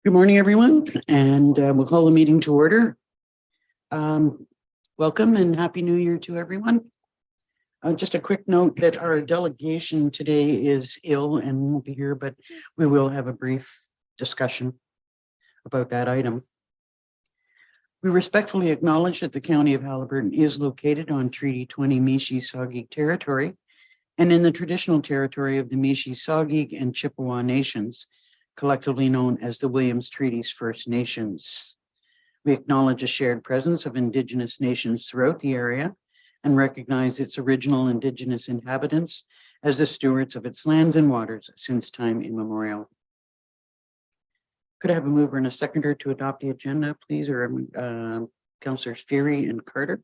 Good morning, everyone, and we'll call the meeting to order. Welcome and Happy New Year to everyone. Just a quick note that our delegation today is ill and won't be here, but we will have a brief discussion about that item. We respectfully acknowledge that the County of Haliburton is located on Treaty 20 Mishi-Saugig territory and in the traditional territory of the Mishi-Saugig and Chippewa Nations, collectively known as the Williams Treaties First Nations. We acknowledge a shared presence of Indigenous nations throughout the area and recognize its original Indigenous inhabitants as the stewards of its lands and waters since time immemorial. Could I have a mover and a seconder to adopt the agenda, please, or Councillors Fury and Carter?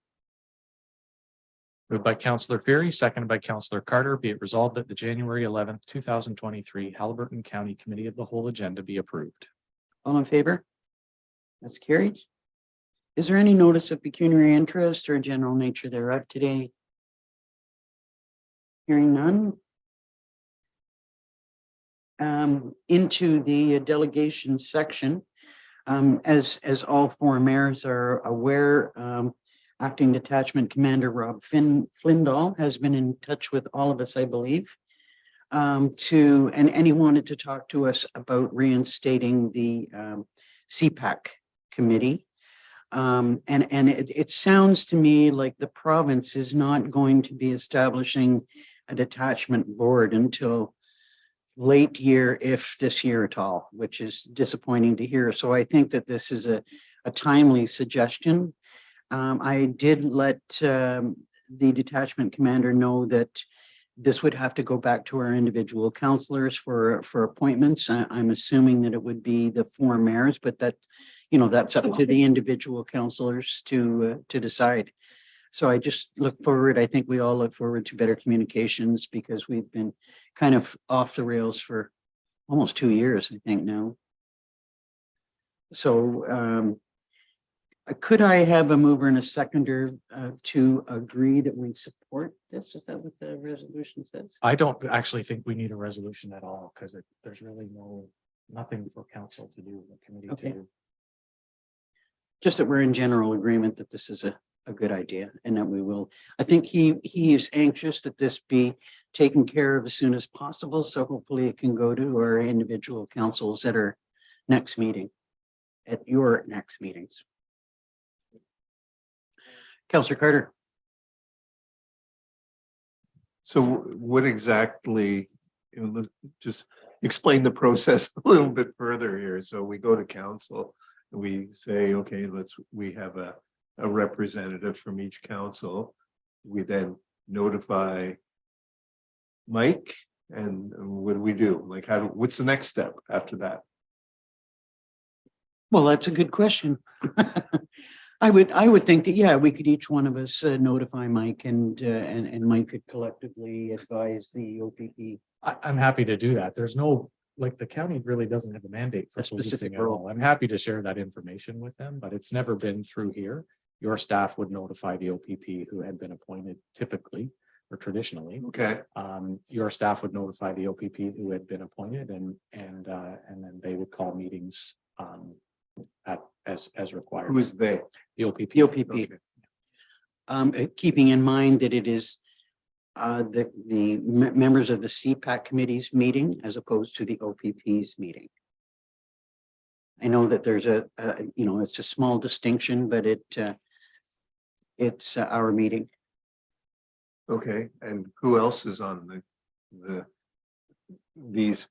Moved by Councillor Fury, seconded by Councillor Carter. Be it resolved that the January 11th, 2023 Haliburton County Committee of the Whole agenda be approved. All in favor? That's carried. Is there any notice of pecuniary interest or general nature thereof today? Hearing none. Into the delegation section, as all four mayors are aware, Acting Detachment Commander Rob Flindahl has been in touch with all of us, I believe, and he wanted to talk to us about reinstating the CPAC committee. And it sounds to me like the province is not going to be establishing a detachment board until late year, if this year at all, which is disappointing to hear. So I think that this is a timely suggestion. I did let the detachment commander know that this would have to go back to our individual councillors for appointments. I'm assuming that it would be the four mayors, but that, that's up to the individual councillors to decide. So I just look forward. I think we all look forward to better communications because we've been kind of off the rails for almost 2 years, I think now. So could I have a mover and a seconder to agree that we support this? Is that what the resolution says? I don't actually think we need a resolution at all because there's really nothing for council to do, the committee to do. Just that we're in general agreement that this is a good idea and that we will. I think he is anxious that this be taken care of as soon as possible. So hopefully it can go to our individual councils at our next meeting, at your next meetings. Councillor Carter. So what exactly, just explain the process a little bit further here. So we go to council, and we say, okay, we have a representative from each council. We then notify Mike, and what do we do? Like, what's the next step after that? Well, that's a good question. I would think that, yeah, we could each one of us notify Mike and Mike could collectively advise the OPP. I'm happy to do that. There's no, the county really doesn't have a mandate for policing at all. I'm happy to share that information with them, but it's never been through here. Your staff would notify the OPP who had been appointed typically or traditionally. Okay. Your staff would notify the OPP who had been appointed and then they would call meetings as required. Who is they? The OPP. The OPP. Okay. Keeping in mind that it is the members of the CPAC committee's meeting as opposed to the OPP's meeting. I know that there's it's a small distinction, but it's our meeting. Okay, and who else is on these?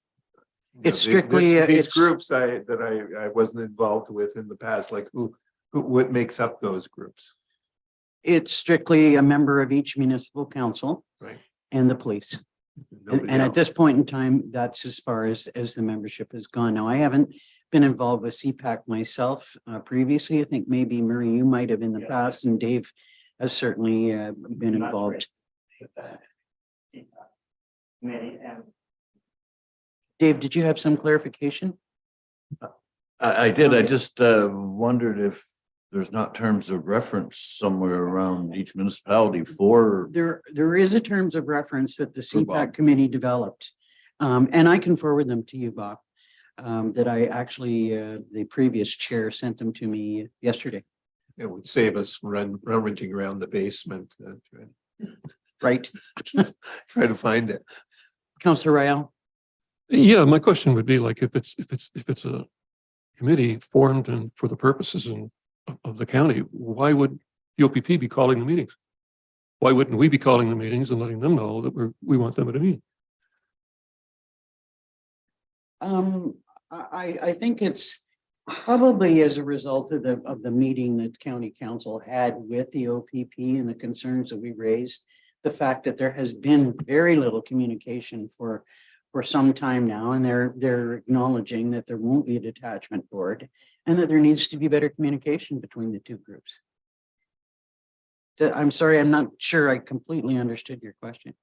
It's strictly these groups that I wasn't involved with in the past. Like what makes up those groups? It's strictly a member of each municipal council, right, and the police. And at this point in time, that's as far as the membership has gone. Now, I haven't been involved with CPAC myself previously. I think maybe Murray, you might have in the past, and Dave has certainly been involved. Dave, did you have some clarification? I did. I just wondered if there's not terms of reference somewhere around each municipality for. There is a terms of reference that the CPAC committee developed, and I can forward them to you, Bob. that I actually, the previous chair sent them to me yesterday, It would save us rummaging around the basement, right? try to find it. Councillor Royale? Yeah, my question would be like, if it's a committee formed and for the purposes of the county, why would the OPP be calling the meetings? Why wouldn't we be calling the meetings and letting them know that we want them at a meeting? I think it's probably as a result of the meeting that county council had with the OPP and the concerns that we raised. The fact that there has been very little communication for some time now, and they're acknowledging that there won't be a detachment board and that there needs to be better communication between the two groups. I'm sorry, I'm not sure I completely understood your question.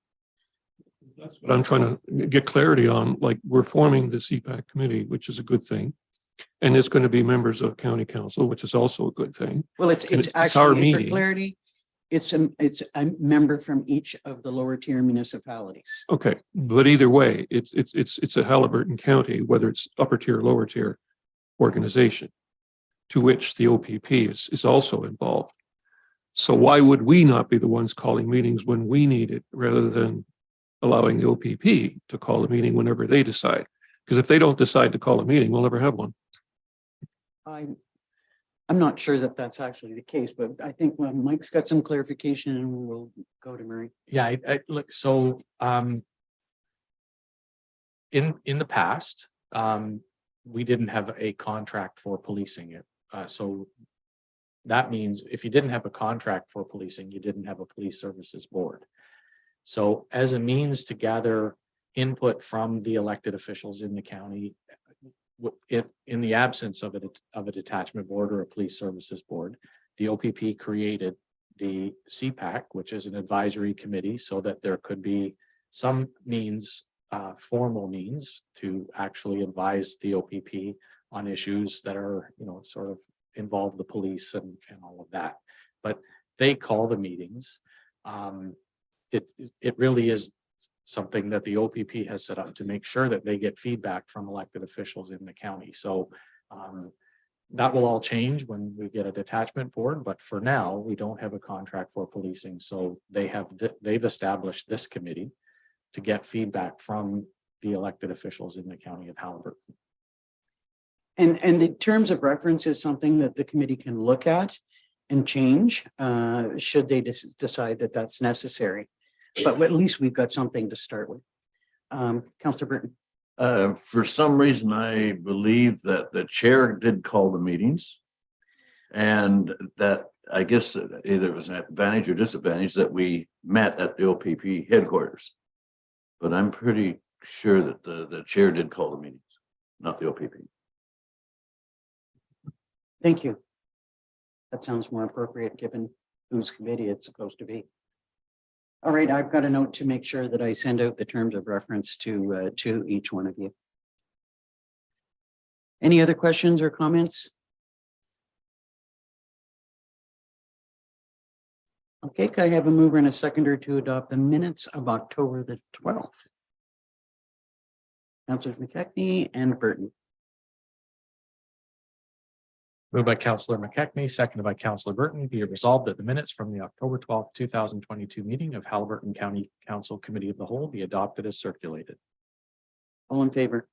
That's what I'm trying to get clarity on. Like, we're forming the CPAC committee, which is a good thing. And it's going to be members of county council, which is also a good thing. Well, it's And it's our actually, for meeting. clarity, it's a member from each of the lower tier municipalities. Okay, but either way, it's a Halliburton County, whether it's upper tier, lower tier organization, to which the OPP is also involved. So why would we not be the ones calling meetings when we need it, rather than allowing the OPP to call a meeting whenever they decide? Because if they don't decide to call a meeting, we'll never have one. I'm not sure that that's actually the case, but I think Mike's got some clarification and we'll go to Murray. Yeah, I look, so in the past, we didn't have a contract for policing it. So that means if you didn't have a contract for policing, you didn't have a police services board. So as a means to gather input from the elected officials in the county, if in the absence of a detachment board or a police services board, the OPP created the CPAC, which is an advisory committee, so that there could be some means, formal means, to actually advise the OPP on issues that are, sort of involve the police and all of that. But they call the meetings. It really is something that the OPP has set up to make sure that they get feedback from elected officials in the county. So that will all change when we get a detachment board, but for now, we don't have a contract for policing. So they've established this committee to get feedback from the elected officials in the county of Halliburton. And the terms of reference is something that the committee can look at and change should they decide that that's necessary. But at least we've got something to start with. Councillor Burton. For some reason, I believe that the chair did call the meetings. And that, I guess, either it was an advantage or disadvantage that we met at the OPP headquarters. But I'm pretty sure that the chair did call the meetings, not the OPP. Thank you. That sounds more appropriate given whose committee it's supposed to be. All right, I've got a note to make sure that I send out the terms of reference to each one of you. Any other questions or comments? Okay, can I have a mover and a seconder to adopt the minutes of October the 12th? Councillors McKechnie and Burton. Moved by Councillor McKechnie, seconded by Councillor Burton, be it resolved that the minutes from the October 12th, 2022 meeting of Halliburton County Council Committee of the Whole be adopted as circulated. All in favor?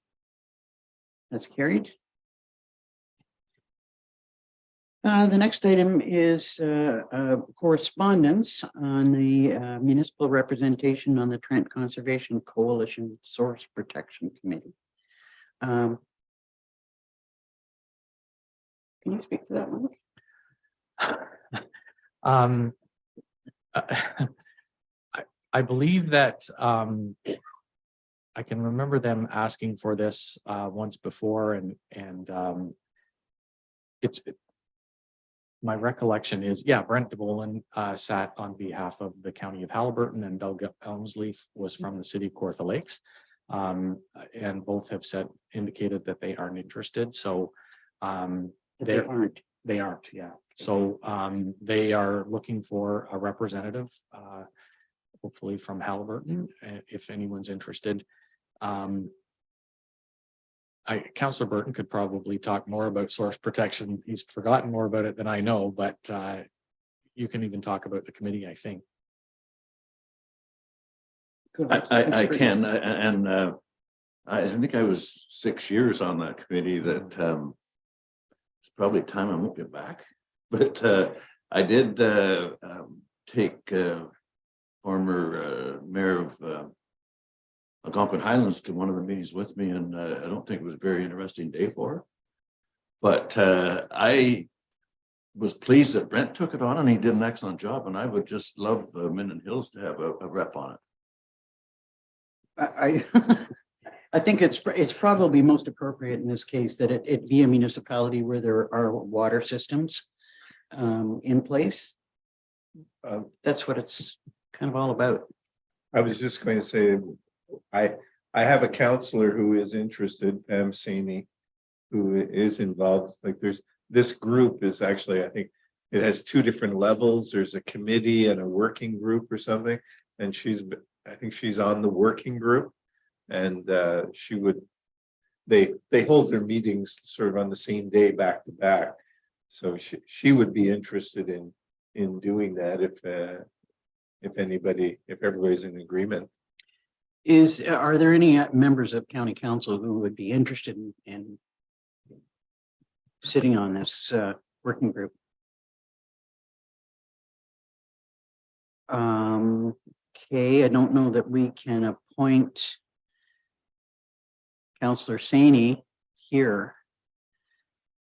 That's carried. The next item is correspondence on the municipal representation on the Trent Conservation Coalition Source Protection Committee. Can you speak to that one? I believe that I can remember them asking for this once before, and my recollection is, yeah, Brent DeBolin sat on behalf of the County of Halliburton, and Doug Elmsleaf was from the City of Kawartha Lakes, and both have indicated that they aren't interested. So They aren't. They aren't, yeah. So they are looking for a representative, hopefully from Halliburton, if anyone's interested. Councillor Burton could probably talk more about source protection. He's forgotten more about it than I know, but you can even talk about the committee, I think. Good. I That's great. can, and I think I was 6 years on that committee that it's probably time I won't get back. But I did take former mayor of Algonquin Highlands to one of the meetings with me, and I don't think it was a very interesting day for her. But I was pleased that Brent took it on, and he did an excellent job, and I would just love Minden Hills to have a rep on it. I think it's probably most appropriate in this case that it be a municipality where there are water systems in place. That's what it's kind of all about. I was just going to say, I have a counselor who is interested, Pam Saney, who is involved. Like this group is actually, I think it has two different levels. There's a committee and a working group or something. And I think she's on the working group, and they hold their meetings sort of on the same day back to back. So she would be interested in doing that if everybody's in agreement. Are there any members of county council who would be interested in sitting on this working group? Okay, I don't know that we can appoint Councillor Saney here.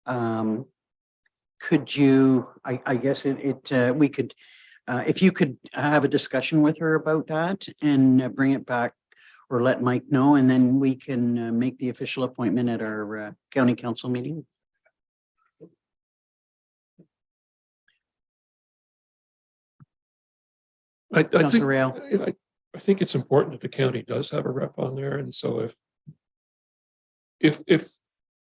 Could you, I guess we could, if you could have a discussion with her about that and bring it back, or let Mike know, and then we can make the official appointment at our county council meeting. I think, Councillor Rail. I think it's important that the county does have a rep on there, and so if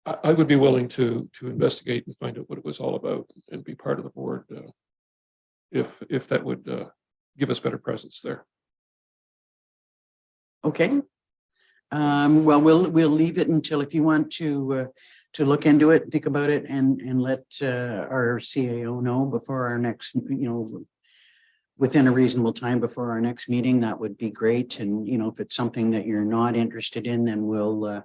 I would be willing to investigate and find out what it was all about and be part of the board, if that would give us better presence there. Okay. Well, we'll leave it until, if you want to look into it, think about it, and let our CAO know before our next, within a reasonable time before our next meeting, that would be great. And, if it's something that you're not interested in, then we'll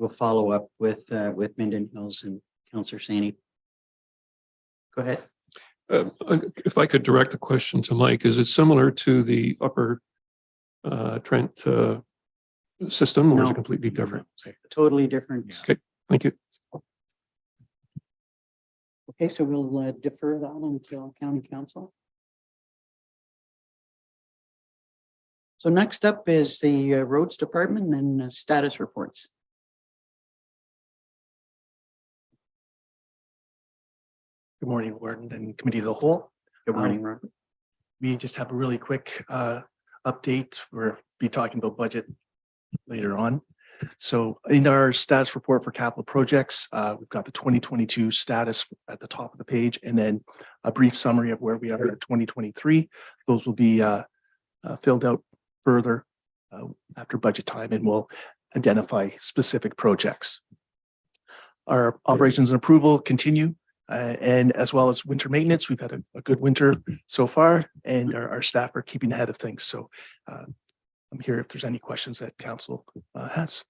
follow up with Minden Hills and Councillor Saney. Go ahead. If I could direct the question to Mike, is it similar to the Upper Trent system, or is No. it completely different? Totally different. Okay, thank you. Okay, so we'll defer that until county council. So next up is the roads department and status reports. Good morning, Warden and Committee of the Whole. Good morning, Robert. We just have a really quick update. We'll be talking about budget later on. So in our status report for capital projects, we've got the 2022 status at the top of the page, and then a brief summary of where we are in 2023. Those will be filled out further after budget time, and we'll identify specific projects. Our operations and approval continue, and as well as winter maintenance. We've had a good winter so far, and our staff are keeping ahead of things. So I'm here if there's any questions that council has.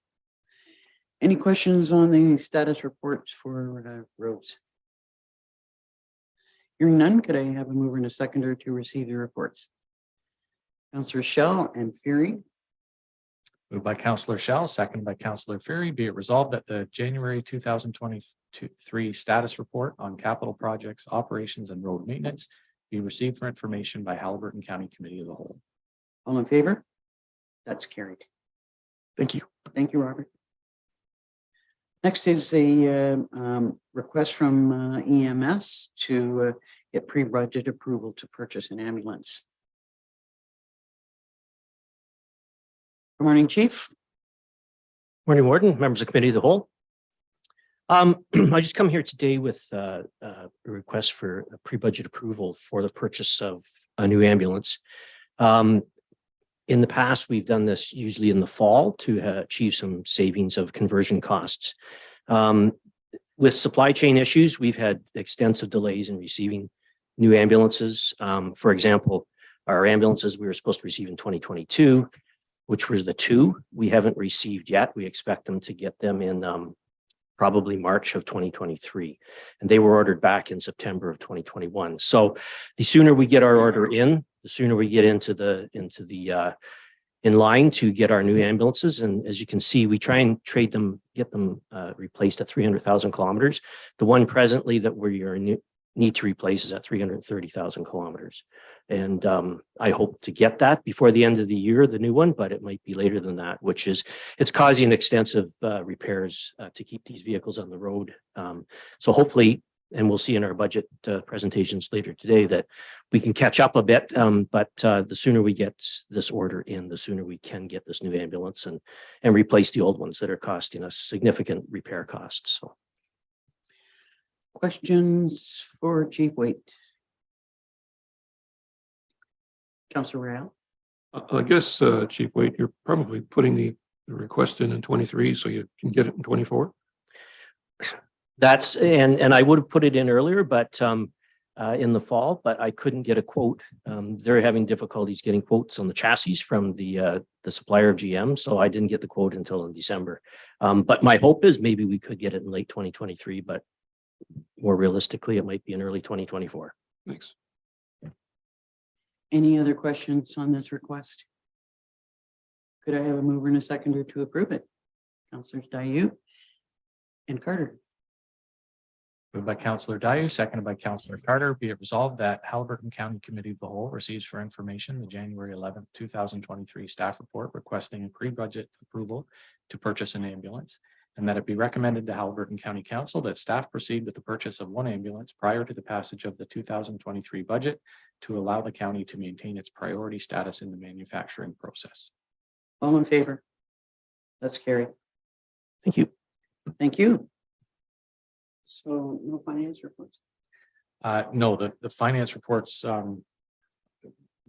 Any questions on the status reports for roads? Hearing none, could I have a mover and a seconder to receive the reports? Councillor Shell and Fury. Moved by Councillor Shell, seconded by Councillor Fury. Be it resolved that the January 2023 status report on capital projects, operations, and road maintenance be received for information by Haliburton County Committee of the Whole. All in favor? That's carried. Thank you. Thank you, Robert. Next is a request from EMS to get pre-budget approval to purchase an ambulance. Good morning, Chief. Morning, Warden, members of the Committee of the Whole. I just come here today with a request for a pre-budget approval for the purchase of a new ambulance. In the past, we've done this usually in the fall to achieve some savings of conversion costs. With supply chain issues, we've had extensive delays in receiving new ambulances. For example, our ambulances we were supposed to receive in 2022, which were the two we haven't received yet. We expect them to get them in probably March of 2023. And they were ordered back in September of 2021. So the sooner we get our order in, the sooner we get into the in line to get our new ambulances. And as you can see, we try and get them replaced at 300,000 kilometers. The one presently that we need to replace is at 330,000 kilometers. And I hope to get that before the end of the year, the new one, but it might be later than that, it's causing extensive repairs to keep these vehicles on the road. So hopefully, and we'll see in our budget presentations later today that we can catch up a bit. But the sooner we get this order in, the sooner we can get this new ambulance and replace the old ones that are costing us significant repair costs. So. Questions for Chief Waite? Councillor Royale? I guess, Chief Waite, you're probably putting the request in 23 so you can get it in 24. That's, and I would have put it in earlier, but in the fall, but I couldn't get a quote. They're having difficulties getting quotes on the chassis from the supplier of GM. So I didn't get the quote until in December. But my hope is maybe we could get it in late 2023, but more realistically, it might be in early 2024. Thanks. Any other questions on this request? Could I have a mover and a seconder to approve it? Councillors Dayu and Carter. Moved by Councillor Dayu, seconded by Councillor Carter. Be it resolved that Haliburton County Committee of the Whole receives for information the January 11th, 2023 staff report requesting a pre-budget approval to purchase an ambulance, and that it be recommended to Haliburton County Council that staff proceed with the purchase of one ambulance prior to the passage of the 2023 budget to allow the county to maintain its priority status in the manufacturing process. All in favor? That's carried. Thank you. Thank you. So no finance reports. No, the finance reports, the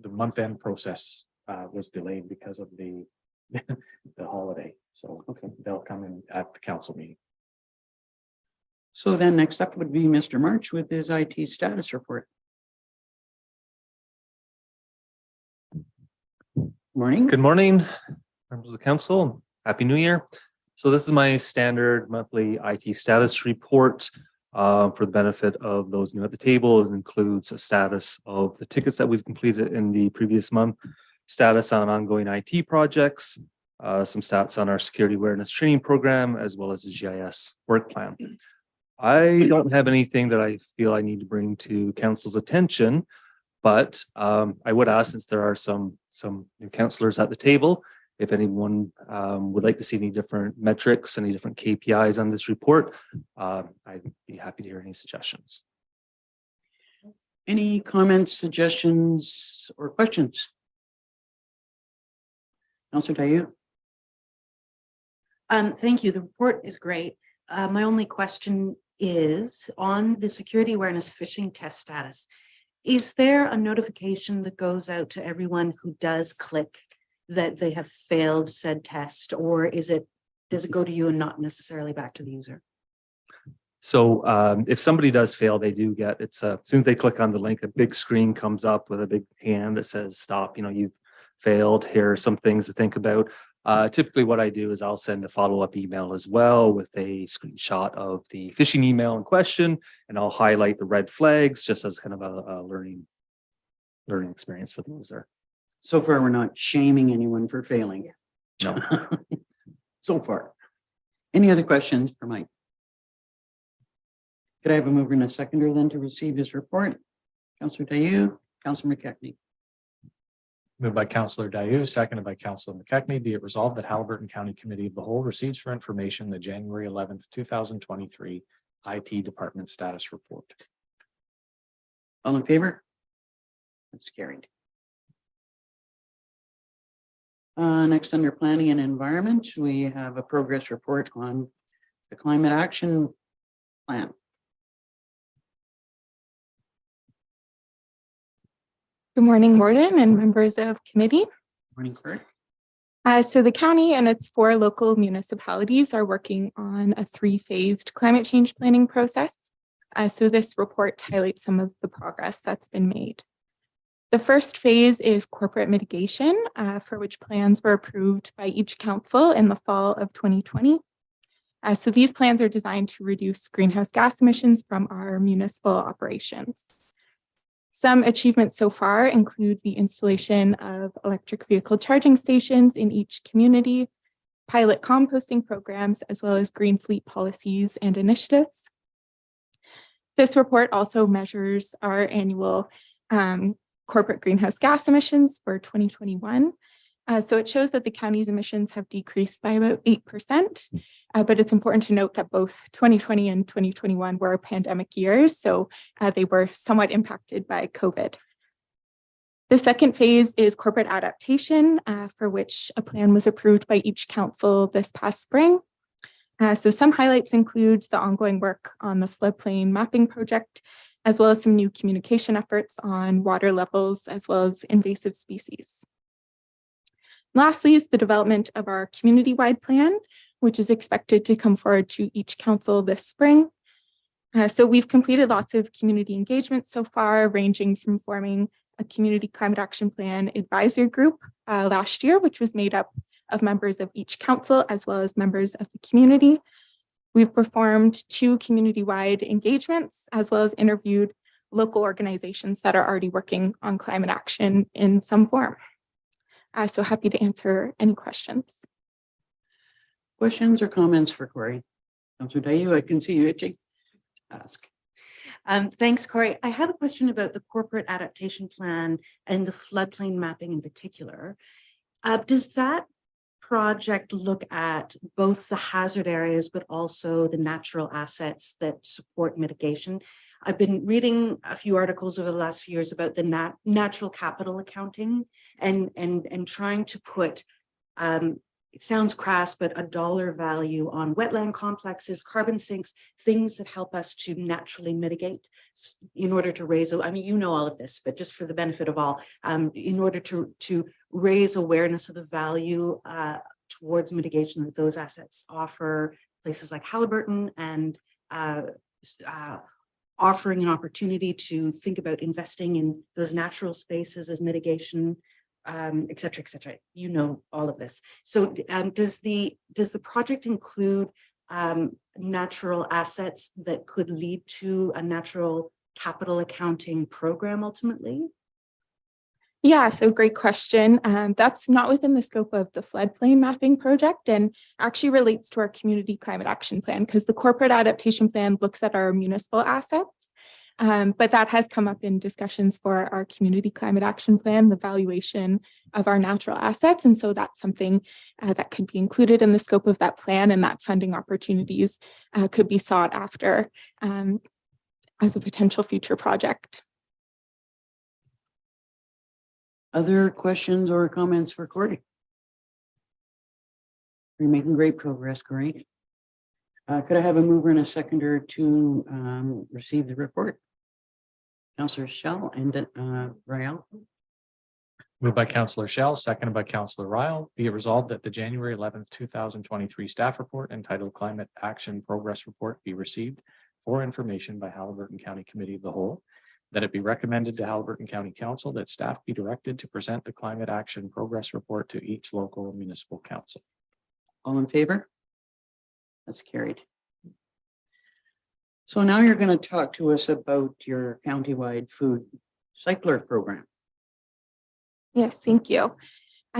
month-end process was delayed because of the holiday. So okay, they'll come in at the council meeting. So then next up would be Mr. March with his IT status report. Morning. Good morning, members of the council. Happy New Year. So this is my standard monthly IT status report for the benefit of those new at the table. It includes a status of the tickets that we've completed in the previous month, status on ongoing IT projects, some stats on our security awareness training program, as well as the GIS work plan. I don't have anything that I feel I need to bring to council's attention, but I would ask, since there are some new councillors at the table, if anyone would like to see any different metrics, any different KPIs on this report, I'd be happy to hear any suggestions. Any comments, suggestions, or questions? Councillor Dayu. Thank you. The report is great. My only question is on the security awareness phishing test status. Is there a notification that goes out to everyone who does click that they have failed said test, or does it go to you and not necessarily back to the user? So if somebody does fail, they do get, as soon as they click on the link, a big screen comes up with a big hand that says, stop, you've failed. Here are some things to think about. Typically what I do is I'll send a follow-up email as well with a screenshot of the phishing email in question, and I'll highlight the red flags just as kind of a learning experience for the user. So far, we're not shaming anyone for failing. No. So far. Any other questions for Mike? Could I have a mover and a seconder then to receive his report? Councillor Dayu, Councillor McKechnie. Moved by Councillor Dayu, seconded by Councillor McKechnie. Be it resolved that Haliburton County Committee of the Whole receives for information the January 11th, 2023 IT Department Status Report. All in favor? That's carried. Next, under Planning and Environment, we have a progress report on the Climate Action Plan. Good morning, Warden and members of committee. Morning, Kurt. So the county and its 4 local municipalities are working on a 3-phased climate change planning process. So this report highlights some of the progress that's been made. The first phase is corporate mitigation, for which plans were approved by each council in the fall of 2020. So these plans are designed to reduce greenhouse gas emissions from our municipal operations. Some achievements so far include the installation of electric vehicle charging stations in each community, pilot composting programs, as well as green fleet policies and initiatives. This report also measures our annual corporate greenhouse gas emissions for 2021. So it shows that the county's emissions have decreased by about 8%, but it's important to note that both 2020 and 2021 were pandemic years, so they were somewhat impacted by COVID. The second phase is corporate adaptation, for which a plan was approved by each council this past spring. So some highlights include the ongoing work on the floodplain mapping project, as well as some new communication efforts on water levels, as well as invasive species. Lastly is the development of our community-wide plan, which is expected to come forward to each council this spring. So we've completed lots of community engagement so far, ranging from forming a community climate action plan advisory group last year, which was made up of members of each council as well as members of the community. We've performed 2 community-wide engagements, as well as interviewed local organizations that are already working on climate action in some form. So happy to answer any questions. Questions or comments for Corey? Councillor Dayu, I can see you itching. Ask. Thanks, Corey. I have a question about the corporate adaptation plan and the floodplain mapping in particular. Does that project look at both the hazard areas, but also the natural assets that support mitigation? I've been reading a few articles over the last few years about the natural capital accounting and trying to put, it sounds crass, but a dollar value on wetland complexes, carbon sinks, things that help us to naturally mitigate in order to raise, I mean, you know all of this, but just for the benefit of all, in order to raise awareness of the value towards mitigation that those assets offer places like Haliburton, and offering an opportunity to think about investing in those natural spaces as mitigation, et cetera, et cetera. You know all of this. So does the project include natural assets that could lead to a natural capital accounting program ultimately? Yeah, so great question. That's not within the scope of the floodplain mapping project, and actually relates to our community climate action plan, because the corporate adaptation plan looks at our municipal assets, but that has come up in discussions for our community climate action plan, the valuation of our natural assets. And so that's something that could be included in the scope of that plan, and that funding opportunities could be sought after as a potential future project. Other questions or comments for Corey? You're making great progress, Corey. Could I have a mover and a seconder to receive the report? Councillor Shell and Rael. Moved by Councillor Shell, seconded by Councillor Ryle. Be it resolved that the January 11th, 2023 staff report entitled Climate Action Progress Report be received for information by Haliburton County Committee of the Whole. That it be recommended to Haliburton County Council that staff be directed to present the Climate Action Progress Report to each local municipal council. All in favor? That's carried. So now you're going to talk to us about your countywide food cycler program. Yes, thank you.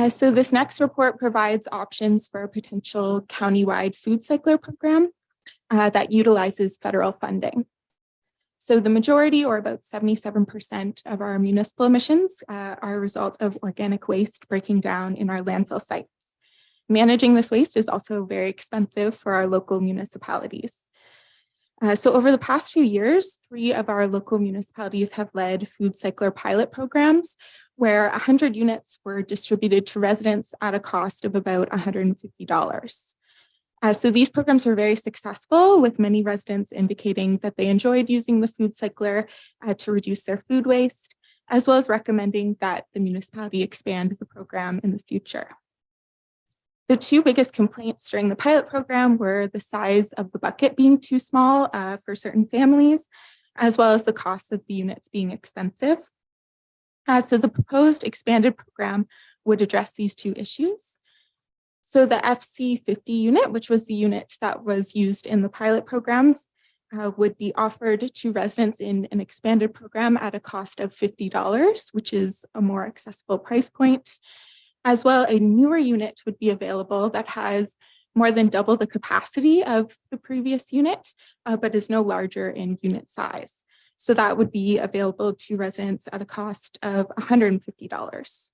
So this next report provides options for a potential countywide food cycler program that utilizes federal funding. So the majority, or about 77% of our municipal emissions are a result of organic waste breaking down in our landfill sites. Managing this waste is also very expensive for our local municipalities. So over the past few years, 3 of our local municipalities have led food cycler pilot programs where 100 units were distributed to residents at a cost of about $150. So these programs were very successful, with many residents indicating that they enjoyed using the food cycler to reduce their food waste, as well as recommending that the municipality expand the program in the future. The two biggest complaints during the pilot program were the size of the bucket being too small for certain families, as well as the cost of the units being expensive. So the proposed expanded program would address these two issues. So the FC50 unit, which was the unit that was used in the pilot programs, would be offered to residents in an expanded program at a cost of $50, which is a more accessible price point. As well, a newer unit would be available that has more than double the capacity of the previous unit, but is no larger in unit size. So that would be available to residents at a cost of $150.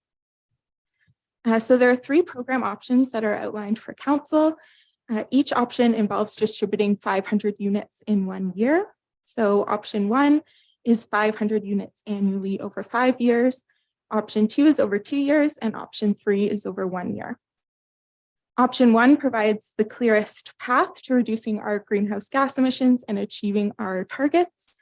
So there are three program options that are outlined for council. Each option involves distributing 500 units in 1 year. So option 1 is 500 units annually over 5 years. Option 2 is over 2 years, and option 3 is over 1 year. Option 1 provides the clearest path to reducing our greenhouse gas emissions and achieving our targets.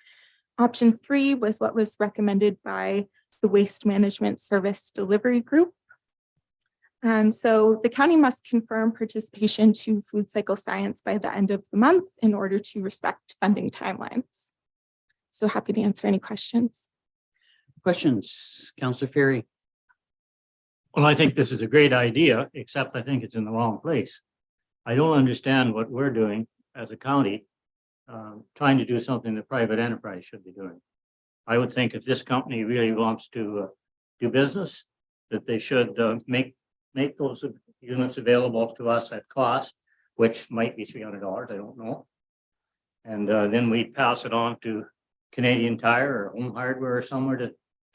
Option 3 was what was recommended by the Waste Management Service Delivery Group. So the county must confirm participation to food cycle science by the end of the month in order to respect funding timelines. So happy to answer any questions. Questions, Councillor Ferry? Well, I think this is a great idea, except I think it's in the wrong place. I don't understand what we're doing as a county, trying to do something that private enterprise should be doing. I would think if this company really wants to do business, that they should make those units available to us at cost, which might be $300, I don't know. And then we pass it on to Canadian Tire or Home Hardware or somewhere to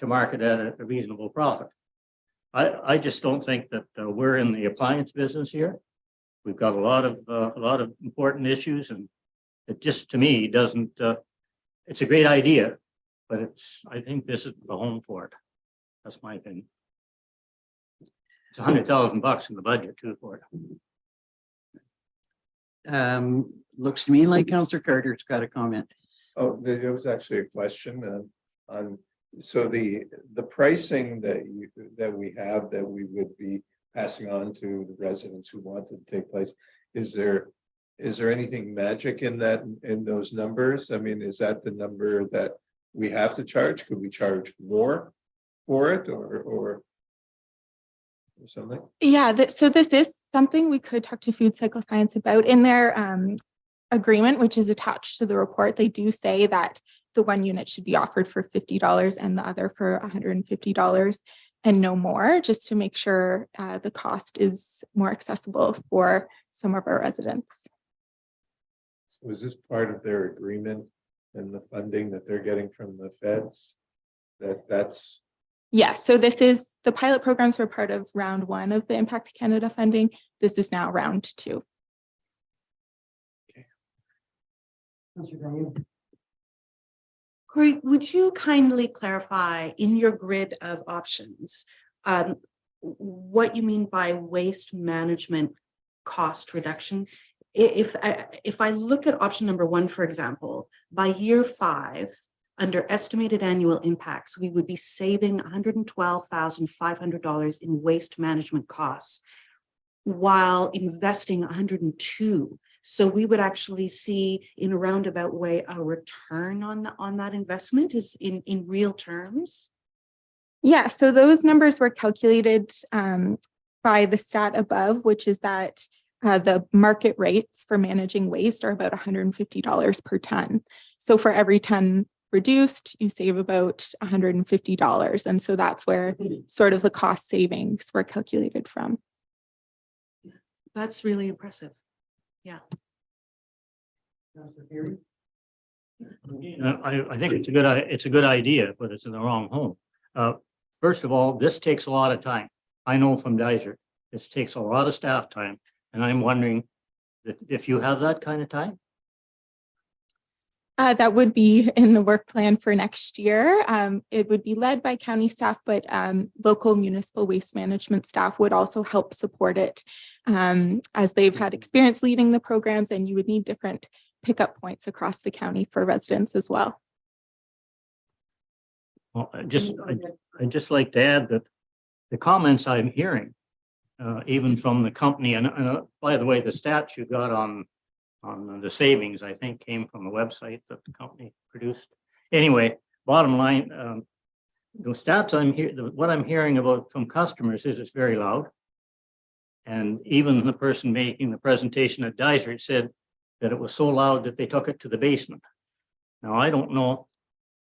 market at a reasonable profit. I just don't think that we're in the appliance business here. We've got a lot of important issues, and it just, to me, doesn't. It's a great idea, but I think this is the home for it. That's my opinion. It's $100,000 in the budget too for it. Looks to me like Councillor Carter's got a comment. Oh, there was actually a question on, so the pricing that we have that we would be passing on to the residents who want to take place, is there anything magic in that, in those numbers? I mean, is that the number that we have to charge? Could we charge more for it or something? Yeah, so this is something we could talk to Food Cycle Science about. In their agreement, which is attached to the report, they do say that the one unit should be offered for $50 and the other for $150 and no more, just to make sure the cost is more accessible for some of our residents. So is this part of their agreement and the funding that they're getting from the feds? That's Yes, so this is, the pilot programs were part of round 1 of the Impact Canada funding. This is now round 2. Corey, would you kindly clarify in your grid of options what you mean by waste management cost reduction? If I look at option number 1, for example, by year 5, under estimated annual impacts, we would be saving $112,500 in waste management costs while investing $102,000. So we would actually see in a roundabout way a return on that investment is in real terms. Yeah, so those numbers were calculated by the stat above, which is that the market rates for managing waste are about $150 per ton. So for every ton reduced, you save about $150. And so that's where sort of the cost savings were calculated from. That's really impressive. Yeah. I think it's a good idea, but it's in the wrong home. First of all, this takes a lot of time. I know from Dyser, this takes a lot of staff time, and I'm wondering if you have that kind of time. That would be in the work plan for next year. It would be led by county staff, but local municipal waste management staff would also help support it as they've had experience leading the programs, and you would need different pickup points across the county for residents as well. Well, I'd just like to add that the comments I'm hearing, even from the company, and by the way, the stats you got on the savings, I think came from the website that the company produced. Anyway, bottom line, the stats what I'm hearing about from customers is it's very loud. And even the person making the presentation at Dysart said that it was so loud that they took it to the basement. Now, I don't know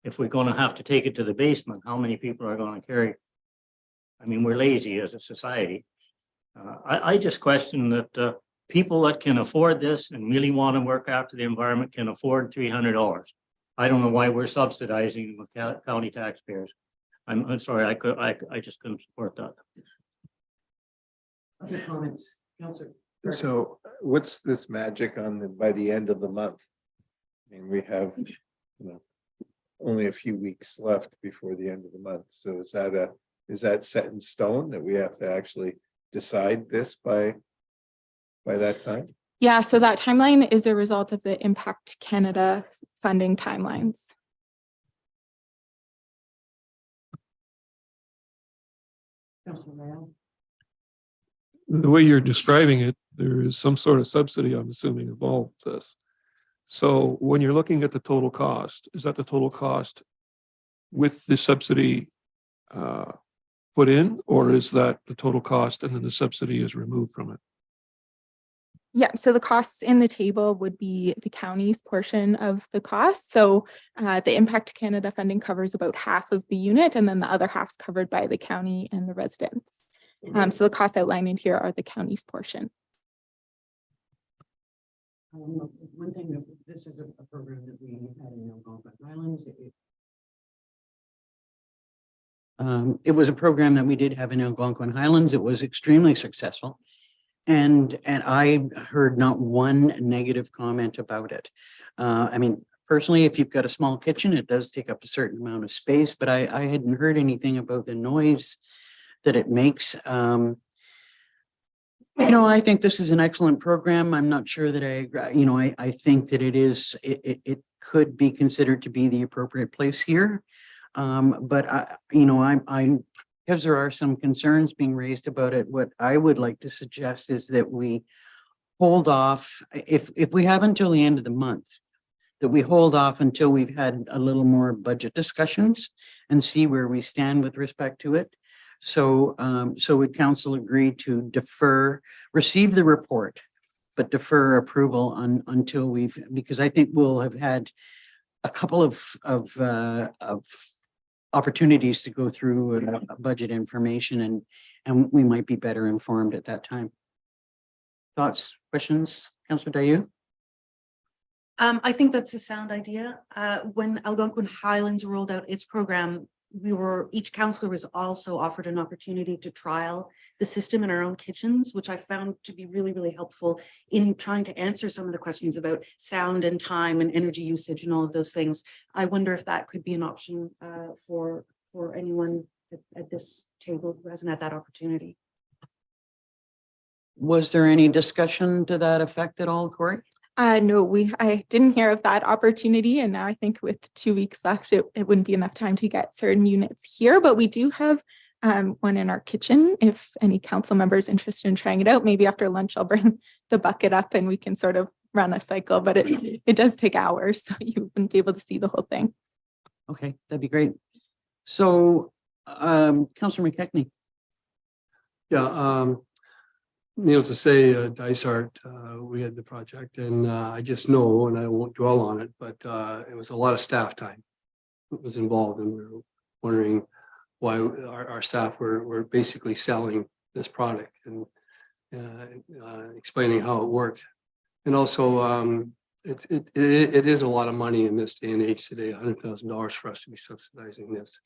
if we're going to have to take it to the basement, how many people are going to carry? I mean, we're lazy as a society. I just question that people that can afford this and really want to work after the environment can afford $300. I don't know why we're subsidizing with county taxpayers. I'm sorry, I just couldn't support that. Other comments, Councillor. So what's this magic by the end of the month? I mean, we have, only a few weeks left before the end of the month. So is that set in stone that we have to actually decide this by that time? Yeah, so that timeline is a result of the Impact Canada funding timelines. Councillor Morale. The way you're describing it, there is some sort of subsidy, I'm assuming, involved with this. So when you're looking at the total cost, is that the total cost with the subsidy put in, or is that the total cost and then the subsidy is removed from it? Yeah, so the costs in the table would be the county's portion of the cost. So the Impact Canada funding covers about half of the unit, and then the other half's covered by the county and the residents. So the costs outlined in here are the county's portion. One thing, that this is a program that we had in Algonquin Highlands. It was a program that we did have in Algonquin Highlands. It was extremely successful. And I heard not one negative comment about it. I mean, personally, if you've got a small kitchen, it does take up a certain amount of space, but I hadn't heard anything about the noise that it makes. I think this is an excellent program. I'm not sure that I think that it could be considered to be the appropriate place here. But I'm because there are some concerns being raised about it. What I would like to suggest is that we hold off, if we have until the end of the month, that we hold off until we've had a little more budget discussions and see where we stand with respect to it. So would council agree to receive the report, but defer approval until because I think we'll have had a couple of opportunities to go through budget information and we might be better informed at that time. Thoughts, questions, Councillor Dayu? I think that's a sound idea. When Algonquin Highlands rolled out its program, each councillor was also offered an opportunity to trial the system in our own kitchens, which I found to be really, really helpful in trying to answer some of the questions about sound and time and energy usage and all of those things. I wonder if that could be an option for anyone at this table who hasn't had that opportunity. Was there any discussion to that effect at all, Corey? No, I didn't hear of that opportunity. And now I think with 2 weeks left, it wouldn't be enough time to get certain units here, but we do have one in our kitchen. If any council members interested in trying it out, maybe after lunch, I'll bring the bucket up and we can sort of run a cycle, but it does take hours. So you wouldn't be able to see the whole thing. Okay, that'd be great. So, Councillor McKechnie. Yeah, needless to say, Dysart, we had the project and I just know, and I won't dwell on it, but it was a lot of staff time that was involved, and we were wondering why our staff were basically selling this product and explaining how it worked. And also, it is a lot of money in this day and age today, $100,000 for us to be subsidizing this.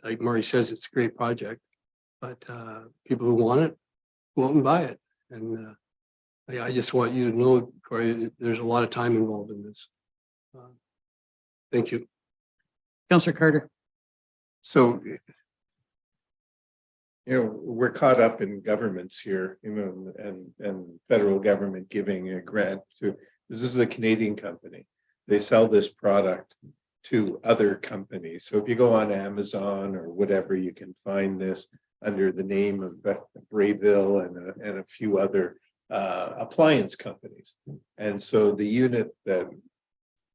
Like Murray says, it's a great project, but people who want it, go out and buy it. And I just want you to know, Corey, there's a lot of time involved in this. Thank you. Councillor Carter. So, we're caught up in governments here, and federal government giving a grant to, this is a Canadian company. They sell this product to other companies. So if you go on Amazon or whatever, you can find this under the name of Brayville and a few other appliance companies. And so the unit that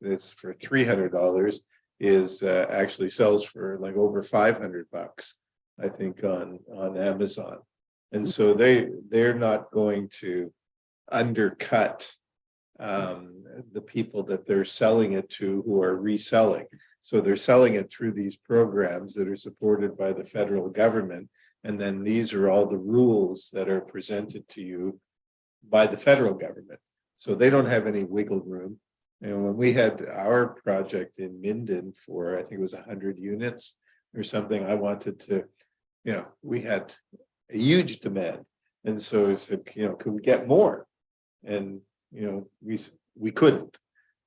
is for $300 is actually sells for like over $500, I think, on Amazon. And so they're not going to undercut the people that they're selling it to who are reselling. So they're selling it through these programs that are supported by the federal government. And then these are all the rules that are presented to you by the federal government. So they don't have any wiggle room. And when we had our project in Minden for, I think it was 100 units or something, I wanted to, we had a huge demand. And so I said, could we get more? And, we couldn't,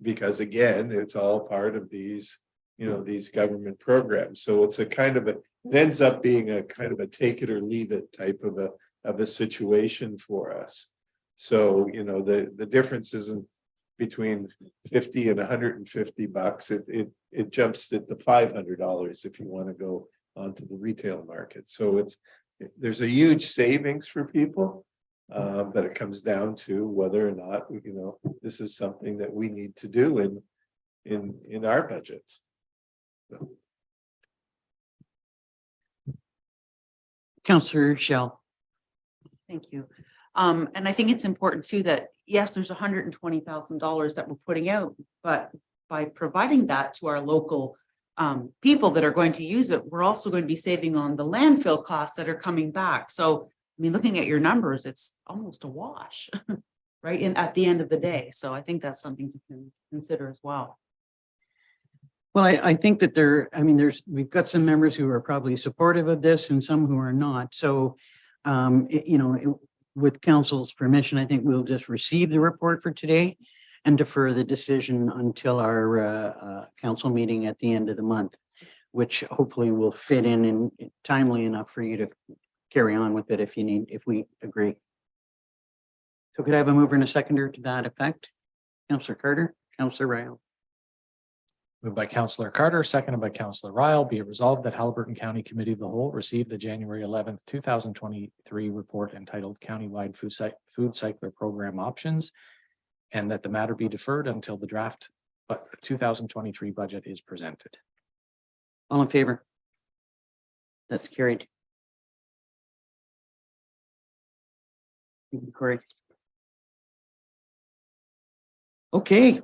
because again, it's all part of these, these government programs. So it's a kind of it ends up being a kind of a take it or leave it type of a situation for us. So, the difference isn't between 50 and $150. It jumps at the $500 if you want to go onto the retail market. So there's a huge savings for people, but it comes down to whether or not, this is something that we need to do in our budgets. So. Councillor Shell. Thank you. And I think it's important too that, yes, there's $120,000 that we're putting out, but by providing that to our local people that are going to use it, we're also going to be saving on the landfill costs that are coming back. So, I mean, looking at your numbers, it's almost a wash, right? At the end of the day. So I think that's something to consider as well. Well, I think that we've got some members who are probably supportive of this and some who are not. So, with council's permission, I think we'll just receive the report for today and defer the decision until our council meeting at the end of the month, which hopefully will fit in timely enough for you to carry on with it if we agree. So could I have a mover and a seconder to that effect? Councillor Carter, Councillor Ryle. Moved by Councillor Carter, seconded by Councillor Ryle, be it resolved that Haliburton County Committee of the Whole received the January 11th, 2023 report entitled Countywide Food Cycler Program Options, and that the matter be deferred until the draft 2023 budget is presented. All in favor? That's carried. Correct. Okay,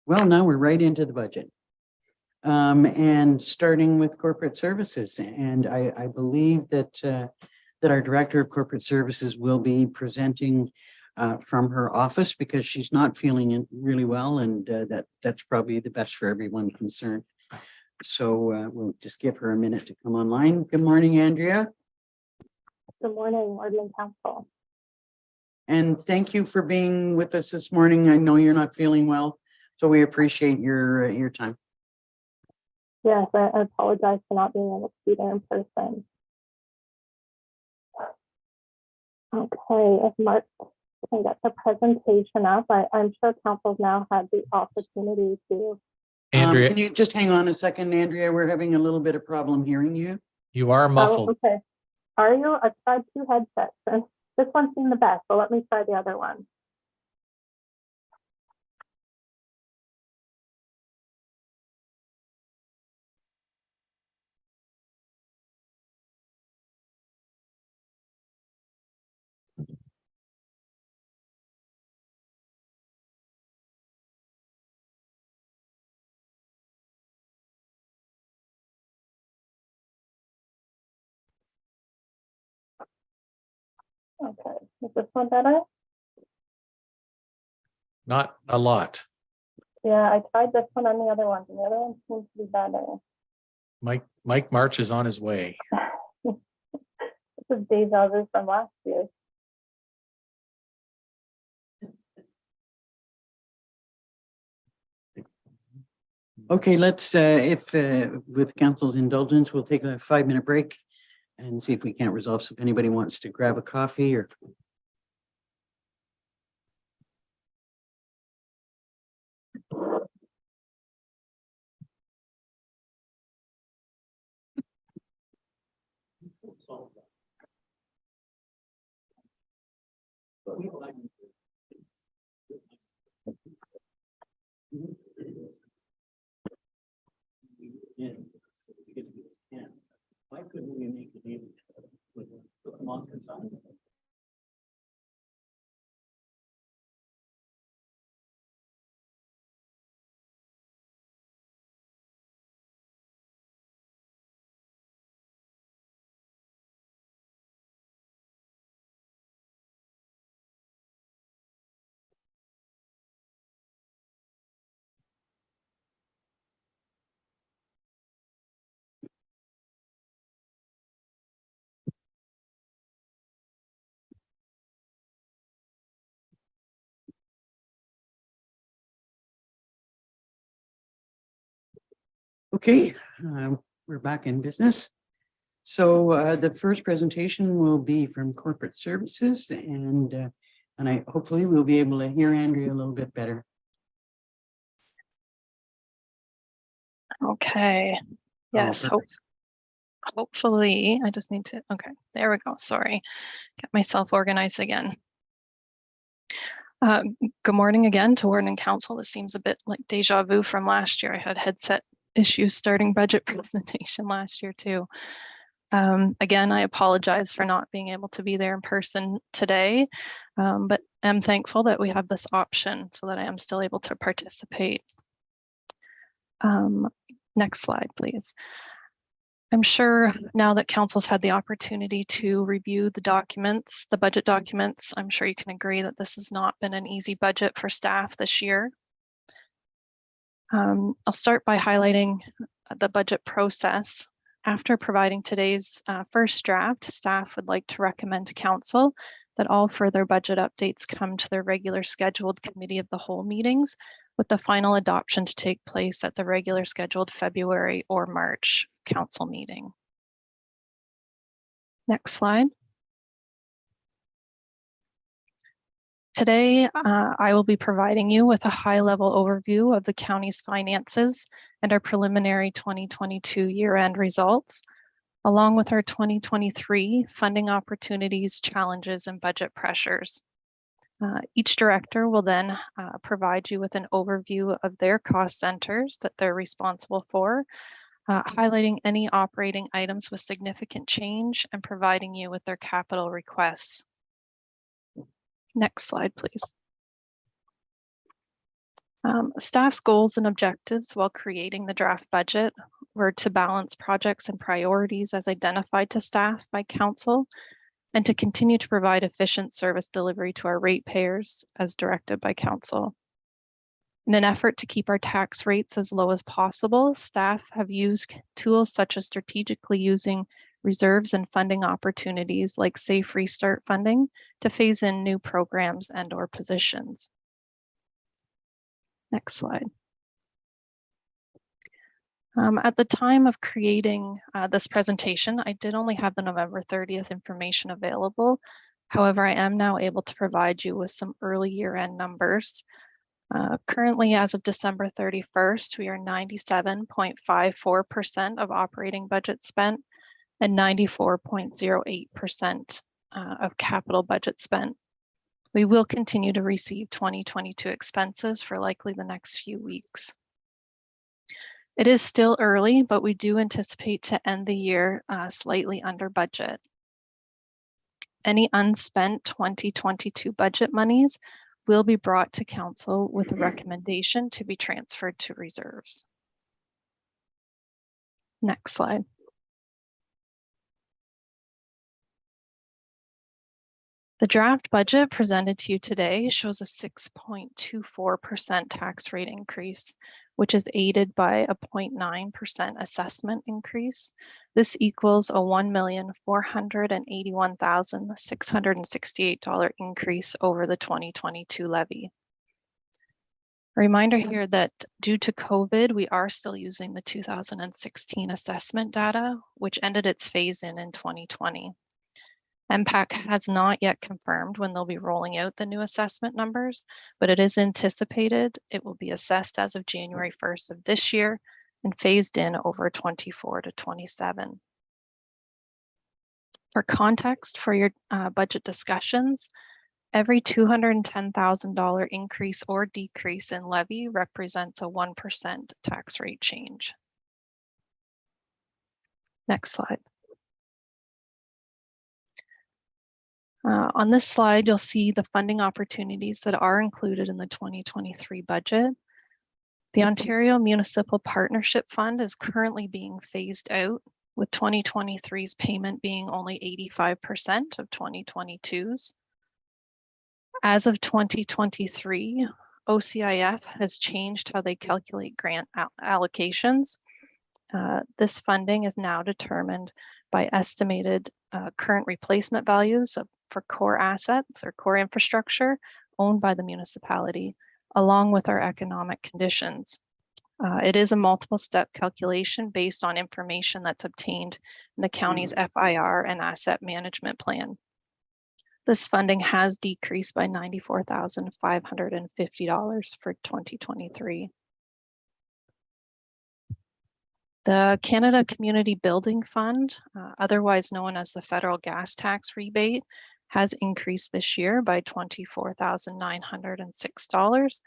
well, now we're right into the budget. And starting with corporate services, and I believe that our Director of Corporate Services will be presenting from her office because she's not feeling really well, and that's probably the best for everyone concerned. So we'll just give her a minute to come online. Good morning, Andrea. Good morning, Wardland Council. And thank you for being with us this morning. I know you're not feeling well, so we appreciate your time. Yes, I apologize for not being able to be there in person. Okay, if Mark can get the presentation up, I'm sure council's now had the opportunity to. Andrea, can you just hang on a second, Andrea? We're having a little bit of problem hearing you. you are muffled. Oh, okay. Are you? I tried 2 headsets and this one seemed the best, so let me try the other one. Okay, is this one better? Not a lot. Yeah, I tried this one and the other one, and the other one seems to be better. Mike March is on his way. This is deja vu from last year. Okay, let's, if with council's indulgence, we'll take a 5-minute break and see if we can't resolve. So if anybody wants to grab a coffee or Why couldn't we make it even with a month or something? Okay, we're back in business. So the first presentation will be from corporate services, and I hopefully we'll be able to hear Andrea a little bit better. Okay. Yes. perfect. Hopefully, I just need to. Okay, there we go. Sorry, get myself organized again. Good morning again to Warden and Council. This seems a bit like deja vu from last year. I had headset issues starting budget presentation last year too. Again, I apologize for not being able to be there in person today, but I'm thankful that we have this option so that I am still able to participate. Next slide, please. I'm sure now that council's had the opportunity to review the documents, the budget documents, I'm sure you can agree that this has not been an easy budget for staff this year. I'll start by highlighting the budget process. After providing today's first draft, staff would like to recommend to council that all further budget updates come to their regular scheduled committee of the whole meetings, with the final adoption to take place at the regular scheduled February or March council meeting. Next slide. Today, I will be providing you with a high-level overview of the county's finances and our preliminary 2022 year-end results, along with our 2023 funding opportunities, challenges, and budget pressures. Each director will then provide you with an overview of their cost centers that they're responsible for, highlighting any operating items with significant change and providing you with their capital requests. Next slide, please. Staff's goals and objectives while creating the draft budget were to balance projects and priorities as identified to staff by council, and to continue to provide efficient service delivery to our ratepayers as directed by council. In an effort to keep our tax rates as low as possible, staff have used tools such as strategically using reserves and funding opportunities like Safe Restart funding to phase in new programs and/or positions. Next slide. At the time of creating this presentation, I did only have the November 30th information available. However, I am now able to provide you with some early year-end numbers. Currently, as of December 31st, we are 97.54% of operating budget spent and 94.08% of capital budget spent. We will continue to receive 2022 expenses for likely the next few weeks. It is still early, but we do anticipate to end the year slightly under budget. Any unspent 2022 budget monies will be brought to council with a recommendation to be transferred to reserves. Next slide. The draft budget presented to you today shows a 6.24% tax rate increase, which is aided by a 0.9% assessment increase. This equals a $1,481,668 increase over the 2022 levy. A reminder here that due to COVID, we are still using the 2016 assessment data, which ended its phase-in 2020. MPAC has not yet confirmed when they'll be rolling out the new assessment numbers, but it is anticipated it will be assessed as of January 1st of this year and phased in over 24 to 27. For context for your budget discussions, Every $210,000 increase or decrease in levy represents a 1% tax rate change. Next slide. On this slide, you'll see the funding opportunities that are included in the 2023 budget. The Ontario Municipal Partnership Fund is currently being phased out, with 2023's payment being only 85% of 2022's. As of 2023, OCIF has changed how they calculate grant allocations. This funding is now determined by estimated current replacement values for core assets or core infrastructure owned by the municipality, along with our economic conditions. It is a multiple step calculation based on information that's obtained in the county's FIR and asset management plan. This funding has decreased by $94,550 for 2023. The Canada Community Building Fund, otherwise known as the federal gas tax rebate, has increased this year by $24,906,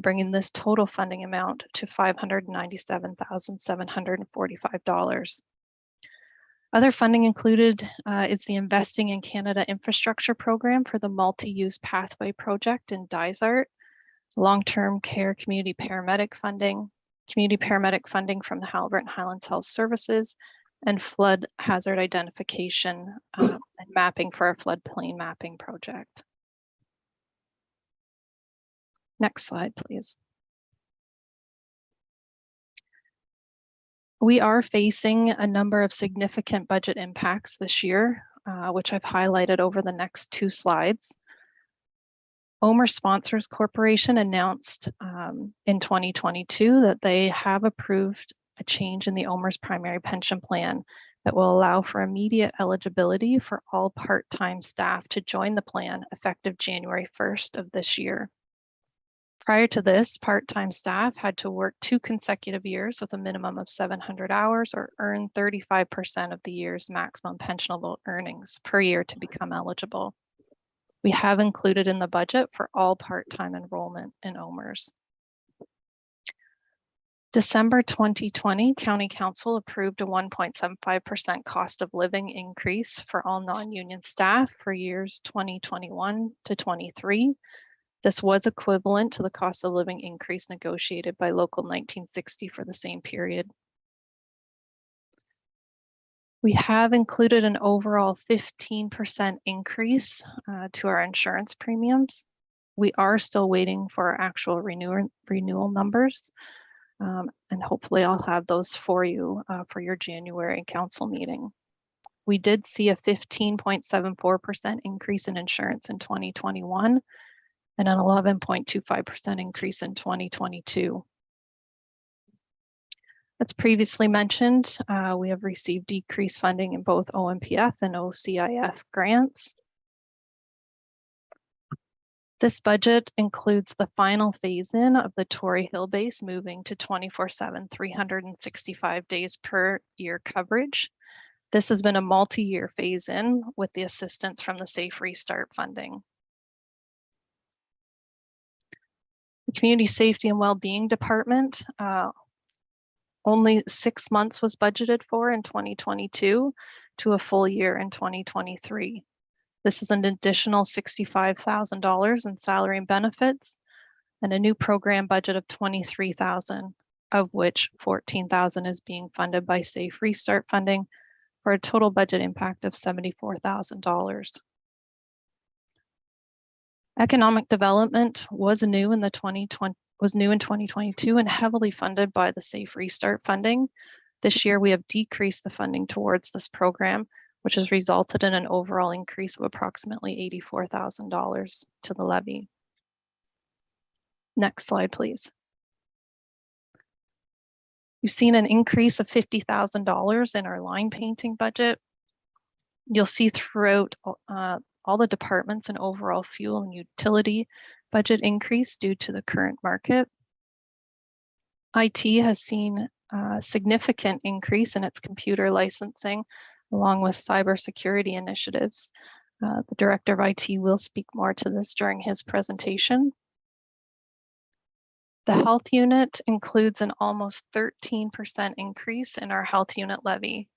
bringing this total funding amount to $597,745. Other funding included is the Investing in Canada Infrastructure Program for the Multi-Use Pathway Project in Dysart, long-term care community paramedic funding from the Haliburton Highlands Health Services, and flood hazard identification and mapping for our floodplain mapping project. Next slide, please. We are facing a number of significant budget impacts this year, which I've highlighted over the next two slides. OMER Sponsors Corporation announced in 2022 that they have approved a change in the OMER's primary pension plan that will allow for immediate eligibility for all part-time staff to join the plan effective January 1st of this year. Prior to this, part-time staff had to work 2 consecutive years with a minimum of 700 hours or earn 35% of the year's maximum pensionable earnings per year to become eligible. We have included in the budget for all part-time enrollment in OMERS. December 2020, County Council approved a 1.75% cost of living increase for all non-union staff for years 2021 to 23. This was equivalent to the cost of living increase negotiated by Local 1960 for the same period. We have included an overall 15% increase to our insurance premiums. We are still waiting for our actual renewal numbers, and hopefully I'll have those for you for your January council meeting. We did see a 15.74% increase in insurance in 2021 and an 11.25% increase in 2022. As previously mentioned, we have received decreased funding in both OMPF and OCIF grants. This budget includes the final phase-in of the Tory Hill base moving to 24/7, 365 days per year coverage. This has been a multi-year phase-in with the assistance from the Safe Restart funding. The Community Safety and Wellbeing Department, only 6 months was budgeted for in 2022 to a full year in 2023. This is an additional $65,000 in salary and benefits and a new program budget of $23,000, of which $14,000 is being funded by Safe Restart funding for a total budget impact of $74,000. Economic development was new in 2022 and heavily funded by the Safe Restart funding. This year, we have decreased the funding towards this program, which has resulted in an overall increase of approximately $84,000 to the levy. Next slide, please. You've seen an increase of $50,000 in our line painting budget. You'll see throughout all the departments and overall fuel and utility budget increase due to the current market. IT has seen a significant increase in its computer licensing, along with cybersecurity initiatives. The Director of IT will speak more to this during his presentation. The health unit includes an almost 13% increase in our health unit levy.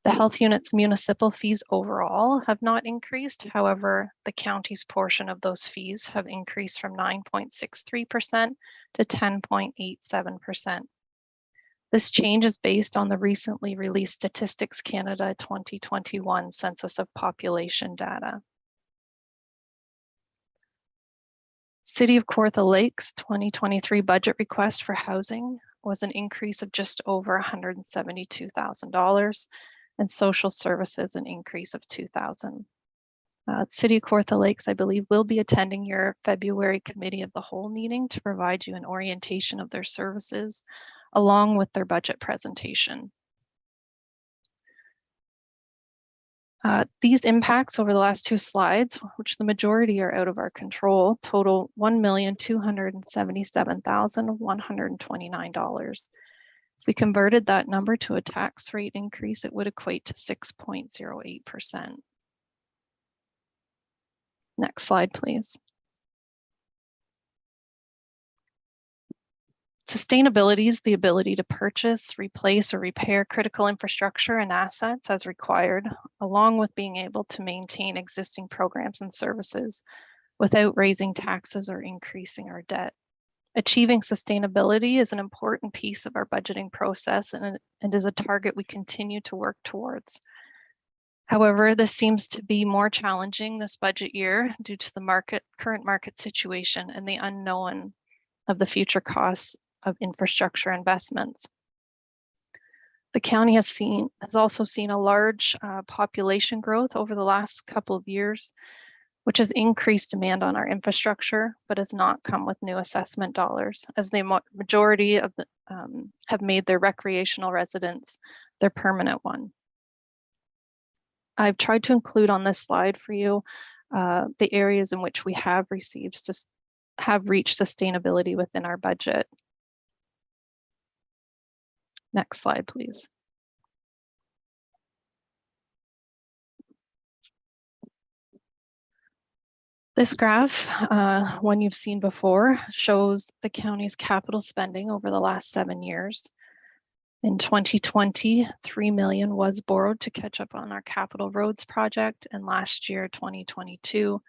The health unit's municipal fees overall have not increased. However, the county's portion of those fees have increased from 9.63% to 10.87%. This change is based on the recently released Statistics Canada 2021 Census of Population data. City of Kawartha Lakes 2023 budget request for housing was an increase of just over $172,000, and social services an increase of $2,000. City of Kawartha Lakes, I believe, will be attending your February Committee of the Whole meeting to provide you an orientation of their services along with their budget presentation. These impacts over the last two slides, which the majority are out of our control, total $1,277,129. If we converted that number to a tax rate increase, it would equate to 6.08%. Next slide, please. Sustainability is the ability to purchase, replace, or repair critical infrastructure and assets as required, along with being able to maintain existing programs and services without raising taxes or increasing our debt. Achieving sustainability is an important piece of our budgeting process and is a target we continue to work towards. However, this seems to be more challenging this budget year due to the current market situation and the unknown of the future costs of infrastructure investments. The county has also seen a large population growth over the last couple of years, which has increased demand on our infrastructure, but has not come with new assessment dollars, as the majority of the have made their recreational residence their permanent one. I've tried to include on this slide for you the areas in which we have reached sustainability within our budget. Next slide, please. This graph, one you've seen before, shows the county's capital spending over the last 7 years. In 2020, $3 million was borrowed to catch up on our capital roads project, and last year, 2022,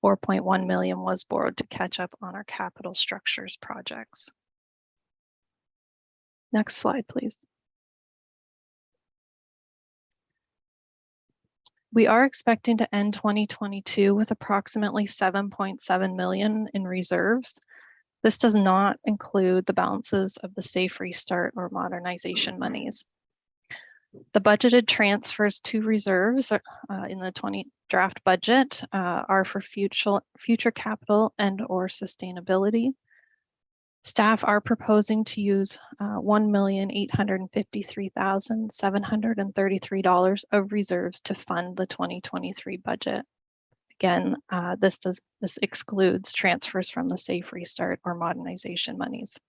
$4.1 million was borrowed to catch up on our capital structures projects. Next slide, please. We are expecting to end 2022 with approximately $7.7 million in reserves. This does not include the balances of the Safe Restart or modernization monies. The budgeted transfers to reserves in the 20 draft budget are for future capital and or sustainability. Staff are proposing to use $1,853,733 of reserves to fund the 2023 budget. Again, this excludes transfers from the Safe Restart or modernization monies.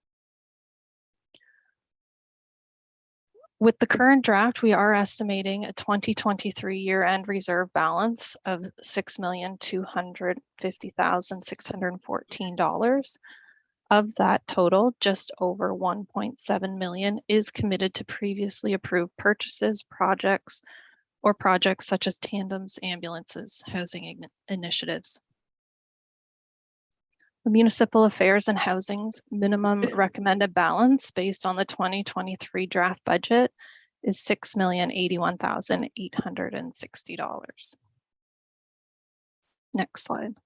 With the current draft, we are estimating a 2023 year-end reserve balance of $6,250,614. Of that total, just over $1.7 million is committed to previously approved purchases, projects such as tandems, ambulances, housing initiatives. The Municipal Affairs and Housing's minimum recommended balance based on the 2023 draft budget is $6,081,860. Next slide.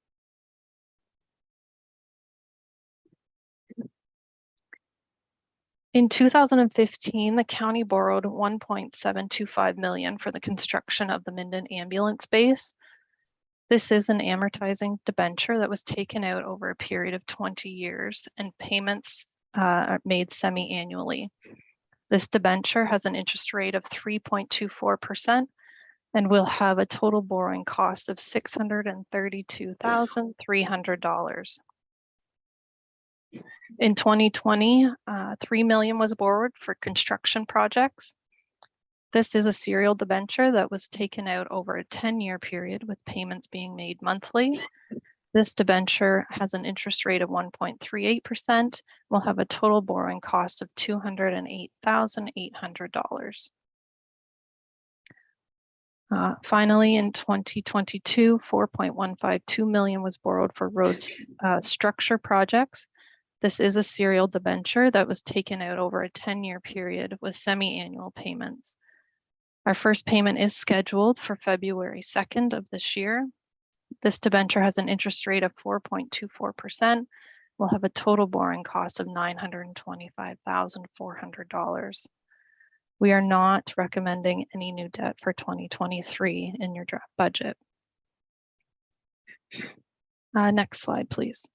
In 2015, the county borrowed $1.725 million for the construction of the Minden ambulance base. This is an amortizing debenture that was taken out over a period of 20 years, and payments are made semi-annually. This debenture has an interest rate of 3.24% and will have a total borrowing cost of $632,300. In 2020, $3 million was borrowed for construction projects. This is a serial debenture that was taken out over a 10-year period with payments being made monthly. This debenture has an interest rate of 1.38%, will have a total borrowing cost of $208,800. Finally, in 2022, $4.152 million was borrowed for road structure projects. This is a serial debenture that was taken out over a 10-year period with semi-annual payments. Our first payment is scheduled for February 2nd of this year. This debenture has an interest rate of 4.24%. Will have a total borrowing cost of $925,400. We are not recommending any new debt for 2023 in your draft budget. Next slide, please.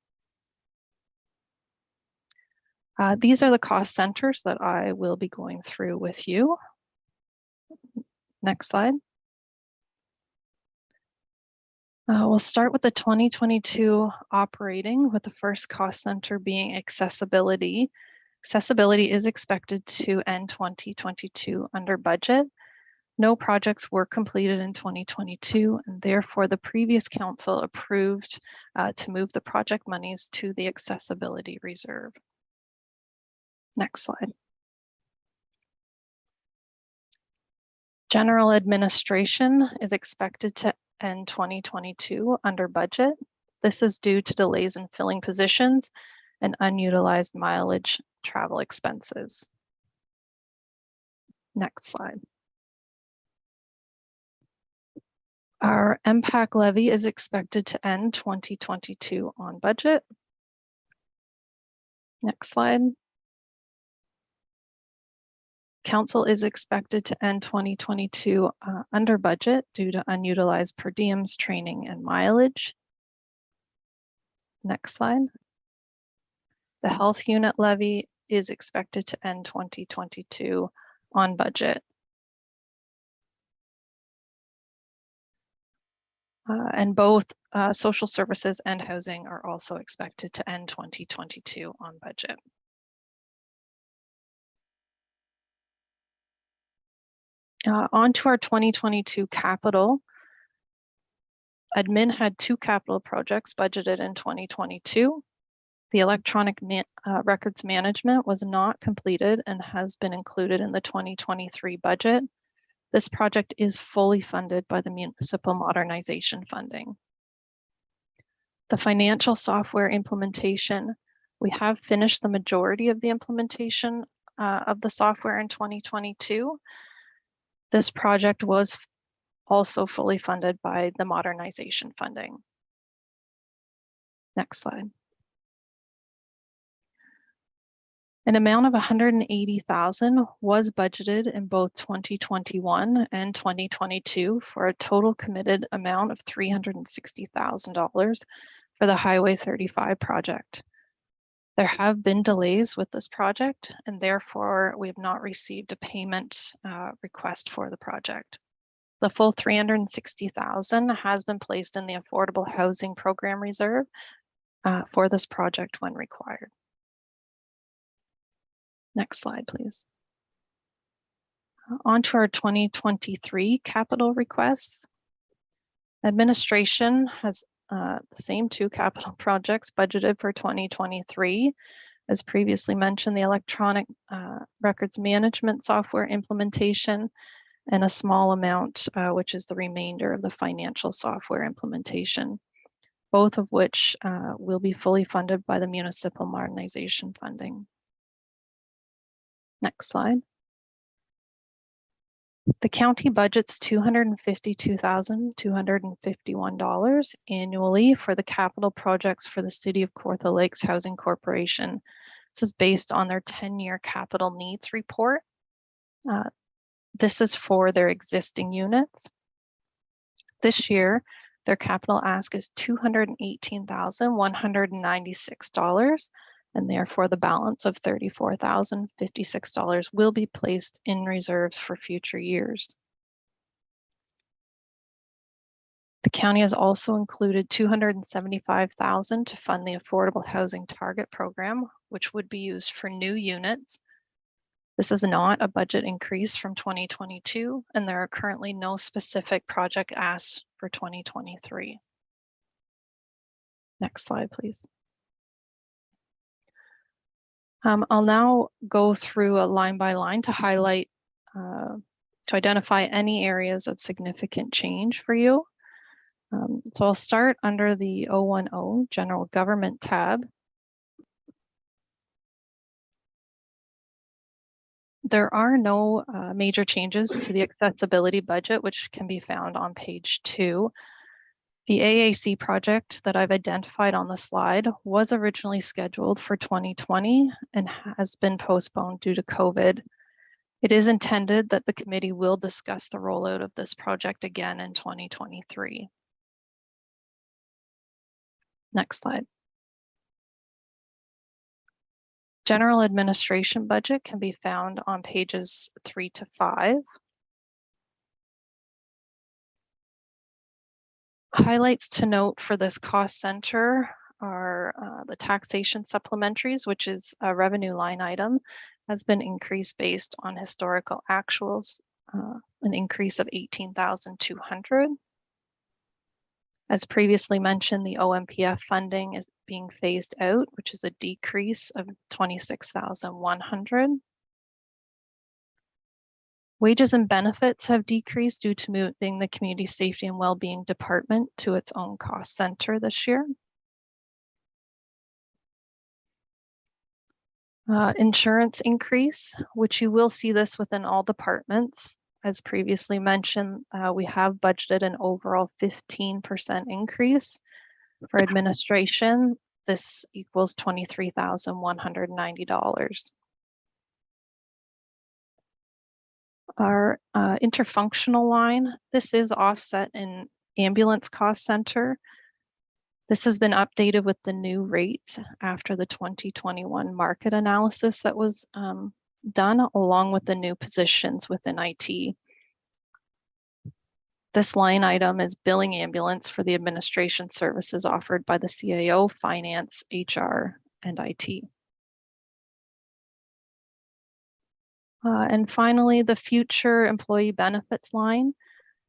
These are the cost centers that I will be going through with you. Next slide. We'll start with the 2022 operating, with the first cost center being accessibility. Accessibility is expected to end 2022 under budget. No projects were completed in 2022, and therefore the previous council approved to move the project monies to the accessibility reserve. Next slide. General administration is expected to end 2022 under budget. This is due to delays in filling positions and unutilized mileage travel expenses. Next slide. Our MPAC levy is expected to end 2022 on budget. Next slide. Council is expected to end 2022 under budget due to unutilized per diems, training, and mileage. Next slide. The health unit levy is expected to end 2022 on budget. And both social services and housing are also expected to end 2022 on budget. On to our 2022 capital. Admin had 2 capital projects budgeted in 2022. The electronic records management was not completed and has been included in the 2023 budget. This project is fully funded by the municipal modernization funding. The financial software implementation, we have finished the majority of the implementation of the software in 2022. This project was also fully funded by the modernization funding. Next slide. An amount of $180,000 was budgeted in both 2021 and 2022 for a total committed amount of $360,000 for the Highway 35 project. There have been delays with this project, and therefore we have not received a payment request for the project. The full $360,000 has been placed in the Affordable Housing Program Reserve for this project when required. Next slide, please. On to our 2023 capital requests. Administration has the same 2 capital projects budgeted for 2023. As previously mentioned, the electronic records management software implementation and a small amount, which is the remainder of the financial software implementation, both of which will be fully funded by the municipal modernization funding. Next slide. The county budgets $252,251 annually for the capital projects for the City of Kawartha Lakes Housing Corporation. This is based on their 10-year capital needs report. This is for their existing units. This year, their capital ask is $218,196. And therefore the balance of $34,056 will be placed in reserves for future years. The county has also included $275,000 to fund the Affordable Housing Target Program, which would be used for new units. This is not a budget increase from 2022, and there are currently no specific project asks for 2023. Next slide, please. I'll now go through a line by line to highlight, to identify any areas of significant change for you. So I'll start under the 010 General Government tab. There are no major changes to the accessibility budget, which can be found on page 2. The AAC project that I've identified on the slide was originally scheduled for 2020 and has been postponed due to COVID. It is intended that the committee will discuss the rollout of this project again in 2023. Next slide. General administration budget can be found on pages 3 to 5. Highlights to note for this cost center are the taxation supplementaries, which is a revenue line item, has been increased based on historical actuals, an increase of 18,200. As previously mentioned, the OMPF funding is being phased out, which is a decrease of 26,100. Wages and benefits have decreased due to moving the Community Safety and Wellbeing Department to its own cost center this year. Insurance increase, which you will see this within all departments. As previously mentioned, we have budgeted an overall 15% increase. For administration, this equals $23,190. Our interfunctional line, this is offset in ambulance cost center. This has been updated with the new rates after the 2021 market analysis that was done, along with the new positions within IT. This line item is billing ambulance for the administration services offered by the CAO, finance, HR, and IT. And finally, the future employee benefits line.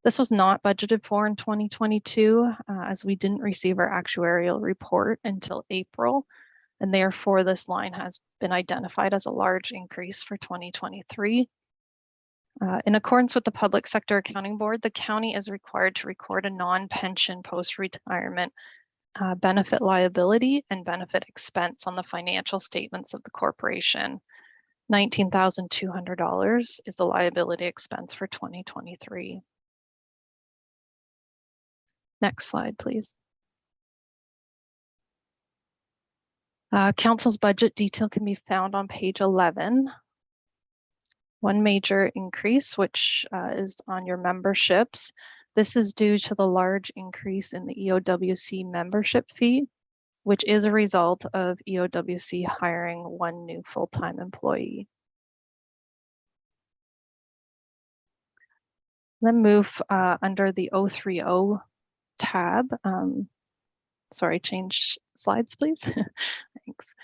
This was not budgeted for in 2022 as we didn't receive our actuarial report until April. And therefore, this line has been identified as a large increase for 2023. In accordance with the Public Sector Accounting Board, the county is required to record a non-pension post-retirement benefit liability and benefit expense on the financial statements of the corporation. $19,200 is the liability expense for 2023. Next slide, please. Council's budget detail can be found on page 11. One major increase, which is on your memberships. This is due to the large increase in the EOWC membership fee, which is a result of EOWC hiring one new full-time employee. Then move under the 030 tab. Sorry, change slides, please. Thanks.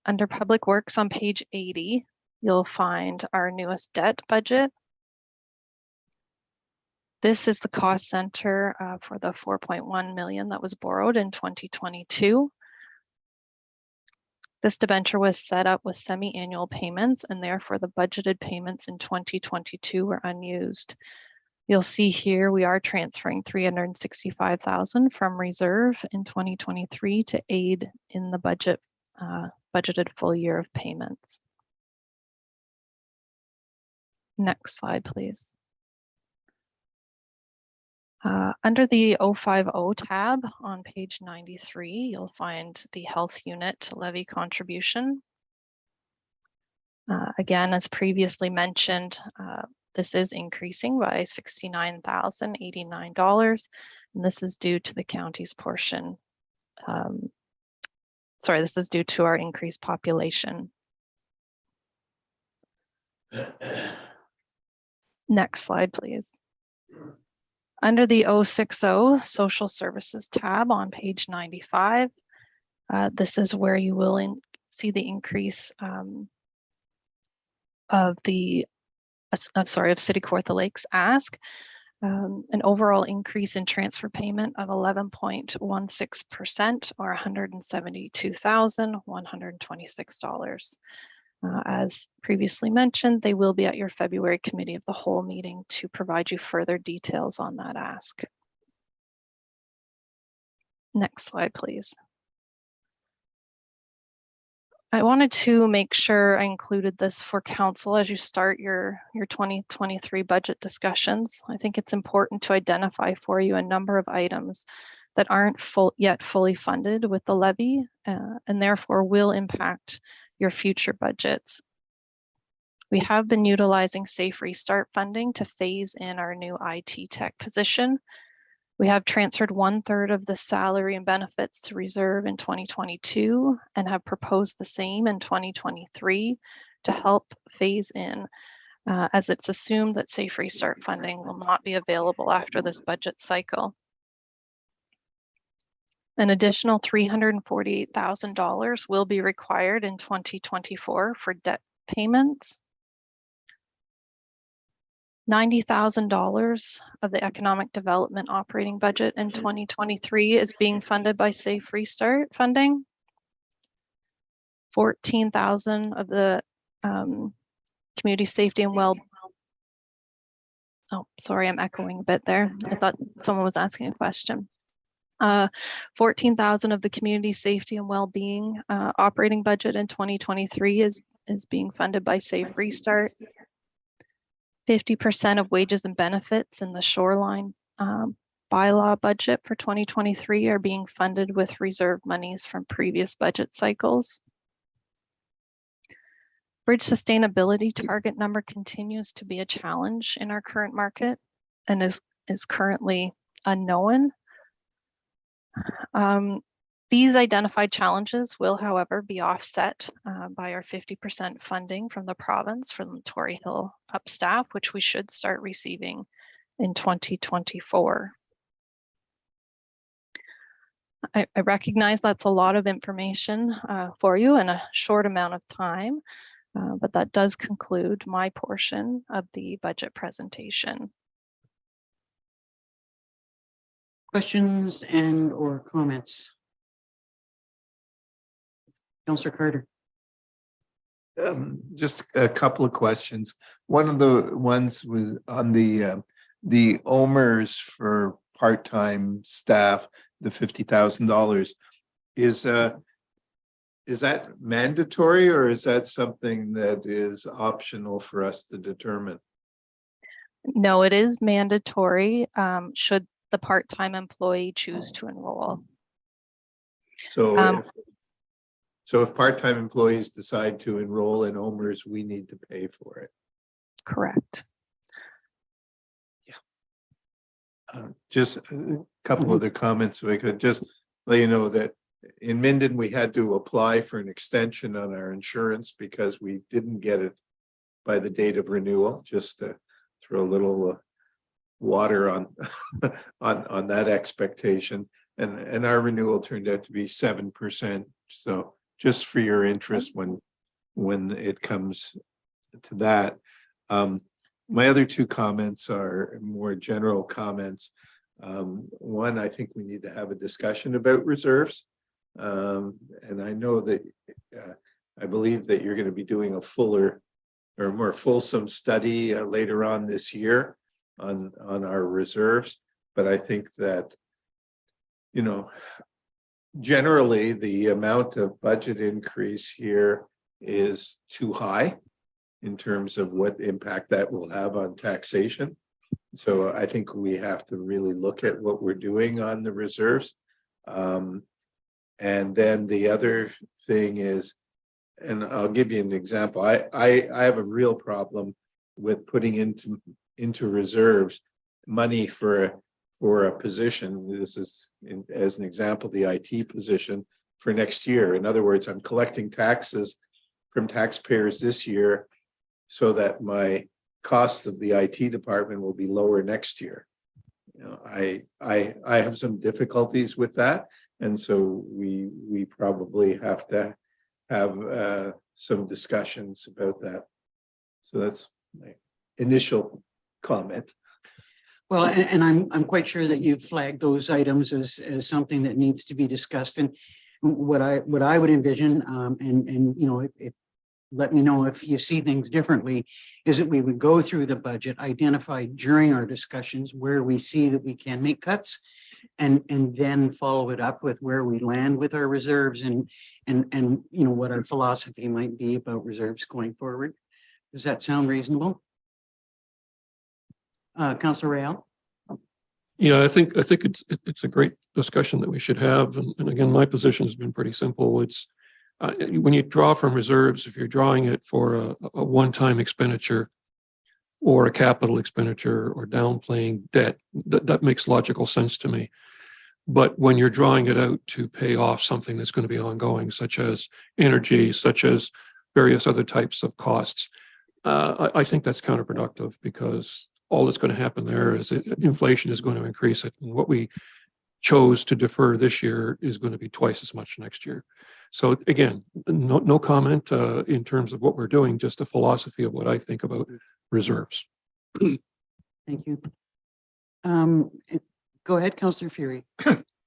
Under Public Works on page 80, you'll find our newest debt budget. This is the cost center for the 4.1 million that was borrowed in 2022. This debenture was set up with semi-annual payments, and therefore the budgeted payments in 2022 were unused. You'll see here we are transferring $365,000 from reserve in 2023 to aid in the budgeted full year of payments. Next slide, please. Under the 050 tab on page 93, you'll find the health unit levy contribution. Again, as previously mentioned, this is increasing by $69,089, and this is due to the county's portion. Sorry, this is due to our increased population. Next slide, please. Under the 060 Social Services tab on page 95, this is where you will see the increase of the, I'm sorry, of City Kawartha Lakes ask. An overall increase in transfer payment of 11.16% or $172,126. As previously mentioned, they will be at your February Committee of the Whole meeting to provide you further details on that ask. Next slide, please. I wanted to make sure I included this for council as you start your 2023 budget discussions. I think it's important to identify for you a number of items that aren't yet fully funded with the levy and therefore will impact your future budgets. We have been utilizing Safe Restart funding to phase in our new IT tech position. We have transferred 1/3 of the salary and benefits to reserve in 2022 and have proposed the same in 2023 to help phase in, as it's assumed that Safe Restart funding will not be available after this budget cycle. An additional $348,000 will be required in 2024 for debt payments. $90,000 of the economic development operating budget in 2023 is being funded by Safe Restart funding. 14,000 of the community safety and oh, sorry, I'm echoing a bit there. I thought someone was asking a question. 14,000 of the community safety and well-being operating budget in 2023 is being funded by Safe Restart. 50% of wages and benefits in the shoreline bylaw budget for 2023 are being funded with reserve monies from previous budget cycles. Bridge sustainability target number continues to be a challenge in our current market and is currently unknown. These identified challenges will, however, be offset by our 50% funding from the province for the Tory Hill Up staff, which we should start receiving in 2024. I recognize that's a lot of information for you in a short amount of time, but that does conclude my portion of the budget presentation. Questions and or comments? Councillor Carter. Just a couple of questions. One of the ones was on the OMERS for part-time staff, the $50,000. Is that mandatory or is that something that is optional for us to determine? No, it is mandatory should the part-time employee choose to enroll. So if part-time employees decide to enroll in OMERS, we need to pay for it. Correct. Just a couple other comments. We could just let you know that in Minden, we had to apply for an extension on our insurance because we didn't get it by the date of renewal, just to throw a little water on on that expectation. And our renewal turned out to be 7%. So just for your interest when it comes to that. My other two comments are more general comments. One, I think we need to have a discussion about reserves. And I know that I believe that you're going to be doing a fuller or more fulsome study later on this year on our reserves. But I think that, you know, generally the amount of budget increase here is too high in terms of what impact that will have on taxation. So I think we have to really look at what we're doing on the reserves. And then the other thing is, and I'll give you an example. I have a real problem with putting into reserves money for a position. This is as an example, the IT position for next year. In other words, I'm collecting taxes from taxpayers this year so that my cost of the IT department will be lower next year. You know, I have some difficulties with that. And so we probably have to have some discussions about that. So that's my initial comment. Well, and I'm quite sure that you've flagged those items as something that needs to be discussed. And what I would envision, and you know, if let me know if you see things differently, is that we would go through the budget, identify during our discussions where we see that we can make cuts, and then follow it up with where we land with our reserves and you know, what our philosophy might be about reserves going forward. Does that sound reasonable? Councillor Real? Yeah, I think it's a great discussion that we should have. And again, my position has been pretty simple. It's when you draw from reserves, if you're drawing it for a one-time expenditure or a capital expenditure or downplaying debt, that makes logical sense to me. But when you're drawing it out to pay off something that's going to be ongoing, such as energy, such as various other types of costs, I think that's counterproductive, because all that's going to happen there is inflation is going to increase it. And what we chose to defer this year is going to be twice as much next year. So again, no comment in terms of what we're doing, just a philosophy of what I think about reserves. Thank you. Go ahead, Councillor Fury.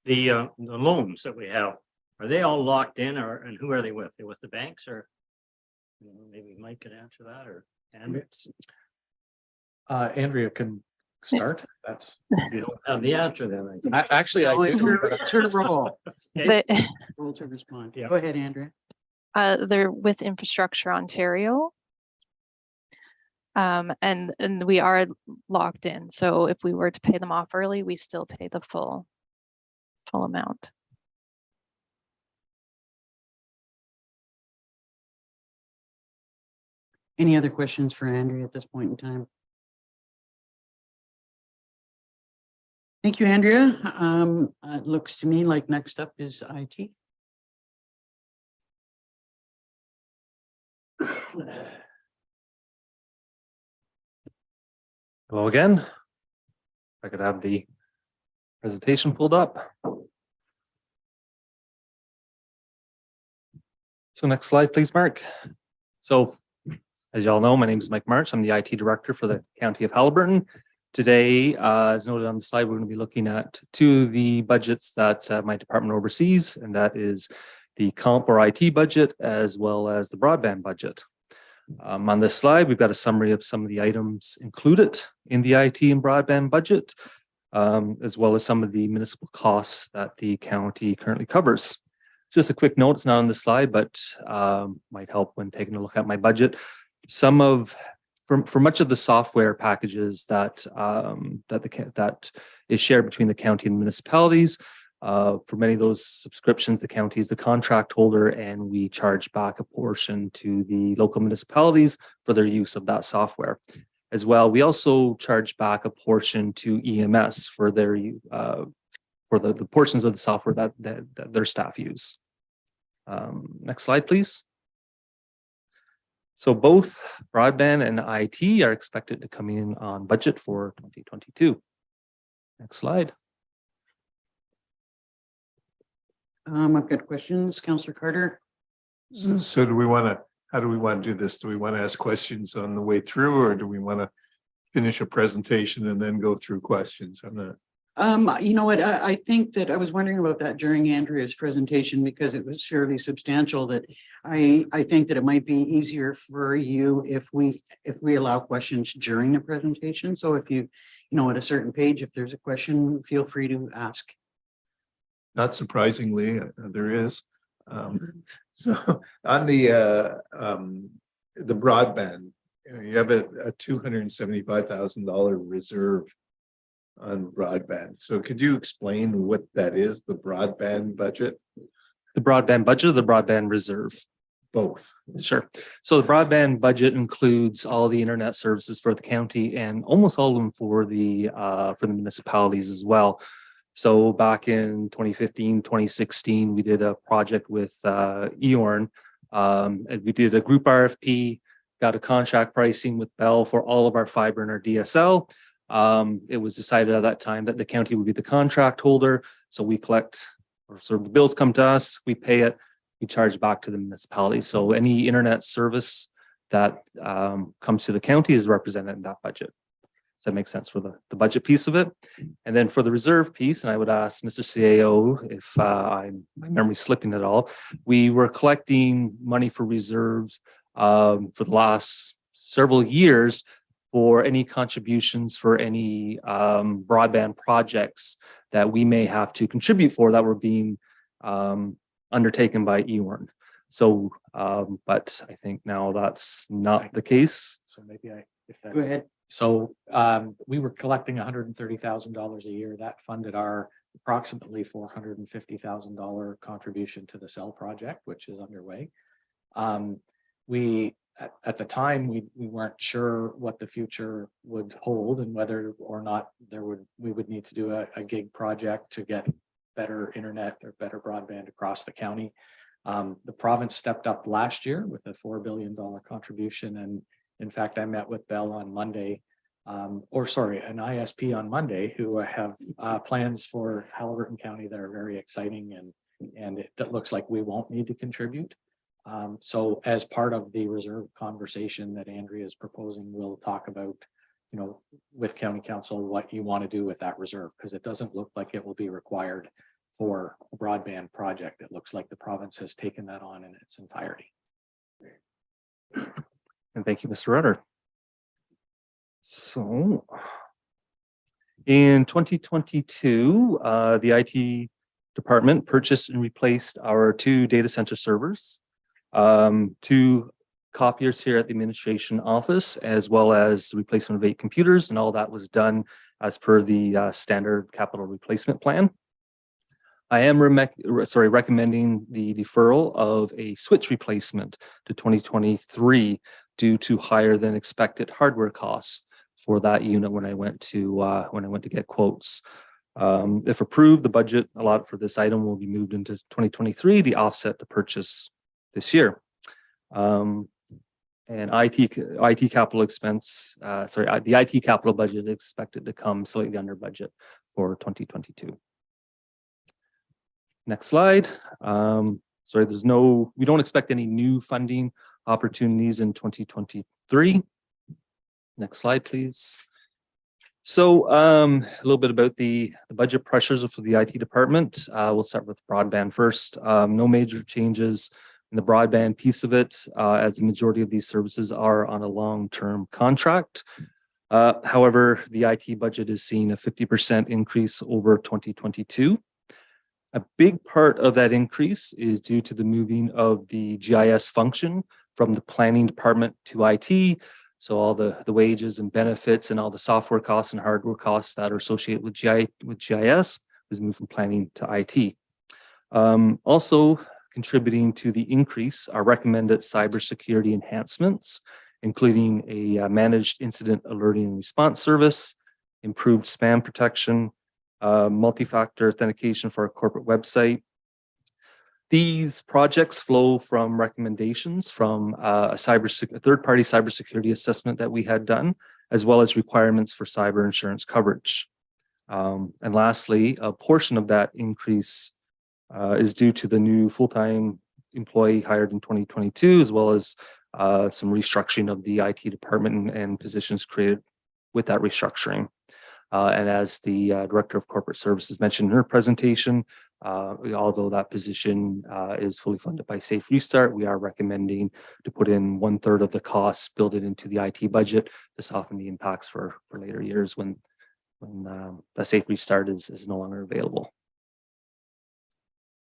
The loans that we have, are they all locked in, and who are they with? They're with the banks, or you know, maybe Mike could answer that, or Andrea? Andrea can start. That's You don't have the answer then. actually, I do. It's her role. But Role to respond. Yeah. Go ahead, Andrea. they're with Infrastructure Ontario. And we are locked in. So if we were to pay them off early, we still pay the full amount. Any other questions for Andrea at this point in time? Thank you, Andrea. It looks to me like next up is IT. Hello again. If I could have the presentation pulled up. So next slide, please, Mark. So as y'all know, my name is Mike March. I'm the IT director for the County of Haliburton. Today, as noted on the slide, we're going to be looking at two of the budgets that my department oversees, and that is the comp or IT budget, as well as the broadband budget. On this slide, we've got a summary of some of the items included in the IT and broadband budget, as well as some of the municipal costs that the county currently covers. Just a quick note, it's not on the slide, but might help when taking a look at my budget. For much of the software packages that is shared between the county and municipalities, for many of those subscriptions, the county is the contract holder, and we charge back a portion to the local municipalities for their use of that software. As well, we also charge back a portion to EMS for their for the portions of the software that their staff use. Next slide, please. So both broadband and IT are expected to come in on budget for 2022. Next slide. I've got questions. Councillor Carter. So do we want to, how do we want to do this? Do we want to ask questions on the way through, or do we want to finish a presentation and then go through questions? I'm not. You know what, I think that I was wondering about that during Andrea's presentation, because it was fairly substantial, that I think that it might be easier for you if we allow questions during the presentation. So if you know, at a certain page, if there's a question, feel free to ask. Not surprisingly, there is. So on the broadband, you have a $275,000 reserve on broadband. So could you explain what that is, the broadband budget? The broadband budget or the broadband reserve? Both. Sure. So the broadband budget includes all the internet services for the county and almost all of them for the municipalities as well. So back in 2015, 2016, we did a project with EORN, and we did a group RFP, got a contract pricing with Bell for all of our fiber and our DSL. It was decided at that time that the county would be the contract holder. So we collect, or sort of the bills come to us, we pay it, we charge back to the municipality. So any internet service that comes to the county is represented in that budget. Does that make sense for the budget piece of it? And then for the reserve piece, and I would ask Mr. CAO if my memory's slipping at all, we were collecting money for reserves for the last several years for any contributions for any broadband projects that we may have to contribute for that were being undertaken by EWRN. So, but I think now that's not the case. So maybe if that's. Go ahead. So we were collecting $130,000 a year. That funded our approximately $450,000 contribution to the cell project, which is underway. We at the time we weren't sure what the future would hold and whether or not we would need to do a gig project to get better internet or better broadband across the county. The province stepped up last year with a $4 billion contribution, and in fact, I met with Bell on Monday, an ISP on Monday, who have plans for Haliburton County that are very exciting, and it looks like we won't need to contribute. So as part of the reserve conversation that Andrea is proposing, we'll talk about, with County Council, what you want to do with that reserve, because it doesn't look like it will be required for a broadband project. It looks like the province has taken that on in its entirety. And thank you, Mr. Rutter. So in 2022, the IT department purchased and replaced our 2 data center servers, 2 copiers here at the administration office, as well as the replacement of 8 computers, and all that was done as per the standard capital replacement plan. I am recommending the deferral of a switch replacement to 2023 due to higher than expected hardware costs for that unit when I went to get quotes. If approved, the budget allotted for this item will be moved into 2023 to offset the purchase this year. And IT capital expense, the IT capital budget is expected to come slightly under budget for 2022. Next slide. We don't expect any new funding opportunities in 2023. Next slide, please. So a little bit about the budget pressures for the IT department. We'll start with broadband first. No major changes in the broadband piece of it, as the majority of these services are on a long-term contract. However, the IT budget is seeing a 50% increase over 2022. A big part of that increase is due to the moving of the GIS function from the planning department to IT. So all the wages and benefits and all the software costs and hardware costs that are associated with GIS was moved from planning to IT. Also contributing to the increase are recommended cybersecurity enhancements, including a managed incident alerting and response service, improved spam protection, multi-factor authentication for our corporate website. These projects flow from recommendations from a third-party cybersecurity assessment that we had done, as well as requirements for cyber insurance coverage. And lastly, a portion of that increase is due to the new full-time employee hired in 2022, as well as some restructuring of the IT department and positions created with that restructuring. And as the Director of Corporate Services mentioned in her presentation, although that position is fully funded by Safe Restart, we are recommending to put in 1/3 of the costs, build it into the IT budget to soften the impacts for later years when the Safe Restart is no longer available.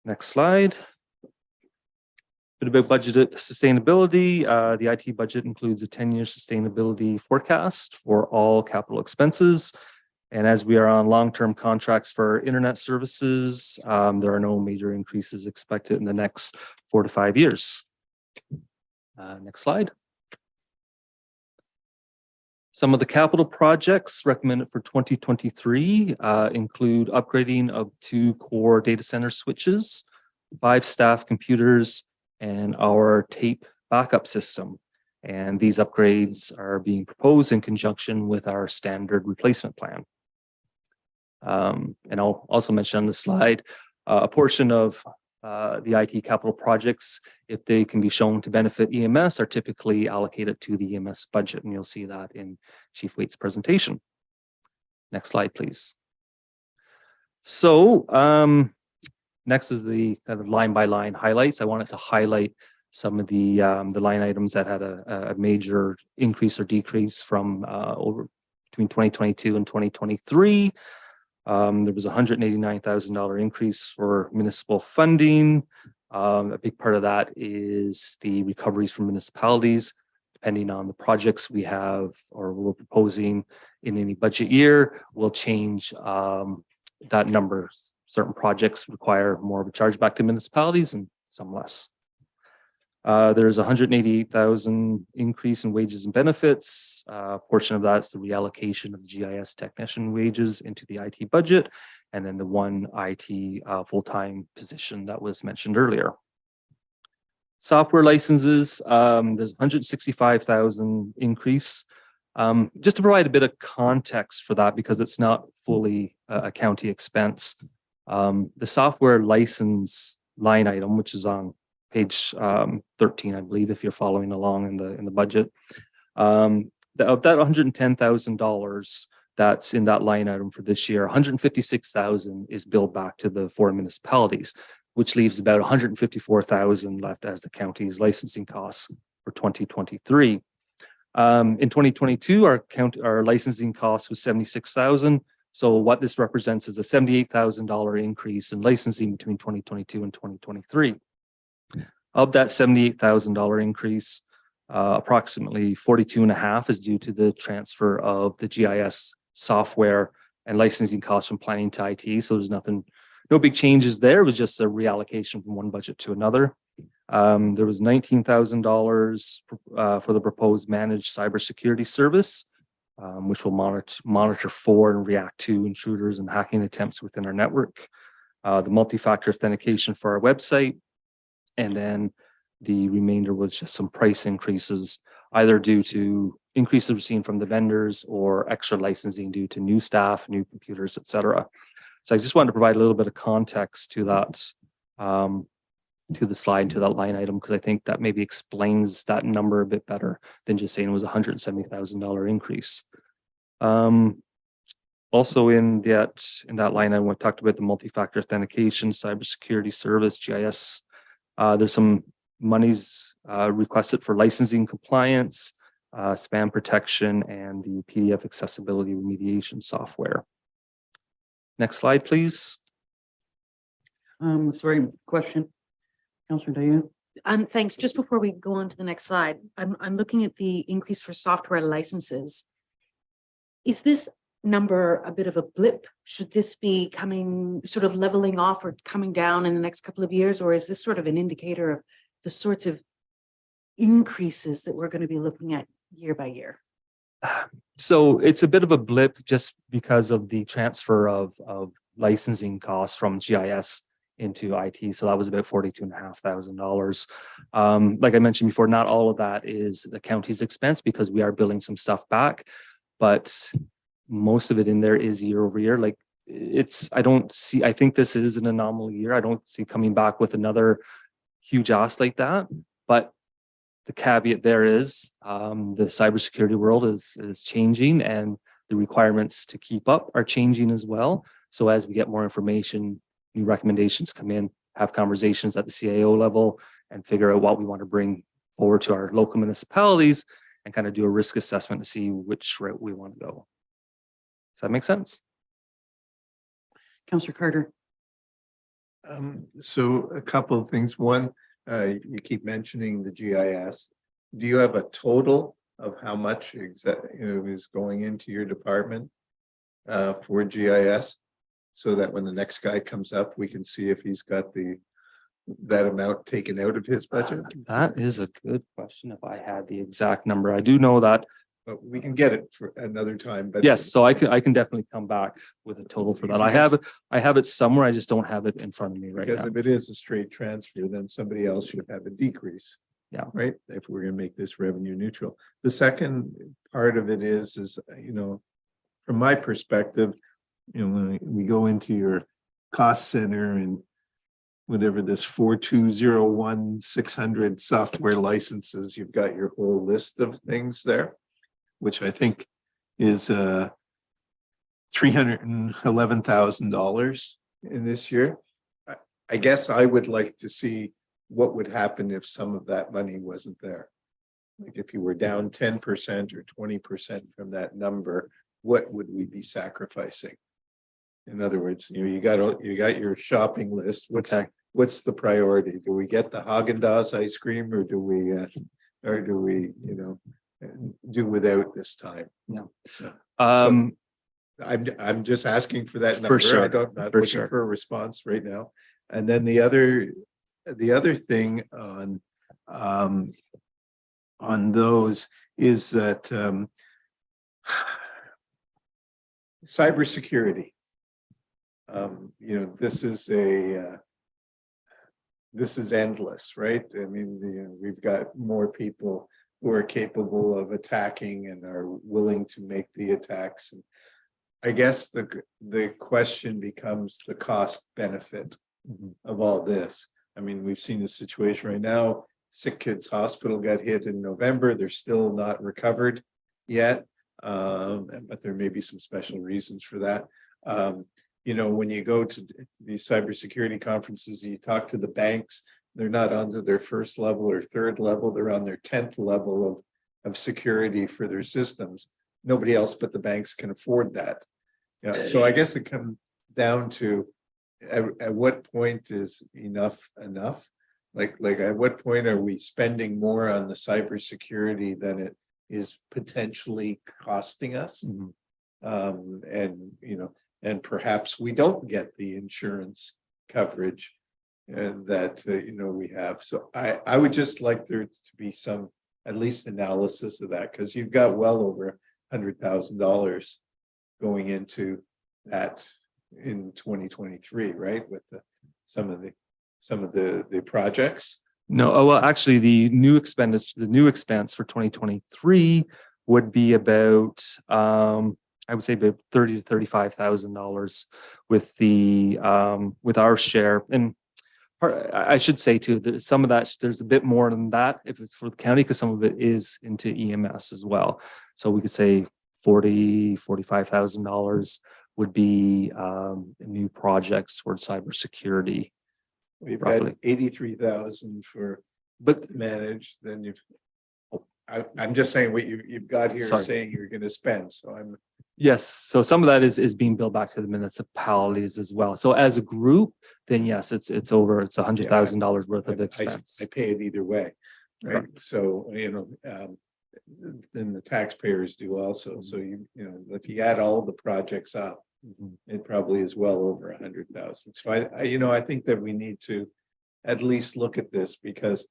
Next slide. A bit about budgeted sustainability. The IT budget includes a 10-year sustainability forecast for all capital expenses. And as we are on long-term contracts for internet services, there are no major increases expected in the next 4 to 5 years. Next slide. Some of the capital projects recommended for 2023 include upgrading of 2 core data center switches, 5 staff computers, and our tape backup system. And these upgrades are being proposed in conjunction with our standard replacement plan. And I'll also mention on the slide, a portion of the IT capital projects, if they can be shown to benefit EMS, are typically allocated to the EMS budget, and you'll see that in Chief Waite's presentation. Next slide, please. So next is the kind of line by line highlights. I wanted to highlight some of the line items that had a major increase or decrease from over between 2022 and 2023. There was $189,000 increase for municipal funding. A big part of that is the recoveries from municipalities, depending on the projects we have or we're proposing in any budget year, will change that number. Certain projects require more of a charge back to municipalities and some less. There's $188,000 increase in wages and benefits. A portion of that's the reallocation of the GIS technician wages into the IT budget, and then the one IT full-time position that was mentioned earlier. Software licenses, there's $165,000 increase. Just to provide a bit of context for that, because it's not fully a county expense. The software license line item, which is on page 13, I believe, if you're following along in the budget, of that $110,000 that's in that line item for this year, $156,000 is billed back to the 4 municipalities, which leaves about $154,000 left as the county's licensing costs for 2023. In 2022, our licensing cost was $76,000. So what this represents is a $78,000 increase in licensing between 2022 and 2023. Of that $78,000 increase, approximately 42.5 is due to the transfer of the GIS software and licensing costs from planning to IT. So there's no big changes there. It was just a reallocation from one budget to another. There was $19,000 for the proposed managed cybersecurity service, which will monitor for and react to intruders and hacking attempts within our network. The multi-factor authentication for our website. And then the remainder was just some price increases, either due to increases we've seen from the vendors or extra licensing due to new staff, new computers, et cetera. So I just wanted to provide a little bit of context to that, to the slide, to that line item, because I think that maybe explains that number a bit better than just saying it was a $170,000 increase. Also in that line item, we talked about the multi-factor authentication, cybersecurity service, GIS. There's some monies requested for licensing compliance, spam protection, and the PDF accessibility remediation software. Next slide, please. Sorry, question. Councillor Diane. Thanks. Just before we go on to the next slide, I'm looking at the increase for software licenses. Is this number a bit of a blip? Should this be coming sort of leveling off or coming down in the next couple of years? Or is this sort of an indicator of the sorts of increases that we're going to be looking at year by year? So it's a bit of a blip just because of the transfer of licensing costs from GIS into IT. So that was about $42,500. Like I mentioned before, not all of that is the county's expense because we are billing some stuff back, but most of it in there is year over year. Like I think this is an anomaly year. I don't see coming back with another huge ask like that, but the caveat there is the cybersecurity world is changing and the requirements to keep up are changing as well. So as we get more information, new recommendations come in, have conversations at the CIO level and figure out what we want to bring forward to our local municipalities and kind of do a risk assessment to see which route we want to go. Does that make sense? Councillor Carter. So a couple of things. One, you keep mentioning the GIS. Do you have a total of how much is going into your department for GIS? So that when the next guy comes up, we can see if he's got that amount taken out of his budget? That is a good question. If I had the exact number, I do know that. But we can get it for another time. But yes, so I can definitely come back with a total for that. I have it somewhere. I just don't have it in front of me right now. Because if it is a straight transfer, then somebody else should have a decrease. Yeah. Right. If we're going to make this revenue neutral. The second part of it is from my perspective, when we go into your cost center and whatever this 4201-600 software licenses, you've got your whole list of things there, which I think is $311,000 in this year. I guess I would like to see what would happen if some of that money wasn't there. Like if you were down 10% or 20% from that number, what would we be sacrificing? In other words, you got your shopping list. What's the priority? Do we get the Haagen-Dazs ice cream, or do we do without this time? Yeah. So, Um, I'm just asking for that number. For sure, Not for looking sure. for a response right now. And then the other thing on those is that cybersecurity. This is endless, right? I mean, we've got more people who are capable of attacking and are willing to make the attacks. And I guess the question becomes the cost benefit of all this. I mean, we've seen a situation right now. Sick Kids Hospital got hit in November. They're still not recovered yet, but there may be some special reasons for that. When you go to these cybersecurity conferences, you talk to the banks, they're not onto their first level or third level, they're on their 10th level of security for their systems. Nobody else but the banks can afford that. So I guess it comes down to at what point is enough? Like at what point are we spending more on the cybersecurity than it is potentially costing us? And perhaps we don't get the insurance coverage that we have. So I would just like there to be some at least analysis of that, because you've got well over $100,000 going into that in 2023, right? With some of the projects. No, well, actually, the new expense for 2023 would be about I would say about $30,000 to $35,000 with with our share. And I should say too that some of that, there's a bit more than that if it's for the county, because some of it is into EMS as well. So we could say $45,000 would be new projects for cybersecurity. We've roughly. got 83,000 for managed. Then I'm just saying what you've got here saying you're going to spend. So I'm. Yes, so some of that is being billed back to the municipalities as well. So as a group, then yes, it's $100,000 worth of expense. I pay it either way, right? So then the taxpayers do also. So if you add all the projects up, it probably is well over 100,000. So I think that we need to at least look at this, because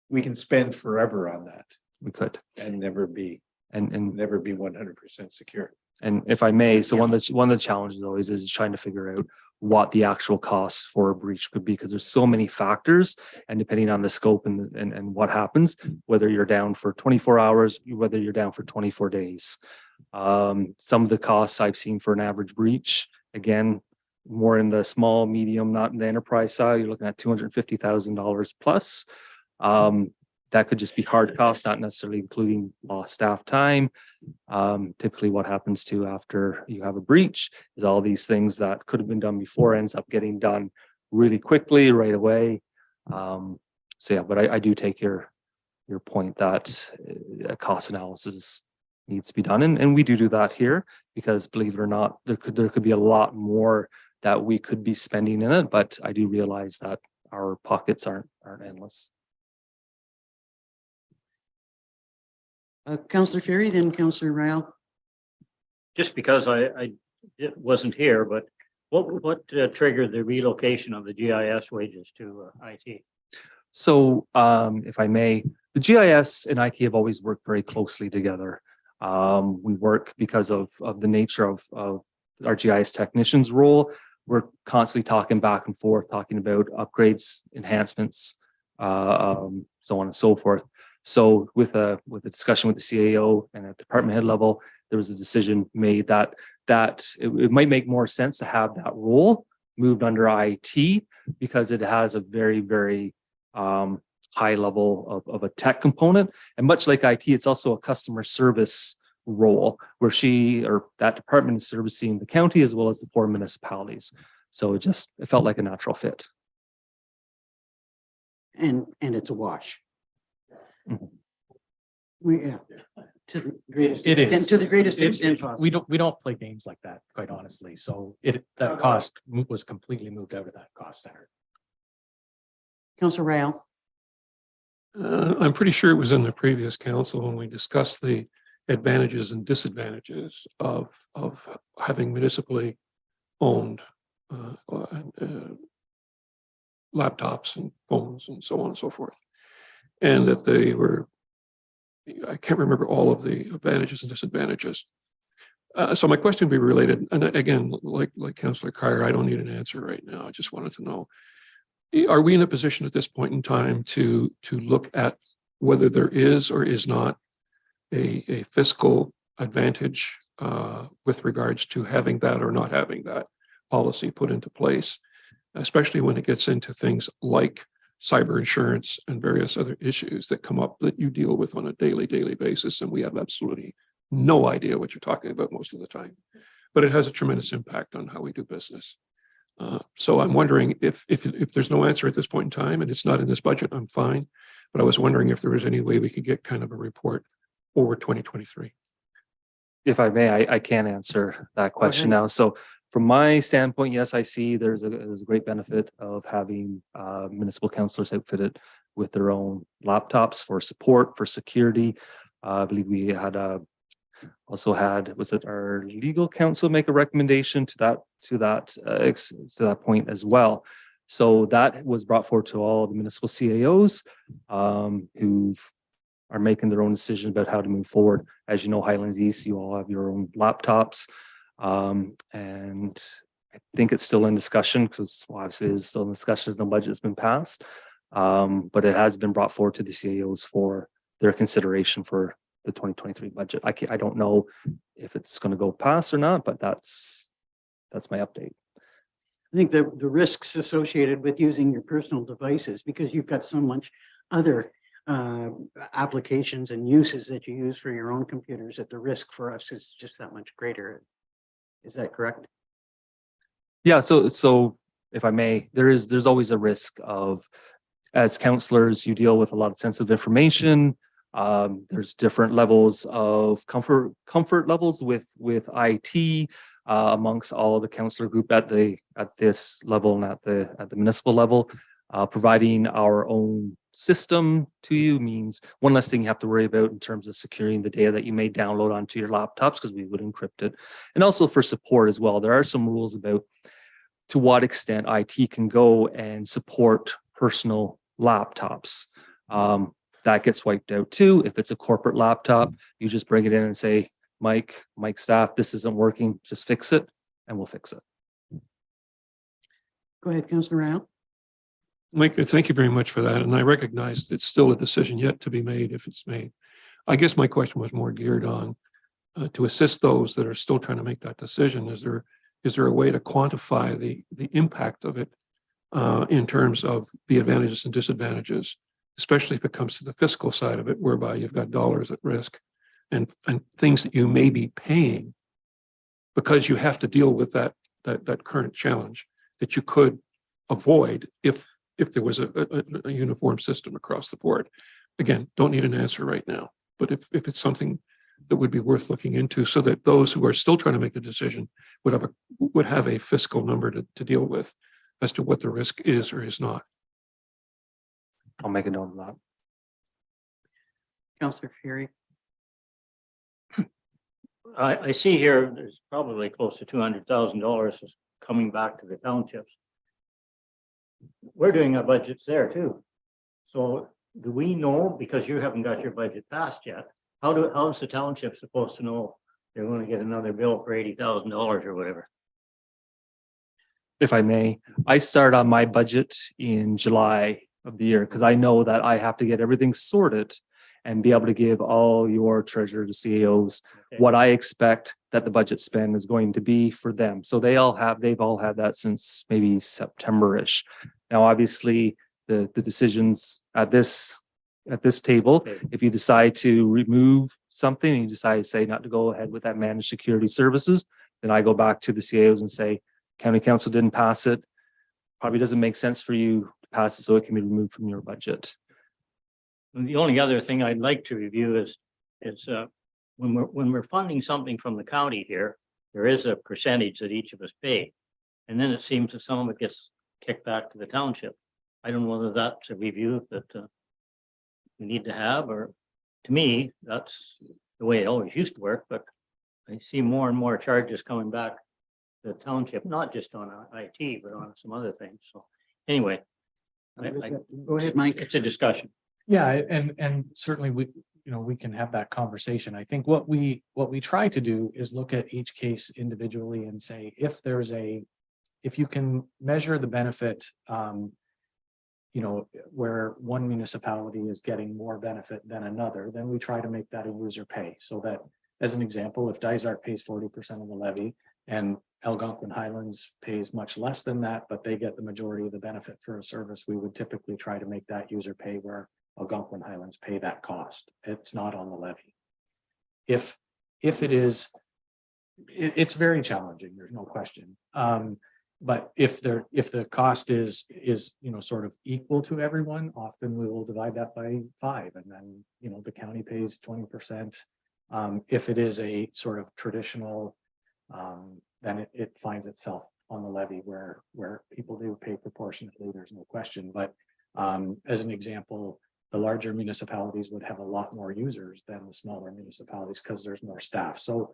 we can spend forever on that. We could and never be. And never be 100% secure. And if I may, so one of the challenges always is trying to figure out what the actual costs for a breach could be, because there's so many factors, and depending on the scope and what happens, whether you're down for 24 hours, whether you're down for 24 days. Some of the costs I've seen for an average breach, again, more in the small, medium, not in the enterprise side, you're looking at $250,000 plus. That could just be hard costs, not necessarily including lost staff time. Typically what happens to after you have a breach is all these things that could have been done before ends up getting done really quickly right away. So yeah, but I do take your point that a cost analysis needs to be done. And we do that here, because believe it or not, there could be a lot more that we could be spending in it, but I do realize that our pockets aren't endless. Councillor Ferry, then Councillor Ryle. Just because I wasn't here, but what triggered the relocation of the GIS wages to IT? So if I may, the GIS and IT have always worked very closely together. We work because of the nature of our GIS technicians' role. We're constantly talking back and forth, talking about upgrades, enhancements, so on and so forth. So with a discussion with the CAO and at department head level, there was a decision made that it might make more sense to have that role moved under IT because it has a very, very high level of a tech component. And much like IT, it's also a customer service role where she or that department is servicing the county as well as the 4 municipalities. So it felt like a natural fit. And it's a wash. Mhm. Yeah, to the greatest It extent, is. to the greatest It- extent possible. We don't play games like that, quite honestly. So that cost was completely moved out of that cost center. Councillor Rail. I'm pretty sure it was in the previous council when we discussed the advantages and disadvantages of having municipally owned laptops and phones and so on and so forth. And that they were, I can't remember all of the advantages and disadvantages. So my question would be related, and again, like Councillor Cryer, I don't need an answer right now. I just wanted to know, are we in a position at this point in time to look at whether there is or is not a fiscal advantage with regards to having that or not having that policy put into place, especially when it gets into things like cyber insurance and various other issues that come up that you deal with on a daily basis, and we have absolutely no idea what you're talking about most of the time. But it has a tremendous impact on how we do business. So I'm wondering if there's no answer at this point in time and it's not in this budget, I'm fine. But I was wondering if there was any way we could get kind of a report over 2023. If I may, I can answer that question now. So from my standpoint, yes, I see there's a great benefit of having municipal councillors outfitted with their own laptops for support, for security. I believe we had was it our legal counsel make a recommendation to that point as well. So that was brought forward to all the municipal CAOs who are making their own decision about how to move forward. As you know, Highlands East, you all have your own laptops. And I think it's still in discussion because obviously it's still in discussion as no budget has been passed. But it has been brought forward to the CAOs for their consideration for the 2023 budget. I don't know if it's going to go past or not, but that's my update. I think the risks associated with using your personal devices, because you've got so much other applications and uses that you use for your own computers, that the risk for us is just that much greater. Is that correct? Yeah, so if I may, there's always a risk of, as counselors, you deal with a lot of sensitive information. There's different levels of comfort levels with IT amongst all of the counselor group at this level and at the municipal level. Providing our own system to you means one less thing you have to worry about in terms of securing the data that you may download onto your laptops, because we would encrypt it. And also for support as well, there are some rules about to what extent IT can go and support personal laptops. That gets wiped out too. If it's a corporate laptop, you just bring it in and say, Mike staff, this isn't working, just fix it, and we'll fix it. Go ahead, Councillor Rao. Mike, thank you very much for that. And I recognize it's still a decision yet to be made if it's made. I guess my question was more geared on to assist those that are still trying to make that decision. Is there a way to quantify the impact of it in terms of the advantages and disadvantages, especially if it comes to the fiscal side of it, whereby you've got dollars at risk and things that you may be paying because you have to deal with that current challenge that you could avoid if there was a uniform system across the board. Again, don't need an answer right now, but if it's something that would be worth looking into so that those who are still trying to make a decision would have a fiscal number to deal with as to what the risk is or is not. I'll make a note of that. Councillor Fury. I see here, there's probably close to $200,000 coming back to the townships. We're doing our budgets there too. So do we know, because you haven't got your budget passed yet, how is the township supposed to know they're going to get another bill for $80,000 or whatever? If I may, I start on my budget in July of the year because I know that I have to get everything sorted and be able to give all your treasurer to CAOs Okay. what I expect that the budget spend is going to be for them. So they've all had that since maybe September-ish. Now, obviously, the decisions at this table, Okay. if you decide to remove something and you decide to say not to go ahead with that managed security services, then I go back to the CAOs and say, county council didn't pass it. Probably doesn't make sense for you to pass it, so it can be removed from your budget. And the only other thing I'd like to review is when we're funding something from the county here, there is a percentage that each of us pay. And then it seems that some of it gets kicked back to the township. I don't know whether that's a review that we need to have, or to me, that's the way it always used to work, but I see more and more charges coming back to the township, not just on IT, but on some other things. So anyway. Go ahead, Mike. It's a discussion. Yeah, and certainly we can have that conversation. I think what we try to do is look at each case individually and say, if you can measure the benefit, where one municipality is getting more benefit than another, then we try to make that a user pay. So that, as an example, if Dysart pays 40% of the levy and Algonquin Highlands pays much less than that, but they get the majority of the benefit for a service, we would typically try to make that user pay where Algonquin Highlands pay that cost. It's not on the levy. If it is, it's very challenging, there's no question. But if the cost is sort of equal to everyone, often we will divide that by 5, and then the county pays 20%. If it is a sort of traditional, then it finds itself on the levy where people do pay proportionately, there's no question. But as an example, the larger municipalities would have a lot more users than the smaller municipalities because there's more staff. So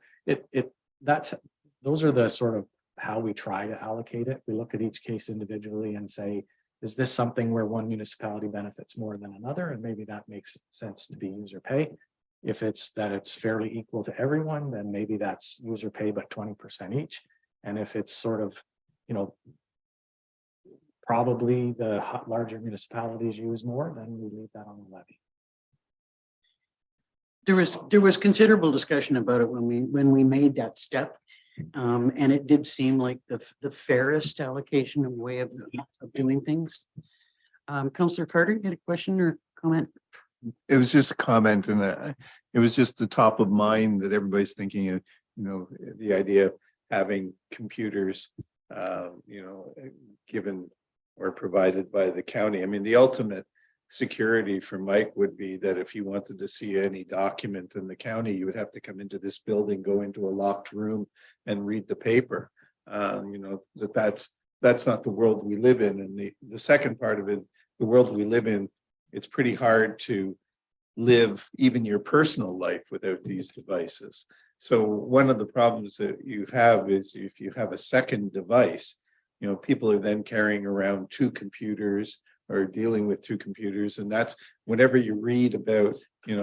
those are the sort of how we try to allocate it. We look at each case individually and say, is this something where one municipality benefits more than another? And maybe that makes sense to be user pay. If it's fairly equal to everyone, then maybe that's user pay, but 20% each. And if it's sort of, probably the larger municipalities use more, then we leave that on the levy. There was considerable discussion about it when we made that step. And it did seem like the fairest allocation of way of doing things. Councillor Carter, you had a question or comment? It was just a comment, and it was just the top of mind that everybody's thinking of, the idea of having computers, given or provided by the county. I mean, the ultimate security for Mike would be that if you wanted to see any document in the county, you would have to come into this building, go into a locked room and read the paper. That's not the world we live in. And the second part of it, the world we live in, it's pretty hard to live even your personal life without these devices. So one of the problems that you have is if you have a second device, people are then carrying around 2 computers or dealing with 2 computers. And that's whenever you read about,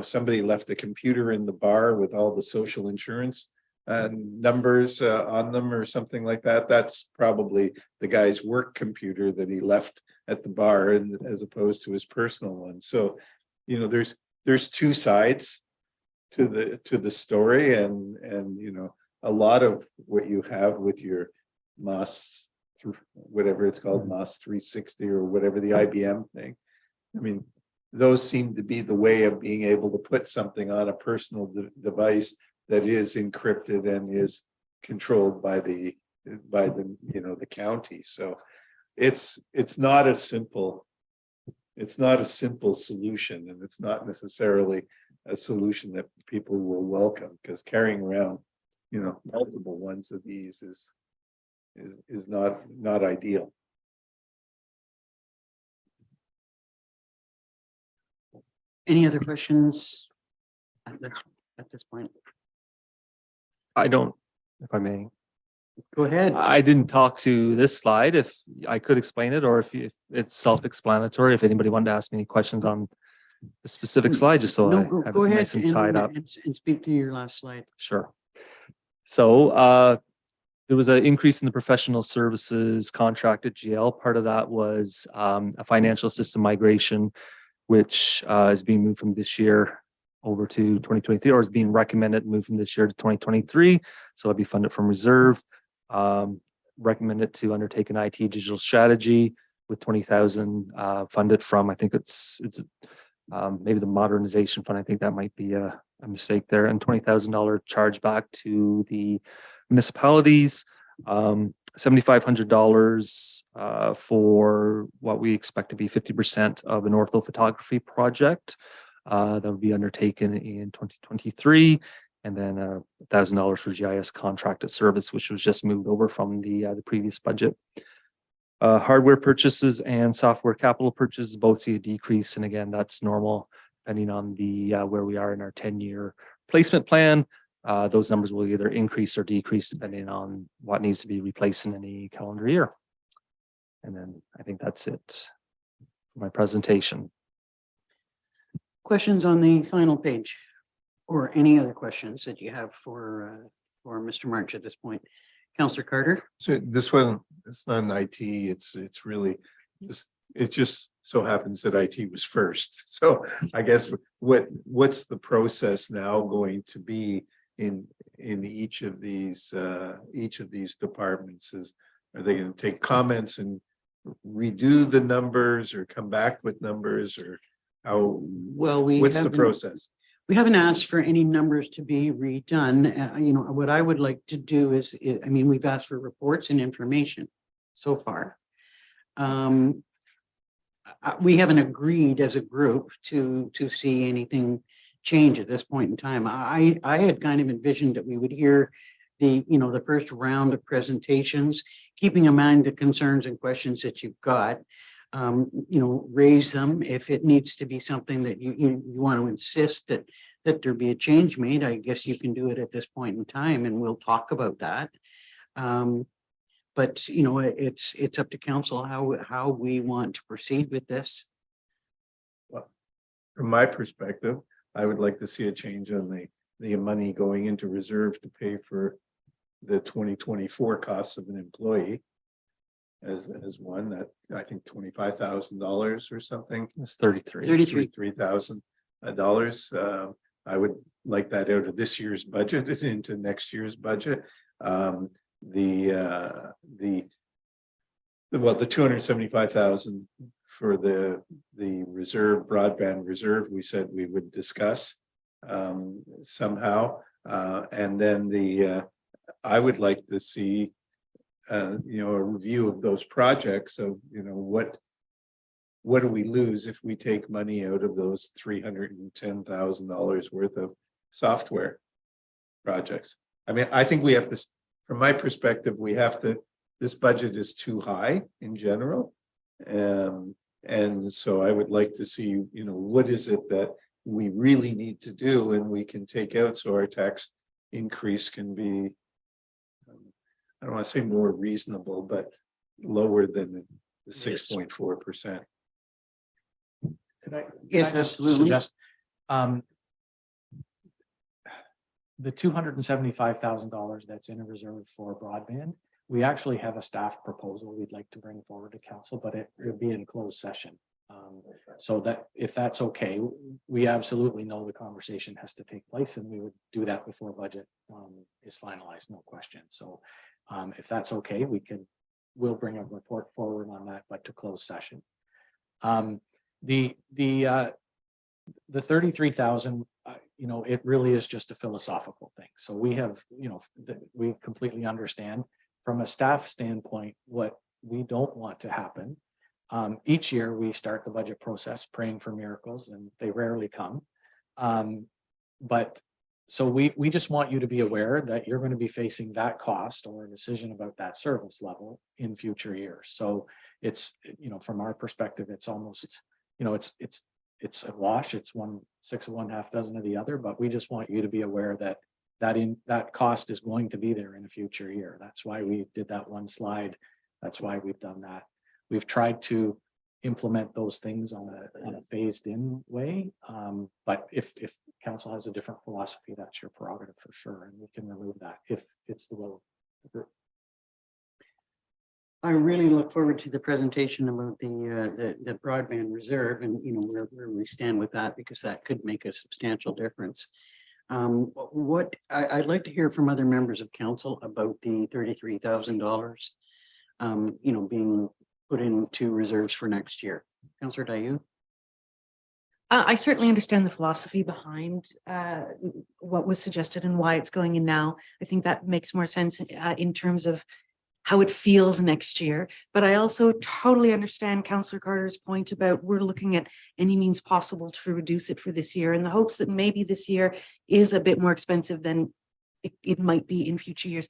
somebody left a computer in the bar with all the social insurance numbers on them or something like that, that's probably the guy's work computer that he left at the bar, and as opposed to his personal one. So, there's 2 sides to the story, and a lot of what you have with your MOS, whatever it's called, MOS 360 or whatever the IBM thing. I mean, those seem to be the way of being able to put something on a personal device that is encrypted and is controlled by the county. So it's not a simple solution, and it's not necessarily a solution that people will welcome, because carrying around multiple ones of these is not ideal. Any other questions at this point? I don't, if I may. Go ahead. I didn't talk to this slide. If I could explain it, or if it's self-explanatory, if anybody wanted to ask me any questions on the specific slide, just so I have it Go ahead nice and tied up. and speak to your last slide. Sure. So there was an increase in the professional services contract at GL. Part of that was a financial system migration, which is being moved from this year over to 2023, or is being recommended move from this year to 2023. So it'll be funded from reserve. Recommended to undertake an IT digital strategy with 20,000 funded from, I think it's maybe the modernization fund. I think that might be a mistake there, and $20,000 charge back to the municipalities. $7,500 for what we expect to be 50% of an orthophotography project that will be undertaken in 2023, and then $1,000 for GIS contracted service, which was just moved over from the previous budget. Hardware purchases and software capital purchases both see a decrease, and again, that's normal depending on the where we are in our 10-year placement plan. Those numbers will either increase or decrease depending on what needs to be replaced in any calendar year. And then I think that's it for my presentation. Questions on the final page, or any other questions that you have for Mr. March at this point? Councillor Carter? So this one, it's not an IT, it's really this, it just so happens that IT was first. So I guess what's the process now going to be in each of these departments? Are they going to take comments and redo the numbers or come back with numbers, or how? Well, what's the process? We haven't asked for any numbers to be redone. You know, what I would like to do is, I mean, we've asked for reports and information so far. We haven't agreed as a group to see anything change at this point in time. I had kind of envisioned that we would hear the first round of presentations, keeping in mind the concerns and questions that you've got. Raise them if it needs to be something that you want to insist that there be a change made. I guess you can do it at this point in time, and we'll talk about that. But it's up to council how we want to proceed with this. Well, from my perspective, I would like to see a change on the money going into reserve to pay for the 2024 costs of an employee. As one that I think $25,000 or something. It's $33,000. I would like that out of this year's budget into next year's budget. The 275,000 for the reserve, broadband reserve, we said we would discuss somehow, and then I would like to see a review of those projects of what do we lose if we take money out of those $310,000 worth of software projects. I mean, I think we have this, from my perspective, this budget is too high in general. And so I would like to see, what is it that we really need to do and we can take out so our tax increase can be, I don't want to say more reasonable, but lower than the 6.4%. Could I? Yes, could I just absolutely. Suggest, the $275,000 that's in a reserve for broadband, we actually have a staff proposal we'd like to bring forward to council, but it would be in closed session. So that if that's okay, we absolutely know the conversation has to take place, and we would do that before budget is finalized, no question. So if that's okay, we'll bring a report forward on that, but to close session. The 33,000, it really is just a philosophical thing. So we have, we completely understand from a staff standpoint what we don't want to happen. Each year we start the budget process praying for miracles, and they rarely come. But so we just want you to be aware that you're going to be facing that cost or a decision about that service level in future years. So it's, from our perspective, it's almost, it's a wash. It's 1/6 of one, half dozen of the other, but we just want you to be aware that that cost is going to be there in a future year. That's why we did that one slide. That's why we've done that. We've tried to implement those things on a phased in way. But if council has a different philosophy, that's your prerogative for sure. And we can remove that if it's the will of the group. I really look forward to the presentation about the broadband reserve and, where we stand with that, because that could make a substantial difference. I'd like to hear from other members of council about the $33,000, being put into reserves for next year. Councillor Dayu? I certainly understand the philosophy behind what was suggested and why it's going in now. I think that makes more sense in terms of how it feels next year. But I also totally understand Councillor Carter's point about we're looking at any means possible to reduce it for this year, in the hopes that maybe this year is a bit more expensive than it might be in future years.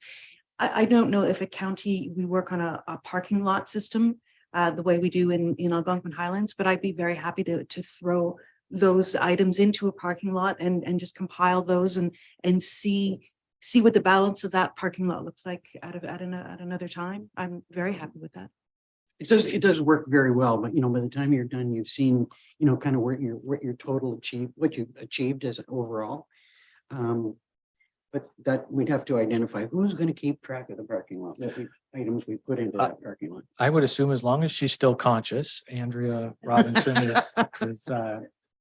I don't know if at county we work on a parking lot system the way we do in Algonquin Highlands, but I'd be very happy to throw those items into a parking lot and just compile those and see what the balance of that parking lot looks like at another time. I'm very happy with that. It does work very well, but by the time you're done, you've seen, kind of what your total what you've achieved as overall. But that we'd have to identify who's going to keep track of the parking lot, items we put into that parking lot. I would assume as long as she's still conscious, Andrea Robinson is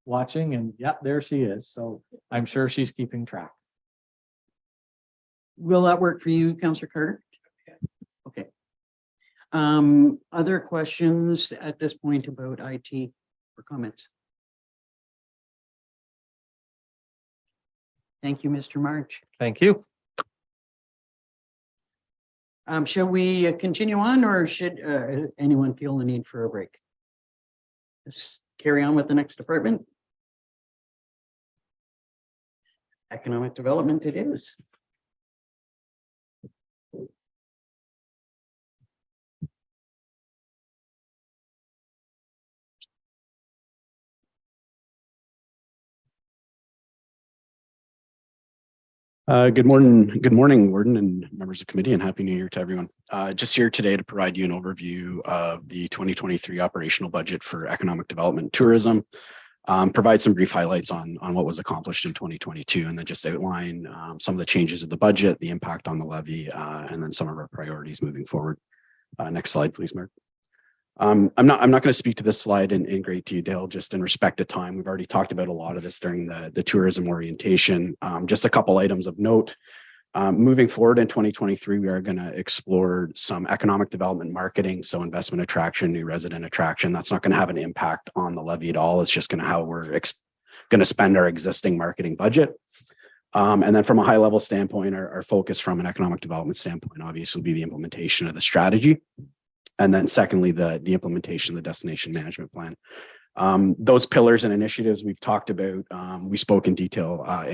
watching, and there she is. So I'm sure she's keeping track. Will that work for you, Councillor Carter? Okay. Other questions at this point about IT or comments? Thank you, Mr. March. Thank you. Shall we continue on, or should anyone feel the need for a break? Let's carry on with the next department. Economic development it is. Good morning, Warden and members of the committee, and Happy New Year to everyone. Just here today to provide you an overview of the 2023 operational budget for economic development and tourism, provide some brief highlights on what was accomplished in 2022, and then just outline some of the changes of the budget, the impact on the levy, and then some of our priorities moving forward. Next slide, please, Mark. I'm not going to speak to this slide in great detail, just in respect of time. We've already talked about a lot of this during the tourism orientation. Just a couple items of note. Moving forward in 2023, we are going to explore some economic development marketing, so investment attraction, new resident attraction. That's not going to have an impact on the levy at all. It's just going to how we're going to spend our existing marketing budget. And then from a high level standpoint, our focus from an economic development standpoint, obviously, will be the implementation of the strategy. And then secondly, the implementation of the destination management plan. Those pillars and initiatives we've talked about, we spoke in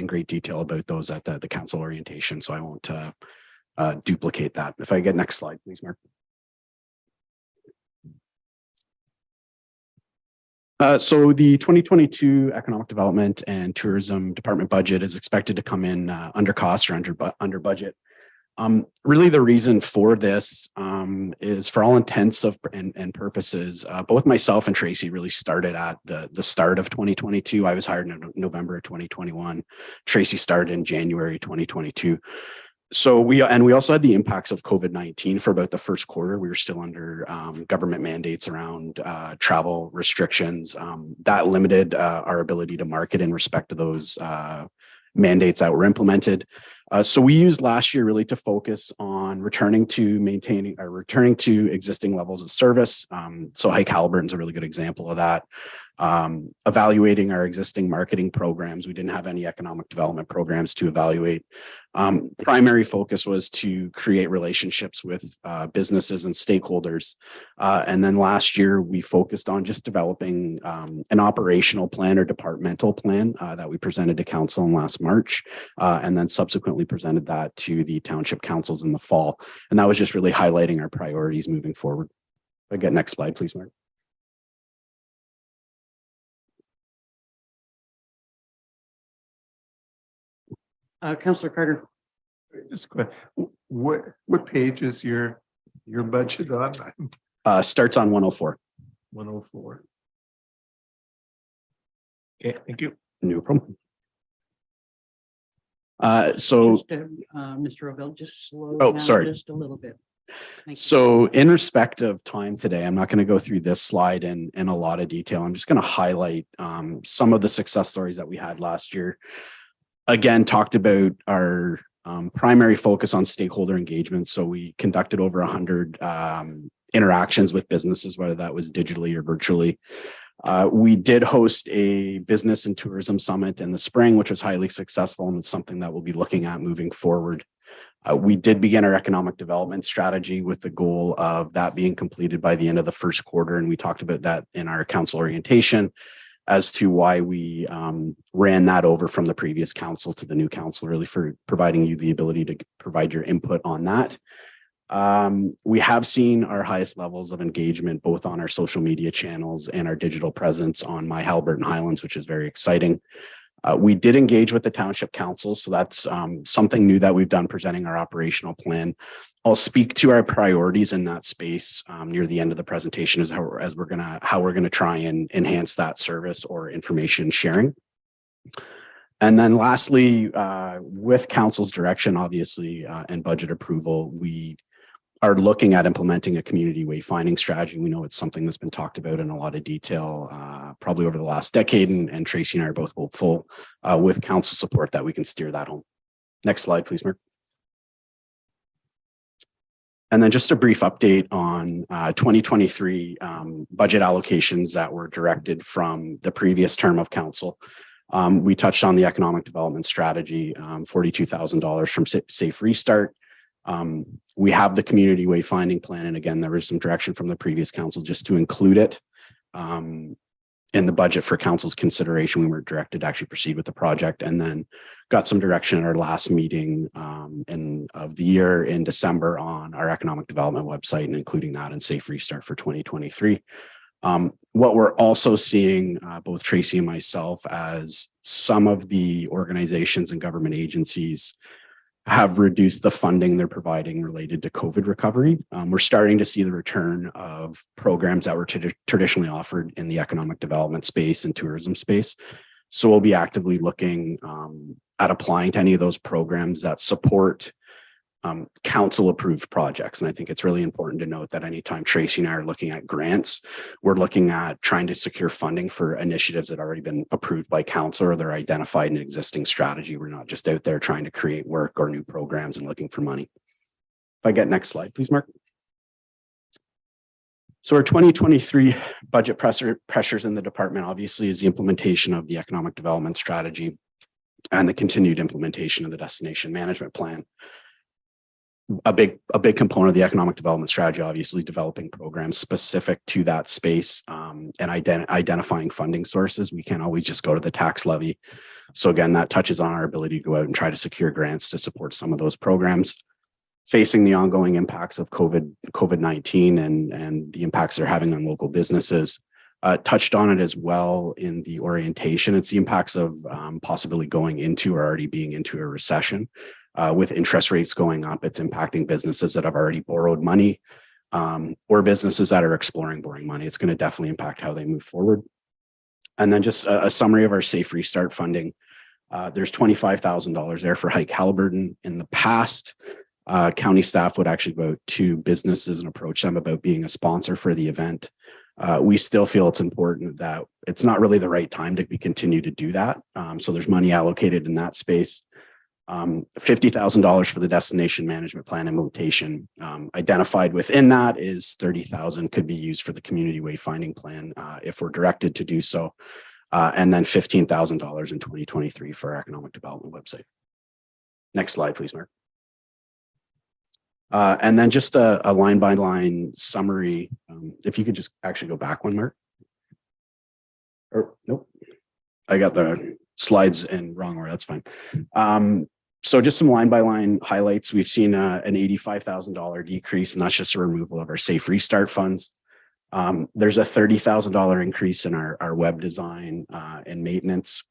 great detail about those at the council orientation, so I won't duplicate that. If I get next slide, please, Mark. So the 2022 Economic Development and Tourism Department budget is expected to come in under cost or under budget. Really, the reason for this is, for all intents and purposes, both myself and Tracy really started at the start of 2022. I was hired in November of 2021. Tracy started in January 2022. So we also had the impacts of COVID-19 for about the first quarter. We were still under government mandates around travel restrictions that limited our ability to market in respect to those mandates that were implemented. So we used last year really to focus on returning to existing levels of service. So Hike Halliburton's a really good example of that. Evaluating our existing marketing programs. We didn't have any economic development programs to evaluate. Primary focus was to create relationships with businesses and stakeholders. And then last year, we focused on just developing an operational plan or departmental plan that we presented to council in last March, and then subsequently presented that to the township councils in the fall. And that was just really highlighting our priorities moving forward. If I get next slide, please, Mark. Councillor Carter. Just quick, what page is your budget on? Starts on 104. 104. Okay, thank you. No problem. So Mr. O'Bell, just slow Oh, down sorry. just a little bit. you. So in respect of time today, I'm not going to go through this slide in a lot of detail. I'm just going to highlight some of the success stories that we had last year. Again, talked about our primary focus on stakeholder engagement. So we conducted over 100 interactions with businesses, whether that was digitally or virtually. We did host a business and tourism summit in the spring, which was highly successful, and it's something that we'll be looking at moving forward. We did begin our economic development strategy with the goal of that being completed by the end of the first quarter. And we talked about that in our council orientation as to why we ran that over from the previous council to the new council, really for providing you the ability to provide your input on that. We have seen our highest levels of engagement, both on our social media channels and our digital presence on My Haliburton Highlands, which is very exciting. We did engage with the township council, so that's something new that we've done, presenting our operational plan. I'll speak to our priorities in that space near the end of the presentation as we're gonna try and enhance that service or information sharing. And then lastly, with council's direction, obviously, and budget approval, we are looking at implementing a community wayfinding strategy. We know it's something that's been talked about in a lot of detail, probably over the last decade, and Tracy and I are both hopeful with council support that we can steer that home. Next slide, please, Mark. And then just a brief update on 2023 budget allocations that were directed from the previous term of council. We touched on the economic development strategy, $42,000 from Safe Restart. We have the community wayfinding plan. And again, there was some direction from the previous council just to include it in the budget for council's consideration. We were directed to actually proceed with the project, and then got some direction at our last meeting of the year in December on our economic development website, and including that in Safe Restart for 2023. What we're also seeing, both Tracy and myself, as some of the organizations and government agencies have reduced the funding they're providing related to COVID recovery. We're starting to see the return of programs that were traditionally offered in the economic development space and tourism space. So we'll be actively looking at applying to any of those programs that support council approved projects. And I think it's really important to note that anytime Tracy and I are looking at grants, we're looking at trying to secure funding for initiatives that have already been approved by council, or they're identified in an existing strategy. We're not just out there trying to create work or new programs and looking for money. If I get next slide, please, Mark. So our 2023 budget pressures in the department obviously is the implementation of the economic development strategy and the continued implementation of the destination management plan. A big component of the economic development strategy, obviously developing programs specific to that space and identifying funding sources. We can't always just go to the tax levy. So again, that touches on our ability to go out and try to secure grants to support some of those programs. Facing the ongoing impacts of COVID-19 and the impacts they're having on local businesses. Touched on it as well in the orientation. It's the impacts of possibly going into or already being into a recession. With interest rates going up, it's impacting businesses that have already borrowed money or businesses that are exploring borrowing money. It's going to definitely impact how they move forward. And then just a summary of our Safe Restart funding. There's $25,000 there for Hike Haliburton. In the past, county staff would actually go to businesses and approach them about being a sponsor for the event. We still feel it's important that it's not really the right time to continue to do that. So there's money allocated in that space. $50,000 for the destination management plan implementation. Identified within that is $30,000 could be used for the community wayfinding plan if we're directed to do so. And then $15,000 in 2023 for our economic development website. Next slide, please, Mark. And then just a line by line summary. If you could just actually go back one, Mark. Or nope, I got the slides in wrong order. That's fine. So just some line by line highlights. We've seen an $85,000 decrease, and that's just a removal of our Safe Restart funds. There's a $30,000 increase in our web design and maintenance.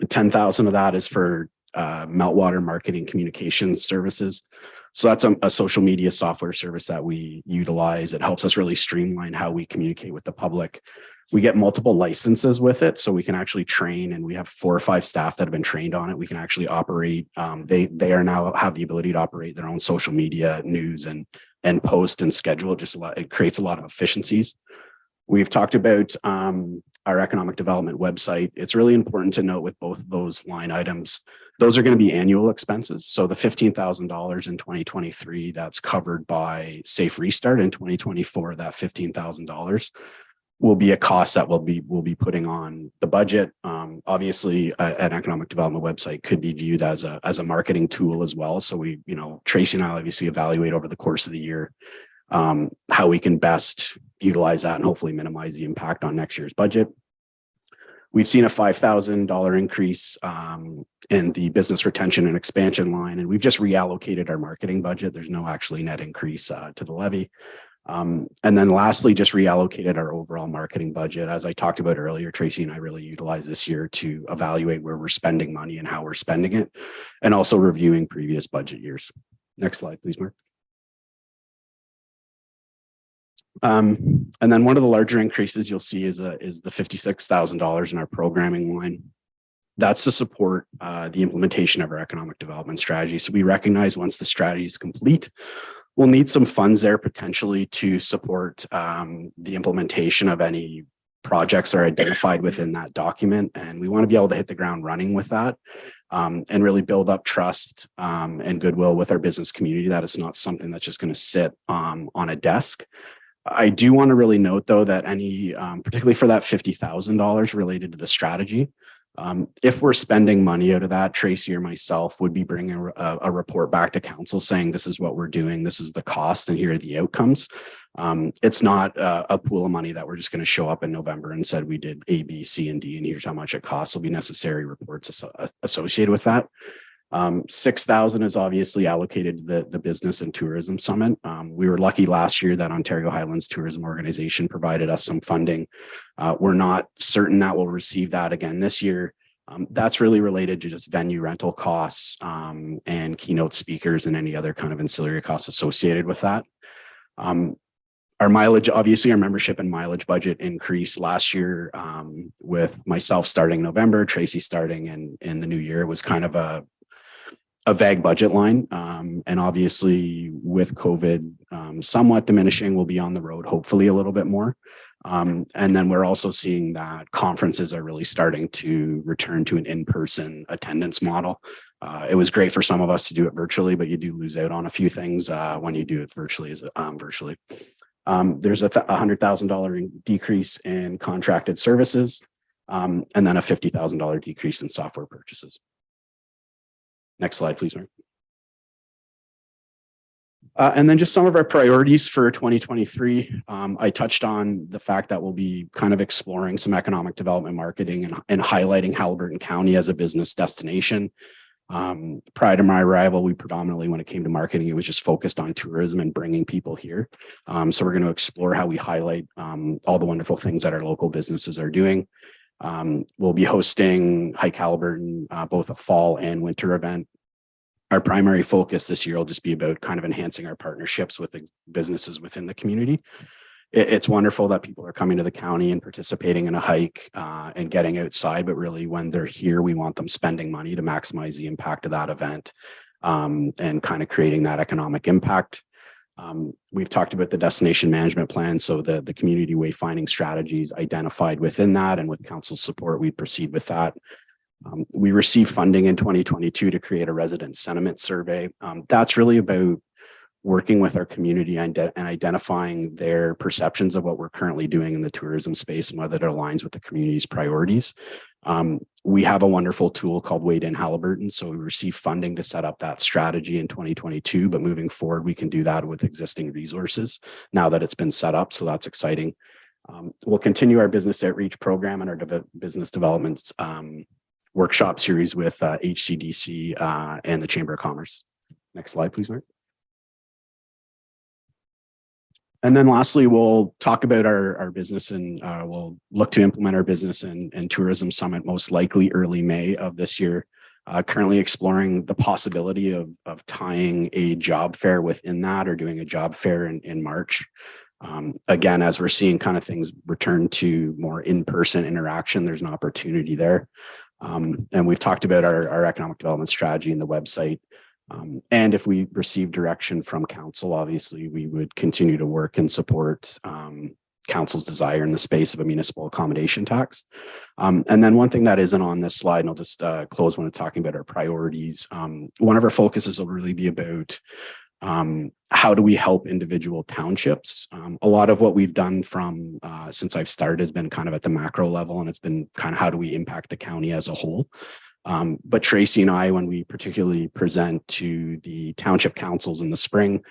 10,000 of that is for meltwater marketing communications services. So that's a social media software service that we utilize. It helps us really streamline how we communicate with the public. We get multiple licenses with it, so we can actually train, and we have 4 or 5 staff that have been trained on it. We can actually operate. They are now have the ability to operate their own social media, news, and post and schedule. It creates a lot of efficiencies. We've talked about our economic development website. It's really important to note with both of those line items, those are going to be annual expenses. So the $15,000 in 2023, that's covered by Safe Restart. In 2024, that $15,000 will be a cost that we'll be putting on the budget. Obviously, an economic development website could be viewed as a marketing tool as well. So we, Tracy and I obviously evaluate over the course of the year how we can best utilize that and hopefully minimize the impact on next year's budget. We've seen a $5,000 increase in the business retention and expansion line, and we've just reallocated our marketing budget. There's no actually net increase to the levy. And then lastly, just reallocated our overall marketing budget. As I talked about earlier, Tracy and I really utilized this year to evaluate where we're spending money and how we're spending it, and also reviewing previous budget years. Next slide, please, Mark. And then one of the larger increases you'll see is the $56,000 in our programming line. That's to support the implementation of our economic development strategy. So we recognize once the strategy is complete, we'll need some funds there potentially to support the implementation of any projects that are identified within that document. And we want to be able to hit the ground running with that and really build up trust and goodwill with our business community, that it's not something that's just going to sit on a desk. I do want to really note, though, that any, particularly for that $50,000 related to the strategy, if we're spending money out of that, Tracy or myself would be bringing a report back to council saying this is what we're doing, this is the cost, and here are the outcomes. It's not a pool of money that we're just going to show up in November and said we did A, B, C, and D, and here's how much it costs. There'll be necessary reports associated with that. 6,000 is obviously allocated to the Business and Tourism Summit. We were lucky last year that Ontario Highlands Tourism Organization provided us some funding. We're not certain that we'll receive that again this year. That's really related to just venue rental costs and keynote speakers and any other kind of ancillary costs associated with that. Our mileage, obviously our membership and mileage budget increased last year with myself starting November, Tracy starting in the new year. It was kind of a vague budget line. And obviously with COVID somewhat diminishing, we'll be on the road, hopefully a little bit more. And then we're also seeing that conferences are really starting to return to an in-person attendance model. It was great for some of us to do it virtually, but you do lose out on a few things when you do it virtually. There's a $100,000 decrease in contracted services, and then a $50,000 decrease in software purchases. Next slide, please, Mark. And then just some of our priorities for 2023. I touched on the fact that we'll be kind of exploring some economic development marketing and highlighting Haliburton County as a business destination. Prior to my arrival, we predominantly, when it came to marketing, it was just focused on tourism and bringing people here. So we're going to explore how we highlight all the wonderful things that our local businesses are doing. We'll be hosting Hike Haliburton, both a fall and winter event. Our primary focus this year will just be about kind of enhancing our partnerships with the businesses within the community. It's wonderful that people are coming to the county and participating in a hike and getting outside, but really when they're here, we want them spending money to maximize the impact of that event and kind of creating that economic impact. We've talked about the destination management plan. So the community wayfinding strategies identified within that, and with council's support, we proceed with that. We received funding in 2022 to create a resident sentiment survey. That's really about working with our community and identifying their perceptions of what we're currently doing in the tourism space and whether it aligns with the community's priorities. We have a wonderful tool called Wade in Haliburton. So we received funding to set up that strategy in 2022, but moving forward, we can do that with existing resources now that it's been set up. So that's exciting. We'll continue our business outreach program and our business developments workshop series with HCDC and the Chamber of Commerce. Next slide, please, Mark. And then lastly, we'll talk about our business and we'll look to implement our business and tourism summit most likely early May of this year. Currently exploring the possibility of tying a job fair within that or doing a job fair in March. Again, as we're seeing kind of things return to more in-person interaction, there's an opportunity there. And we've talked about our economic development strategy and the website. And if we receive direction from council, obviously we would continue to work and support council's desire in the space of a municipal accommodation tax. And then one thing that isn't on this slide, and I'll just close when I'm talking about our priorities. One of our focuses will really be about how do we help individual townships? A lot of what we've done from since I've started has been kind of at the macro level, and it's been kind of how do we impact the county as a whole. But Tracy and I, when we particularly present to the township councils in the spring,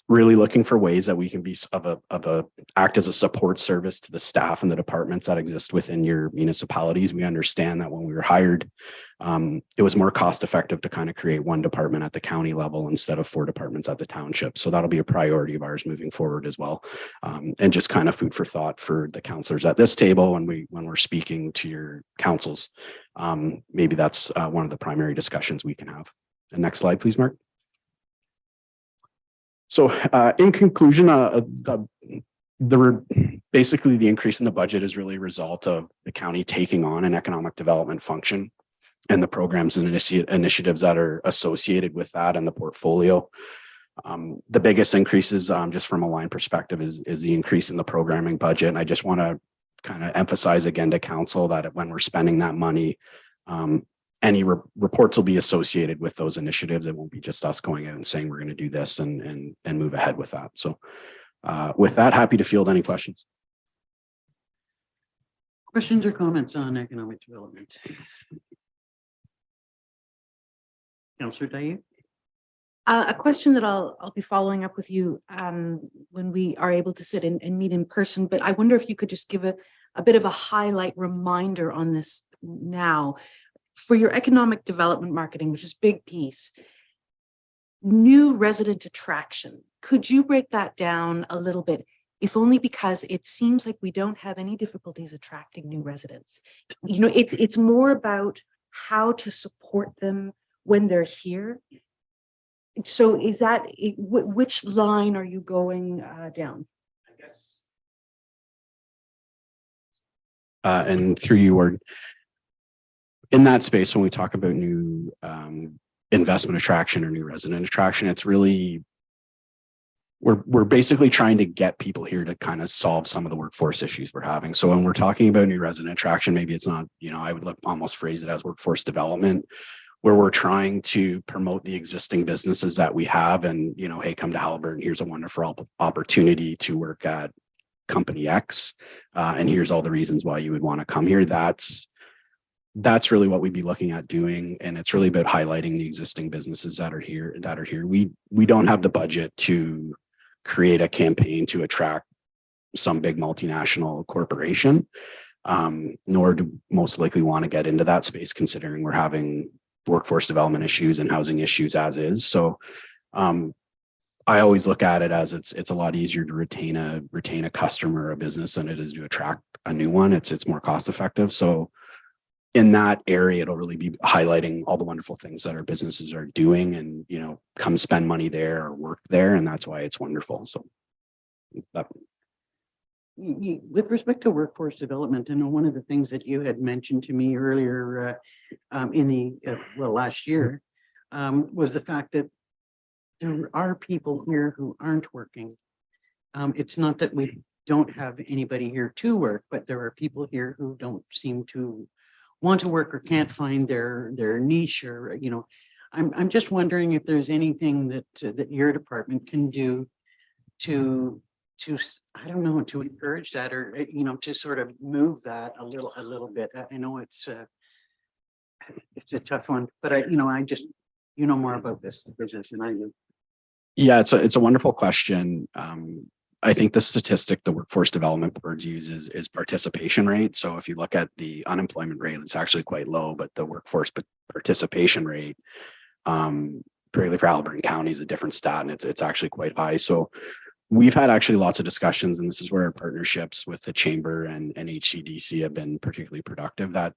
really looking for ways that we can be act as a support service to the staff and the departments that exist within your municipalities. We understand that when we were hired, it was more cost effective to kind of create one department at the county level instead of 4 departments at the township. So that'll be a priority of ours moving forward as well. And just kind of food for thought for the councillors at this table when we're speaking to your councils. Maybe that's one of the primary discussions we can have. And next slide, please, Mark. So in conclusion, basically the increase in the budget is really a result of the county taking on an economic development function and the programs and initiatives that are associated with that and the portfolio. The biggest increases, just from a line perspective, is the increase in the programming budget. And I just want to kind of emphasize again to council that when we're spending that money, any reports will be associated with those initiatives. It won't be just us going out and saying we're going to do this and move ahead with that. So with that, happy to field any questions. Questions or comments on economic development? Councillor Dayou? A question that I'll be following up with you when we are able to sit and meet in person, but I wonder if you could just give a bit of a highlight reminder on this now. For your economic development marketing, which is a big piece, new resident attraction, could you break that down a little bit? If only because it seems like we don't have any difficulties attracting new residents. You know, it's more about how to support them when they're here. So is that, which line are you going down? I guess. And through you, Ward, in that space, when we talk about new investment attraction or new resident attraction, it's really, we're basically trying to get people here to kind of solve some of the workforce issues we're having. So when we're talking about new resident attraction, maybe it's not, you know, I would almost phrase it as workforce development, where we're trying to promote the existing businesses that we have and, you know, hey, come to Haliburton, here's a wonderful opportunity to work at company X. And here's all the reasons why you would want to come here. That's really what we'd be looking at doing. And it's really about highlighting the existing businesses that are here. We don't have the budget to create a campaign to attract some big multinational corporation, nor do most likely want to get into that space, considering we're having workforce development issues and housing issues as is. So I always look at it as it's a lot easier to retain a customer or a business than it is to attract a new one. It's more cost effective. So in that area, it'll really be highlighting all the wonderful things that our businesses are doing and, you know, come spend money there or work there. And that's why it's wonderful. So with respect to workforce development, I know one of the things that you had mentioned to me earlier in the last year was the fact that there are people here who aren't working. It's not that we don't have anybody here to work, but there are people here who don't seem to want to work or can't find their niche, or, you know, I'm just wondering if there's anything that your department can do to I don't know, to encourage that, or, you know, to sort of move that a little bit. I know it's a tough one, but I just, you know more about this business than I do. Yeah, it's a wonderful question. I think the statistic the Workforce Development Board uses is participation rate. So if you look at the unemployment rate, it's actually quite low, but the workforce participation rate, particularly for Haliburton County, is a different stat, and it's actually quite high. So we've had actually lots of discussions, and this is where our partnerships with the Chamber and HCDC have been particularly productive, that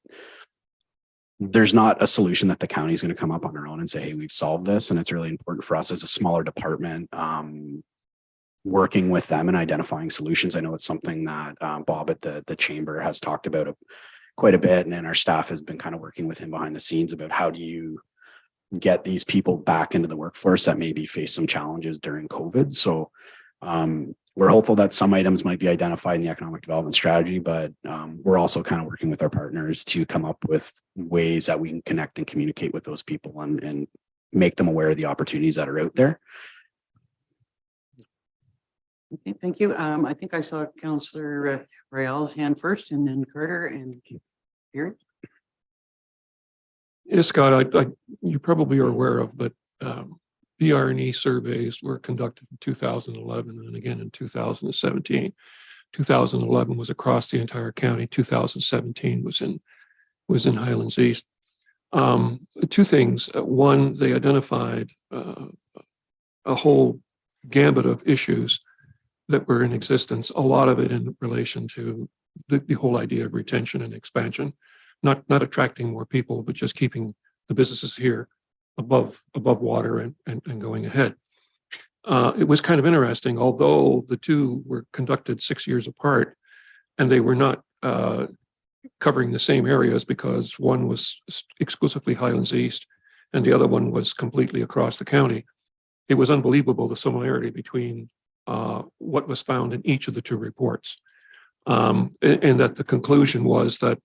there's not a solution that the county is going to come up on our own and say, hey, we've solved this. And it's really important for us as a smaller department working with them and identifying solutions. I know it's something that Bob at the chamber has talked about quite a bit, and our staff has been kind of working with him behind the scenes about how do you get these people back into the workforce that maybe face some challenges during COVID. So we're hopeful that some items might be identified in the economic development strategy, but we're also kind of working with our partners to come up with ways that we can connect and communicate with those people and make them aware of the opportunities that are out there. Okay, thank you. I think I saw Councillor Royale's hand first, and then Carter and Gary. Yes, Scott, you probably are aware of, but BRNE surveys were conducted in 2011 and again in 2017. 2011 was across the entire county. 2017 was in Highlands East. Two things. One, they identified a whole gambit of issues that were in existence, a lot of it in relation to the whole idea of retention and expansion, not attracting more people, but just keeping the businesses here above water and going ahead. It was kind of interesting, although the two were conducted 6 years apart and they were not covering the same areas because one was exclusively Highlands East and the other one was completely across the county. It was unbelievable, the similarity between what was found in each of the two reports. And that the conclusion was that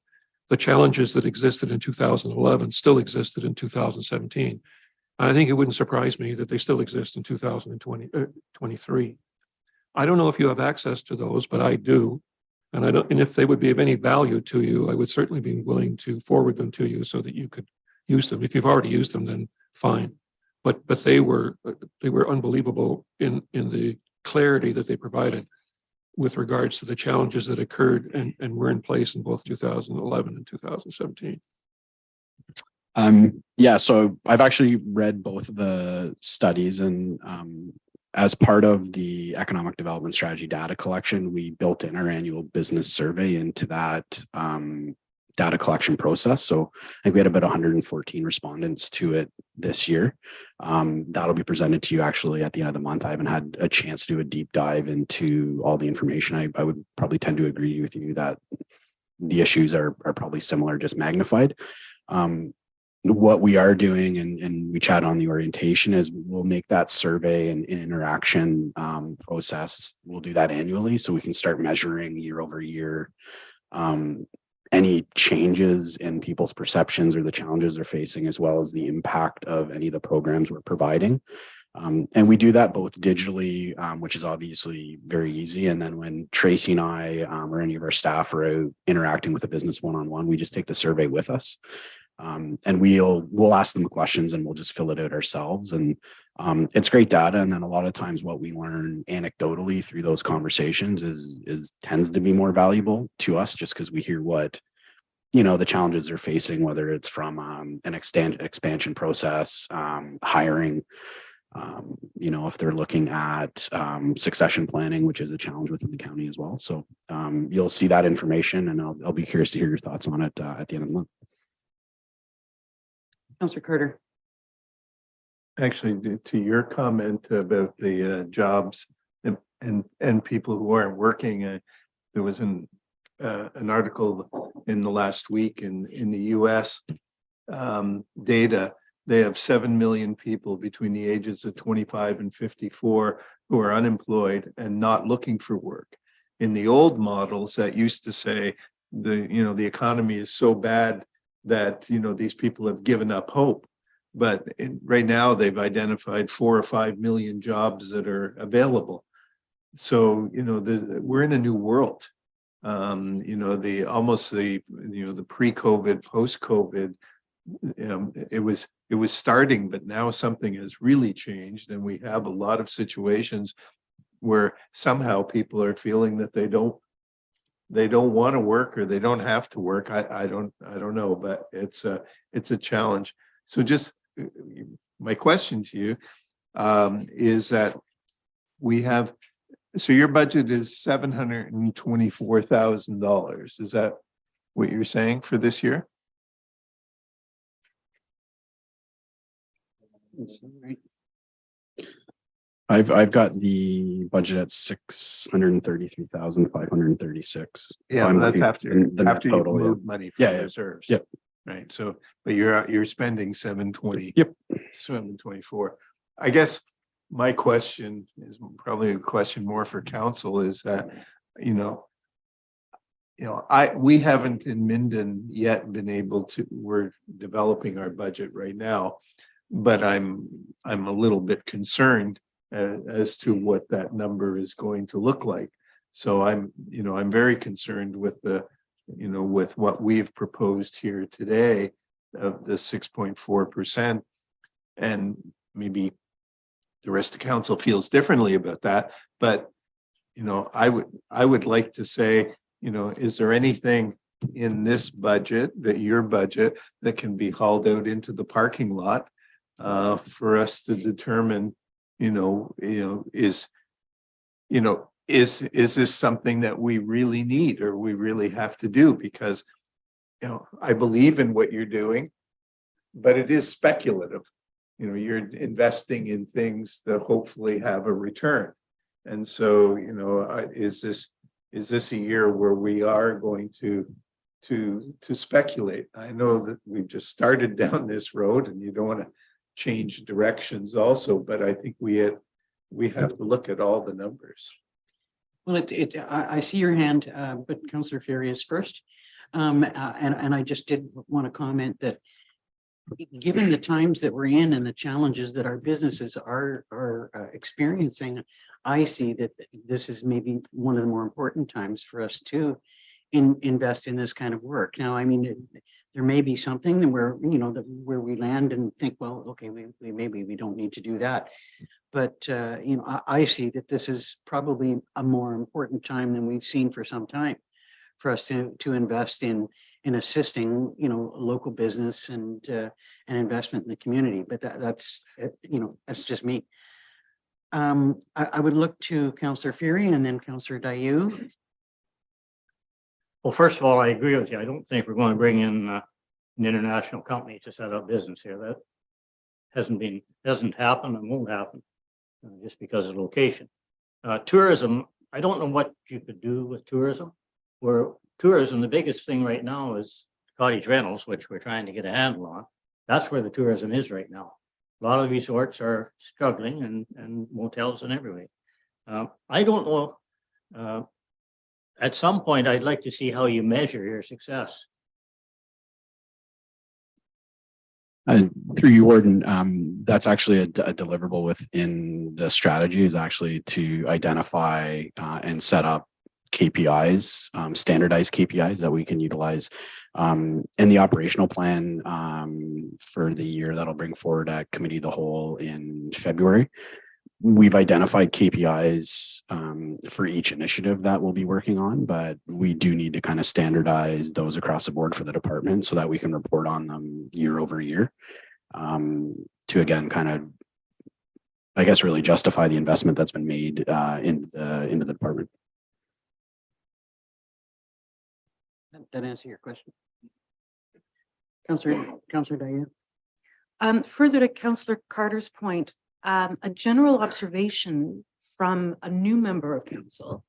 the challenges that existed in 2011 still existed in 2017. And I think it wouldn't surprise me that they still exist in 2023. I don't know if you have access to those, but I do. And if they would be of any value to you, I would certainly be willing to forward them to you so that you could use them. If you've already used them, then fine. But they were unbelievable in the clarity that they provided with regards to the challenges that occurred and were in place in both 2011 and 2017. Yeah, so I've actually read both of the studies, and as part of the economic development strategy data collection, we built in our annual business survey into that data collection process. So I think we had about 114 respondents to it this year. That'll be presented to you actually at the end of the month. I haven't had a chance to do a deep dive into all the information. I would probably tend to agree with you that the issues are probably similar, just magnified. What we are doing, and we chat on the orientation, is we'll make that survey and interaction process. We'll do that annually so we can start measuring year over year any changes in people's perceptions or the challenges they're facing, as well as the impact of any of the programs we're providing. And we do that both digitally, which is obviously very easy. And then when Tracy and I or any of our staff are out interacting with a business one-on-one, we just take the survey with us. And we'll ask them questions and we'll just fill it out ourselves. And it's great data. And then a lot of times what we learn anecdotally through those conversations is tends to be more valuable to us, just because we hear what, the challenges they're facing, whether it's from an expansion process, hiring, if they're looking at succession planning, which is a challenge within the county as well. So you'll see that information, and I'll be curious to hear your thoughts on it at the end of the month. Councillor Carter. Actually, to your comment about the jobs and people who aren't working, there was an article in the last week in the US data. They have 7 million people between the ages of 25 and 54 who are unemployed and not looking for work. In the old models that used to say the economy is so bad that these people have given up hope, but right now they've identified 4 or 5 million jobs that are available. So we're in a new world. The pre-COVID, post-COVID, it was starting, but now something has really changed, and we have a lot of situations where somehow people are feeling that they don't want to work or they don't have to work. I don't know, but it's a challenge. So just my question to you is that so your budget is $724,000. Is that what you're saying for this year? I've got the budget at 633,536. Yeah, I'm that's looking- after, the net after you total, yeah. move money Yeah, from yeah. reserves. Yep. Right, so, but you're spending 720. Yep. 724. I guess my question is probably a question more for council is that, we haven't in Minden yet been able to, we're developing our budget right now. But I'm a little bit concerned as to what that number is going to look like. So I'm very concerned with with what we've proposed here today of the 6.4%. And maybe the rest of council feels differently about that. But, I would like to say, is there anything in this budget, your budget, that can be hauled out into the parking lot for us to determine, is this something that we really need or we really have to do? Because, I believe in what you're doing, but it is speculative. You're investing in things that hopefully have a return. And so, is this a year where we are going to speculate? I know that we've just started down this road and you don't want to change directions also, but I think we have to look at all the numbers. Well, I see your hand, but Councillor Fury is first. And I just did want to comment that given the times that we're in and the challenges that our businesses are experiencing, I see that this is maybe one of the more important times for us to invest in this kind of work. Now, I mean, there may be something where, where we land and think, well, okay, maybe we don't need to do that. But, I see that this is probably a more important time than we've seen for some time for us to invest in assisting, local business and investment in the community. But that's just me. I would look to Councillor Fury and then Councillor Dayu. Well, first of all, I agree with you. I don't think we're going to bring in an international company to set up business here. That doesn't happen and won't happen just because of location. Tourism, I don't know what you could do with tourism. Where tourism, the biggest thing right now is cottage rentals, which we're trying to get a handle on. That's where the tourism is right now. A lot of the resorts are struggling and motels and everything. I don't know. At some point, I'd like to see how you measure your success. Through you, Warden, that's actually a deliverable within the strategy, is actually to identify and set up KPIs, standardized KPIs that we can utilize in the operational plan for the year that'll bring forward at Committee of the Whole in February. We've identified KPIs for each initiative that we'll be working on, but we do need to kind of standardize those across the board for the department so that we can report on them year over year to again kind of, I guess, really justify the investment that's been made into the department. That answer your question? Councillor Dayu. Further to Councillor Carter's point, a general observation from a new member of council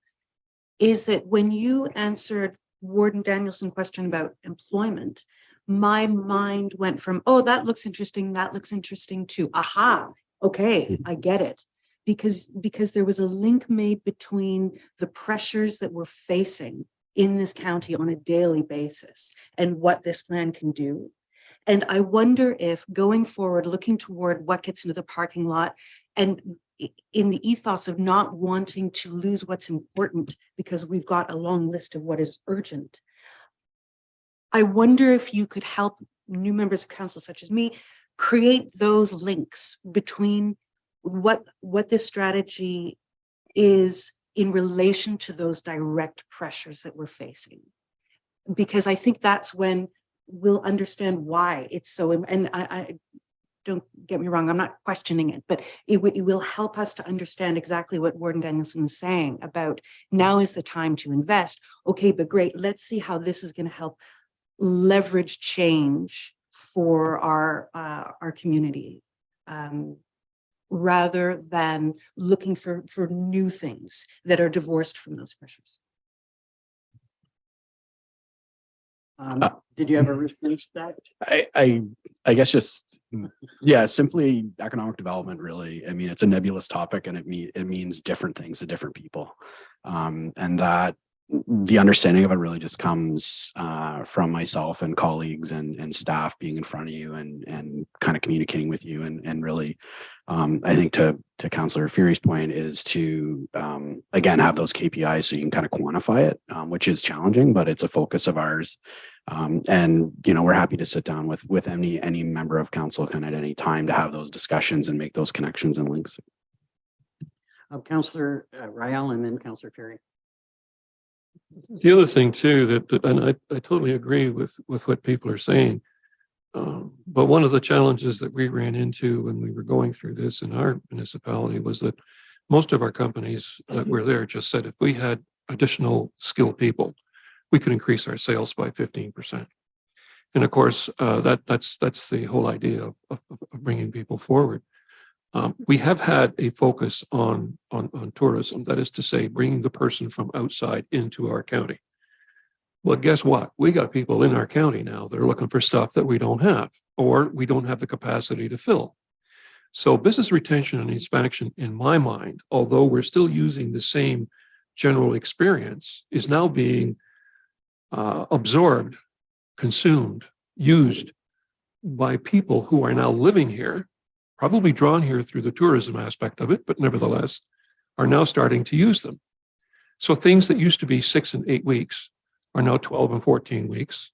is that when you answered Warden Danielson's question about employment, my mind went from, oh, that looks interesting to, aha, okay, I get it. Because there was a link made between the pressures that we're facing in this county on a daily basis and what this plan can do. And I wonder if going forward, looking toward what gets into the parking lot and in the ethos of not wanting to lose what's important because we've got a long list of what is urgent. I wonder if you could help new members of council such as me create those links between what this strategy is in relation to those direct pressures that we're facing. Because I think that's when we'll understand why it's so, and I don't get me wrong, I'm not questioning it, but it will help us to understand exactly what Warden Danielson is saying about now is the time to invest. Okay, but great, let's see how this is going to help leverage change for our community. rather than looking for new things that are divorced from those pressures. Did you have a response to that? I guess just, yeah, simply economic development, really. I mean, it's a nebulous topic and it means different things to different people. And that the understanding of it really just comes from myself and colleagues and staff being in front of you and kind of communicating with you and really, I think to Councillor Fury's point is to, again, have those KPIs so you can kind of quantify it, which is challenging, but it's a focus of ours. And, you know, we're happy to sit down with any member of council kind of at any time to have those discussions and make those connections and links. Councillor Ryall and then Councillor Fury. The other thing too, and I totally agree with what people are saying. But one of the challenges that we ran into when we were going through this in our municipality was that most of our companies that were there just said if we had additional skilled people, we could increase our sales by 15%. And of course, that's the whole idea of bringing people forward. We have had a focus on tourism, that is to say, bringing the person from outside into our county. Well, guess what? We got people in our county now that are looking for stuff that we don't have, or we don't have the capacity to fill. So business retention and expansion, in my mind, although we're still using the same general experience, is now being absorbed, consumed, used by people who are now living here, probably drawn here through the tourism aspect of it, but nevertheless are now starting to use them. So things that used to be 6 and 8 weeks are now 12 and 14 weeks.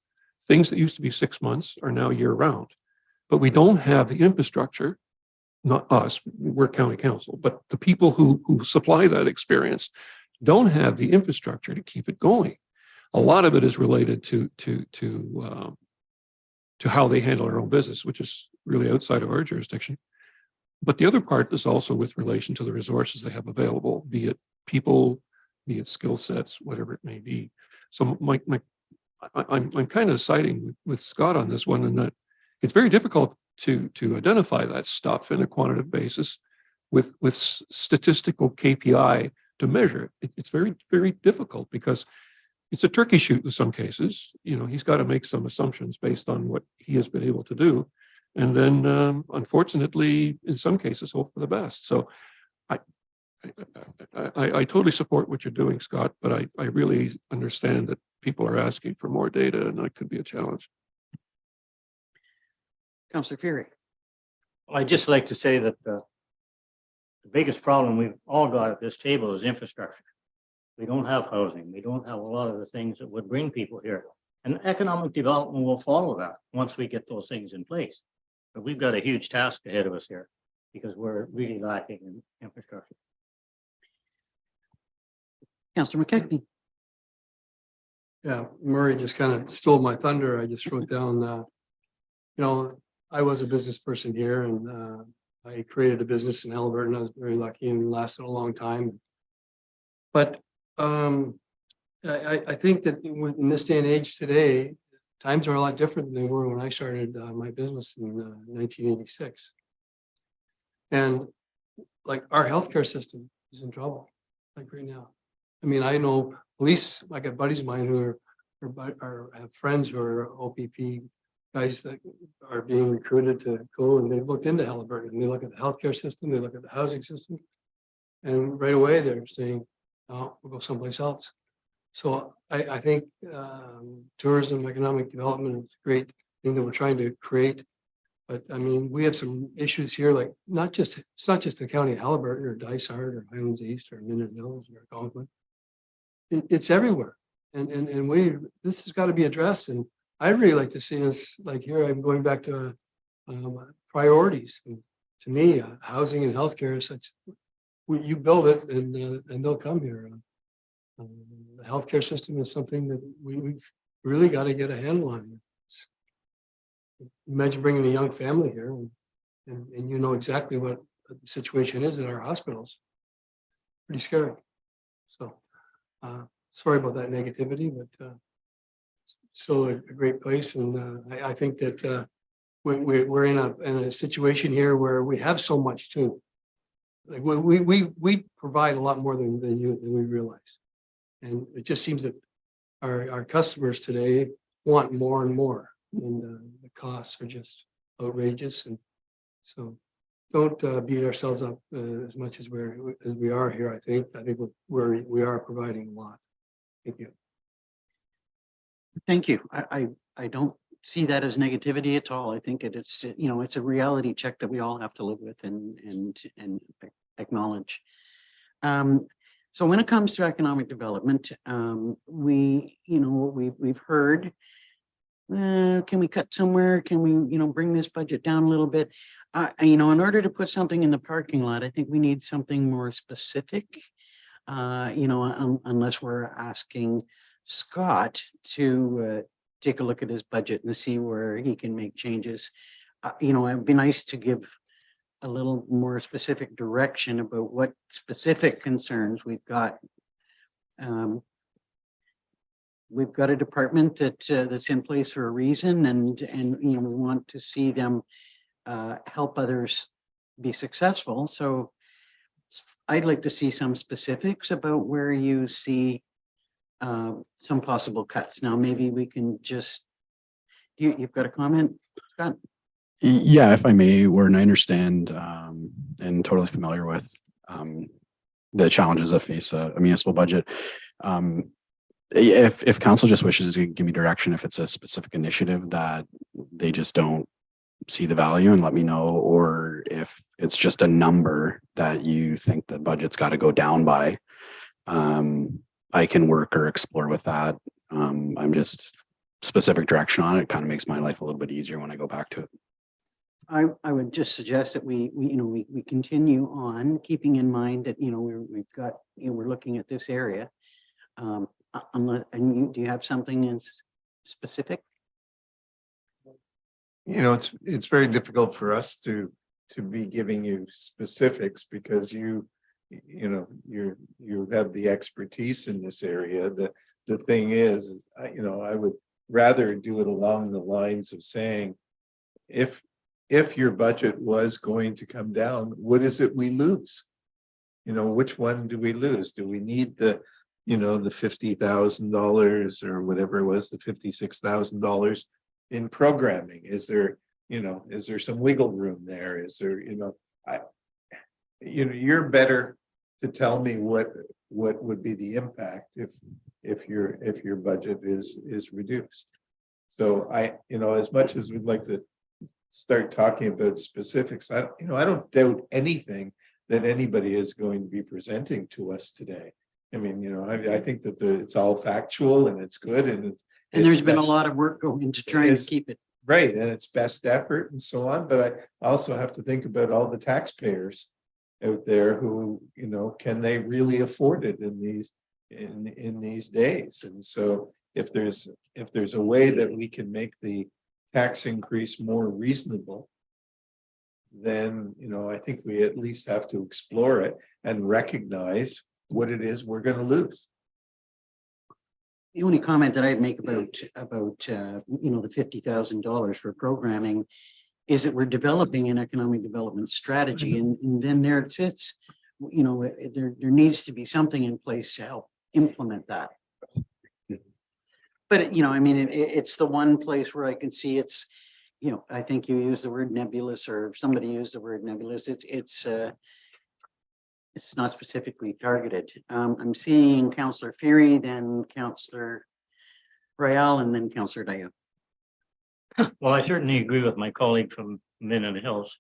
Things that used to be 6 months are now year round. But we don't have the infrastructure, not us, we're county council, but the people who supply that experience don't have the infrastructure to keep it going. A lot of it is related to how they handle their own business, which is really outside of our jurisdiction. But the other part is also with relation to the resources they have available, be it people, be it skill sets, whatever it may be. So I'm kind of siding with Scott on this one, in that it's very difficult to identify that stuff in a quantitative basis with statistical KPI to measure it. It's very, very difficult because it's a turkey shoot in some cases. You know, he's got to make some assumptions based on what he has been able to do. And then, unfortunately, in some cases, hope for the best. So I totally support what you're doing, Scott, but I really understand that people are asking for more data, and that could be a challenge. Councillor Fury. Well, I'd just like to say that the biggest problem we've all got at this table is infrastructure. We don't have housing. We don't have a lot of the things that would bring people here. And economic development will follow that once we get those things in place. But we've got a huge task ahead of us here because we're really lacking in infrastructure. Councillor McKechnie. Yeah, Murray just kind of stole my thunder. I just wrote down, you know, I was a business person here and I created a business in Haliburton. I was very lucky and lasted a long time. But I think that in this day and age today, times are a lot different than they were when I started my business in 1986. And like our healthcare system is in trouble, like right now. I mean, I know police, I got buddies of mine who have friends who are OPP guys that are being recruited to go, and they've looked into Haliburton and they look at the healthcare system, they look at the housing system, and right away they're saying, oh, we'll go someplace else. So I think tourism, economic development is a great thing that we're trying to create. But I mean, we have some issues here, like it's not just the county of Haliburton or Dysart or Highlands East or Minot Mills or Algonquin. It's everywhere. And this has got to be addressed. And I'd really like to see us, like here, I'm going back to priorities. And to me, housing and healthcare is such, you build it and they'll come here. The healthcare system is something that we've really got to get a handle on. Imagine bringing a young family here and you know exactly what the situation is in our hospitals. Pretty scary. So sorry about that negativity, but it's still a great place. And I think that we're in a situation here where we have so much too. Like we provide a lot more than we realize. And it just seems that our customers today want more and more, and the costs are just outrageous. And so don't beat ourselves up as much as we are here. I think we are providing a lot. Thank you. Thank you. I don't see that as negativity at all. I think it's, you know, it's a reality check that we all have to live with and acknowledge. So when it comes to economic development, we, you know, we've heard, can we cut somewhere? Can we, you know, bring this budget down a little bit? You know, in order to put something in the parking lot, I think we need something more specific. You know, unless we're asking Scott to take a look at his budget and see where he can make changes. You know, it'd be nice to give a little more specific direction about what specific concerns we've got. We've got a department that's in place for a reason, and you know, we want to see them help others be successful. So I'd like to see some specifics about where you see some possible cuts. Now, maybe we can just, you've got a comment, Scott? Yeah, if I may, Warren, I understand and totally familiar with the challenges that face a municipal budget. If council just wishes to give me direction, if it's a specific initiative that they just don't see the value, and let me know, or if it's just a number that you think the budget's got to go down by, I can work or explore with that. I'm just specific direction on it. Kind of makes my life a little bit easier when I go back to it. I would just suggest that we continue on, keeping in mind that, you know, we've got, you know, we're looking at this area. Unless, and do you have something in specific? You know, it's very difficult for us to be giving you specifics because you know, you have the expertise in this area. The thing is, you know, I would rather do it along the lines of saying, if your budget was going to come down, what is it we lose? You know, which one do we lose? Do we need the, you know, the $50,000 or whatever it was, the $56,000 in programming? Is there, you know, is there some wiggle room there? Is there, you know, you know, you're better to tell me what would be the impact if your budget is reduced. So you know, as much as we'd like to start talking about specifics, I don't doubt anything that anybody is going to be presenting to us today. I mean, you know, I think that it's all factual and it's good, and there's been a lot of work going into trying to keep it right, and it's best effort and so on. But I also have to think about all the taxpayers out there who, you know, can they really afford it in these days? And so if there's a way that we can make the tax increase more reasonable, then, you know, I think we at least have to explore it and recognize what it is we're going to lose. The only comment that I'd make about you know, the $50,000 for programming is that we're developing an economic development strategy, and then there it sits. You know, there needs to be something in place to help implement that. But, you know, I mean, it's the one place where I can see it's, you know, I think you use the word nebulous, or somebody used the word nebulous. It's not specifically targeted. I'm seeing Councillor Feary, then Councillor Royale, and then Councillor Daya. Well, I certainly agree with my colleague from Minden Hills.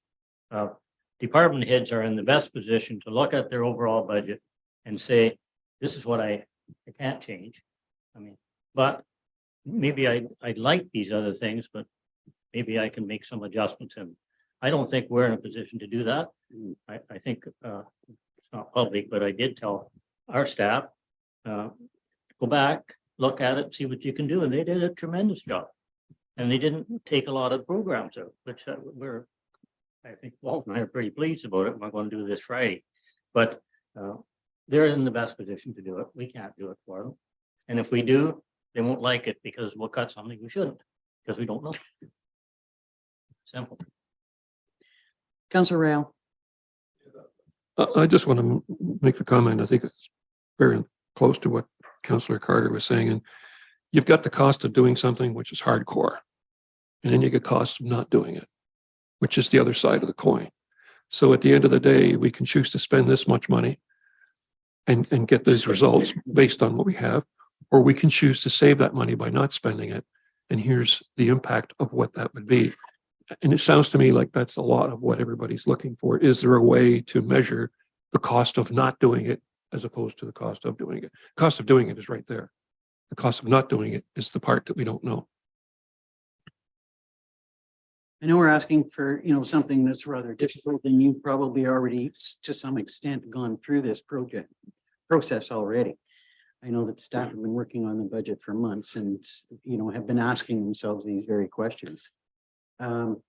Department heads are in the best position to look at their overall budget and say, this is what I can't change. I mean, but maybe I'd like these other things, but maybe I can make some adjustments. And I don't think we're in a position to do that. I think it's not public, but I did tell our staff, go back, look at it, see what you can do. And they did a tremendous job. And they didn't take a lot of programs out, which I think Walt and I are pretty pleased about it. We're going to do this Friday, but they're in the best position to do it. We can't do it for them. And if we do, they won't like it because we'll cut something we shouldn't, because we don't know. Simple. Councillor Royale. I just want to make the comment. I think it's very close to what Councillor Carter was saying. And you've got the cost of doing something, which is hardcore. And then you get costs of not doing it, which is the other side of the coin. So at the end of the day, we can choose to spend this much money and get those results based on what we have, or we can choose to save that money by not spending it. And here's the impact of what that would be. And it sounds to me like that's a lot of what everybody's looking for. Is there a way to measure the cost of not doing it as opposed to the cost of doing it? Cost of doing it is right there. The cost of not doing it is the part that we don't know. I know we're asking for, something that's rather difficult, and you've probably already, to some extent, gone through this process already. I know that staff have been working on the budget for months and, have been asking themselves these very questions. We'll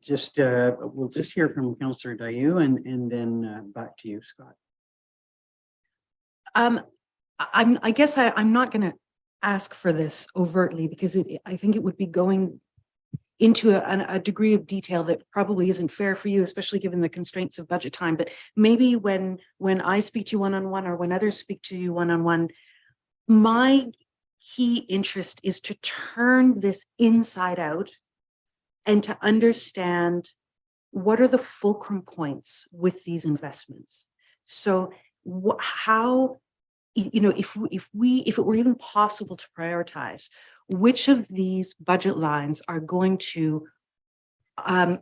just hear from Councillor Dayu and then back to you, Scott. I guess I'm not going to ask for this overtly, because I think it would be going into a degree of detail that probably isn't fair for you, especially given the constraints of budget time. But maybe when I speak to you one-on-one, or when others speak to you one-on-one, my key interest is to turn this inside out and to understand what are the fulcrum points with these investments. So how, if it were even possible to prioritize, which of these budget lines are going to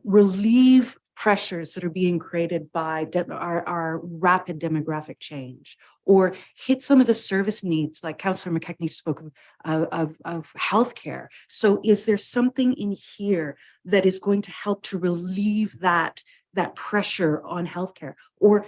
relieve pressures that are being created by our rapid demographic change, or hit some of the service needs, like Councillor McKechnie spoke of healthcare. So is there something in here that is going to help to relieve that pressure on healthcare? Or,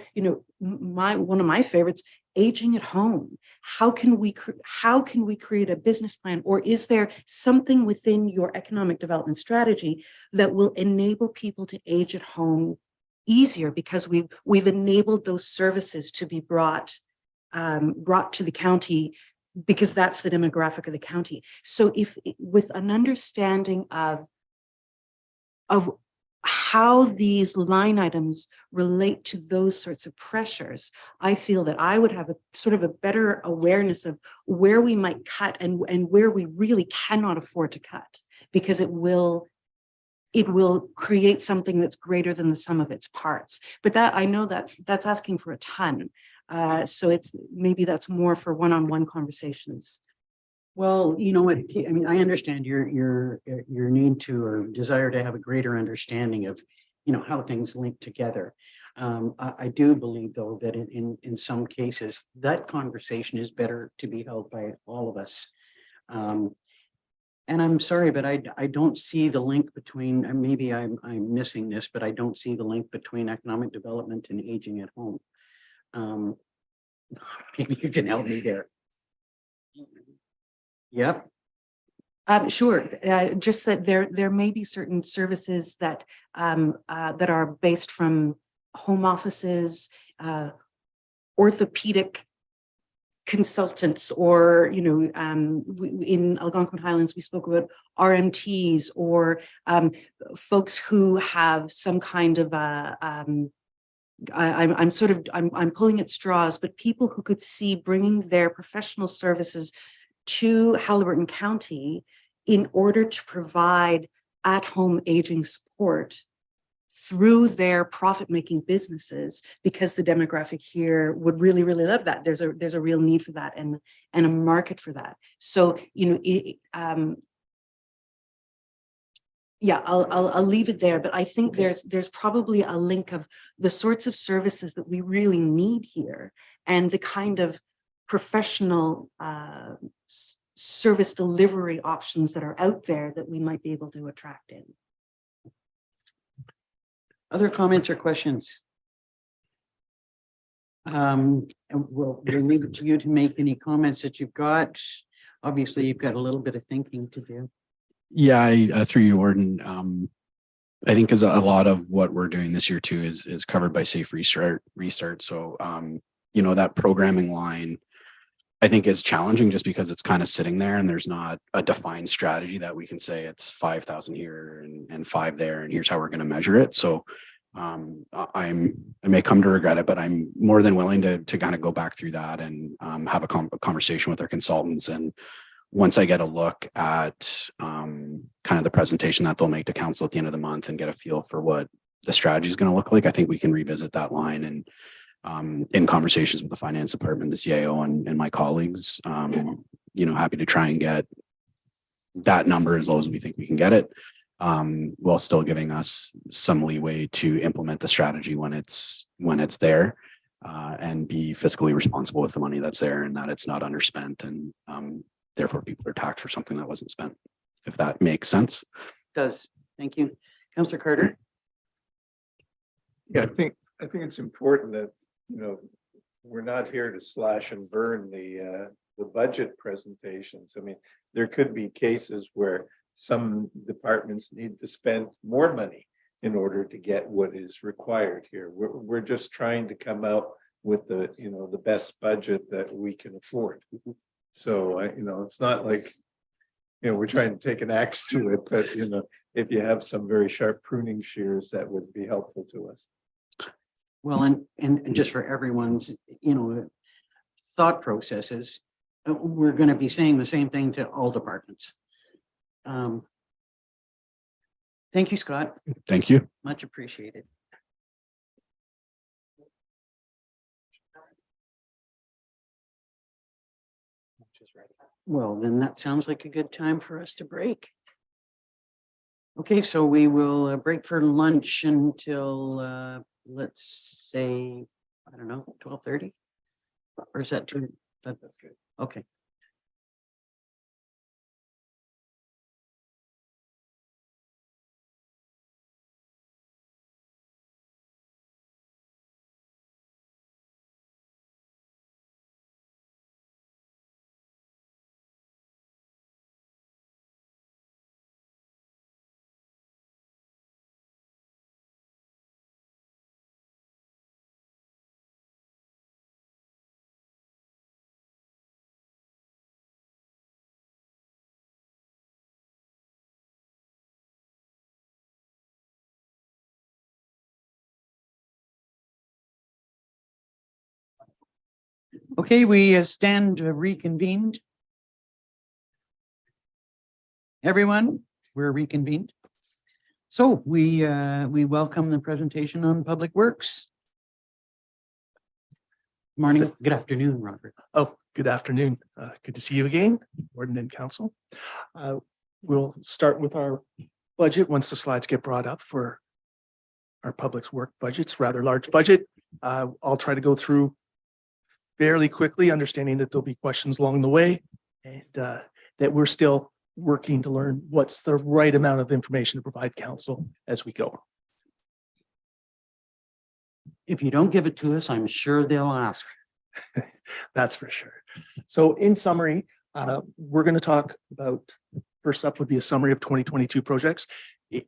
one of my favorites, aging at home. How can we create a business plan, or is there something within your economic development strategy that will enable people to age at home easier, because we've enabled those services to be brought to the county, because that's the demographic of the county. So if with an understanding of how these line items relate to those sorts of pressures, I feel that I would have a sort of a better awareness of where we might cut and where we really cannot afford to cut, because it will create something that's greater than the sum of its parts. But that, I know that's asking for a ton. So maybe that's more for one-on-one conversations. Well, you know what, I mean, I understand your need to, or desire to, have a greater understanding of, how things link together. I do believe, though, that in some cases that conversation is better to be held by all of us. And I'm sorry, but I don't see the link between, and maybe I'm missing this, but I don't see the link between economic development and aging at home. Maybe you can help me there. Yep. Sure. Just that there may be certain services that are based from home offices, orthopedic consultants, or in Algonquin Highlands we spoke about RMTs, or folks who have some kind of I'm pulling at straws, but people who could see bringing their professional services to Haliburton County in order to provide at-home aging support through their profit-making businesses, because the demographic here would really, really love that. There's a real need for that and a market for that. So, yeah, I'll leave it there, but I think there's probably a link of the sorts of services that we really need here and the kind of professional service delivery options that are out there that we might be able to attract in. Other comments or questions? We'll leave it to you to make any comments that you've got. Obviously, you've got a little bit of thinking to do. Yeah, through you, Warden. I think as a lot of what we're doing this year too is covered by Safe Restart. So, that programming line, I think, is challenging just because it's kind of sitting there and there's not a defined strategy that we can say it's 5,000 here and 5 there, and here's how we're going to measure it. So I may come to regret it, but I'm more than willing to kind of go back through that and have a conversation with our consultants. And once I get a look at kind of the presentation that they'll make to council at the end of the month and get a feel for what the strategy is going to look like, I think we can revisit that line. And in conversations with the finance department, the CIO and my colleagues, happy to try and get that number as low as we think we can get it, while still giving us some leeway to implement the strategy when it's there, and be fiscally responsible with the money that's there, and that it's not underspent, and therefore people are taxed for something that wasn't spent, if that makes sense. Does. Thank you. Councillor Carter. Yeah, I think it's important that, we're not here to slash and burn the budget presentations. I mean, there could be cases where some departments need to spend more money in order to get what is required here. We're just trying to come out with the best budget that we can afford. So, it's not like, we're trying to take an axe to it, but, if you have some very sharp pruning shears, that would be helpful to us. Well, and just for everyone's, thought processes, we're going to be saying the same thing to all departments. Thank you, Scott. Thank you. Much appreciated. Well, then that sounds like a good time for us to break. Okay, so we will break for lunch until let's say, I don't know, 12:30, or is that too? That's good. Okay. Okay, we stand reconvened. Everyone, we're reconvened. So we welcome the presentation on Public Works. Morning, good afternoon, Robert. Oh, good afternoon. Good to see you again, Warden and Council. We'll start with our budget once the slides get brought up for our public's work budgets, rather large budget. I'll try to go through fairly quickly, understanding that there'll be questions along the way, and that we're still working to learn what's the right amount of information to provide council as we go. If you don't give it to us, I'm sure they'll ask. That's for sure. So in summary, we're going to talk about, first up would be a summary of 2022 projects.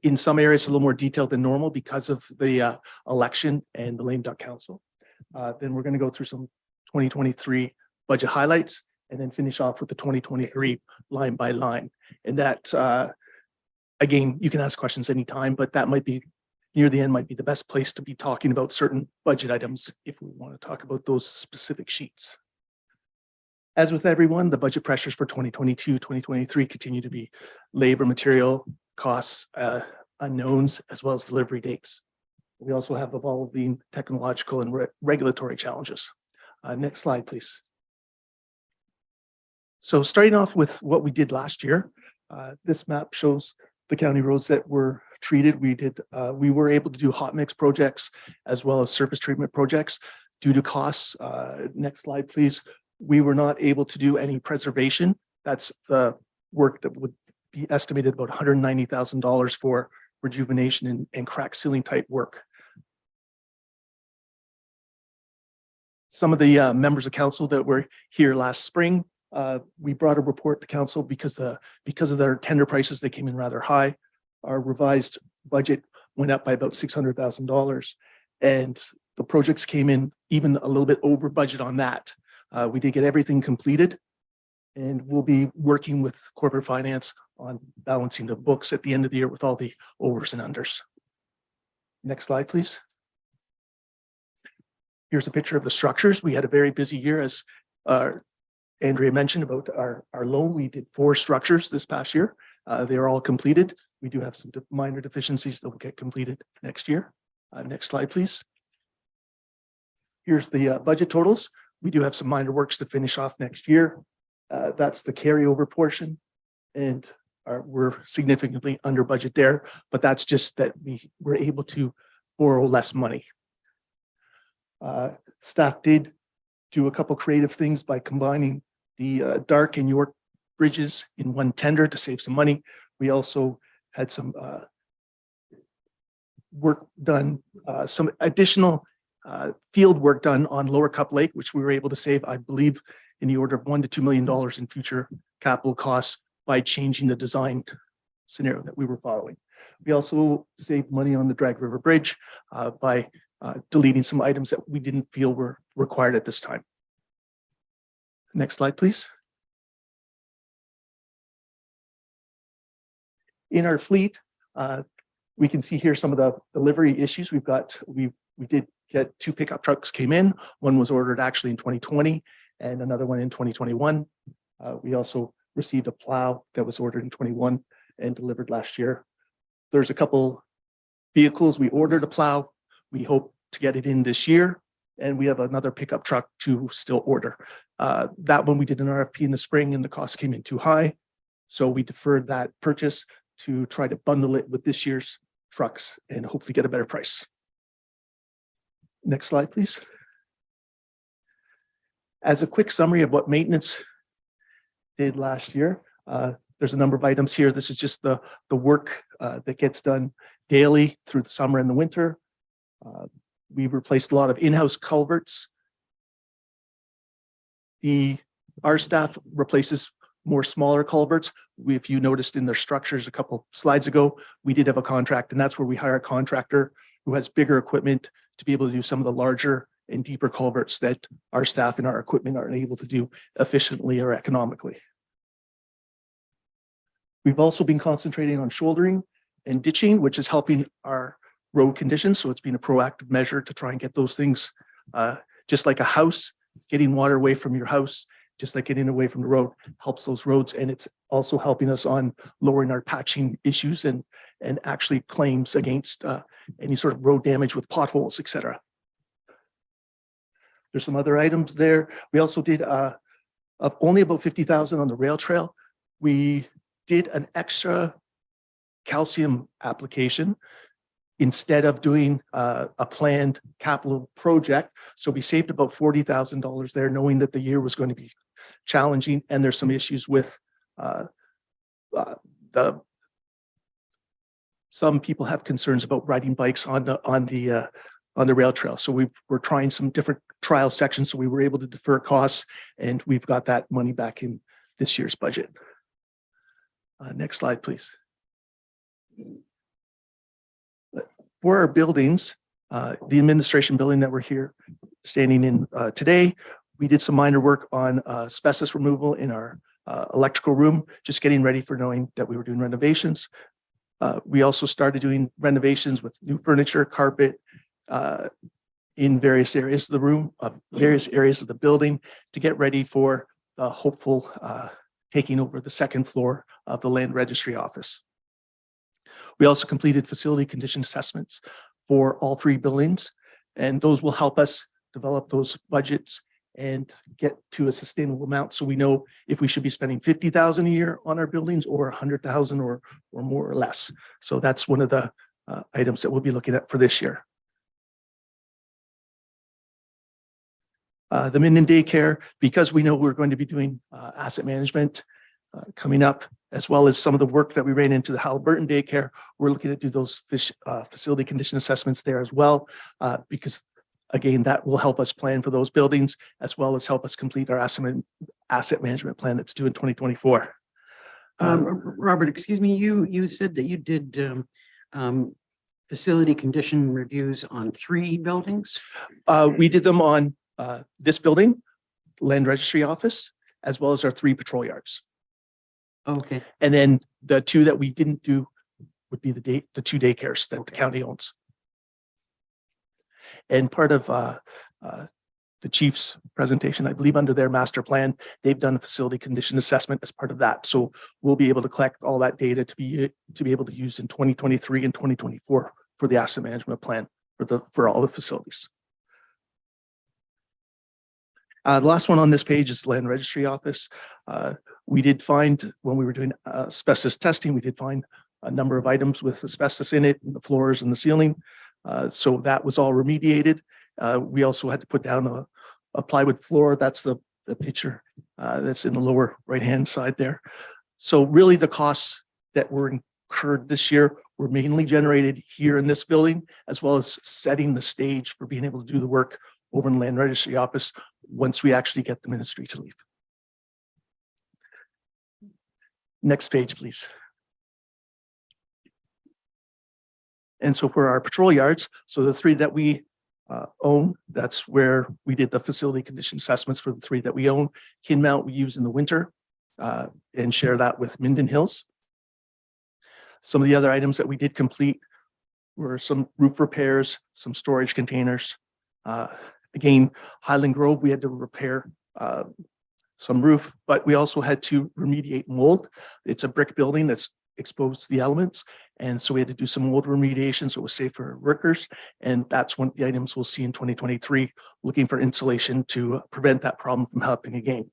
In some areas, a little more detailed than normal because of the election and the lame duck council. Then we're going to go through some 2023 budget highlights and then finish off with the 2023 line by line. And that, again, you can ask questions anytime, but that might be near the end, might be the best place to be talking about certain budget items if we want to talk about those specific sheets. As with everyone, the budget pressures for 2022, 2023 continue to be labor, material costs, unknowns, as well as delivery dates. We also have evolving technological and regulatory challenges. Next slide, please. So starting off with what we did last year, this map shows the county roads that were treated. We were able to do hot mix projects as well as surface treatment projects due to costs. Next slide, please. We were not able to do any preservation. That's the work that would be estimated about $190,000 for rejuvenation and crack sealing type work. Some of the members of council that were here last spring, we brought a report to council because of their tender prices, they came in rather high. Our revised budget went up by about $600,000, and the projects came in even a little bit over budget on that. We did get everything completed, and we'll be working with corporate finance on balancing the books at the end of the year with all the overs and unders. Next slide, please. Here's a picture of the structures. We had a very busy year, as Andrea mentioned about our loan. We did 4 structures this past year. They are all completed. We do have some minor deficiencies that will get completed next year. Next slide, please. Here's the budget totals. We do have some minor works to finish off next year. That's the carryover portion. And we're significantly under budget there, but that's just that we were able to borrow less money. Staff did do a couple creative things by combining the Dark and York bridges in one tender to save some money. We also had some work done, some additional field work done on Lower Cup Lake, which we were able to save, I believe, in the order of $1 to $2 million in future capital costs by changing the design scenario that we were following. We also saved money on the Drag River Bridge by deleting some items that we didn't feel were required at this time. Next slide, please. In our fleet, we can see here some of the delivery issues we've got. We did get 2 pickup trucks came in. One was ordered actually in 2020 and another one in 2021. We also received a plow that was ordered in 21 and delivered last year. There's a couple vehicles. We ordered a plow. We hope to get it in this year. And we have another pickup truck to still order. That one we did an RFP in the spring and the cost came in too high. So we deferred that purchase to try to bundle it with this year's trucks and hopefully get a better price. Next slide, please. As a quick summary of what maintenance did last year, there's a number of items here. This is just the work that gets done daily through the summer and the winter. We replaced a lot of in-house culverts. Our staff replaces more smaller culverts. If you noticed in their structures a couple slides ago, we did have a contract, and that's where we hire a contractor who has bigger equipment to be able to do some of the larger and deeper culverts that our staff and our equipment aren't able to do efficiently or economically. We've also been concentrating on shouldering and ditching, which is helping our road conditions. So it's been a proactive measure to try and get those things, just like a house, getting water away from your house, just like getting away from the road helps those roads. And it's also helping us on lowering our patching issues and actually claims against any sort of road damage with potholes, et cetera. There's some other items there. We also did only about 50,000 on the rail trail. We did an extra calcium application instead of doing a planned capital project. So we saved about $40,000 there, knowing that the year was going to be challenging and there's some issues with some people have concerns about riding bikes on the rail trail. So we're trying some different trial sections. So we were able to defer costs and we've got that money back in this year's budget. Next slide, please. For our buildings, the administration building that we're here standing in today, we did some minor work on asbestos removal in our electrical room, just getting ready for knowing that we were doing renovations. We also started doing renovations with new furniture, carpet, in various areas of the room, various areas of the building to get ready for the hopeful taking over the second floor of the land registry office. We also completed facility condition assessments for all 3 buildings, and those will help us develop those budgets and get to a sustainable amount. So we know if we should be spending 50,000 a year on our buildings or 100,000 or more or less. So that's one of the items that we'll be looking at for this year. The Minden Daycare, because we know we're going to be doing asset management coming up, as well as some of the work that we ran into the Halliburton Daycare, we're looking to do those facility condition assessments there as well, because again, that will help us plan for those buildings, as well as help us complete our asset management plan that's due in 2024. Robert, excuse me, you said that you did facility condition reviews on 3 buildings? We did them on this building, land registry office, as well as our 3 patrol yards. Okay. And then the 2 that we didn't do would be the 2 daycares that the county owns. And part of the chief's presentation, I believe under their master plan, they've done a facility condition assessment as part of that. So we'll be able to collect all that data to be able to use in 2023 and 2024 for the asset management plan for all the facilities. The last one on this page is the Land Registry Office. We did find, when we were doing asbestos testing, we did find a number of items with asbestos in it, in the floors and the ceiling. So that was all remediated. We also had to put down a plywood floor. That's the picture that's in the lower right-hand side there. So really the costs that were incurred this year were mainly generated here in this building, as well as setting the stage for being able to do the work over in the Land Registry Office once we actually get the ministry to leave. Next page, please. And so for our patrol yards, so the 3 that we own, that's where we did the facility condition assessments for the 3 that we own. Kinmount we use in the winter and share that with Minden Hills. Some of the other items that we did complete were some roof repairs, some storage containers. Again, Highland Grove, we had to repair some roof, but we also had to remediate mold. It's a brick building that's exposed to the elements. And so we had to do some mold remediation so it was safe for workers. And that's one of the items we'll see in 2023, looking for insulation to prevent that problem from happening again.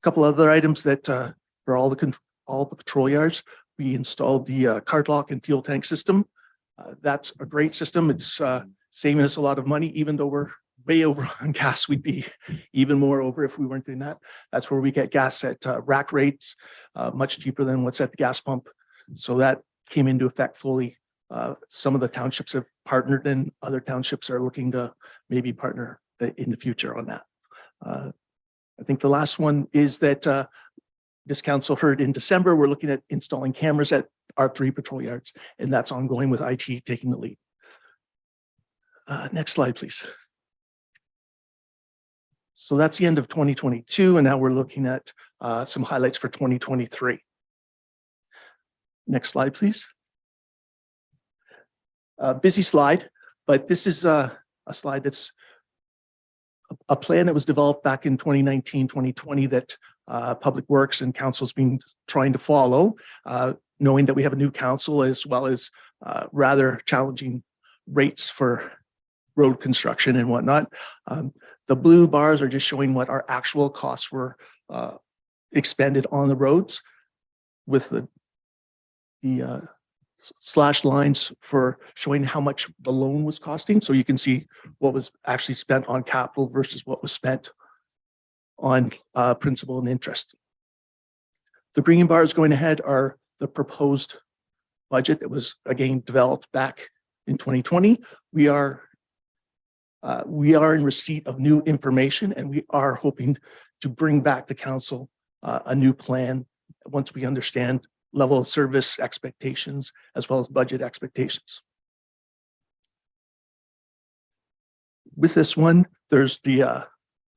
A couple other items that for all the patrol yards, we installed the card lock and fuel tank system. That's a great system. It's saving us a lot of money, even though we're way over on gas. We'd be even more over if we weren't doing that. That's where we get gas at rack rates, much cheaper than what's at the gas pump. So that came into effect fully. Some of the townships have partnered and other townships are looking to maybe partner in the future on that. I think the last one is that this council heard in December, we're looking at installing cameras at our 3 patrol yards, and that's ongoing with IT taking the lead. Next slide, please. So that's the end of 2022, and now we're looking at some highlights for 2023. Next slide, please. Busy slide, but this is a slide that's a plan that was developed back in 2019, 2020 that Public Works and Council's been trying to follow, knowing that we have a new council as well as rather challenging rates for road construction and whatnot. The blue bars are just showing what our actual costs were expended on the roads, with the slash lines for showing how much the loan was costing. So you can see what was actually spent on capital versus what was spent on principal and interest. The green bars going ahead are the proposed budget that was again developed back in 2020. We are in receipt of new information, and we are hoping to bring back to council a new plan once we understand level of service expectations as well as budget expectations. With this one, there's the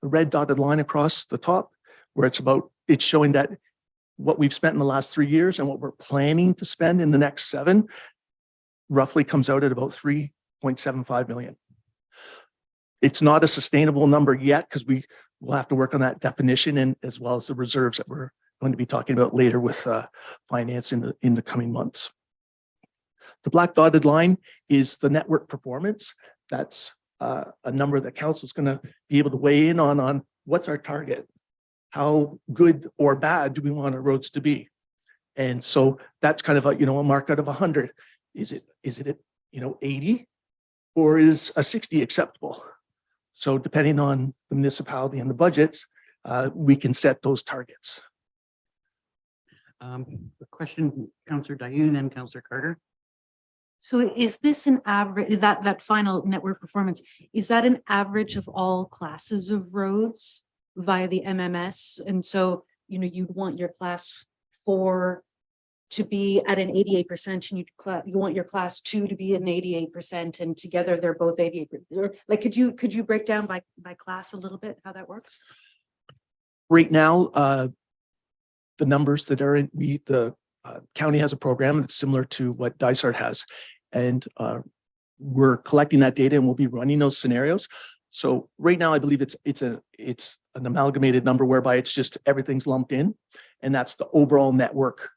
red dotted line across the top where it's showing that what we've spent in the last 3 years and what we're planning to spend in the next 7 roughly comes out at about 3.75 million. It's not a sustainable number yet because we will have to work on that definition and as well as the reserves that we're going to be talking about later with finance in the coming months. The black dotted line is the network performance. That's a number that council is going to be able to weigh in on what's our target. How good or bad do we want our roads to be? And so that's kind of a mark out of 100. Is it 80 or is a 60 acceptable? So depending on the municipality and the budgets, we can set those targets. The question, Councillor Dayou, then Councillor Carter. So is this an average, that final network performance, is that an average of all classes of roads via the MMS? And so, you'd want your class 4 to be at an 88% and you want your class 2 to be an 88%, and together they're both 88%. Like, could you break down by class a little bit how that works? Right now, the numbers that are in the county has a program that's similar to what Dysart has. And we're collecting that data and we'll be running those scenarios. So right now, I believe it's an amalgamated number whereby it's just everything's lumped in, and that's the overall network.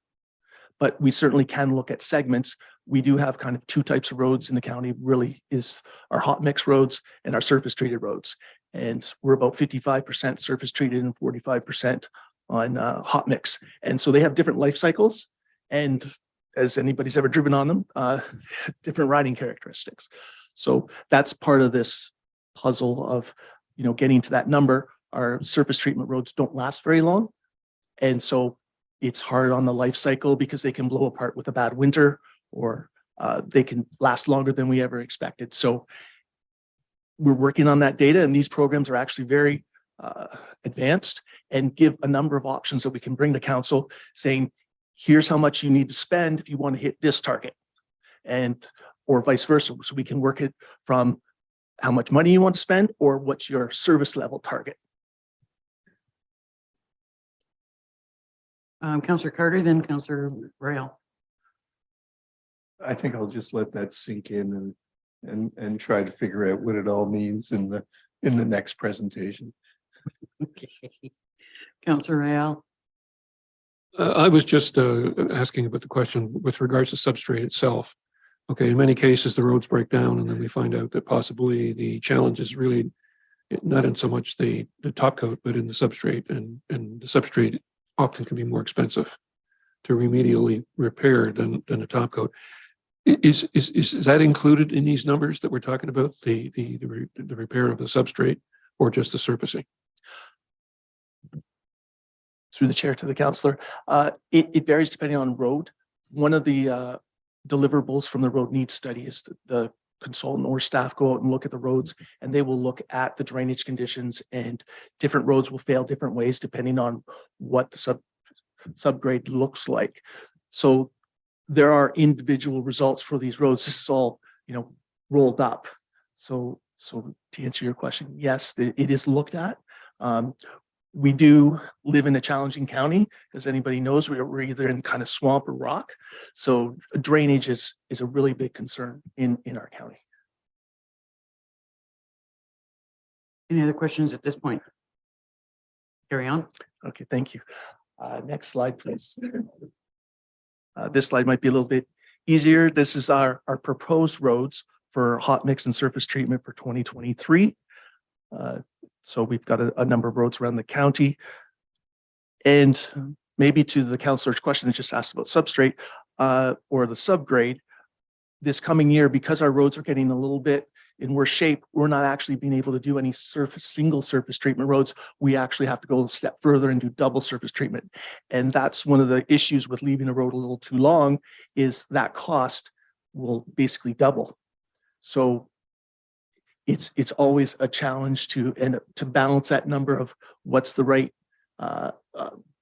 But we certainly can look at segments. We do have kind of two types of roads in the county, really, is our hot mix roads and our surface treated roads. And we're about 55% surface treated and 45% on hot mix. And so they have different life cycles. And as anybody's ever driven on them, different riding characteristics. So that's part of this puzzle of, getting to that number. Our surface treatment roads don't last very long. And so it's hard on the life cycle because they can blow apart with a bad winter, or they can last longer than we ever expected. So we're working on that data, and these programs are actually very advanced and give a number of options that we can bring to council saying, here's how much you need to spend if you want to hit this target, or vice versa. So we can work it from how much money you want to spend or what's your service level target. Councillor Carter, then Councillor Rail. I think I'll just let that sink in and try to figure out what it all means in the next presentation. Okay. Councillor Rail. I was just asking about the question with regards to substrate itself. Okay, in many cases, the roads break down and then we find out that possibly the challenge is really not in so much the top coat, but in the substrate, and the substrate often can be more expensive to remedially repair than the top coat. Is that included in these numbers that we're talking about, the repair of the substrate, or just the surfacing? Through the chair to the councillor, it varies depending on road. One of the deliverables from the road needs study is the consultant or staff go out and look at the roads, and they will look at the drainage conditions, and different roads will fail different ways depending on what the subgrade looks like. So there are individual results for these roads. This is all, rolled up. So to answer your question, yes, it is looked at. We do live in a challenging county. As anybody knows, we're either in kind of swamp or rock. So drainage is a really big concern in our county. Any other questions at this point? Carry on. Okay, thank you. Next slide, please. This slide might be a little bit easier. This is our proposed roads for hot mix and surface treatment for 2023. So we've got a number of roads around the county. And maybe to the councillor's question that just asked about substrate or the subgrade, this coming year, because our roads are getting a little bit in worse shape, we're not actually being able to do any single surface treatment roads. We actually have to go a step further and do double surface treatment. And that's one of the issues with leaving a road a little too long, is that cost will basically double. So it's always a challenge to balance that number of what's the right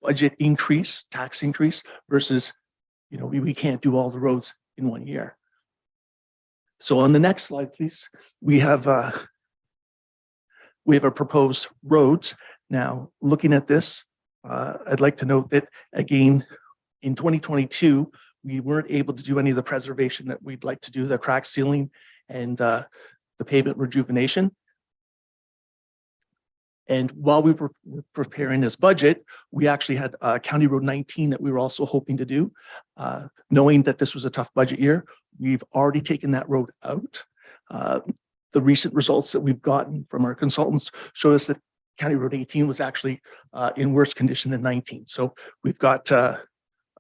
budget increase, tax increase versus, we can't do all the roads in 1 year. So on the next slide, please, we have our proposed roads. Now, looking at this, I'd like to note that again, in 2022, we weren't able to do any of the preservation that we'd like to do, the crack sealing and the pavement rejuvenation. And while we were preparing this budget, we actually had County Road 19 that we were also hoping to do. Knowing that this was a tough budget year, we've already taken that road out. The recent results that we've gotten from our consultants showed us that County Road 18 was actually in worse condition than 19. So we've got a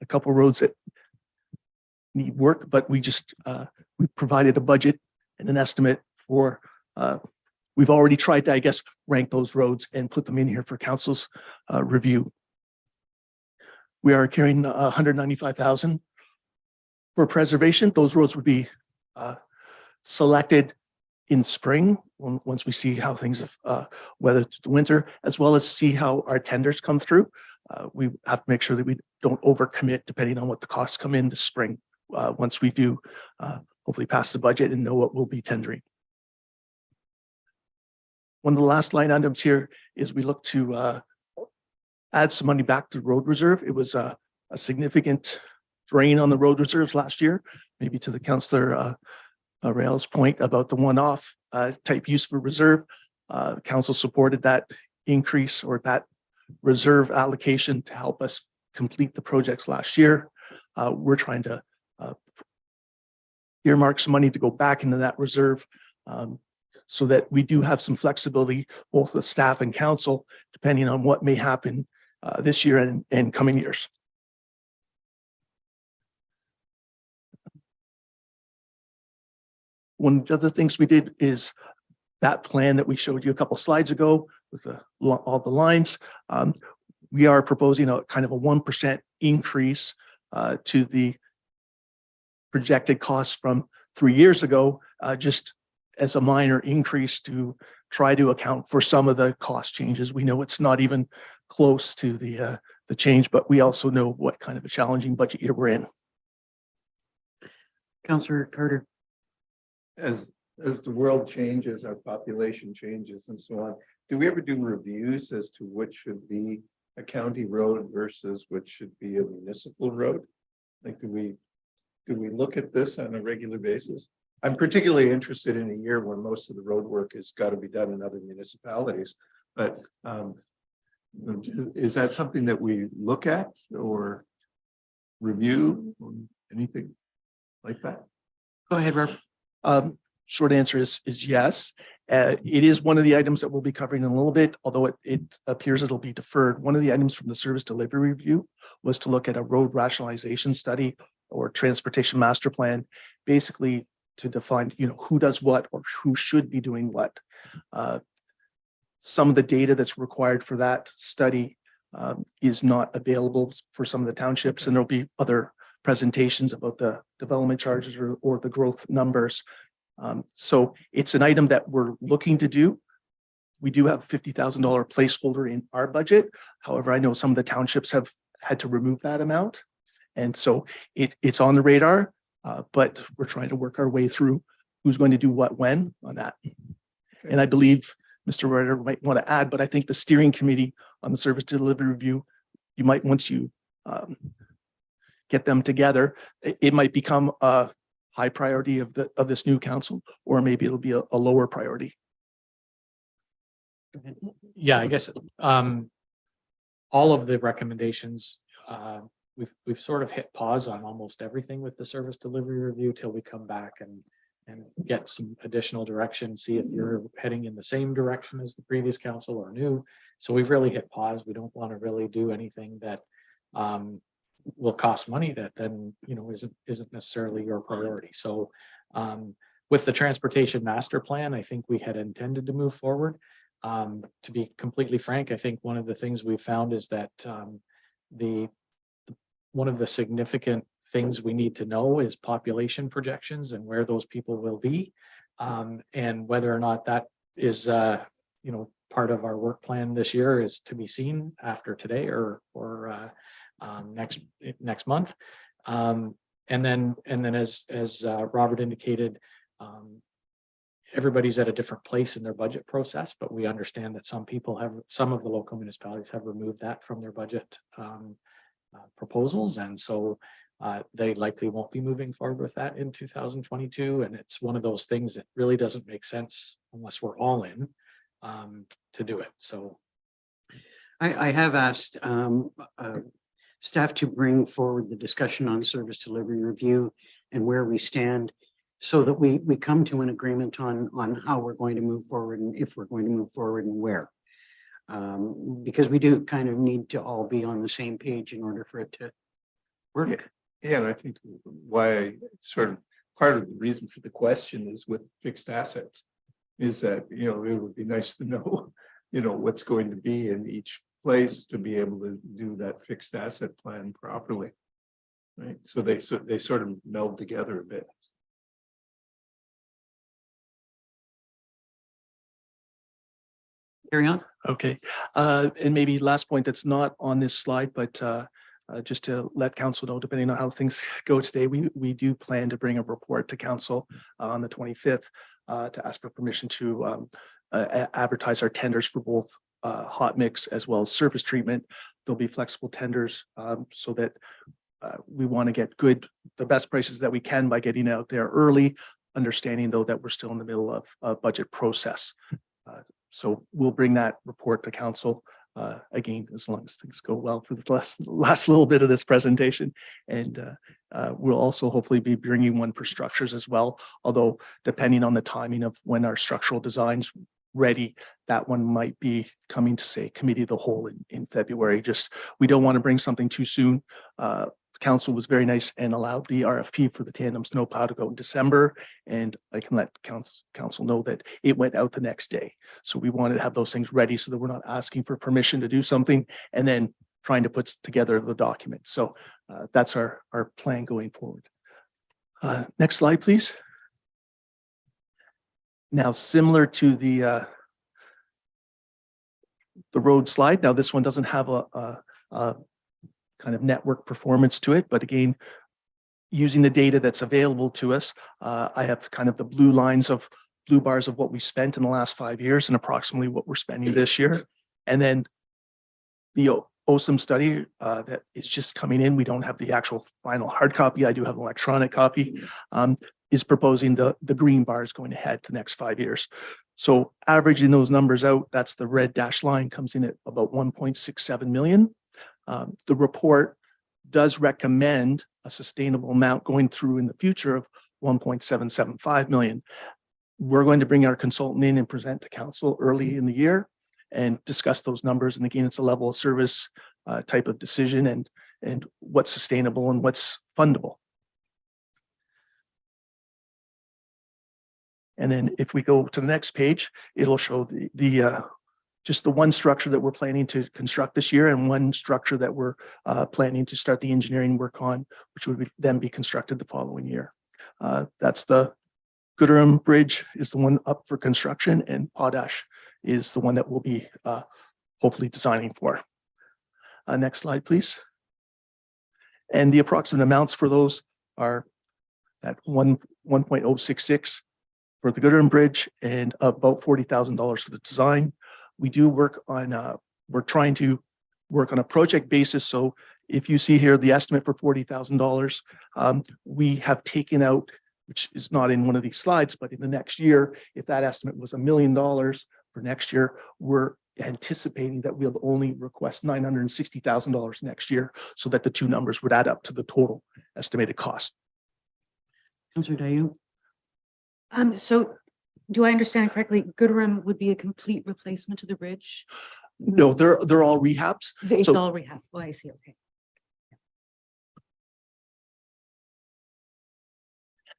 couple of roads that need work, but we provided a budget and an estimate for, we've already tried to, I guess, rank those roads and put them in here for council's review. We are carrying 195,000 for preservation. Those roads would be selected in spring once we see how things have weathered the winter, as well as see how our tenders come through. We have to make sure that we don't overcommit depending on what the costs come in this spring. Once we do hopefully pass the budget and know what we'll be tendering. One of the last line items here is we look to add some money back to road reserve. It was a significant drain on the road reserves last year. Maybe to the councillor Rail's point about the one-off type use for reserve. Council supported that increase or that reserve allocation to help us complete the projects last year. We're trying to earmark some money to go back into that reserve so that we do have some flexibility, both with staff and council, depending on what may happen this year and coming years. One of the other things we did is that plan that we showed you a couple slides ago with all the lines. We are proposing a kind of a 1% increase to the projected costs from 3 years ago, just as a minor increase to try to account for some of the cost changes. We know it's not even close to the change, but we also know what kind of a challenging budget year we're in. Councillor Carter. As the world changes, our population changes and so on, do we ever do reviews as to which should be a county road versus which should be a municipal road? Like, do we look at this on a regular basis? I'm particularly interested in a year when most of the road work has got to be done in other municipalities, but is that something that we look at or review or anything like that? Go ahead, Rob. Short answer is yes. It is one of the items that we'll be covering in a little bit, although it appears it'll be deferred. One of the items from the service delivery review was to look at a road rationalization study or transportation master plan, basically to define, who does what or who should be doing what. Some of the data that's required for that study is not available for some of the townships, and there'll be other presentations about the development charges or the growth numbers. So it's an item that we're looking to do. We do have $50,000 placeholder in our budget. However, I know some of the townships have had to remove that amount. And so it's on the radar, but we're trying to work our way through who's going to do what when on that. And I believe Mr. Ryder might want to add, but I think the steering committee on the service delivery review, you might, once you get them together, it might become a high priority of this new council, or maybe it'll be a lower priority. Yeah, I guess all of the recommendations, we've sort of hit pause on almost everything with the service delivery review till we come back and get some additional direction, see if you're heading in the same direction as the previous council or new. So we've really hit pause. We don't want to really do anything that will cost money that then isn't necessarily your priority. So with the transportation master plan, I think we had intended to move forward. To be completely frank, I think one of the things we found is that one of the significant things we need to know is population projections and where those people will be, and whether or not that is part of our work plan this year is to be seen after today or next month. And then as Robert indicated, everybody's at a different place in their budget process, but we understand that some of the local municipalities have removed that from their budget proposals, and so they likely won't be moving forward with that in 2022. And it's one of those things that really doesn't make sense unless we're all in to do it. So I have asked staff to bring forward the discussion on service delivery review and where we stand, so that we come to an agreement on how we're going to move forward and if we're going to move forward and where. Because we do kind of need to all be on the same page in order for it to work. Yeah, and I think why sort of part of the reason for the question is with fixed assets is that, it would be nice to know, what's going to be in each place to be able to do that fixed asset plan properly. Right. So they sort of meld together a bit. Carry on. Okay. And maybe last point that's not on this slide, but just to let council know, depending on how things go today, we do plan to bring a report to council on the 25th to ask for permission to advertise our tenders for both hot mix as well as surface treatment. There'll be flexible tenders so that we want to get the best prices that we can by getting out there early. understanding though that we're still in the middle of a budget process. So we'll bring that report to council again, as long as things go well for the last little bit of this presentation. And we'll also hopefully be bringing one for structures as well. Although depending on the timing of when our structural designs ready, that one might be coming to say committee of the whole in February. Just, we don't want to bring something too soon. Council was very nice and allowed the RFP for the tandem snowplow to go in December. And I can let council know that it went out the next day. So we wanted to have those things ready so that we're not asking for permission to do something and then trying to put together the document. So that's our plan going forward. Next slide, please. Now, similar to the road slide, now this one doesn't have a kind of network performance to it, but again, using the data that's available to us, I have kind of the blue bars of what we spent in the last 5 years and approximately what we're spending this year. And then the OSIM study that is just coming in, we don't have the actual final hard copy. I do have an electronic copy. Is proposing the green bars going ahead the next 5 years. So averaging those numbers out, that's the red dashed line, comes in at about 1.67 million. The report does recommend a sustainable amount going through in the future of 1.775 million. We're going to bring our consultant in and present to council early in the year and discuss those numbers. And again, it's a level of service type of decision and what's sustainable and what's fundable. And then if we go to the next page, it'll show just the one structure that we're planning to construct this year and one structure that we're planning to start the engineering work on, which would then be constructed the following year. That's the Gooderham Bridge is the one up for construction, and Potash is the one that we'll be hopefully designing for. Next slide, please. And the approximate amounts for those are at 1.066 for the Gooderham Bridge and about $40,000 for the design. We do work on, we're trying to work on a project basis. So if you see here the estimate for $40,000, we have taken out, which is not in one of these slides, but in the next year, if that estimate was $1 million for next year, we're anticipating that we'll only request $960,000 next year, so that the two numbers would add up to the total estimated cost. Councillor Dayu. So do I understand correctly, Gooderham would be a complete replacement of the bridge? No, they're all rehabs. It's So- all rehab. Oh, I see. Okay.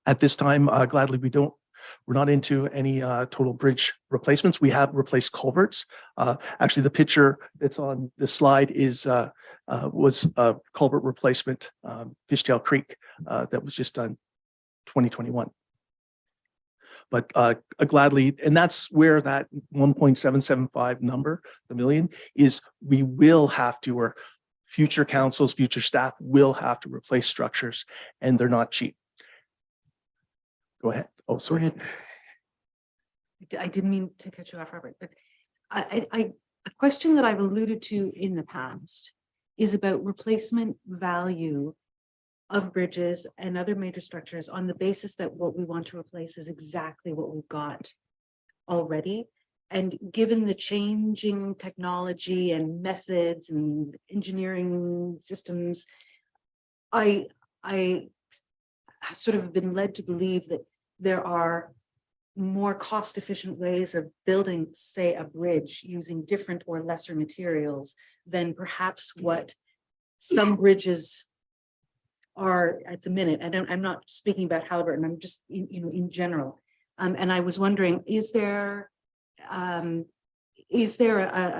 At this time, gladly, we're not into any total bridge replacements. We have replaced culverts. Actually, the picture that's on this slide was a culvert replacement, Fishtail Creek, that was just done 2021. But gladly, and that's where that 1.775 number, the million, is. We will have to, or future councils, future staff will have to replace structures, and they're not cheap. Go ahead. Oh, sorry. Go ahead. I didn't mean to cut you off, Robert, but a question that I've alluded to in the past is about replacement value of bridges and other major structures on the basis that what we want to replace is exactly what we've got already. And given the changing technology and methods and engineering systems, I sort of been led to believe that there are more cost-efficient ways of building, say, a bridge using different or lesser materials than perhaps what some bridges are at the minute. I'm not speaking about Halliburton, I'm just in general. And I was wondering, is there a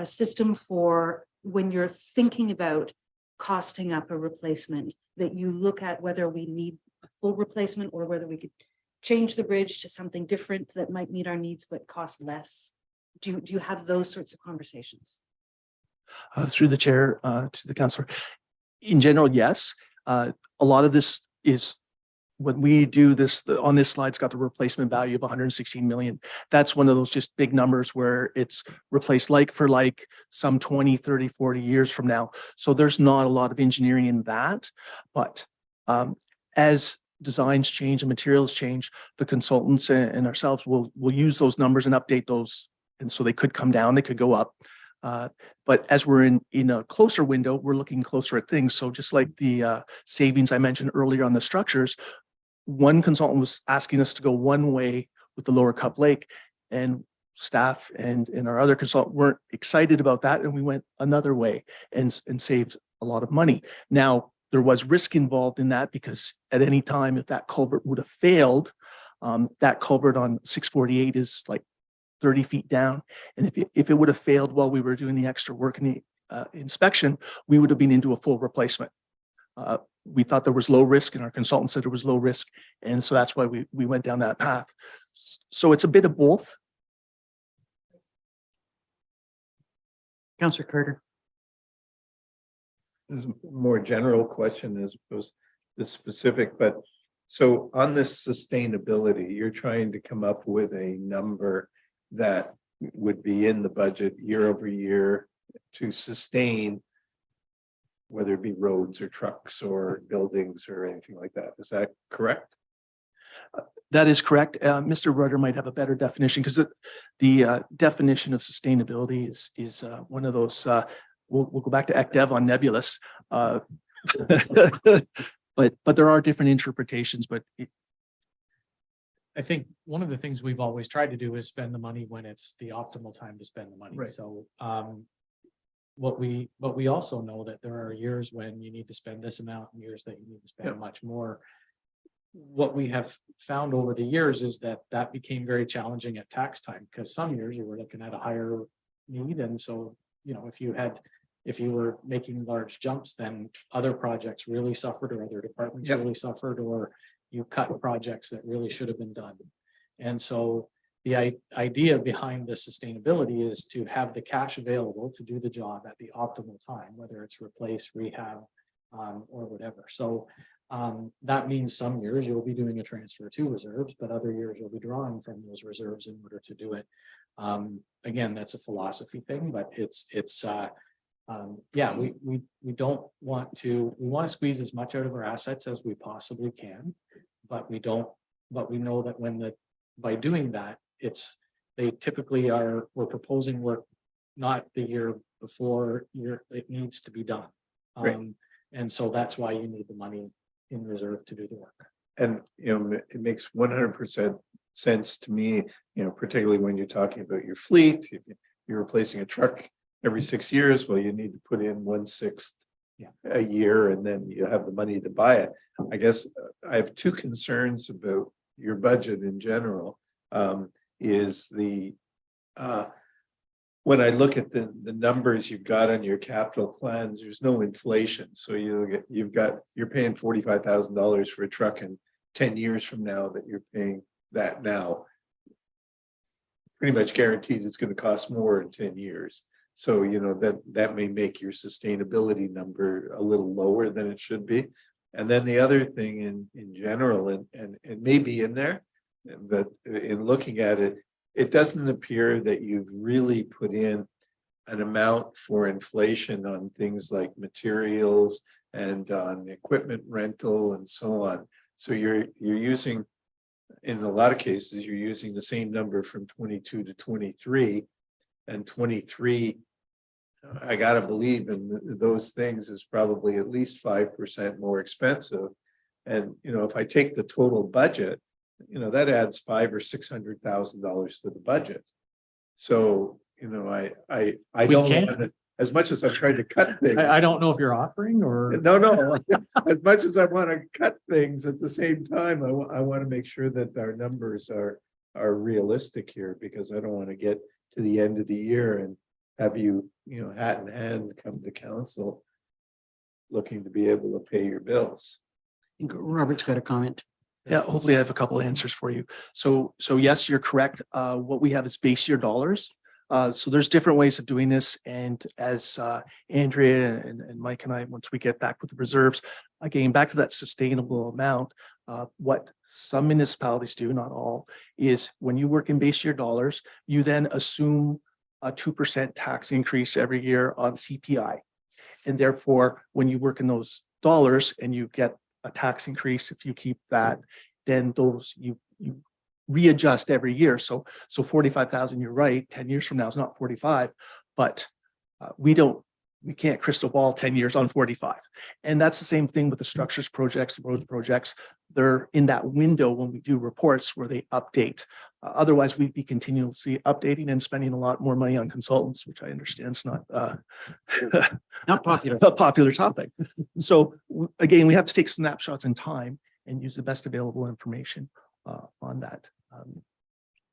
system for when you're thinking about costing up a replacement that you look at whether we need a full replacement or whether we could change the bridge to something different that might meet our needs but cost less? Do you have those sorts of conversations? Through the chair to the councillor. In general, yes. A lot of this is when we do this, on this slide, it's got the replacement value of 116 million. That's one of those just big numbers where it's replaced like for like some 20, 30, 40 years from now. So there's not a lot of engineering in that. But as designs change and materials change, the consultants and ourselves will use those numbers and update those. And so they could come down, they could go up. But as we're in a closer window, we're looking closer at things. So just like the savings I mentioned earlier on the structures, one consultant was asking us to go one way with the Lower Cup Lake, and staff and our other consultant weren't excited about that, and we went another way and saved a lot of money. Now, there was risk involved in that because at any time, if that culvert would have failed, that culvert on 648 is like 30 feet down. And if it would have failed while we were doing the extra work in the inspection, we would have been into a full replacement. We thought there was low risk, and our consultant said there was low risk. And so that's why we went down that path. So it's a bit of both. Councillor Carter. This is a more general question as opposed to specific, but so on this sustainability, you're trying to come up with a number that would be in the budget year over year to sustain, whether it be roads or trucks or buildings or anything like that. Is that correct? That is correct. Mr. Rudder might have a better definition because the definition of sustainability is one of those, we'll go back to ECDEV on nebulous. But there are different interpretations, but I think one of the things we've always tried to do is spend the money when it's the optimal time to spend the money. Right. So but we also know that there are years when you need to spend this amount and years that you need to spend much more. What we have found over the years is that became very challenging at tax time, because some years you were looking at a higher need. And so, you know, if you were making large jumps, then other projects really suffered, or other departments really suffered, or you cut projects that really should have been done. And so the idea behind the sustainability is to have the cash available to do the job at the optimal time, whether it's replace, rehab, or whatever. So that means some years you'll be doing a transfer to reserves, but other years you'll be drawing from those reserves in order to do it. Again, that's a philosophy thing, but we don't want to, we want to squeeze as much out of our assets as we possibly can, but we know that by doing that, they typically we're proposing work not the year before it needs to be done. And so that's why you need the money in reserve to do the work. And, you know, it makes 100% sense to me, you know, particularly when you're talking about your fleet. If you're replacing a truck every 6 years, well, you need to put in 1/6 a year, and then you have the money to buy it. I guess I have two concerns about your budget in general. Is when I look at the numbers you've got on your capital plans, there's no inflation. So you're paying $45,000 for a truck, and 10 years from now that you're paying that now, pretty much guaranteed it's going to cost more in 10 years. So, you know, that may make your sustainability number a little lower than it should be. And then the other thing in general, and it may be in there, but in looking at it, it doesn't appear that you've really put in an amount for inflation on things like materials and on equipment rental and so on. So you're using, in a lot of cases, you're using the same number from 22 to 23, and 23, I gotta believe in those things is probably at least 5% more expensive. And, you know, if I take the total budget, you know, that adds $500,000 or $600,000 to the budget. So, you know, I don't want to, as much as I've tried to cut things. I don't know if you're offering or. No, as much as I want to cut things, at the same time, I want to make sure that our numbers are realistic here, because I don't want to get to the end of the year and have you know, hat in hand come to council looking to be able to pay your bills. Robert's got a comment. Yeah, hopefully I have a couple of answers for you. So yes, you're correct. What we have is base year dollars. So there's different ways of doing this. And as Andrea and Mike and I, once we get back with the reserves, again, back to that sustainable amount, what some municipalities do, not all, is when you work in base year dollars, you then assume a 2% tax increase every year on CPI. And therefore, when you work in those dollars and you get a tax increase. If you keep that, then those you readjust every year. So 45,000, you're right, 10 years from now is not 45, but we can't crystal ball 10 years on 45. And that's the same thing with the structures projects, roads projects. They're in that window when we do reports where they update. Otherwise, we'd be continuously updating and spending a lot more money on consultants, which I understand is not Not popular. a popular topic. So again, we have to take snapshots in time and use the best available information on that.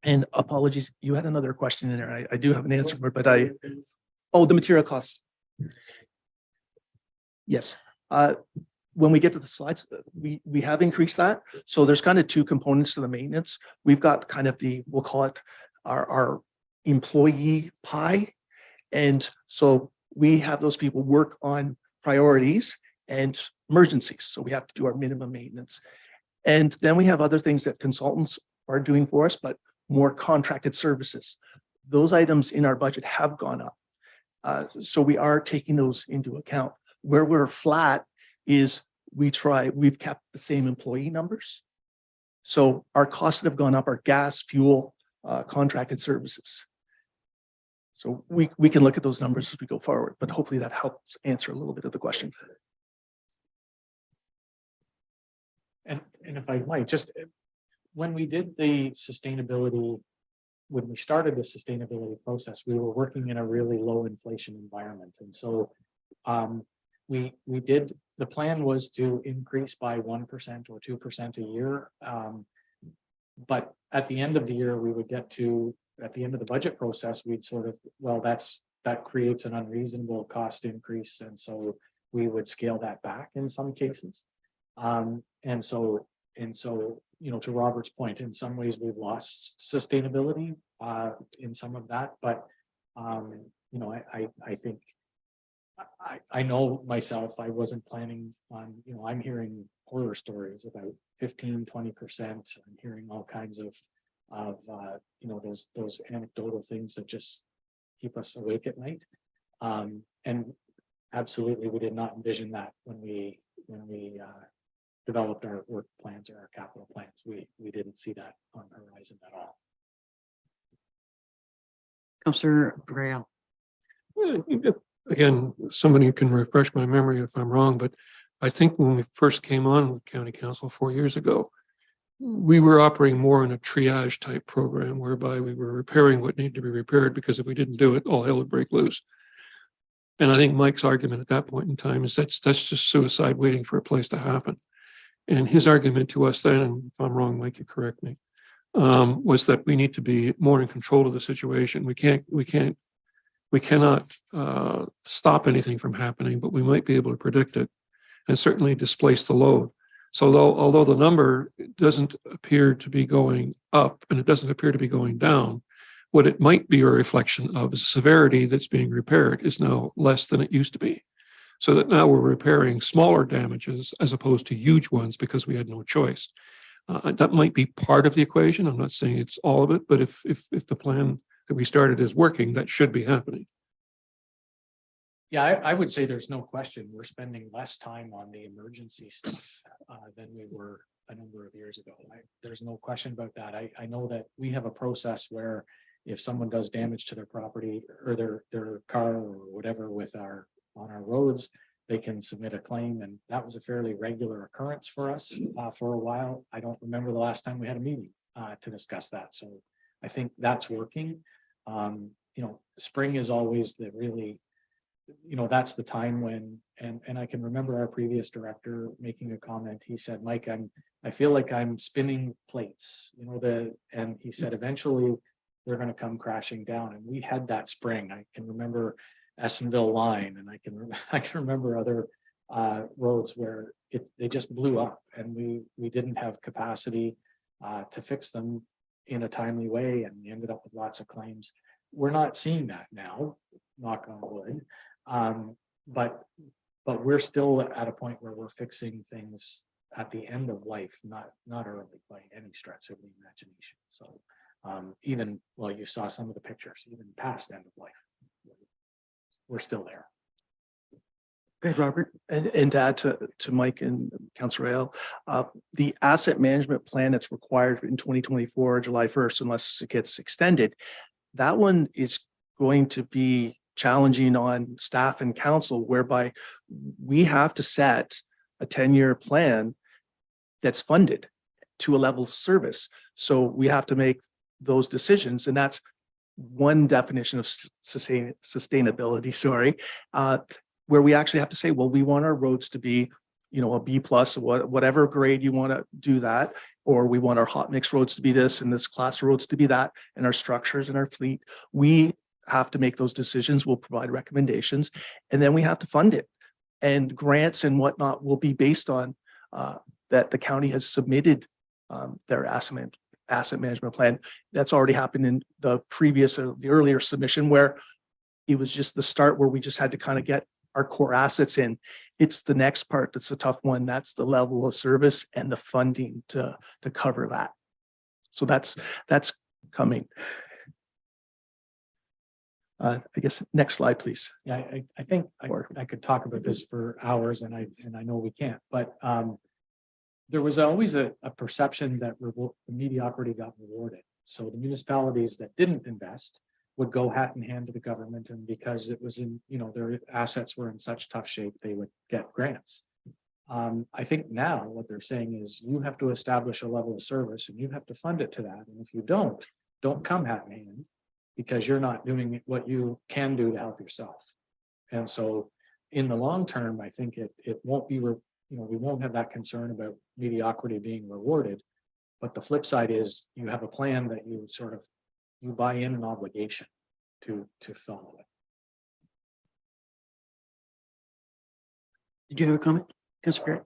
And apologies, you had another question in there. I do have an answer for it, but the material costs. Yes. When we get to the slides, we have increased that. So there's kind of two components to the maintenance. We've got kind of we'll call it our employee pie. And so we have those people work on priorities and emergencies. So we have to do our minimum maintenance. And then we have other things that consultants are doing for us, but more contracted services. Those items in our budget have gone up. So we are taking those into account. Where we're flat is we've kept the same employee numbers. So our costs that have gone up are gas, fuel, contracted services. So we can look at those numbers as we go forward, but hopefully that helps answer a little bit of the question. And if I might, just when we did the sustainability, when we started the sustainability process, we were working in a really low inflation environment. And so we did, the plan was to increase by 1% or 2% a year. But at the end of the year, we would get to, at the end of the budget process, we'd sort of, well, that creates an unreasonable cost increase. And so we would scale that back in some cases. And so, you know, to Robert's point, in some ways we've lost sustainability in some of that, but you know, I think I know myself, I wasn't planning on, you know, I'm hearing horror stories about 15-20%. I'm hearing all kinds of you know, those anecdotal things that just keep us awake at night. And absolutely, we did not envision that when we developed our work plans or our capital plans. We didn't see that on the horizon at all. Councillor Grail. Again, somebody can refresh my memory if I'm wrong, but I think when we first came on with county council 4 years ago, we were operating more in a triage type program whereby we were repairing what needed to be repaired, because if we didn't do it, all hell would break loose. And I think Mike's argument at that point in time is that's just suicide waiting for a place to happen. And his argument to us then, and if I'm wrong, Mike, you correct me, was that we need to be more in control of the situation. We cannot stop anything from happening, but we might be able to predict it and certainly displace the load. So although the number doesn't appear to be going up and it doesn't appear to be going down, what it might be a reflection of is the severity that's being repaired is now less than it used to be. So that now we're repairing smaller damages as opposed to huge ones because we had no choice. That might be part of the equation. I'm not saying it's all of it, but if the plan that we started is working, that should be happening. Yeah, I would say there's no question we're spending less time on the emergency stuff than we were a number of years ago. There's no question about that. I know that we have a process where if someone does damage to their property or their car or whatever on our roads, they can submit a claim, and that was a fairly regular occurrence for us for a while. I don't remember the last time we had a meeting to discuss that. So I think that's working. You know, spring is always the really, you know, that's the time when, and I can remember our previous director making a comment. He said, Mike, I feel like I'm spinning plates, you know, and he said, eventually they're going to come crashing down. And we had that spring. I can remember Essenville line, and I can remember other roads where they just blew up, and we didn't have capacity to fix them in a timely way, and we ended up with lots of claims. We're not seeing that now, knock on wood, but we're still at a point where we're fixing things at the end of life, not early by any stretch of the imagination. So even, well, you saw some of the pictures, even past end of life, we're still there. Go ahead, Robert. And to add to Mike and Councillor Rail, the asset management plan that's required in 2024, July 1st, unless it gets extended, that one is going to be challenging on staff and council, whereby we have to set a 10-year plan that's funded to a level of service. So we have to make those decisions, and that's one definition of sustainability, where we actually have to say, well, we want our roads to be, a B plus, whatever grade you want to do that, or we want our hot mix roads to be this and this class roads to be that, and our structures and our fleet. We have to make those decisions. We'll provide recommendations, and then we have to fund it. And grants and whatnot will be based on that the county has submitted their asset management plan. That's already happened in the earlier submission, where it was just the start where we just had to kind of get our core assets in. It's the next part that's a tough one. That's the level of service and the funding to cover that. So that's coming. I guess next slide, please. Yeah, I think I could talk about this for hours, and I know we can't, but there was always a perception that mediocrity got rewarded. So the municipalities that didn't invest would go hat in hand to the government, and because it was in, their assets were in such tough shape, they would get grants. I think now what they're saying is you have to establish a level of service and you have to fund it to that. And if you don't come hat in hand, because you're not doing what you can do to help yourself. And so in the long term, I think it won't be, we won't have that concern about mediocrity being rewarded. But the flip side is you have a plan that you you buy in an obligation to follow it. Did you have a comment, Councillor?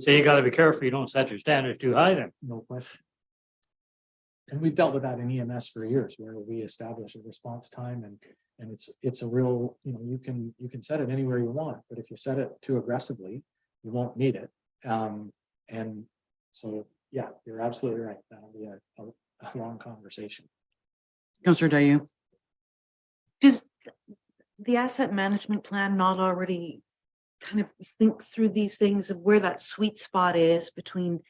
So you gotta be careful you don't set your standards too high then. No question. And we've dealt with that in EMS for years, where we establish a response time, and it's a real, you can set it anywhere you want, but if you set it too aggressively, you won't meet it. And so, yeah, you're absolutely right. That'll be a long conversation. Councillor Dayu. Does the asset management plan not already kind of think through these things of where that sweet spot is between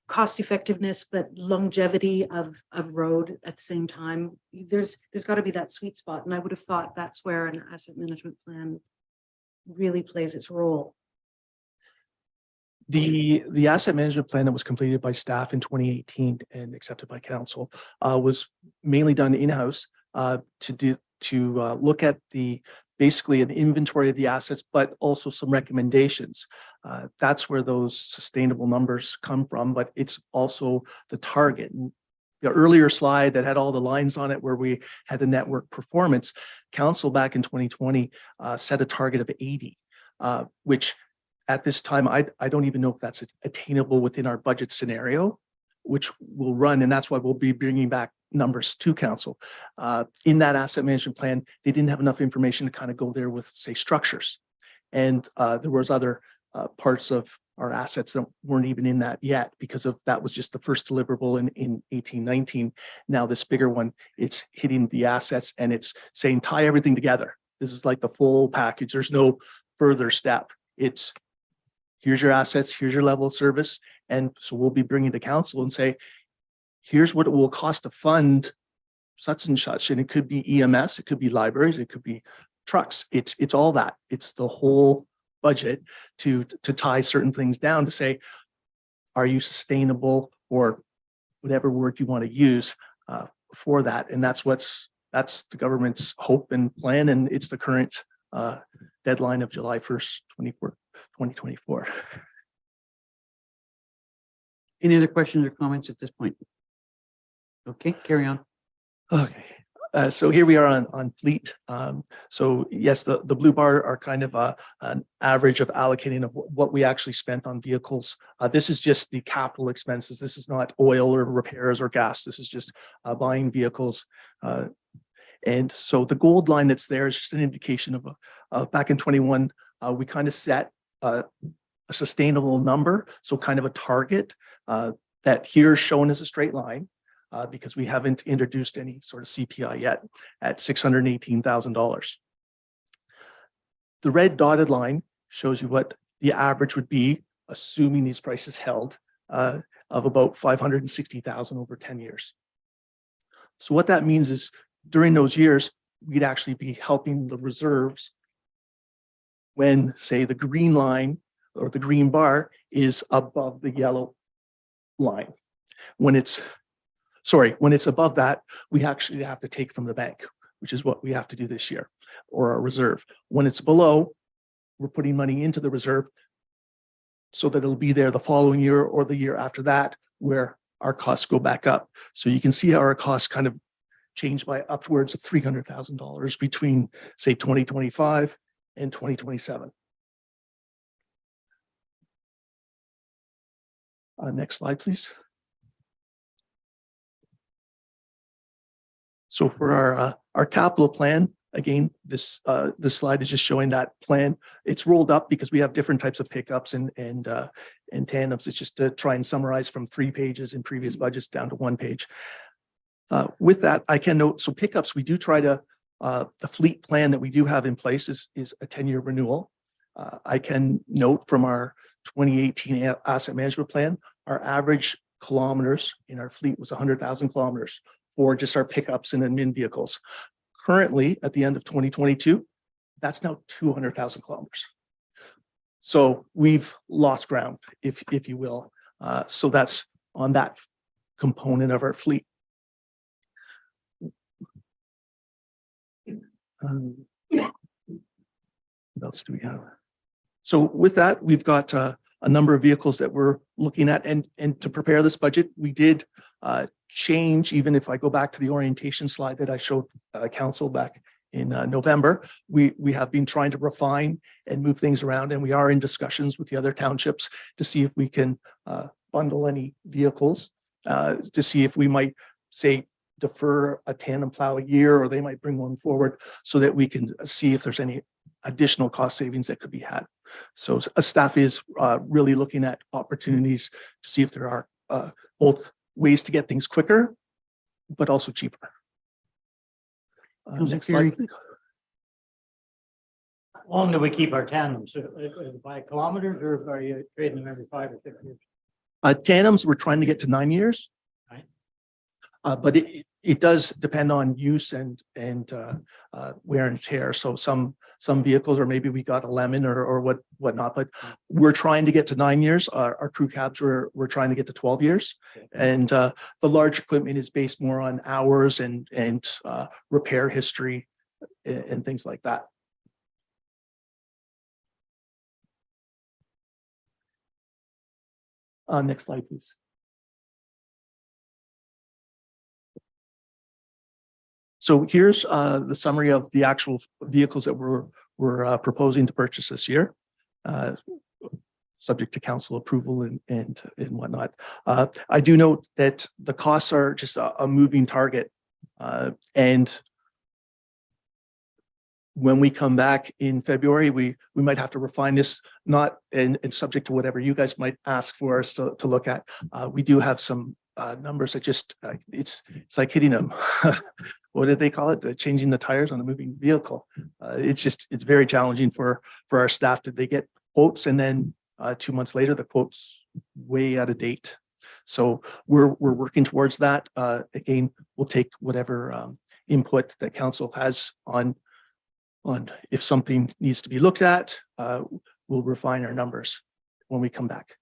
cost effectiveness, but longevity of road at the same time? There's got to be that sweet spot. And I would have thought that's where an asset management plan really plays its role. The asset management plan that was completed by staff in 2018 and accepted by council was mainly done in-house to look at basically an inventory of the assets, but also some recommendations. That's where those sustainable numbers come from, but it's also the target. The earlier slide that had all the lines on it where we had the network performance, council back in 2020 set a target of 80, which at this time, I don't even know if that's attainable within our budget scenario, which will run, and that's why we'll be bringing back numbers to council. In that asset management plan, they didn't have enough information to kind of go there with, say, structures. And there was other parts of our assets that weren't even in that yet, because of that was just the first deliverable in 1819. Now this bigger one, it's hitting the assets and it's saying tie everything together. This is like the full package. There's no further step. It's here's your assets, here's your level of service. And so we'll be bringing to council and say, here's what it will cost to fund such and such. And it could be EMS, it could be libraries, it could be trucks. It's all that. It's the whole budget to tie certain things down to say, are you sustainable, or whatever word you want to use for that. And that's the government's hope and plan. And it's the current deadline of July 1st, 2024. Any other questions or comments at this point? Okay, carry on. Okay, so here we are on fleet. So yes, the blue bar are kind of an average of allocating of what we actually spent on vehicles. This is just the capital expenses. This is not oil or repairs or gas. This is just buying vehicles. And so the gold line that's there is just an indication of back in 21, we kind of set a sustainable number. So kind of a target that here is shown as a straight line because we haven't introduced any sort of CPI yet at $618,000. The red dotted line shows you what the average would be, assuming these prices held, of about 560,000 over 10 years. So what that means is during those years, we'd actually be helping the reserves when, say, the green line or the green bar is above the yellow line. When it's above that, we actually have to take from the bank, which is what we have to do this year, or our reserve. When it's below, we're putting money into the reserve so that it'll be there the following year or the year after that, where our costs go back up. So you can see how our costs kind of change by upwards of $300,000 between, say, 2025 and 2027. Next slide, please. So for our capital plan, again, this slide is just showing that plan. It's rolled up because we have different types of pickups and tandems. It's just to try and summarize from 3 pages in previous budgets down to 1 page. With that, I can note, so pickups, we do try to, the fleet plan that we do have in place is a 10-year renewal. I can note from our 2018 asset management plan, our average kilometers in our fleet was 100,000 kilometers for just our pickups and admin vehicles. Currently, at the end of 2022, that's now 200,000 kilometers. So we've lost ground, if you will. So that's on that component of our fleet. What else do we have? So with that, we've got a number of vehicles that we're looking at, and to prepare this budget, we did change. Even if I go back to the orientation slide that I showed council back in November, we have been trying to refine and move things around, and we are in discussions with the other townships to see if we can bundle any vehicles, to see if we might, say, defer a tandem plow a year, or they might bring one forward so that we can see if there's any additional cost savings that could be had. So staff is really looking at opportunities to see if there are both ways to get things quicker, but also cheaper. Next slide, please. How long do we keep our tandems? By kilometers, or are you trading them every 5 or 6 years? Tandems, we're trying to get to 9 years. Right. But it does depend on use and wear and tear. So some vehicles, or maybe we got a lemon or whatnot, but we're trying to get to 9 years. Our crew cabs, we're trying to get to 12 years. And the large equipment is based more on hours and repair history and things like that. Next slide, please. So here's the summary of the actual vehicles that we're proposing to purchase this year, subject to council approval and whatnot. I do note that the costs are just a moving target, and when we come back in February, we might have to refine this, not and subject to whatever you guys might ask for us to look at. We do have some numbers that just it's like hitting them. What did they call it? Changing the tires on a moving vehicle. It's very challenging for our staff. They get quotes, and then 2 months later, the quote's way out of date. So we're working towards that. Again, we'll take whatever input that council has on if something needs to be looked at. We'll refine our numbers when we come back.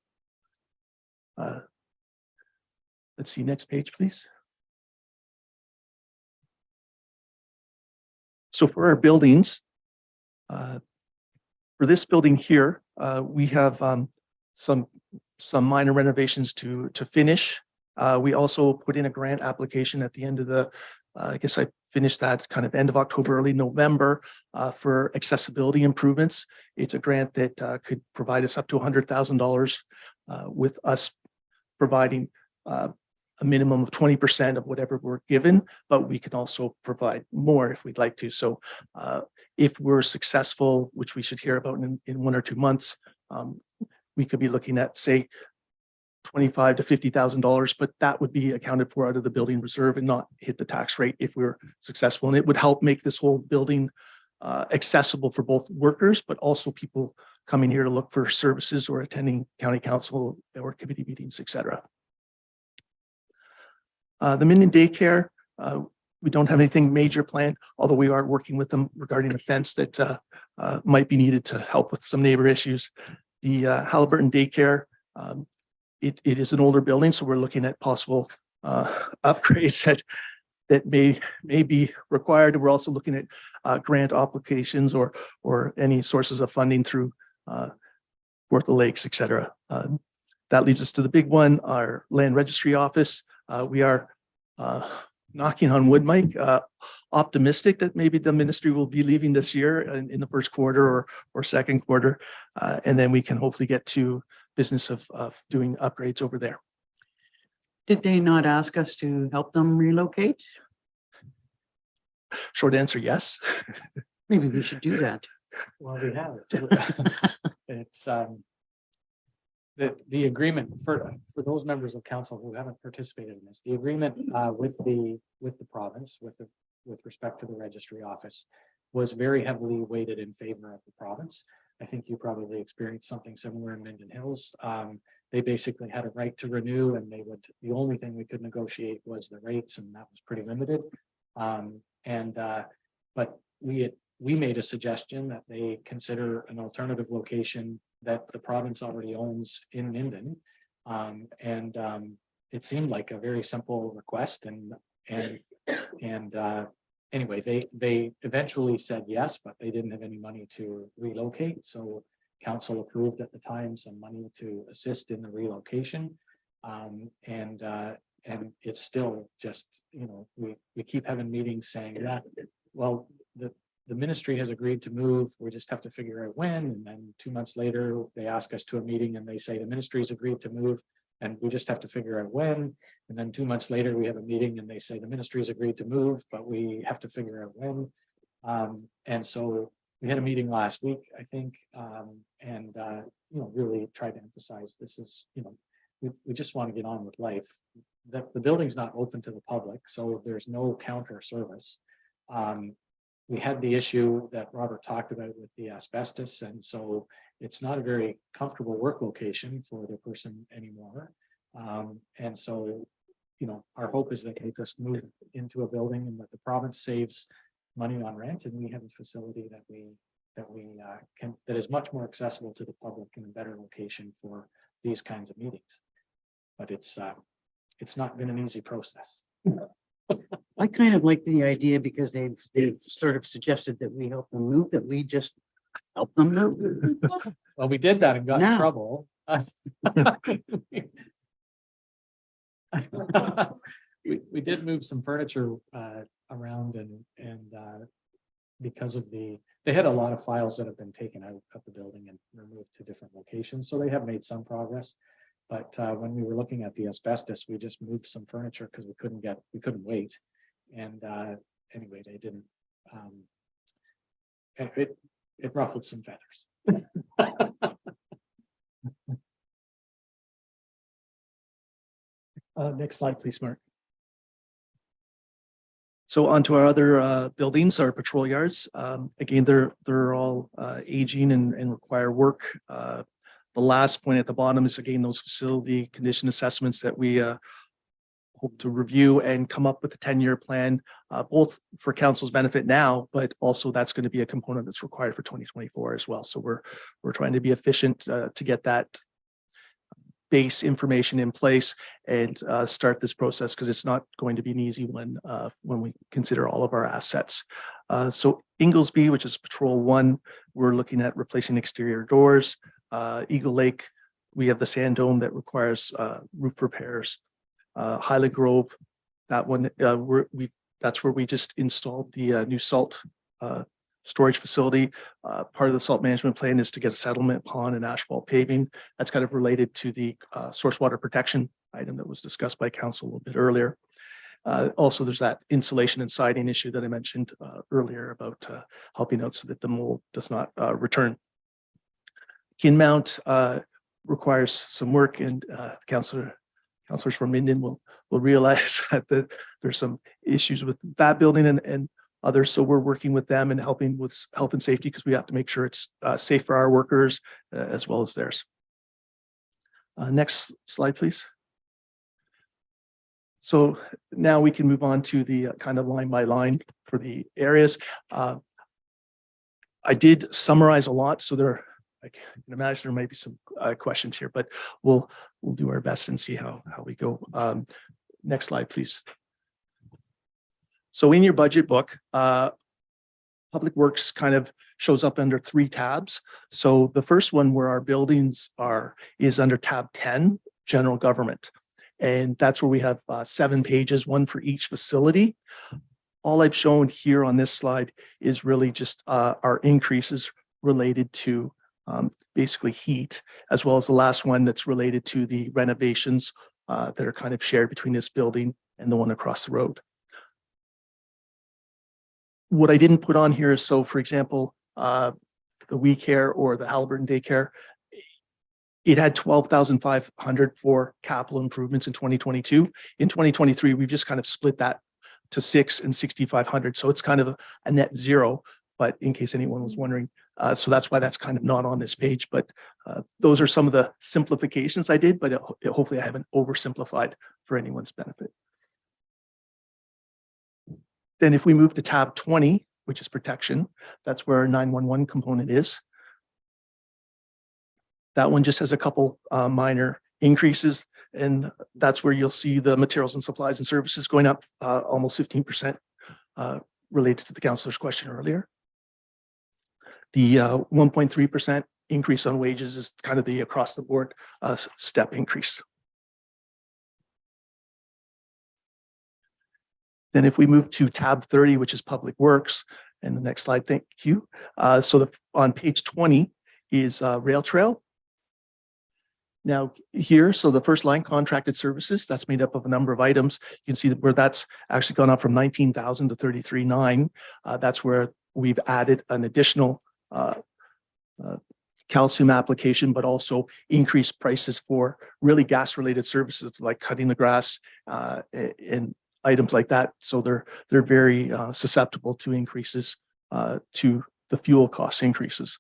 Let's see, next page, please. So for our buildings, for this building here, we have some minor renovations to finish. We also put in a grant application at the end of the, I guess I finished that kind of end of October, early November, for accessibility improvements. It's a grant that could provide us up to $100,000 with us providing a minimum of 20% of whatever we're given, but we can also provide more if we'd like to. So if we're successful, which we should hear about in 1 or 2 months, we could be looking at, say, $25,000 to $50,000, but that would be accounted for out of the building reserve and not hit the tax rate if we're successful. And it would help make this whole building accessible for both workers, but also people coming here to look for services or attending county council or committee meetings, et cetera. The Minden Daycare, we don't have anything major planned, although we are working with them regarding a fence that might be needed to help with some neighbor issues. The Halliburton Daycare, it is an older building, so we're looking at possible upgrades that may be required. We're also looking at grant applications or any sources of funding through Worth the Lakes, et cetera. That leads us to the big one, our land registry office. We are knocking on wood, Mike, optimistic that maybe the ministry will be leaving this year in the first quarter or second quarter. And then we can hopefully get to business of doing upgrades over there. Did they not ask us to help them relocate? Short answer, yes. Maybe we should do that. Well, we have. It's the agreement for those members of council who haven't participated in this, the agreement with the province with respect to the registry office was very heavily weighted in favor of the province. I think you probably experienced something similar in Minden Hills. They basically had a right to renew, and the only thing we could negotiate was the rates, and that was pretty limited. But we made a suggestion that they consider an alternative location that the province already owns in Minden. It seemed like a very simple request, anyway, they eventually said yes, but they didn't have any money to relocate. So council approved at the time some money to assist in the relocation. And it's still just, we keep having meetings saying that, well, the ministry has agreed to move. We just have to figure out when. And then 2 months later, they ask us to a meeting and they say the ministry has agreed to move, and we just have to figure out when. And then 2 months later, we have a meeting and they say the ministry has agreed to move, but we have to figure out when. And so we had a meeting last week, I think, really tried to emphasize this is, we just want to get on with life. The building's not open to the public, so there's no counter service. We had the issue that Robert talked about with the asbestos, and so it's not a very comfortable work location for the person anymore. And so, our hope is that they just move into a building and that the province saves money on rent, and we have a facility that is much more accessible to the public in a better location for these kinds of meetings. But it's not been an easy process. I kind of like the idea because they've sort of suggested that we help them move, that we just help them move. Well, we did that and got in No. trouble. We did move some furniture around and because of they had a lot of files that have been taken out of the building and removed to different locations. So they have made some progress. But when we were looking at the asbestos, we just moved some furniture because we couldn't wait. And anyway, they didn't. It ruffled some feathers. Next slide, please, Mark. So onto our other buildings, our patrol yards. Again, they're all aging and require work. The last point at the bottom is, again, those facility condition assessments that we hope to review and come up with a 10-year plan, both for council's benefit now, but also that's going to be a component that's required for 2024 as well. So we're trying to be efficient to get that base information in place and start this process, because it's not going to be an easy one when we consider all of our assets. So Inglesby, which is Patrol 1, we're looking at replacing exterior doors. Eagle Lake, we have the sand dome that requires roof repairs. Highland Grove, that one, that's where we just installed the new salt storage facility. Part of the salt management plan is to get a settlement pond and asphalt paving. That's kind of related to the source water protection item that was discussed by council a little bit earlier. Also, there's that insulation and siding issue that I mentioned earlier about helping out so that the mold does not return. Kinmount requires some work, and councilors from Minden will realize that there's some issues with that building and others. So we're working with them and helping with health and safety because we have to make sure it's safe for our workers as well as theirs. Next slide, please. So now we can move on to the kind of line by line for the areas. I did summarize a lot, so I can imagine there might be some questions here, but we'll do our best and see how we go. Next slide, please. So in your budget book, Public Works kind of shows up under 3 tabs. So the first one where our buildings is under tab 10, General Government. And that's where we have 7 pages, 1 for each facility. All I've shown here on this slide is really just our increases related to basically heat, as well as the last one that's related to the renovations that are kind of shared between this building and the one across the road. What I didn't put on here is, so for example, the We Care or the Halliburton Daycare, it had 12,500 for capital improvements in 2022. In 2023, we've just kind of split that to 6 and 6,500. So it's kind of a net zero, but in case anyone was wondering, so that's why that's kind of not on this page, but those are some of the simplifications I did, but hopefully I haven't oversimplified for anyone's benefit. Then if we move to tab 20, which is protection, that's where our 911 component is. That one just has a couple minor increases, and that's where you'll see the materials and supplies and services going up almost 15% related to the councillor's question earlier. The 1.3% increase on wages is kind of the across the board step increase. Then if we move to tab 30, which is Public Works, and the next slide, thank you. So on page 20 is Rail Trail. Now here, so the first line, contracted services, that's made up of a number of items. You can see where that's actually gone up from 19,000 to 33,900. That's where we've added an additional calcium application, but also increased prices for really gas related services like cutting the grass and items like that. So they're very susceptible to increases to the fuel cost increases.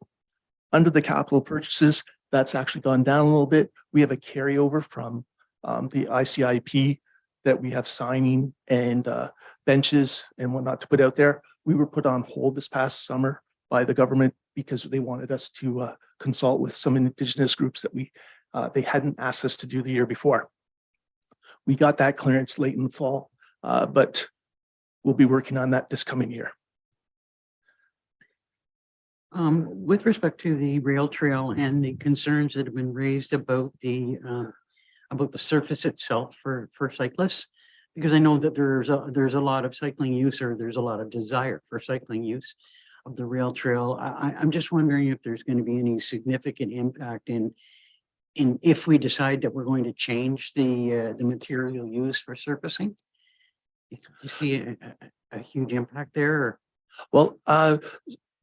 Under the capital purchases, that's actually gone down a little bit. We have a carryover from the ICIP that we have signing and benches and whatnot to put out there. We were put on hold this past summer by the government because they wanted us to consult with some Indigenous groups that they hadn't asked us to do the year before. We got that clearance late in the fall, but we'll be working on that this coming year. With respect to the rail trail and the concerns that have been raised about the surface itself for cyclists, because I know that there's a lot of cycling use, or there's a lot of desire for cycling use of the rail trail. I'm just wondering if there's going to be any significant impact in if we decide that we're going to change the material used for surfacing. You see a huge impact there? Or? Well,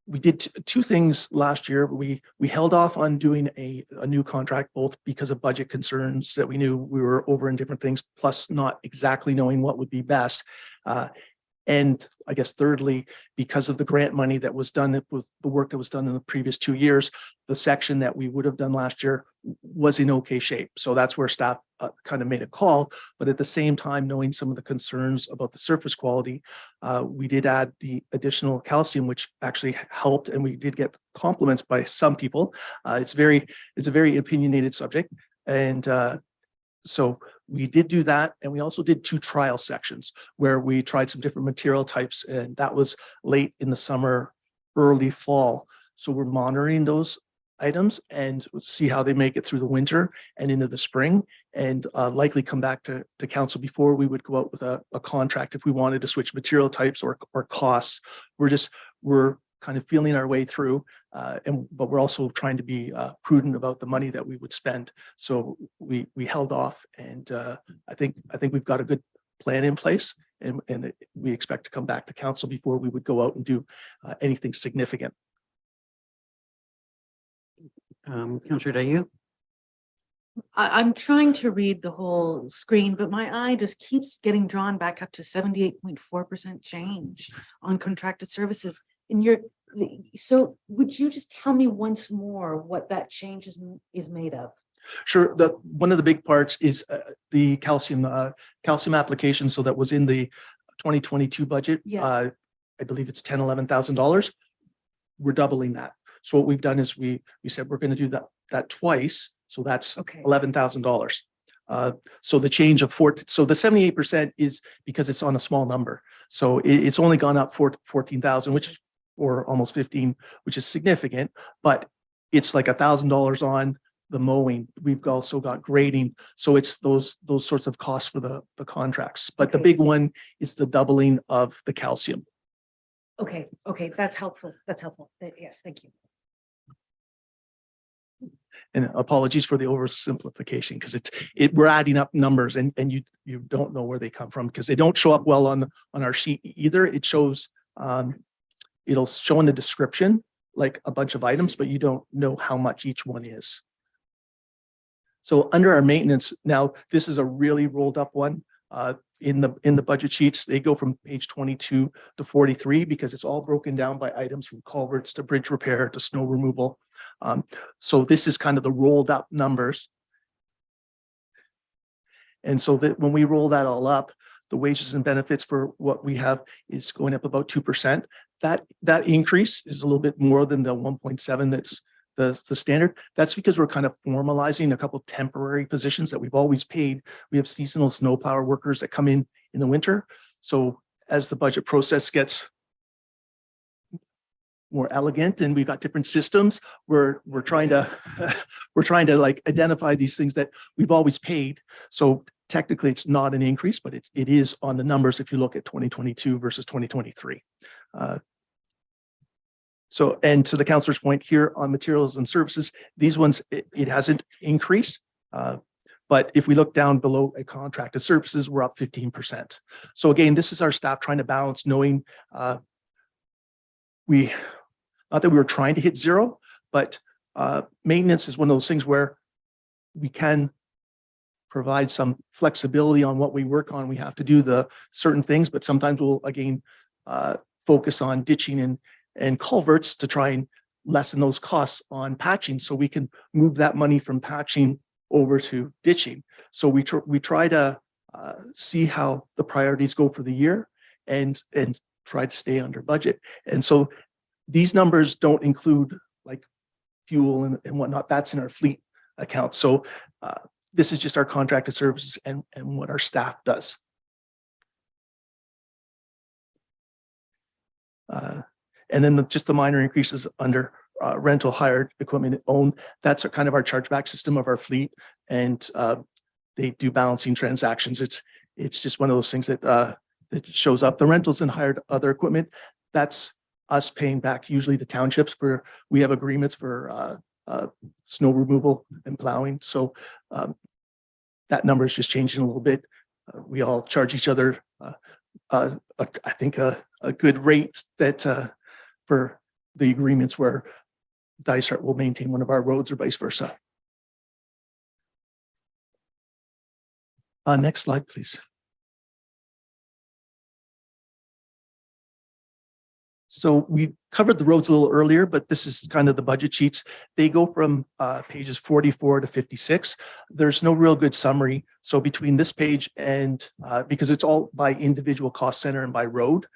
we did 2 things last year. We held off on doing a new contract, both because of budget concerns that we knew we were over in different things, plus not exactly knowing what would be best. And I guess thirdly, because of the grant money that was done with the work that was done in the previous 2 years, the section that we would have done last year was in okay shape. So that's where staff kind of made a call. But at the same time, knowing some of the concerns about the surface quality, we did add the additional calcium, which actually helped, and we did get compliments by some people. It's a very opinionated subject, and so we did do that. And we also did 2 trial sections where we tried some different material types, and that was late in the summer, early fall. So we're monitoring those items and see how they make it through the winter and into the spring, and likely come back to council before we would go out with a contract if we wanted to switch material types or costs. We're kind of feeling our way through, but we're also trying to be prudent about the money that we would spend. So we held off, and I think we've got a good plan in place, and we expect to come back to council before we would go out and do anything significant. Councillor Dayu? I'm trying to read the whole screen, but my eye just keeps getting drawn back up to 78.4% change on contracted services. And so would you just tell me once more what that change is made of? Sure. One of the big parts is the calcium application. So that was in the 2022 budget. Yeah. I believe it's $11,000. We're doubling that. So what we've done is we said we're going to do that twice. So that's Okay. $11,000. So the change of so the 78% is because it's on a small number. So it's only gone up 14,000, which is, or almost 15, which is significant, but it's like $1,000 on the mowing. We've also got grading. So it's those sorts of costs for the contracts. But the big one is the doubling of the calcium. Okay. That's helpful. Yes, thank you. And apologies for the oversimplification, because we're adding up numbers and you don't know where they come from, because they don't show up well on our sheet either. It shows it'll show in the description like a bunch of items, but you don't know how much each one is. So under our maintenance, now this is a really rolled up one. In the budget sheets, they go from page 22 to 43 because it's all broken down by items from culverts to bridge repair to snow removal. So this is kind of the rolled up numbers. And so that when we roll that all up, the wages and benefits for what we have is going up about 2%. That increase is a little bit more than the 1.7 that's the standard. That's because we're kind of formalizing a couple of temporary positions that we've always paid. We have seasonal snowplower workers that come in the winter. So as the budget process gets more elegant and we've got different systems, we're trying to like identify these things that we've always paid. So technically it's not an increase, but it is on the numbers if you look at 2022 versus 2023. So, and to the counselor's point here on materials and services, these ones, it hasn't increased. But if we look down below a contracted services, we're up 15%. So again, this is our staff trying to balance, knowing not that we were trying to hit zero, but maintenance is one of those things where we can provide some flexibility on what we work on. We have to do the certain things, but sometimes we'll again focus on ditching and culverts to try and lessen those costs on patching, so we can move that money from patching over to ditching. So we try to see how the priorities go for the year and try to stay under budget. And so these numbers don't include like fuel and whatnot. That's in our fleet account. So this is just our contracted services and what our staff does. And then just the minor increases under rental, hired equipment owned. That's kind of our chargeback system of our fleet, and they do balancing transactions. It's just one of those things that shows up. The rentals and hired other equipment, that's us paying back usually the townships for, we have agreements for snow removal and plowing. So that number is just changing a little bit. We all charge each other, I think a good rate that for the agreements where Dysart will maintain one of our roads or vice versa. Next slide, please. So we covered the roads a little earlier, but this is kind of the budget sheets. They go from pages 44 to 56. There's no real good summary. So between this page and because it's all by individual cost center and by road.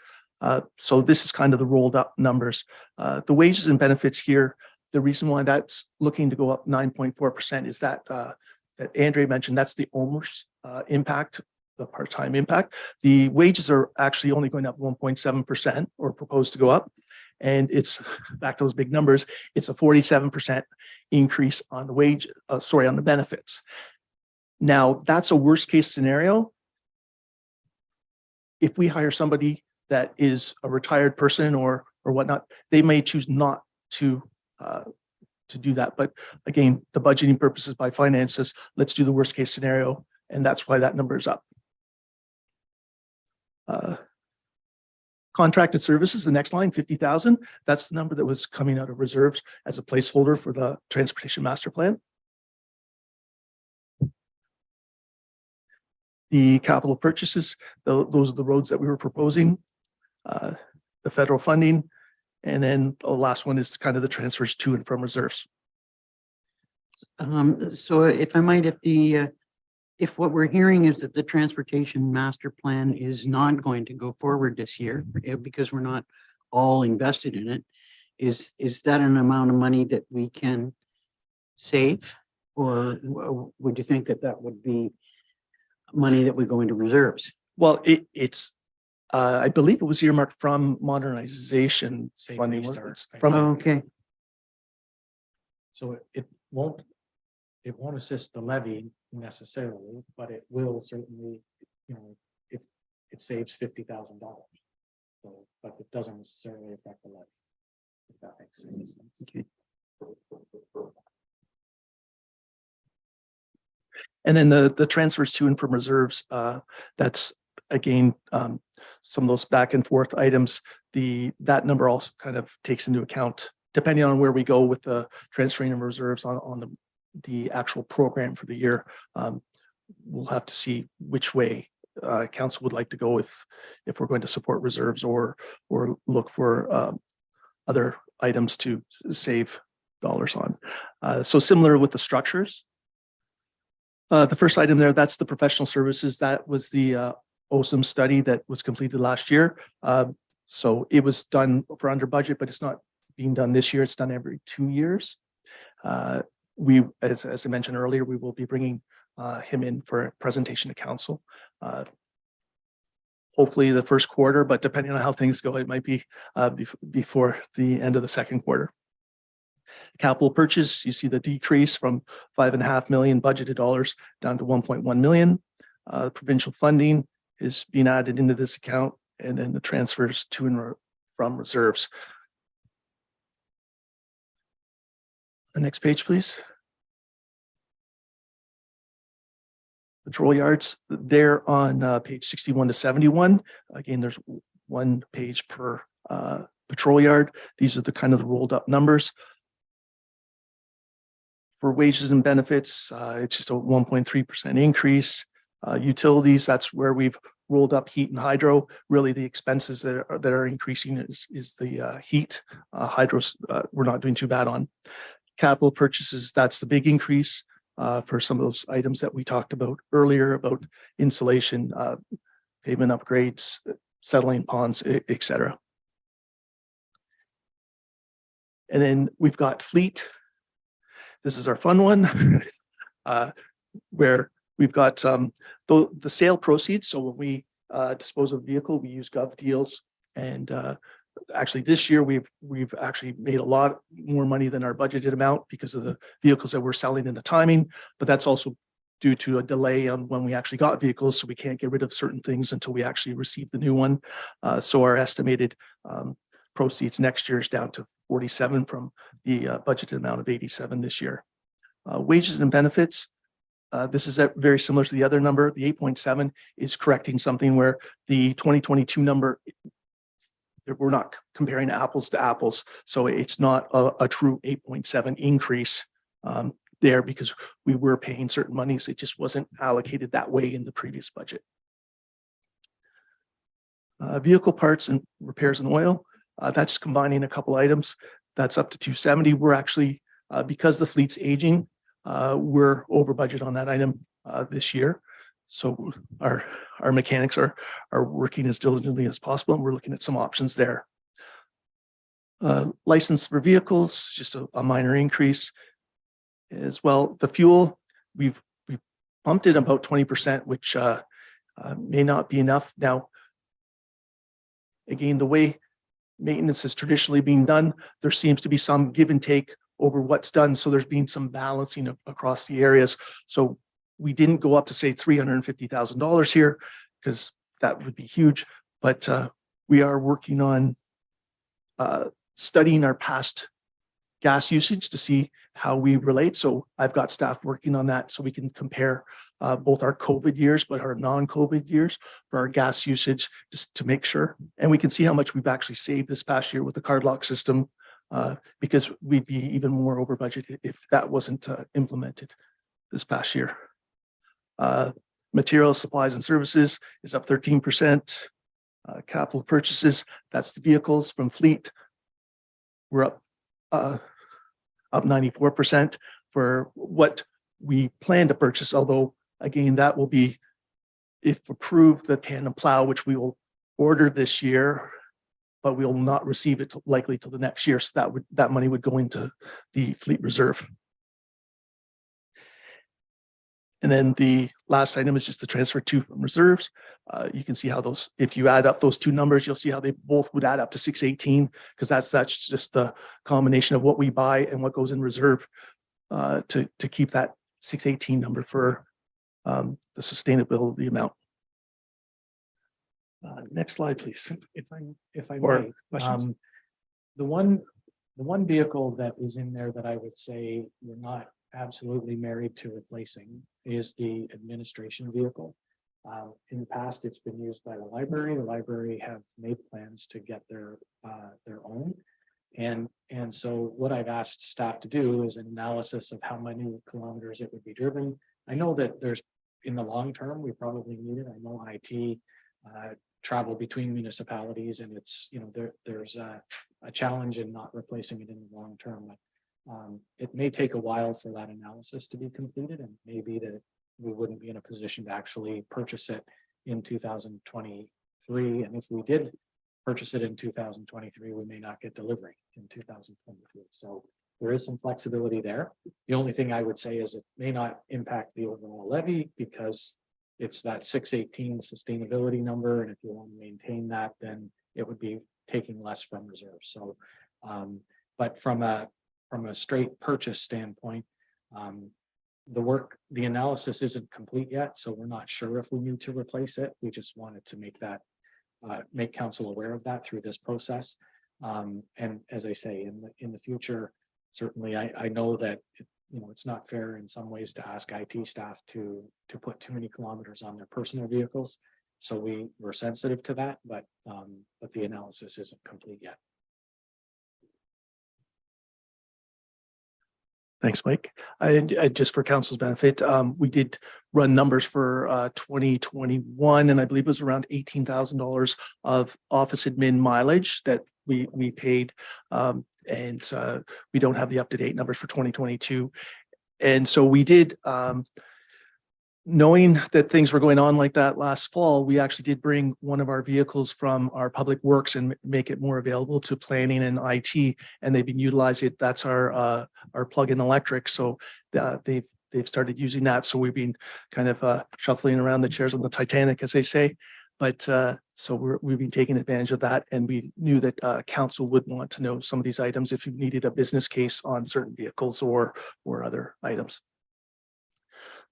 So this is kind of the rolled up numbers. The wages and benefits here, the reason why that's looking to go up 9.4% is that that Andre mentioned, that's the OMERS impact, the part-time impact. The wages are actually only going up 1.7% or proposed to go up. And it's back to those big numbers. It's a 47% increase on the wage, on the benefits. Now that's a worst case scenario. If we hire somebody that is a retired person or whatnot, they may choose not to do that. But again, the budgeting purposes by finances, let's do the worst case scenario. And that's why that number is up. Contracted services, the next line, 50,000. That's the number that was coming out of reserves as a placeholder for the transportation master plan. The capital purchases, those are the roads that we were proposing, the federal funding. And then the last one is kind of the transfers to and from reserves. So if I might, if what we're hearing is that the transportation master plan is not going to go forward this year because we're not all invested in it, is that an amount of money that we can save? Or would you think that that would be money that would go into reserves? Well, it's, I believe it was earmarked from modernization Safe funding. Restart, It's I from, think. Okay, So it won't assist the levy necessarily, but it will certainly, if it saves $50,000. So, but it doesn't necessarily affect the levy. If that makes any sense. okay. and then the transfers to and from reserves, that's again, some of those back and forth items. That number also kind of takes into account, depending on where we go with the transferring of reserves on the actual program for the year. We'll have to see which way council would like to go if we're going to support reserves or look for other items to save dollars on. So similar with the structures. The first item there, that's the professional services. That was the OSM study that was completed last year. So it was done for under budget, but it's not being done this year. It's done every 2 years. As I mentioned earlier, we will be bringing him in for a presentation to council. Hopefully the first quarter, but depending on how things go, it might be before the end of the second quarter. Capital purchase, you see the decrease from 5.5 million budgeted dollars down to 1.1 million. Provincial funding is being added into this account, and then the transfers to and from reserves. The next page, please. Patrol yards, they're on page 61 to 71. Again, there's one page per patrol yard. These are the kind of the rolled up numbers. For wages and benefits, it's just a 1.3% increase. Utilities, that's where we've rolled up heat and hydro. Really, the expenses that are increasing is the heat. Hydros, we're not doing too bad on. Capital purchases, that's the big increase for some of those items that we talked about earlier about insulation, pavement upgrades, settling ponds, et cetera. And then we've got fleet. This is our fun one, where we've got the sale proceeds. So when we dispose of a vehicle, we use Gov deals. And actually this year, we've actually made a lot more money than our budgeted amount because of the vehicles that we're selling and the timing. But that's also due to a delay on when we actually got vehicles. So we can't get rid of certain things until we actually receive the new one. So our estimated proceeds next year is down to 47 from the budgeted amount of 87 this year. Wages and benefits. This is very similar to the other number. The 8.7 is correcting something where the 2022 number, we're not comparing apples to apples. So it's not a true 8.7 increase there because we were paying certain monies. It just wasn't allocated that way in the previous budget. Vehicle parts and repairs and oil. That's combining a couple items. That's up to 270. We're actually, because the fleet's aging, we're over budget on that item this year. So our mechanics are working as diligently as possible, and we're looking at some options there. License for vehicles, just a minor increase as well. The fuel, we've bumped it about 20%, which may not be enough. Now, again, the way maintenance is traditionally being done, there seems to be some give and take over what's done. So there's been some balancing across the areas. So we didn't go up to say $350,000 here because that would be huge, but we are working on studying our past gas usage to see how we relate. So I've got staff working on that so we can compare both our COVID years, but our non-COVID years for our gas usage, just to make sure. And we can see how much we've actually saved this past year with the card lock system, because we'd be even more over budget if that wasn't implemented this past year. Materials, supplies and services is up 13%. Capital purchases, that's the vehicles from fleet. We're up 94% for what we plan to purchase, although again, that will be, if approved, the tandem plow, which we will order this year, but we will not receive it likely till the next year. So that money would go into the fleet reserve. And then the last item is just the transfer to from reserves. You can see how those, if you add up those two numbers, you'll see how they both would add up to 618, because that's just the combination of what we buy and what goes in reserve to keep that 618 number for the sustainability amount. Next slide, please. If I Or may, questions? the one vehicle that is in there that I would say we're not absolutely married to replacing is the administration vehicle. In the past, it's been used by the library. The library have made plans to get their own. And so what I've asked staff to do is an analysis of how many kilometers it would be driven. I know that there's, in the long term, we probably need it. I know IT travel between municipalities, and it's, you know, there's a challenge in not replacing it in the long term. It may take a while for that analysis to be completed, and maybe that we wouldn't be in a position to actually purchase it in 2023. And if we did purchase it in 2023, we may not get delivery in 2023. So there is some flexibility there. The only thing I would say is it may not impact the overall levy because it's that 618 sustainability number. And if you want to maintain that, then it would be taking less from reserves. So, but from a straight purchase standpoint, the analysis isn't complete yet, so we're not sure if we need to replace it. We just wanted to make that, make council aware of that through this process. And as I say, in the future, certainly I know that it's not fair in some ways to ask IT staff to put too many kilometers on their personal vehicles. So we're sensitive to that, but the analysis isn't complete yet. Thanks, Mike. I just for council's benefit, we did run numbers for 2021, and I believe it was around $18,000 of office admin mileage that we paid, and we don't have the up-to-date numbers for 2022. And so we did, knowing that things were going on like that last fall, we actually did bring one of our vehicles from our public works and make it more available to planning and IT, and they've been utilizing it. That's our plug-in electric. So they've started using that. So we've been kind of shuffling around the chairs on the Titanic, as they say. But so we've been taking advantage of that, and we knew that council would want to know some of these items if you needed a business case on certain vehicles or other items.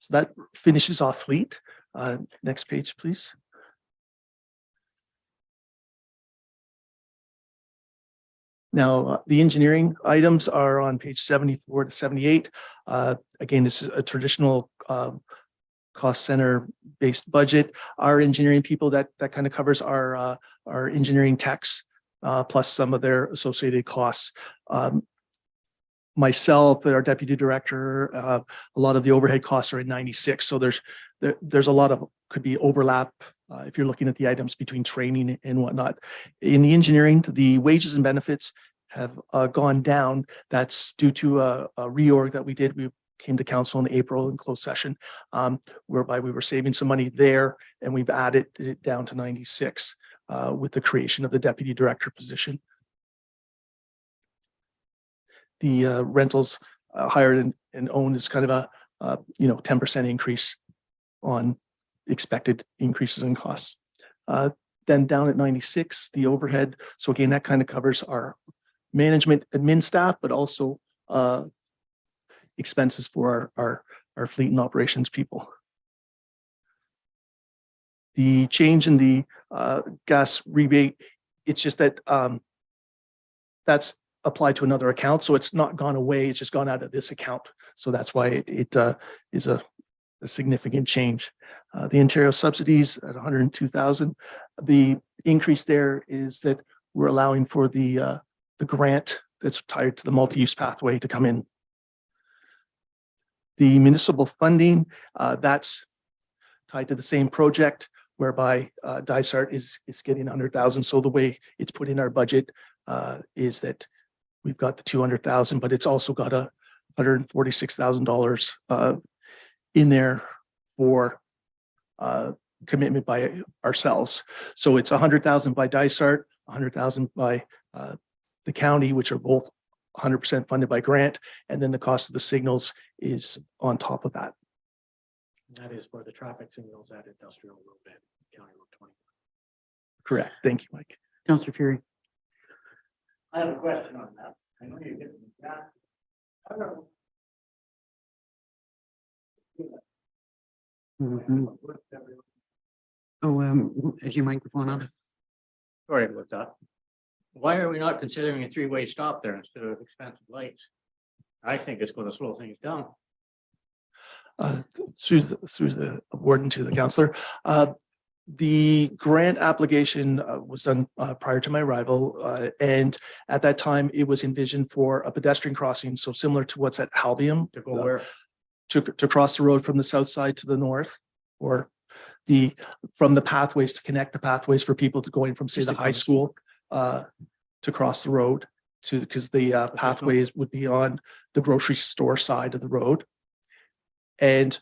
So that finishes off fleet. Next page, please. Now, the engineering items are on page 74 to 78. Again, this is a traditional cost center based budget. Our engineering people, that kind of covers our engineering techs plus some of their associated costs. Myself, our deputy director, a lot of the overhead costs are in 96. So there's a lot of could be overlap if you're looking at the items between training and whatnot. In the engineering, the wages and benefits have gone down. That's due to a reorg that we did. We came to council in April in closed session, whereby we were saving some money there, and we've added it down to 96 with the creation of the deputy director position. The rentals hired and owned is kind of a 10% increase on expected increases in costs. Then down at 96, the overhead. So again, that kind of covers our management admin staff, but also expenses for our fleet and operations people. The change in the gas rebate, it's just that that's applied to another account. So it's not gone away. It's just gone out of this account. So that's why it is a significant change. The Ontario subsidies at 102,000. The increase there is that we're allowing for the grant that's tied to the multi-use pathway to come in. The municipal funding, that's tied to the same project whereby Dysart is getting 100,000. So the way it's put in our budget is that we've got the 200,000, but it's also got $146,000 in there for commitment by ourselves. So it's 100,000 by Dysart, 100,000 by the county, which are both 100% funded by grant, and then the cost of the signals is on top of that. That is for the traffic signals at Industrial Road and County Road 20. Correct. Thank you, Mike. Councillor Fury. I have a question on that. I know you're getting that. I don't know. Mhm. Oh, is your microphone on? Sorry about that. Why are we not considering a three-way stop there instead of expensive lights? I think it's going to slow things down. Through the warden to the councillor. The grant application was done prior to my arrival, and at that time it was envisioned for a pedestrian crossing, so similar to what's at Halbium. To go where? To cross the road from the south side to the north, or from the pathways, to connect the pathways for people to going from, say, Just the to high come- school to cross the road to, because the pathways would be on the grocery store side of the road. And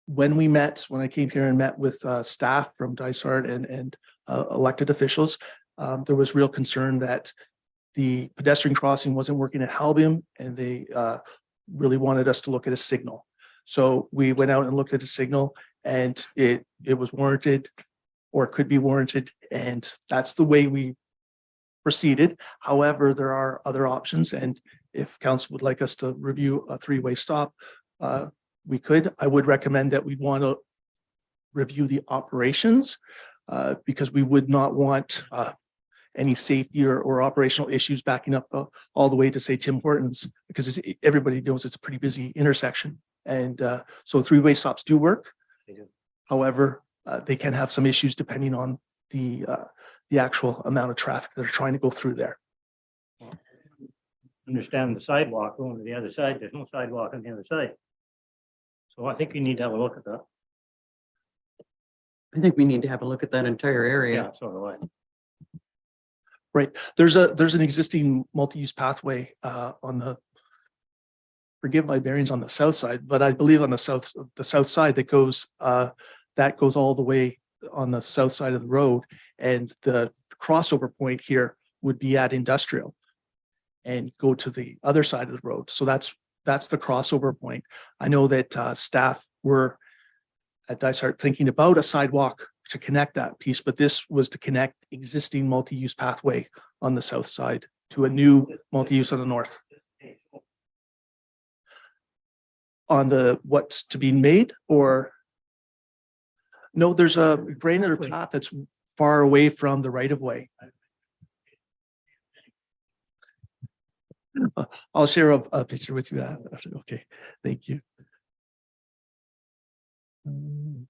when I came here and met with staff from Dysart and elected officials, there was real concern that the pedestrian crossing wasn't working at Halbium, and they really wanted us to look at a signal. So we went out and looked at a signal, and it was warranted, or could be warranted, and that's the way we proceeded. However, there are other options, and if council would like us to review a three-way stop, we could. I would recommend that we want to review the operations because we would not want any safety or operational issues backing up all the way to, say, Tim Hortons, because everybody knows it's a pretty busy intersection. And so three-way stops do work. They do. However, they can have some issues depending on the actual amount of traffic that are trying to go through there. Understand the sidewalk going to the other side. There's no sidewalk on the other side. So I think you need to have a look at that. I think we need to have a look at that entire area. Yeah, so do I. Right. There's an existing multi-use pathway on the, forgive my bearings, on the south side, but I believe on the south side that goes all the way on the south side of the road, and the crossover point here would be at Industrial and go to the other side of the road. So that's the crossover point. I know that staff were at Dysart thinking about a sidewalk to connect that piece, but this was to connect existing multi-use pathway on the south side to a new multi-use on the north. On the what's to be made, or no, there's a granular path that's far away from the right of way. I'll share a picture with you after. Okay, thank you.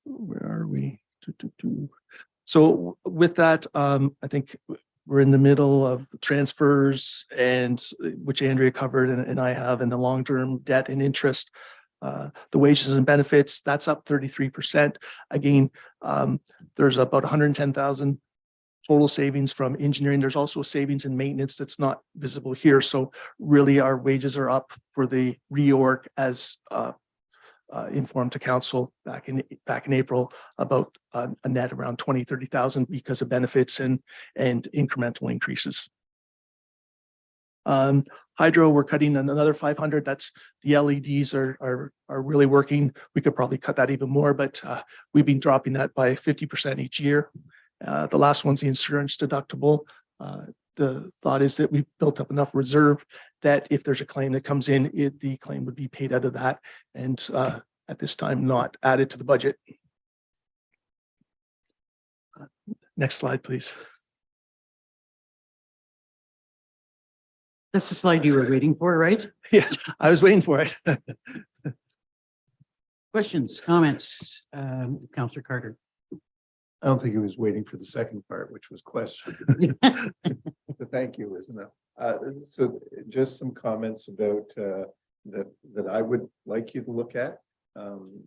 Where are we? So with that, I think we're in the middle of transfers, and which Andrea covered and I have, in the long-term debt and interest. The wages and benefits, that's up 33%. Again, there's about 110,000 total savings from engineering. There's also a savings in maintenance that's not visible here. So really our wages are up for the reorg as informed to council back in April, about a net around 30,000 because of benefits and incremental increases. Hydro, we're cutting another 500. That's the LEDs are really working. We could probably cut that even more, but we've been dropping that by 50% each year. The last one's the insurance deductible. The thought is that we've built up enough reserve that if there's a claim that comes in, the claim would be paid out of that, and at this time not added to the budget. Next slide, please. That's the slide you were waiting for, right? Yeah, I was waiting for it. Questions, comments, Councillor Carter. I don't think he was waiting for the second part, which was question. But thank you, isn't it? So just some comments about that I would like you to look at.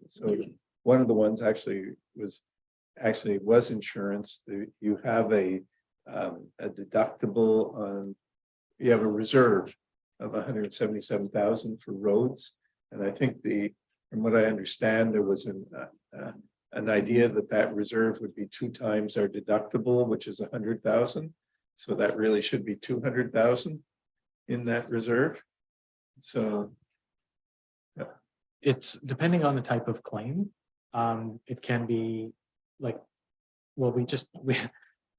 So one of the ones actually was insurance. You have a deductible on, you have a reserve of 177,000 for roads. And I think from what I understand, there was an idea that reserve would be 2 times our deductible, which is 100,000. So that really should be 200,000 in that reserve. So It's depending on the type of claim. It can be like, well,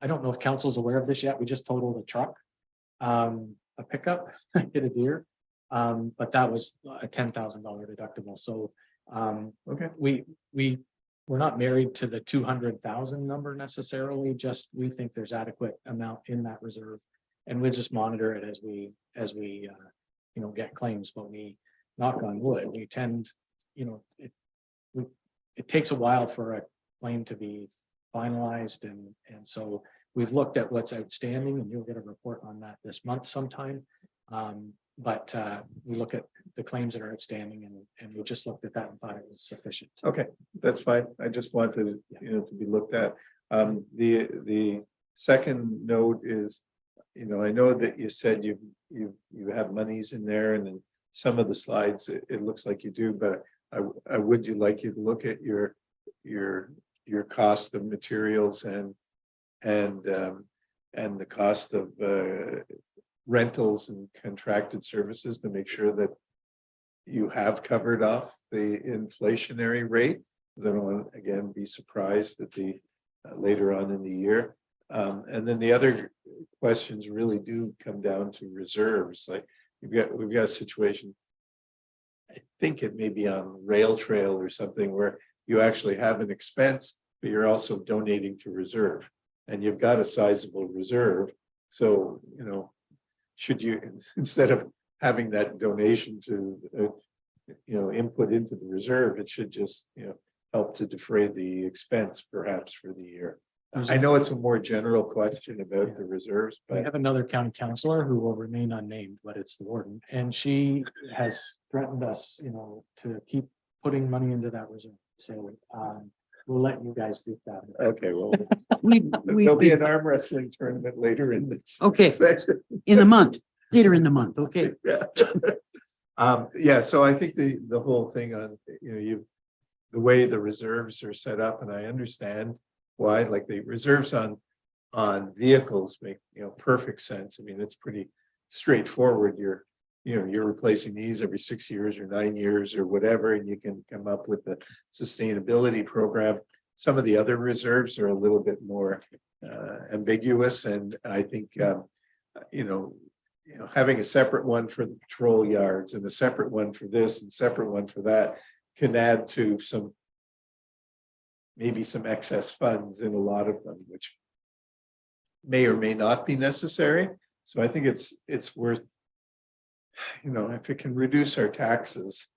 I don't know if council's aware of this yet. We just totaled a truck, a pickup, hit a deer. But that was a $10,000 deductible. So okay, we're not married to the 200,000 number necessarily, just we think there's adequate amount in that reserve. And we'll just monitor it as we get claims, but we knock on wood, we tend, it takes a while for a claim to be finalized. And so we've looked at what's outstanding, and you'll get a report on that this month sometime. But we look at the claims that are outstanding, and we just looked at that and thought it was sufficient. okay, that's fine. I just wanted, to be looked at. The second note is, I know that you said you have monies in there, and in some of the slides, it looks like you do, but I would like you to look at your cost of materials and the cost of rentals and contracted services to make sure that you have covered off the inflationary rate. Because I don't want to, again, be surprised at the later on in the year. And then the other questions really do come down to reserves. Like we've got a situation, I think it may be on Rail Trail or something, where you actually have an expense, but you're also donating to reserve, and you've got a sizable reserve. So, should you, instead of having that donation to, input into the reserve, it should just, help to defray the expense perhaps for the year. I know it's a more general question about the reserves, We but have another county councillor who will remain unnamed, but it's the warden, and she has threatened us, to keep putting money into that reserve. So we'll let you guys do that. okay, well, We, there'll be an arm wrestling tournament later in this. Okay. Session. in the month, later in the month, okay. Yeah, so I think the whole thing on, the way the reserves are set up, and I understand why, like the reserves on vehicles make, perfect sense. I mean, it's pretty straightforward. You're replacing these every 6 years or 9 years or whatever, and you can come up with the sustainability program. Some of the other reserves are a little bit more ambiguous, and I think, having a separate one for the patrol yards and a separate one for this and separate one for that can add to maybe some excess funds in a lot of them, which may or may not be necessary. So I think it's worth, if it can reduce our taxes,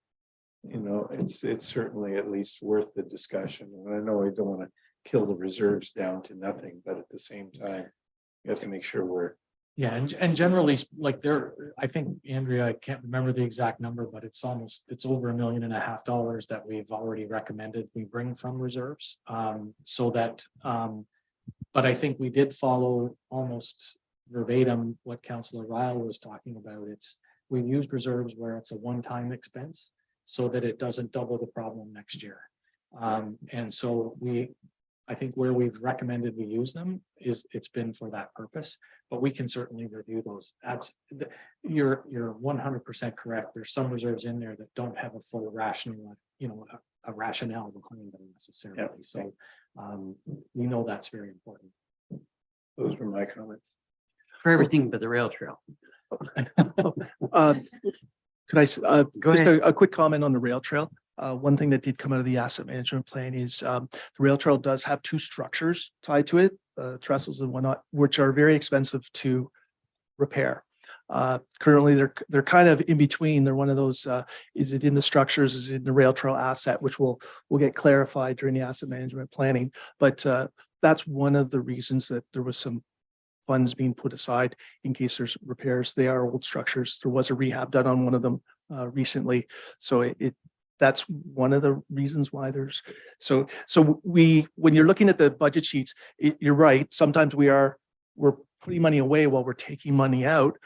it's certainly at least worth the discussion. And I know I don't want to kill the reserves down to nothing, but at the same time, you have to make sure we're. Yeah, and generally, like I think, Andrea, I can't remember the exact number, but it's over $1.5 million that we've already recommended we bring from reserves. So that, but I think we did follow almost verbatim what Councillor Ryle was talking about. We've used reserves where it's a one-time expense so that it doesn't double the problem next year. And so I think where we've recommended we use them it's been for that purpose, but we can certainly review those. You're 100% correct. There's some reserves in there that don't have a full rational, a rationale behind them necessarily. Yeah. So we know that's very important. Those were my comments. For everything but the rail trail. Could I, just ahead. a quick comment on the rail trail? One thing that did come out of the asset management plan is the rail trail does have 2 structures tied to it, trestles and whatnot, which are very expensive to repair. Currently, they're kind of in between. They're one of those, is it in the structures, is it in the rail trail asset, which will get clarified during the asset management planning. But that's one of the reasons that there was some funds being put aside in case there's repairs. They are old structures. There was a rehab done on one of them recently. So that's one of the reasons why there's, so when you're looking at the budget sheets, you're right. Sometimes we're putting money away while we're taking money out.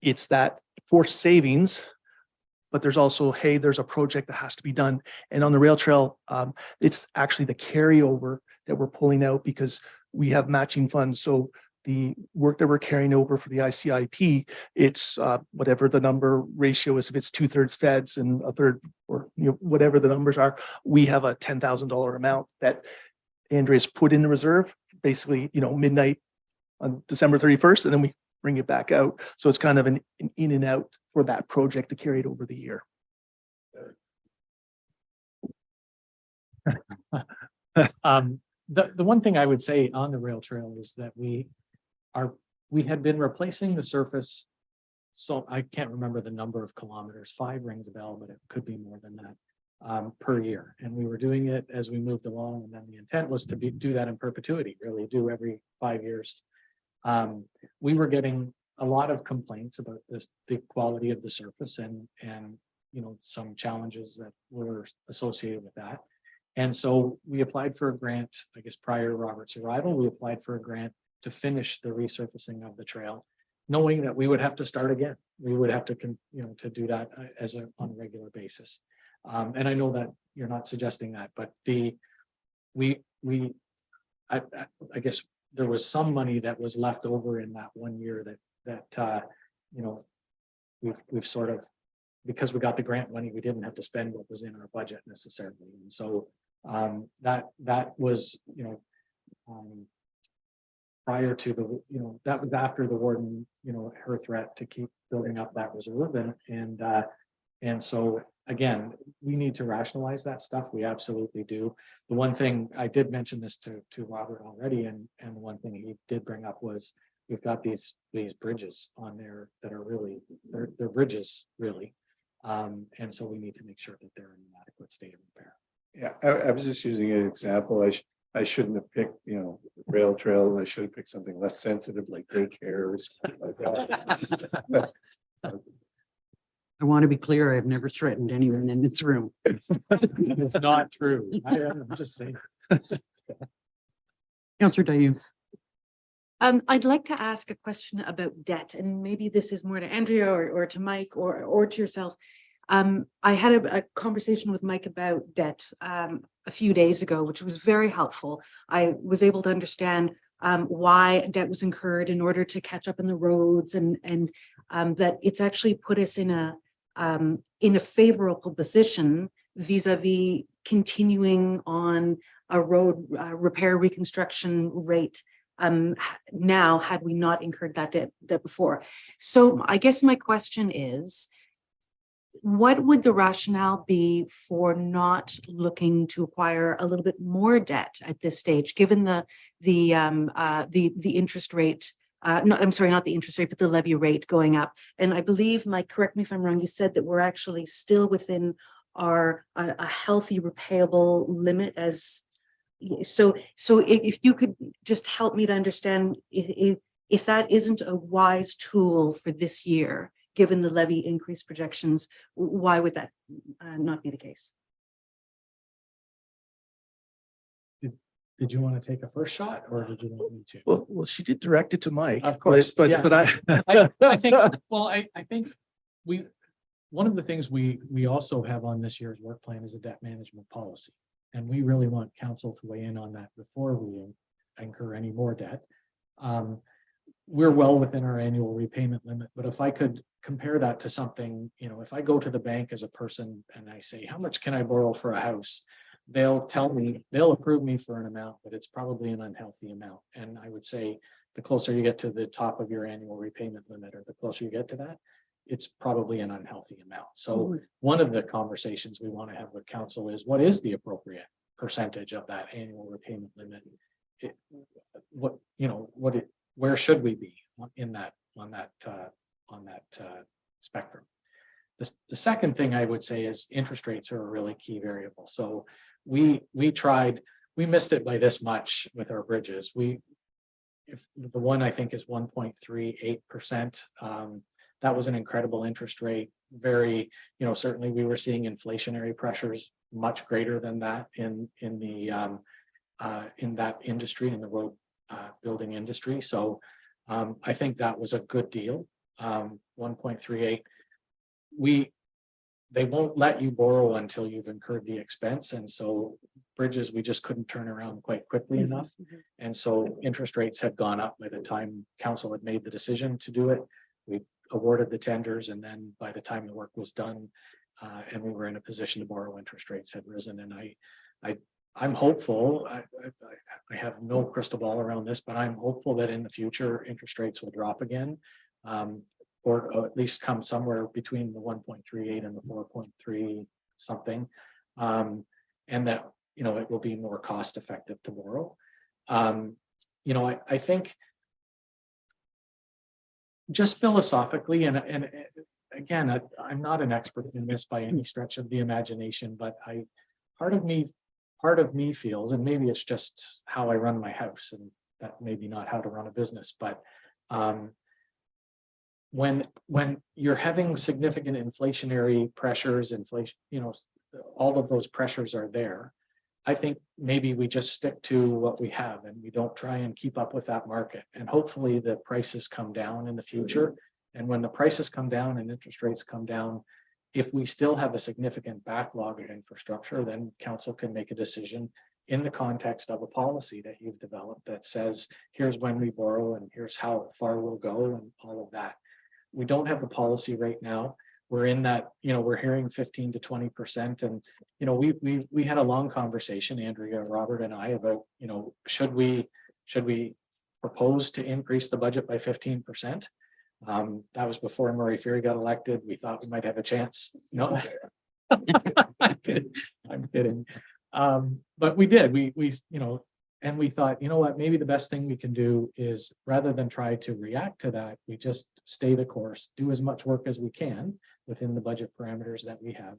It's that forced savings, but there's also, hey, there's a project that has to be done. And on the rail trail, it's actually the carryover that we're pulling out because we have matching funds. So the work that we're carrying over for the ICIP, it's whatever the number ratio is, if it's 2/3 feds and 1/3, or whatever the numbers are, we have a $10,000 amount that Andrea's put in the reserve, basically, midnight on December 31st, and then we bring it back out. So it's kind of an in and out for that project to carry it over the year. The one thing I would say on the rail trail is that we had been replacing the surface. So I can't remember the number of kilometers, 5 rings a bell, but it could be more than that per year. And we were doing it as we moved along. And then the intent was to do that in perpetuity, really do every 5 years. We were getting a lot of complaints about the quality of the surface and some challenges that were associated with that. And so we applied for a grant, I guess prior to Robert's arrival, we applied for a grant to finish the resurfacing of the trail, knowing that we would have to start again. We would have to, to do that on a regular basis. And I know that you're not suggesting that, but I guess there was some money that was left over in that 1 year that we've sort of, because we got the grant money, we didn't have to spend what was in our budget necessarily. And so that was, prior to the, that was after the warden, her threat to keep building up that reserve. And so again, we need to rationalize that stuff. We absolutely do. The one thing I did mention this to Robert already, and the one thing he did bring up was we've got these bridges on there that are really, they're bridges really. And so we need to make sure that they're in an adequate state of repair. Yeah, I was just using an example. I shouldn't have picked, rail trail. I should have picked something less sensitive like daycare or something like that. I want to be clear, I've never threatened anyone in this room. It's not true. I'm just saying. Councillor Dayu. I'd like to ask a question about debt, and maybe this is more to Andrea or to Mike or to yourself. I had a conversation with Mike about debt a few days ago, which was very helpful. I was able to understand why debt was incurred in order to catch up in the roads, and that it's actually put us in a favorable position vis-a-vis continuing on a road repair reconstruction rate now, had we not incurred that debt before. So I guess my question is, what would the rationale be for not looking to acquire a little bit more debt at this stage, given the interest rate? No, I'm sorry, not the interest rate, but the levy rate going up. And I believe, Mike, correct me if I'm wrong, you said that we're actually still within our a healthy repayable limit. So if you could just help me to understand if that isn't a wise tool for this year, given the levy increase projections, why would that not be the case? Did you want to take a first shot, or did you want me to? Well, she did direct it to Mike. Of course, but yeah. but I I think, well, I think one of the things we also have on this year's work plan is a debt management policy. And we really want council to weigh in on that before we incur any more debt. We're well within our annual repayment limit, but if I could compare that to something, if I go to the bank as a person and I say, how much can I borrow for a house? They'll tell me, they'll approve me for an amount, but it's probably an unhealthy amount. And I would say the closer you get to the top of your annual repayment limit, or the closer you get to that, it's probably an unhealthy amount. So one of the conversations we want to have with council is, what is the appropriate percentage of that annual repayment limit? Where should we be in that on that spectrum? The second thing I would say is interest rates are a really key variable. So we missed it by this much with our bridges. If the one I think is 1.38%, that was an incredible interest rate. Very, certainly we were seeing inflationary pressures much greater than that in that industry, in the road building industry. So I think that was a good deal. 1.38. They won't let you borrow until you've incurred the expense. And so bridges, we just couldn't turn around quite quickly enough. And so interest rates had gone up by the time council had made the decision to do it. We awarded the tenders, and then by the time the work was done and we were in a position to borrow, interest rates had risen. And I'm hopeful, I have no crystal ball around this, but I'm hopeful that in the future, interest rates will drop again. Or at least come somewhere between the 1.38 and the 4.3 something. And that, it will be more cost effective to borrow. I think just philosophically, and again, I'm not an expert in this by any stretch of the imagination, but part of me feels, and maybe it's just how I run my house, and that maybe not how to run a business, but when you're having significant inflationary pressures, all of those pressures are there. I think maybe we just stick to what we have and we don't try and keep up with that market. And hopefully the prices come down in the future. And when the prices come down and interest rates come down, if we still have a significant backlog of infrastructure, then council can make a decision in the context of a policy that you've developed that says, here's when we borrow and here's how far we'll go and all of that. We don't have a policy right now. We're in that, we're hearing 15 to 20%. And, we had a long conversation, Andrea, Robert and I, about, should we propose to increase the budget by 15%? That was before Murray Ferry got elected. We thought we might have a chance. No, I'm kidding. But we did, and we thought, what, maybe the best thing we can do is, rather than try to react to that, we just stay the course, do as much work as we can within the budget parameters that we have,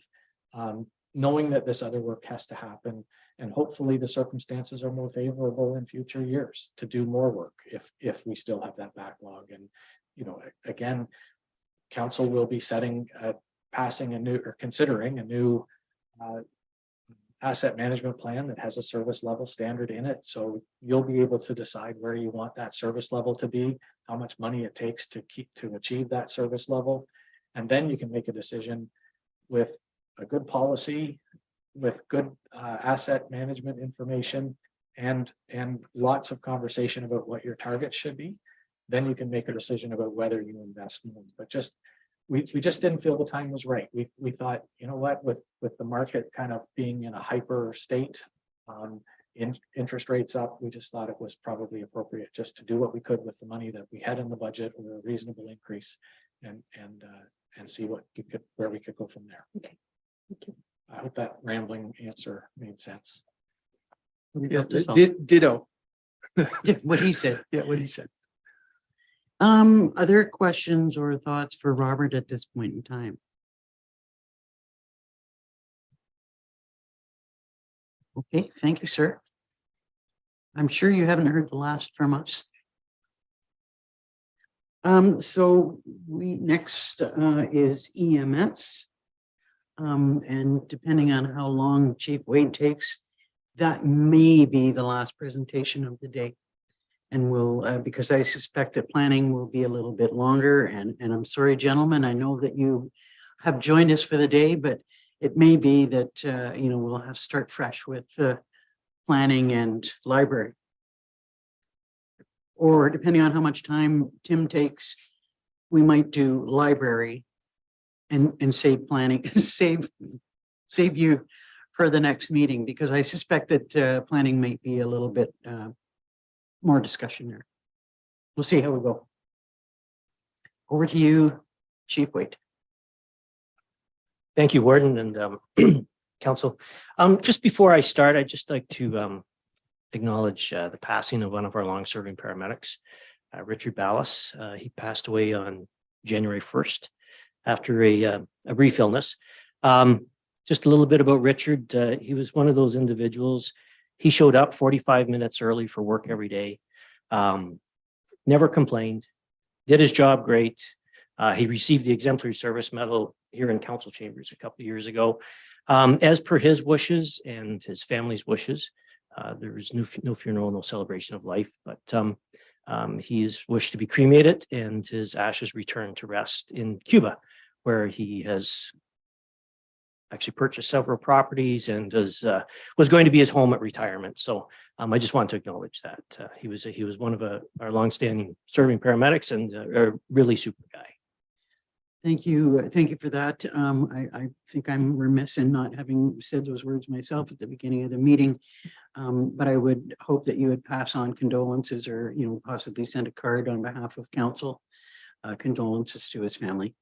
knowing that this other work has to happen. And hopefully the circumstances are more favorable in future years to do more work if we still have that backlog. And, again, council will be considering a new asset management plan that has a service level standard in it. So you'll be able to decide where you want that service level to be, how much money it takes to achieve that service level. And then you can make a decision with a good policy, with good asset management information, and lots of conversation about what your targets should be. Then you can make a decision about whether you invest more. But we just didn't feel the time was right. We thought, with the market kind of being in a hyper state, interest rates up, we just thought it was probably appropriate just to do what we could with the money that we had in the budget, or a reasonable increase, and see where we could go from there. Okay, thank you. I hope that rambling answer made sense. Yeah, ditto. What he said. Yeah, what he said. Other questions or thoughts for Robert at this point in time? Okay, thank you, sir. I'm sure you haven't heard the last from us. So next is EMS. And depending on how long Chief Wade takes, that may be the last presentation of the day. And we'll, because I suspect that planning will be a little bit longer, and I'm sorry, gentlemen, I know that you have joined us for the day, but it may be that, we'll have to start fresh with planning and library. Or depending on how much time Tim takes, we might do library and save planning, save you for the next meeting, because I suspect that planning might be a little bit more discussion there. We'll see how we go. Over to you, Chief Wade. Thank you, Warden and Council. Just before I start, I'd just like to acknowledge the passing of one of our long-serving paramedics, Richard Ballas. He passed away on January 1st after a brief illness. Just a little bit about Richard. He was one of those individuals. He showed up 45 minutes early for work every day, never complained, did his job great, He received the Exemplary Service Medal here in council chambers a couple of years ago. As per his wishes and his family's wishes, there was no funeral, no celebration of life, but he is wished to be cremated and his ashes returned to rest in Cuba, where he has actually purchased several properties and was going to be his home at retirement. So I just want to acknowledge that he was one of our longstanding serving paramedics and a really super guy. Thank you. Thank you for that. I think I'm remiss in not having said those words myself at the beginning of the meeting. But I would hope that you would pass on condolences or, possibly send a card on behalf of council, condolences to his family.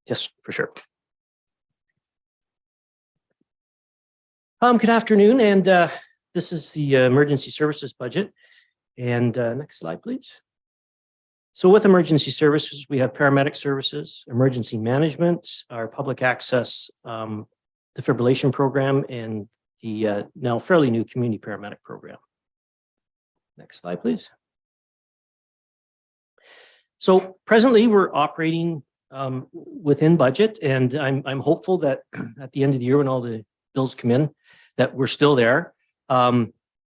Yes, for sure. Good afternoon, and this is the emergency services budget. And next slide, please. So with emergency services, we have paramedic services, emergency management, our public access defibrillation program, and the now fairly new community paramedic program. Next slide, please. So presently we're operating within budget, and I'm hopeful that at the end of the year when all the bills come in, that we're still there. One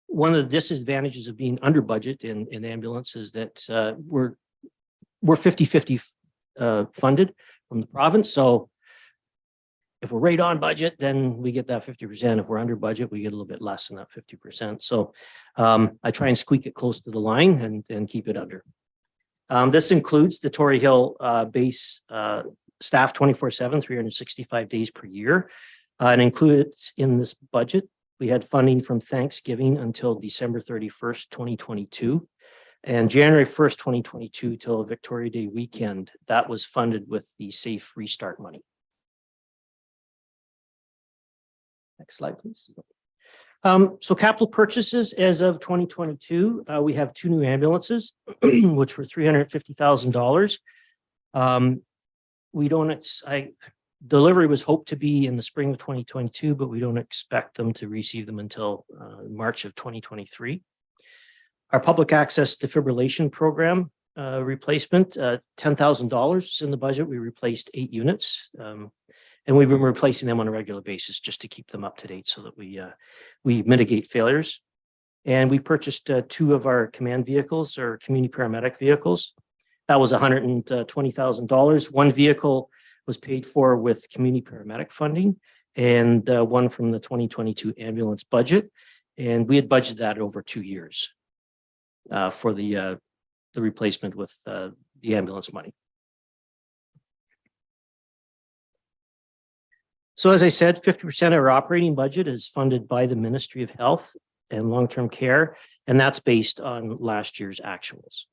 of the disadvantages of being under budget in ambulance is that we're 50-50 funded from the province. So if we're right on budget, then we get that 50%. If we're under budget, we get a little bit less than that 50%. So I try and squeak it close to the line and keep it under. This includes the Torrey Hill base staff 24/7, 365 days per year. And included in this budget, we had funding from Thanksgiving until December 31st, 2022. And January 1st, 2022 till Victoria Day weekend, that was funded with the Safe Restart money. Next slide, please. So capital purchases as of 2022, we have 2 new ambulances, which were $350,000. Delivery was hoped to be in the spring of 2022, but we don't expect them to receive them until March of 2023. Our public access defibrillation program replacement, $10,000 in the budget. We replaced 8 units, and we've been replacing them on a regular basis just to keep them up to date so that we mitigate failures. And we purchased 2 of our command vehicles or community paramedic vehicles. That was $120,000. One vehicle was paid for with community paramedic funding and one from the 2022 ambulance budget. And we had budgeted that over 2 years for the replacement with the ambulance money. So as I said, 50% of our operating budget is funded by the Ministry of Health and Long-Term Care, and that's based on last year's actuals.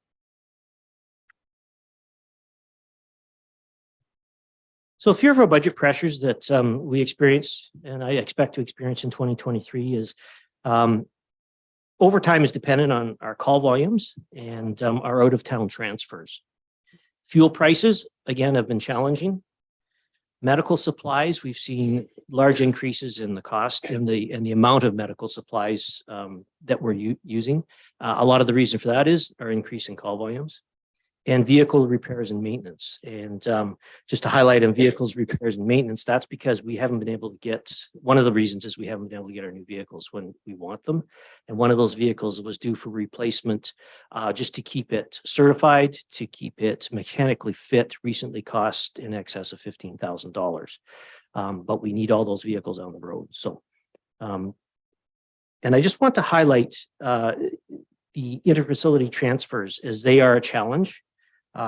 So a few of our budget pressures that we experience, and I expect to experience in 2023 is overtime is dependent on our call volumes and our out-of-town transfers. Fuel prices, again, have been challenging. Medical supplies, we've seen large increases in the cost and the amount of medical supplies that we're using. A lot of the reason for that is our increase in call volumes. And vehicle repairs and maintenance. And just to highlight on vehicles repairs and maintenance, that's because we haven't been able to get, one of the reasons is we haven't been able to get our new vehicles when we want them. And one of those vehicles was due for replacement just to keep it certified, to keep it mechanically fit, recently cost in excess of $15,000. But we need all those vehicles on the road. So, and I just want to highlight the interfacility transfers as they are a challenge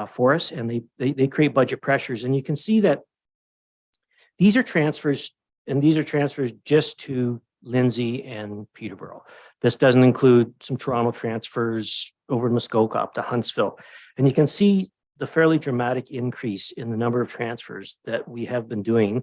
for us, and they create budget pressures. And you can see that these are transfers, and these are transfers just to Lindsay and Peterborough. This doesn't include some Toronto transfers over Muskoka up to Huntsville. And you can see the fairly dramatic increase in the number of transfers that we have been doing.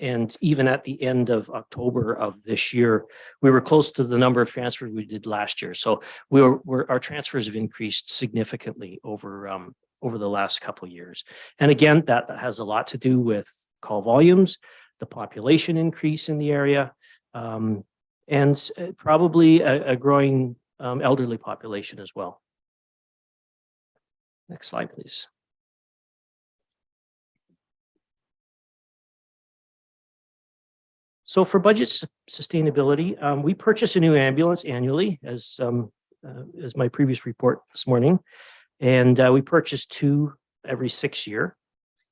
And even at the end of October of this year, we were close to the number of transfers we did last year. So our transfers have increased significantly over the last couple of years. And again, that has a lot to do with call volumes, the population increase in the area, and probably a growing elderly population as well. Next slide, please. So for budget sustainability, we purchase a new ambulance annually, as my previous report this morning. And we purchase 2 every 6 year.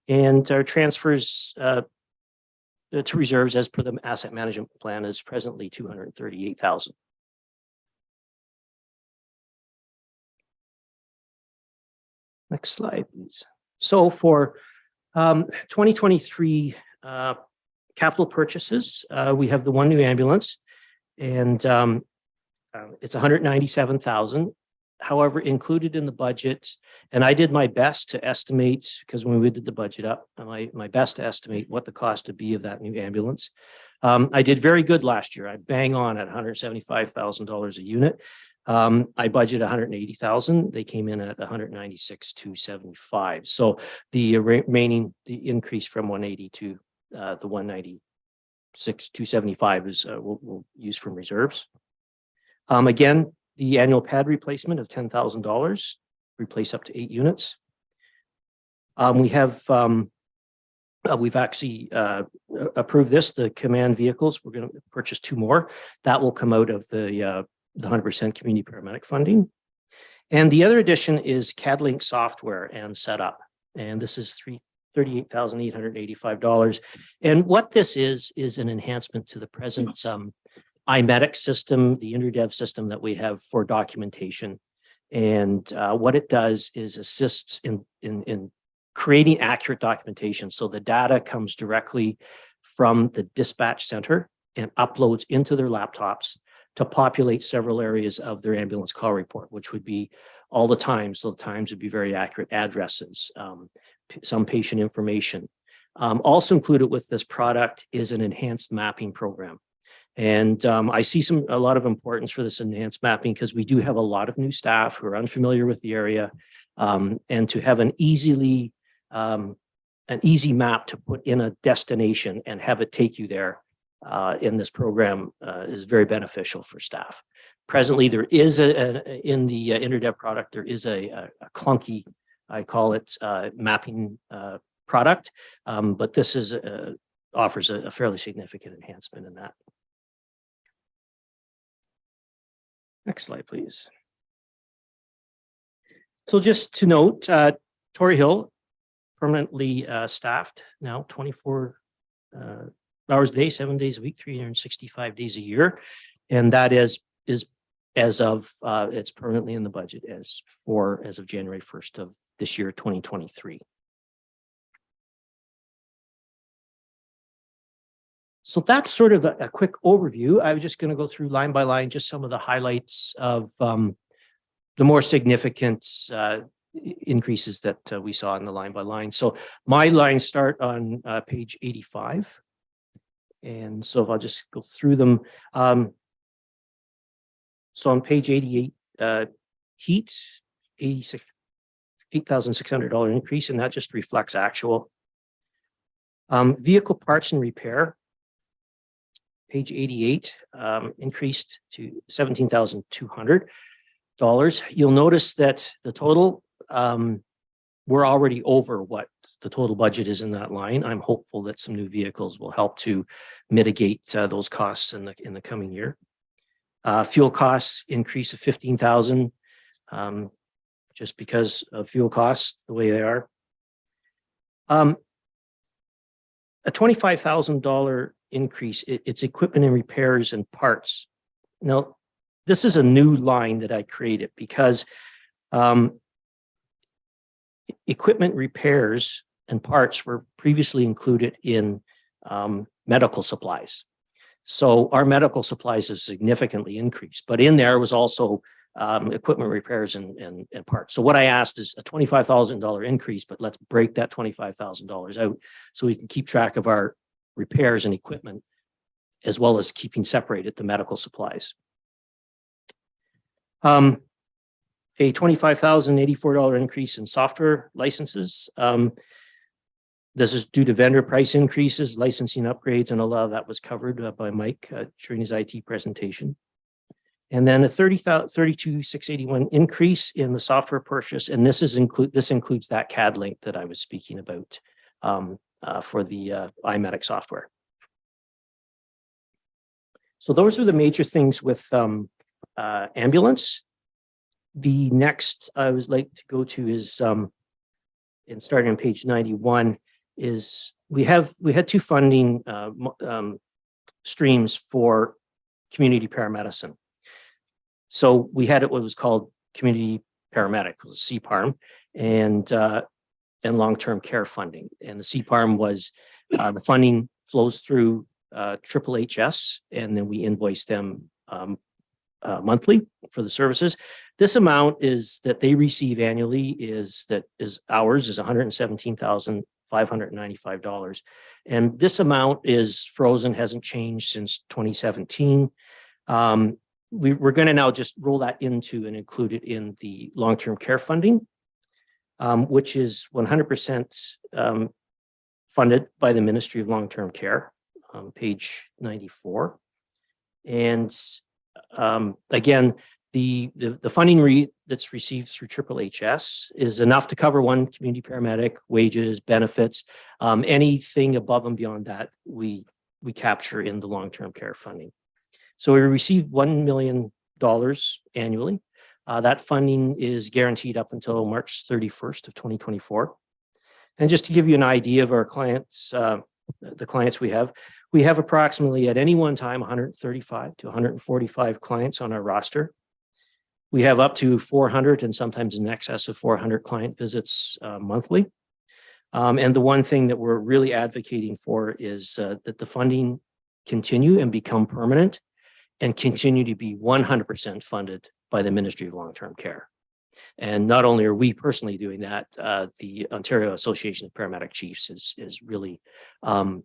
And our transfers to reserves as per the asset management plan is presently 238,000. Next slide, please. So for 2023 capital purchases, we have the 1 new ambulance, and it's 197,000. However, included in the budget, and I did my best to estimate, because when we did the budget up, my best to estimate what the cost would be of that new ambulance. I did very good last year. I bang on at $175,000 a unit. I budgeted 180,000. They came in at 196,275. So the remaining, the increase from 180 to the 196,275 is we'll use from reserves. Again, the annual pad replacement of $10,000, replace up to 8 units. We've actually approved this, the command vehicles. We're going to purchase 2 more. That will come out of the 100% community paramedic funding. And the other addition is CADLink software and setup. And this is $38,885. And what this is an enhancement to the present iMedic system, the InterDev system that we have for documentation. And what it does is assists in creating accurate documentation. So the data comes directly from the dispatch center and uploads into their laptops to populate several areas of their ambulance call report, which would be all the times. So the times would be very accurate, addresses, some patient information. Also included with this product is an enhanced mapping program. And I see a lot of importance for this enhanced mapping because we do have a lot of new staff who are unfamiliar with the area, and to have an easy map to put in a destination and have it take you there in this program is very beneficial for staff. Presently, there is in the InterDev product, there is a clunky, I call it mapping product, but this is offers a fairly significant enhancement in that. Next slide, please. So just to note, Tory Hill, permanently staffed now 24 hours a day, 7 days a week, 365 days a year. And that is as of, it's permanently in the budget as of January 1st of this year, 2023. So that's sort of a quick overview. I was just going to go through line by line, just some of the highlights of the more significant increases that we saw in the line by line. So my lines start on page 85. And so if I'll just go through them. So on page 88, heat, $8,600 increase, and that just reflects actual. Vehicle parts and repair, page 88, increased to $17,200. You'll notice that the total, we're already over what the total budget is in that line. I'm hopeful that some new vehicles will help to mitigate those costs in the coming year. Fuel costs increase of $15,000, just because of fuel costs the way they are. A $25,000 increase, it's equipment and repairs and parts. Now, this is a new line that I created because equipment repairs and parts were previously included in medical supplies. So our medical supplies have significantly increased, but in there was also equipment repairs and parts. So what I asked is a $25,000 increase, but let's break that $25,000 out so we can keep track of our repairs and equipment, as well as keeping separated the medical supplies. A $25,084 increase in software licenses. This is due to vendor price increases, licensing upgrades, and a lot of that was covered by Mike during his IT presentation. And then a $32,681 increase in the software purchase, and this includes that CADLink that I was speaking about for the iMedic software. So those are the major things with ambulance. The next I would like to go to is and starting on page 91 is we had two funding streams for community paramedicine. So we had what was called community paramedic, was CPARM, and long-term care funding. And the CPARM was the funding flows through HHS, and then we invoice them monthly for the services. This amount is that they receive annually is ours is $117,595. And this amount is frozen, hasn't changed since 2017. We're going to now just roll that into and include it in the long-term care funding, which is 100% funded by the Ministry of Long-Term Care, page 94. And again, the funding that's received through HHS is enough to cover one community paramedic, wages, benefits. Anything above and beyond that, we capture in the long-term care funding. So we receive $1 million annually. That funding is guaranteed up until March 31st of 2024. And just to give you an idea of our clients, the clients we have approximately at any one time 135 to 145 clients on our roster. We have up to 400 and sometimes in excess of 400 client visits monthly. And the one thing that we're really advocating for is that the funding continue and become permanent and continue to be 100% funded by the Ministry of Long-Term Care. And not only are we personally doing that, the Ontario Association of Paramedic Chiefs is really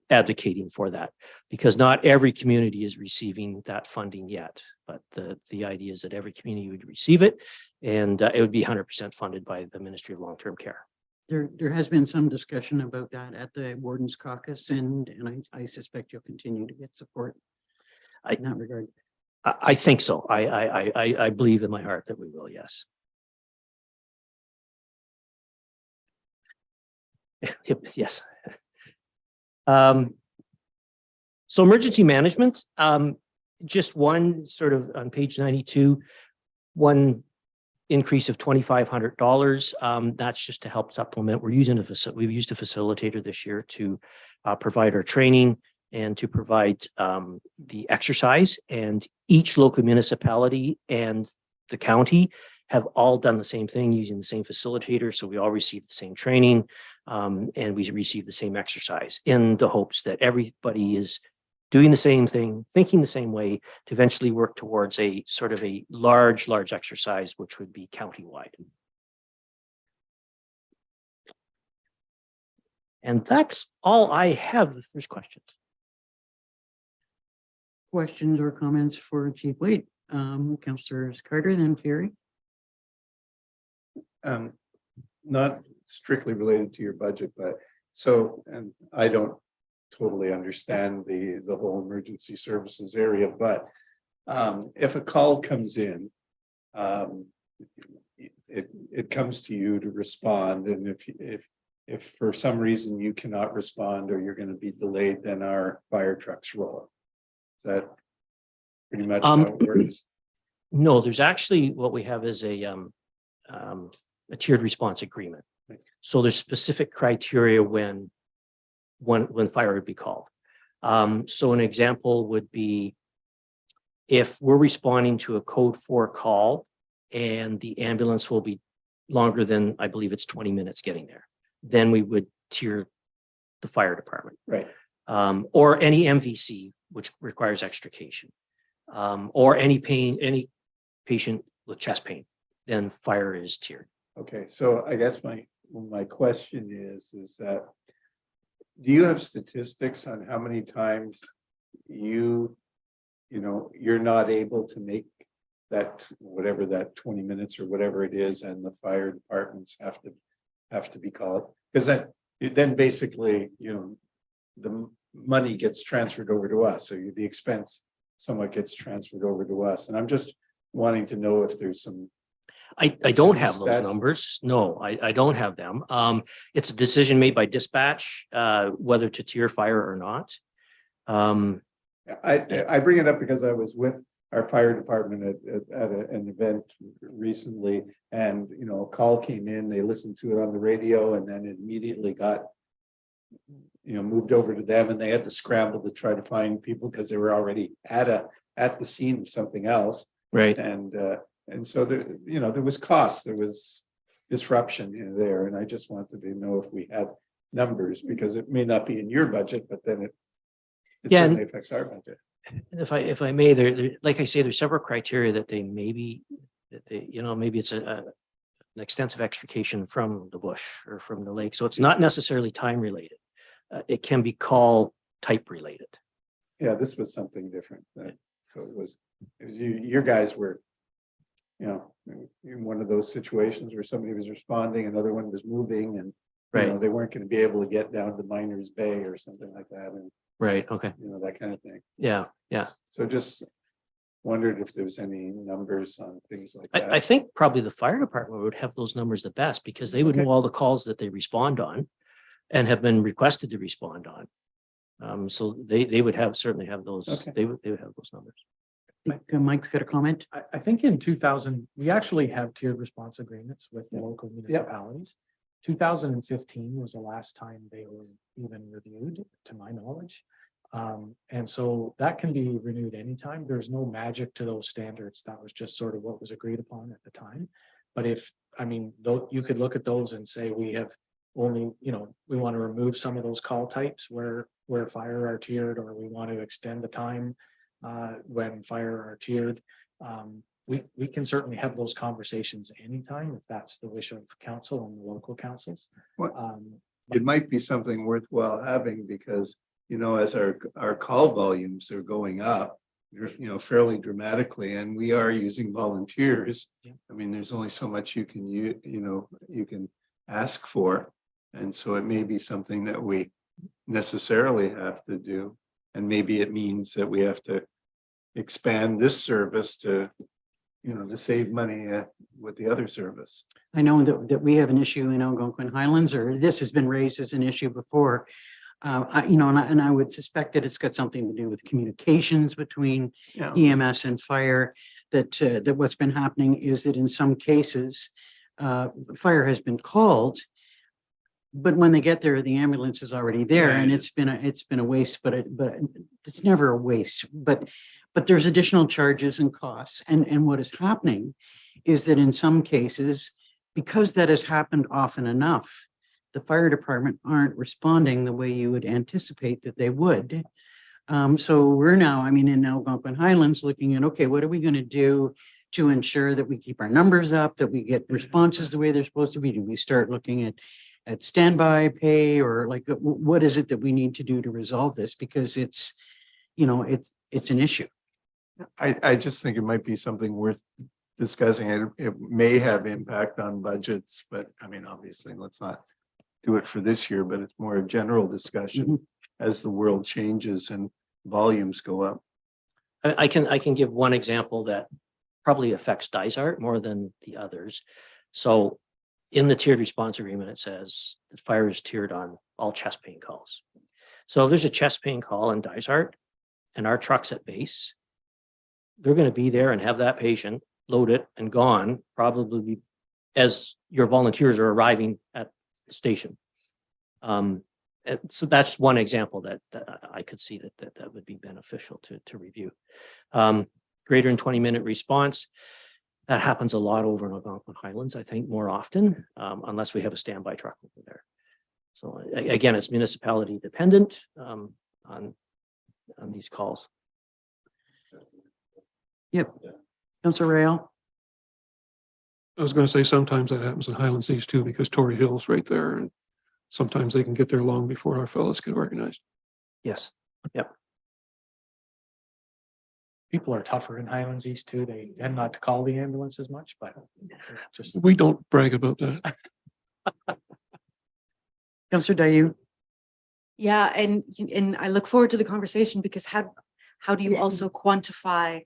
advocating for that, because not every community is receiving that funding yet. But the idea is that every community would receive it, and it would be 100% funded by the Ministry of Long-Term Care. There has been some discussion about that at the Warden's Caucus, and I suspect you'll continue to get support in that regard. I think so. I believe in my heart that we will, yes. Yes. So emergency management, just one sort of on page 92, one increase of $2,500. That's just to help supplement. We've used a facilitator this year to provide our training and to provide the exercise, and each local municipality and the county have all done the same thing using the same facilitator. So we all receive the same training and we receive the same exercise in the hopes that everybody is doing the same thing, thinking the same way to eventually work towards a sort of a large exercise, which would be countywide. And that's all I have if there's questions. Questions or comments for Chief Wade? Councillors Carter, then Fury. Not strictly related to your budget, but so, and I don't totally understand the whole emergency services area, but if a call comes in, it comes to you to respond, and if for some reason you cannot respond or you're going to be delayed, then our fire trucks roll. Is that pretty much how it works? No, there's actually what we have is a tiered response agreement. So there's specific criteria when fire would be called. So an example would be if we're responding to a code 4 call and the ambulance will be longer than, I believe it's 20 minutes getting there, then we would tier the fire department. Right. Or any MVC, which requires extrication, or any patient with chest pain, then fire is tiered. Okay, so I guess my question is that, do you have statistics on how many times you're not able to make that, whatever that 20 minutes or whatever it is, and the fire departments have to be called? Because then basically, the money gets transferred over to us, so the expense somewhat gets transferred over to us. And I'm just wanting to know if there's some. I don't have those numbers. No, I don't have them. It's a decision made by dispatch, whether to tier fire or not. I bring it up because I was with our fire department at an event recently, and, you know, a call came in, they listened to it on the radio, and then it immediately got, you know, moved over to them, and they had to scramble to try to find people because they were already at the scene of something else. Right. And so there, you know, there was cost, there was disruption there, and I just wanted to know if we had numbers, because it may not be in your budget, but then it Yeah, and- certainly affects our budget. And if I may, like I say, there's several criteria that they maybe, you know, maybe it's an extensive extrication from the bush or from the lake. So it's not necessarily time related. It can be call type related. Yeah, this was something different. So it was your guys were, you know, in one of those situations where somebody was responding, another one was moving, and you know, they weren't going to be able to get down to Miners Bay or something like that, and Right. Okay. you know, that kind of thing. Yeah. Yeah. So just wondered if there was any numbers on things like that. I think probably the fire department would have those numbers the best because they would know all the calls that they respond on and have been requested to respond on. So they would certainly have those, Okay. they would have those numbers. Mike's got a comment. I think in 2000, we actually have tiered response agreements with the local municipalities. 2015 was the last time they were even reviewed, to my knowledge. And so that can be renewed anytime. There's no magic to those standards. That was just sort of what was agreed upon at the time. But though you could look at those and say, we have only, you know, we want to remove some of those call types where fire are tiered, or we want to extend the time when fire are tiered. We can certainly have those conversations anytime if that's the wish of council and the local councils. It might be something worthwhile having, because, you know, as our call volumes are going up, you know, fairly dramatically, and we are using volunteers. I mean, there's only so much you can you can ask for. And so it may be something that we necessarily have to do. And maybe it means that we have to expand this service to, you know, to save money with the other service. I know that we have an issue in Algonquin Highlands, or this has been raised as an issue before. And I would suspect that it's got something to do with communications between EMS and fire. That what's been happening is that in some cases, fire has been called, but when they get there, the ambulance is already there, and it's been a waste. But it's never a waste. But there's additional charges and costs, and what is happening is that in some cases, because that has happened often enough, the fire department aren't responding the way you would anticipate that they would. So we're now, in Algonquin Highlands, looking at, okay, what are we going to do to ensure that we keep our numbers up, that we get responses the way they're supposed to be? Do we start looking at standby pay, or like, what is it that we need to do to resolve this? Because it's an issue. I just think it might be something worth discussing. It may have impact on budgets, but obviously let's not do it for this year, but it's more a general discussion as the world changes and volumes go up. I can give one example that probably affects Dysart more than the others. So in the tiered response agreement, it says that fire is tiered on all chest pain calls. So if there's a chest pain call in Dysart and our truck's at base, they're going to be there and have that patient load it and gone, probably as your volunteers are arriving at the station. And so that's one example that I could see that would be beneficial to review. Greater than 20-minute response. That happens a lot over in Algonquin Highlands, I think, more often, unless we have a standby truck over there. So again, it's municipality dependent on these calls. Yep. Councilor Rail. I was going to say sometimes that happens in Highlands East too, because Torrey Hill's right there, and sometimes they can get there long before our fellows get organized. Yes. Yep. People are tougher in Highlands East too. They tend not to call the ambulance as much, but just We don't brag about that. Councilor Dayu. Yeah, and I look forward to the conversation, because how do you also quantify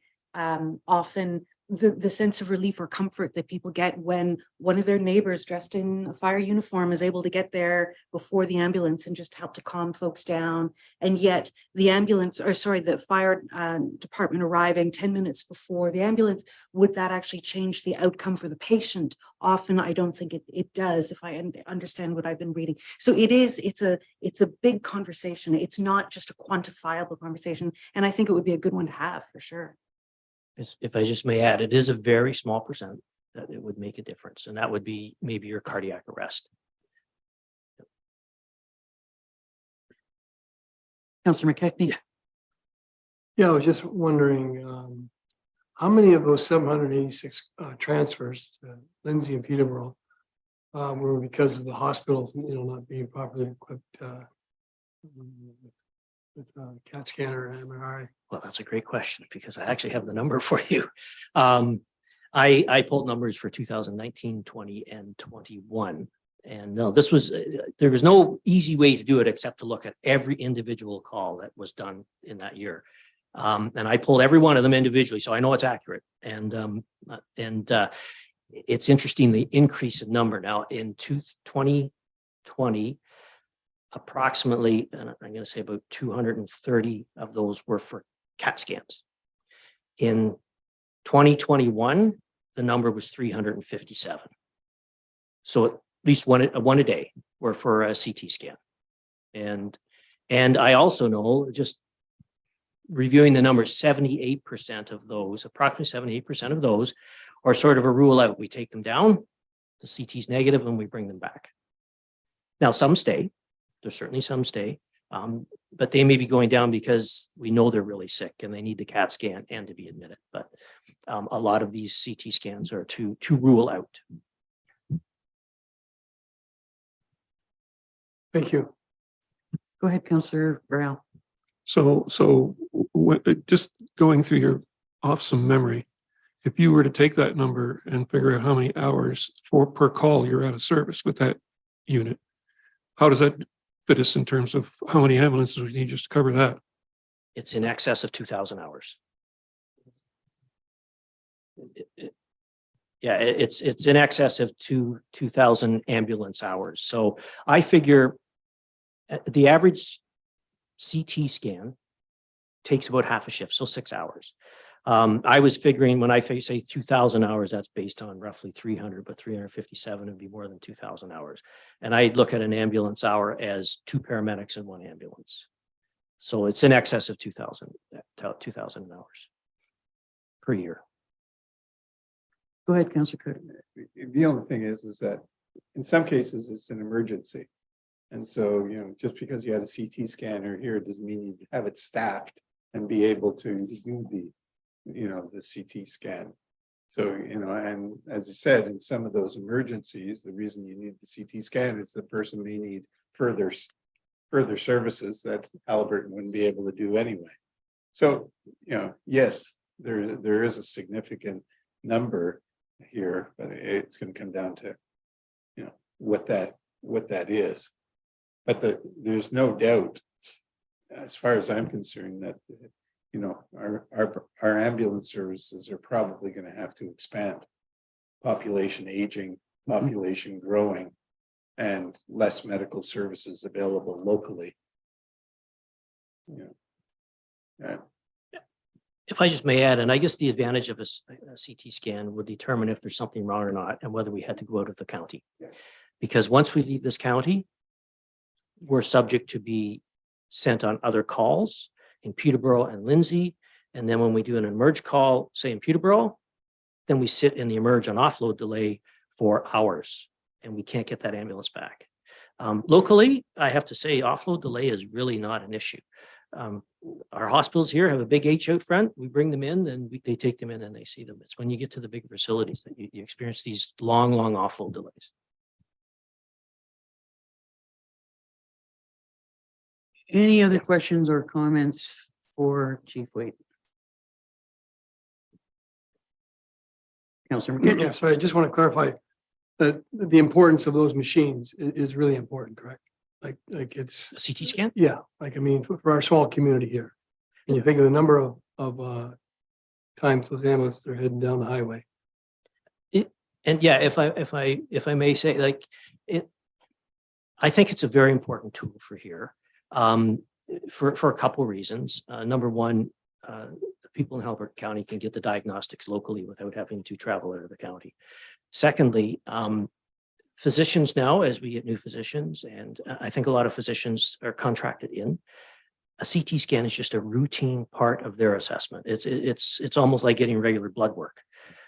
often the sense of relief or comfort that people get when one of their neighbors dressed in a fire uniform is able to get there before the ambulance and just help to calm folks down. And yet the ambulance, or sorry, the fire department arriving 10 minutes before the ambulance, would that actually change the outcome for the patient? Often, I don't think it does, if I understand what I've been reading. So it's a big conversation. It's not just a quantifiable conversation. And I think it would be a good one to have for sure. If I just may add, it is a very small percent that it would make a difference, and that would be maybe your cardiac arrest. Councillor McKechnie. Yeah, I was just wondering, how many of those 786 transfers to Lindsay and Peterborough were because of the hospitals, not being properly equipped with CAT scanner and MRI? Well, that's a great question because I actually have the number for you. I pulled numbers for 2019, 20, and 21. And no, this was, there was no easy way to do it except to look at every individual call that was done in that year. And I pulled every one of them individually, so I know it's accurate. And it's interesting, the increase in number. Now in 2020, approximately, and I'm going to say about 230 of those were for CAT scans. In 2021, the number was 357. So at least one a day were for a CT scan. And I also know, just reviewing the numbers, 78% of those, approximately 78% of those are sort of a rule out. We take them down, the CT's negative, and we bring them back. Now, some stay. There's certainly some stay, but they may be going down because we know they're really sick and they need the CAT scan and to be admitted. But a lot of these CT scans are to rule out. Thank you. Go ahead, Councillor Brown. So just going through your awesome memory, if you were to take that number and figure out how many hours per call you're out of service with that unit, how does that fit us in terms of how many ambulances we need just to cover that? It's in excess of 2,000 hours. Yeah, it's in excess of 2,000 ambulance hours. So I figure the average CT scan takes about half a shift, so 6 hours. I was figuring when I say 2,000 hours, that's based on roughly 300, but 357 would be more than 2,000 hours. And I look at an ambulance hour as 2 paramedics in 1 ambulance. So it's in excess of 2,000 hours per year. Go ahead, Councillor Cook. The only thing is that in some cases it's an emergency. And so, just because you had a CT scanner here doesn't mean you have it staffed and be able to do the CT scan. So, and as you said, in some of those emergencies, the reason you need the CT scan is the person may need further services that Halliburton wouldn't be able to do anyway. So, yes, there is a significant number here, but it's going to come down to, what that is. But there's no doubt, as far as I'm concerned, that our ambulance services are probably going to have to expand. Population aging, population growing, and less medical services available locally. If I just may add, and I guess the advantage of a CT scan would determine if there's something wrong or not, and whether we had to go out of the county. Because once we leave this county, we're subject to be sent on other calls in Peterborough and Lindsay. And then when we do an emerge call, say in Peterborough, then we sit in the emerge on offload delay for hours and we can't get that ambulance back. Locally, I have to say offload delay is really not an issue. Our hospitals here have a big H out front. We bring them in and they take them in and they see them. It's when you get to the bigger facilities that you experience these long offload delays. Any other questions or comments for Chief Waite? Councillor McKechnie. Yeah, so I just want to clarify that the importance of those machines is really important, correct? Like it's a CT scan? Yeah, for our small community here. And you think of the number of times those ambulances are heading down the highway. And yeah, if I may say, like, I think it's a very important tool for here, for a couple of reasons. Number one, people in Halbert County can get the diagnostics locally without having to travel out of the county. Secondly, physicians now, as we get new physicians, and I think a lot of physicians are contracted in, a CT scan is just a routine part of their assessment. It's almost like getting regular blood work.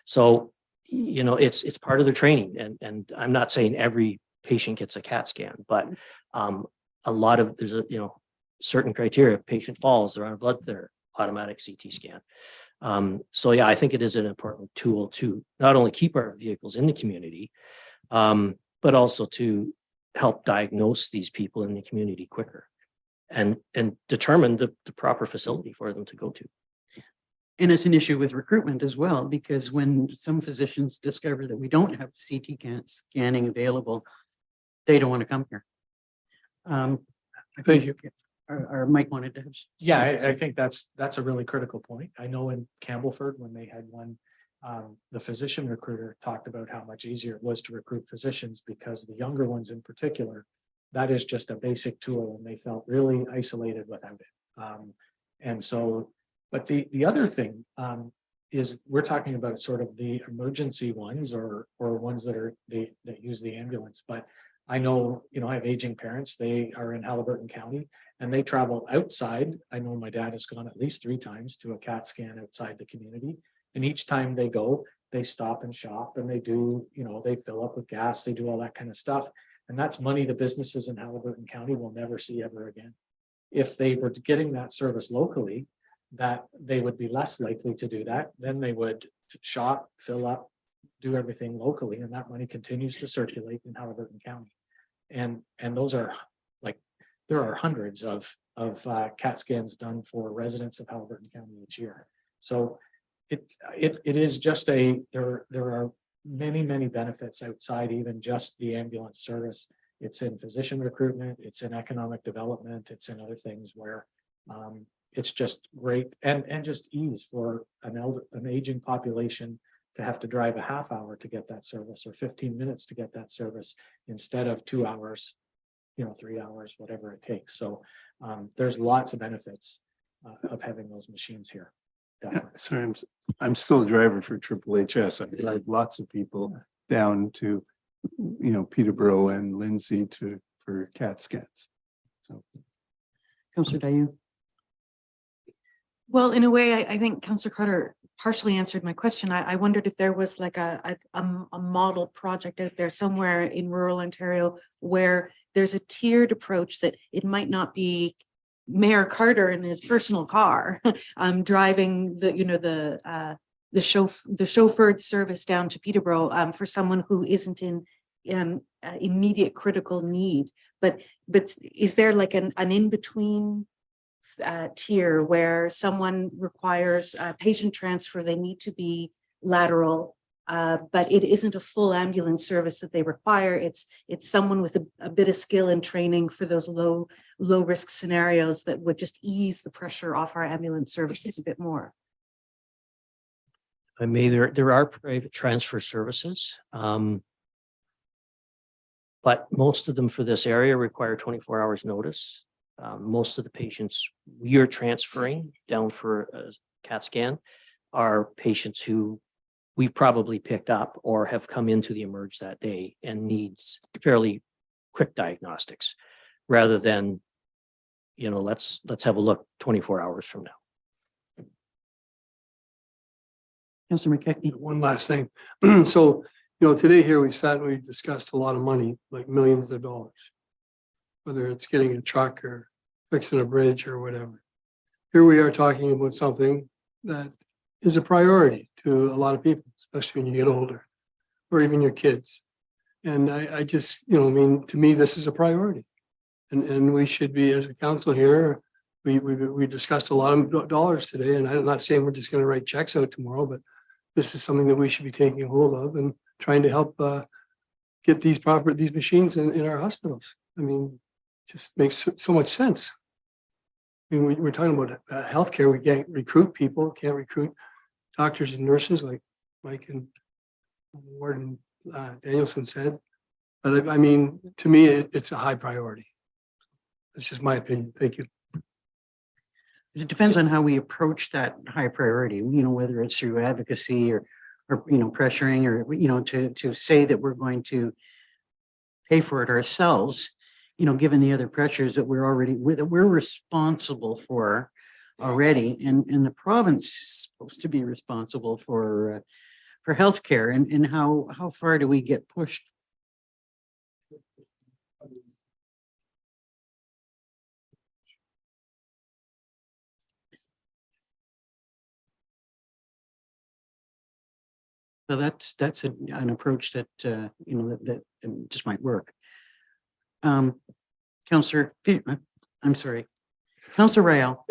So, you know, it's part of their training. And I'm not saying every patient gets a CAT scan, but a lot of, there's a, you know, certain criteria. If patient falls, they're on a blood thinner, automatic CT scan. So yeah, I think it is an important tool to not only keep our vehicles in the community, but also to help diagnose these people in the community quicker and determine the proper facility for them to go to. And it's an issue with recruitment as well, because when some physicians discover that we don't have CT scanning available, they don't want to come here. Thank you. Our Mike wanted to have. Yeah, I think that's a really critical point. I know in Campbellford, when they had one, the physician recruiter talked about how much easier it was to recruit physicians because the younger ones in particular, that is just a basic tool and they felt really isolated without it. And so, but the other thing is we're talking about sort of the emergency ones or ones that use the ambulance. But I know, you know, I have aging parents, they are in Haliburton County and they travel outside. I know my dad has gone at least 3 times to a CAT scan outside the community. And each time they go, they stop and shop and they do, you know, they fill up with gas, they do all that kind of stuff. And that's money the businesses in Haliburton County will never see ever again. If they were getting that service locally, that they would be less likely to do that. Then they would shop, fill up, do everything locally, and that money continues to circulate in Haliburton County. And those are like, there are hundreds of CAT scans done for residents of Haliburton County each year. So it is just there are many benefits outside even just the ambulance service. It's in physician recruitment, it's in economic development, it's in other things where it's just great and just ease for an aging population to have to drive a half hour to get that service or 15 minutes to get that service instead of 2 hours, you know, 3 hours, whatever it takes. So there's lots of benefits of having those machines here. Yeah, sorry, I'm still a driver for Triple HS. I drive lots of people down to, you know, Peterborough and Lindsay for CAT scans. So, Councillor Dayu. Well, in a way, I think Councillor Carter partially answered my question. I wondered if there was like a model project out there somewhere in rural Ontario where there's a tiered approach that it might not be Mayor Carter in his personal car driving the chauffeured service down to Peterborough for someone who isn't in immediate critical need. But is there like an in-between tier where someone requires patient transfer, they need to be lateral, but it isn't a full ambulance service that they require. It's someone with a bit of skill and training for those low risk scenarios that would just ease the pressure off our ambulance services a bit more. I mean, there are private transfer services, but most of them for this area require 24 hours notice. Most of the patients we are transferring down for a CAT scan are patients who we've probably picked up or have come into the emerge that day and needs fairly quick diagnostics rather than, you know, let's have a look 24 hours from now. Councillor McKechnie. One last thing. So, you know, today here we sat and we discussed a lot of money, like millions of dollars, whether it's getting a truck or fixing a bridge or whatever. Here we are talking about something that is a priority to a lot of people, especially when you get older, or even your kids. And I just, you know, I mean, to me, this is a priority. And we should be, as a council here, we discussed a lot of dollars today, and I'm not saying we're just going to write checks out tomorrow, but this is something that we should be taking hold of and trying to help get these machines in our hospitals. I mean, just makes so much sense. I mean, we're talking about healthcare. We can't recruit people, can't recruit doctors and nurses like Mike and Warden Danielson said. But I mean, to me, it's a high priority. That's just my opinion. Thank you. It depends on how we approach that high priority, whether it's through advocacy or pressuring or, to say that we're going to pay for it ourselves, given the other pressures that we're responsible for already. And the province is supposed to be responsible for healthcare, and how far do we get pushed? So that's an approach that, that just might work. Counselor, I'm sorry, Counselor Rael.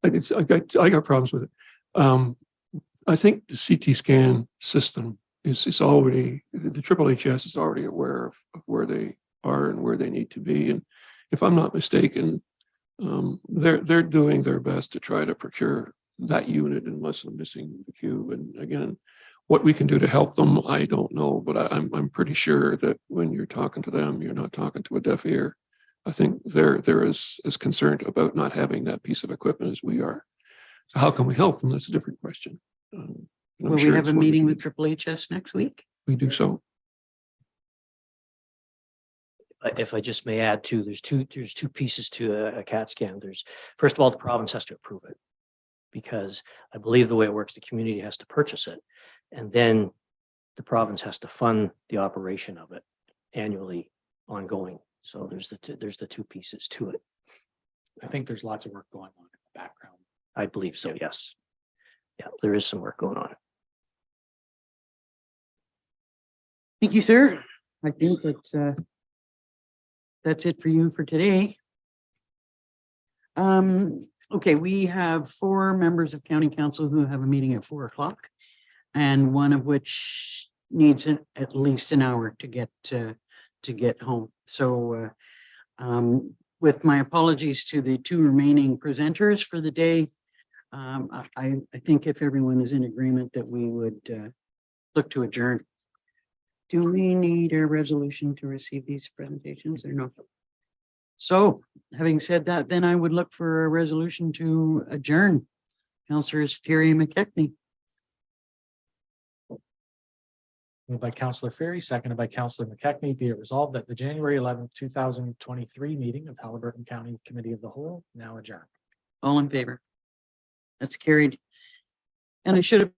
I got problems with it. I think the CT scan system is already, the HHS is already aware of where they are and where they need to be. And if I'm not mistaken, they're doing their best to try to procure that unit unless I'm missing the cube. And again, what we can do to help them, I don't know, but I'm pretty sure that when you're talking to them, you're not talking to a deaf ear. I think they're as concerned about not having that piece of equipment as we are. So how can we help them? That's a different question. Will we have a meeting with HHS next week? We do so. If I just may add too, there's two pieces to a CAT scan. First of all, the province has to approve it, because I believe the way it works, the community has to purchase it, and then the province has to fund the operation of it annually, ongoing. So there's the two pieces to it. I think there's lots of work going on in the background. I believe so, yes. Yeah, there is some work going on. Thank you, sir. I think that that's it for you for today. Okay, we have 4 members of County Council who have a meeting at 4 o'clock, and one of which needs at least an hour to get home. So with my apologies to the 2 remaining presenters for the day, I think if everyone is in agreement that we would look to adjourn. Do we need a resolution to receive these presentations or no? So having said that, then I would look for a resolution to adjourn. Councillors Fury and McKechnie. Moved by Councillor Ferry, seconded by Councillor McKechnie, be it resolved that the January 11th, 2023 meeting of Haliburton County Committee of the Whole now adjourned. All in favor? That's carried. And I should have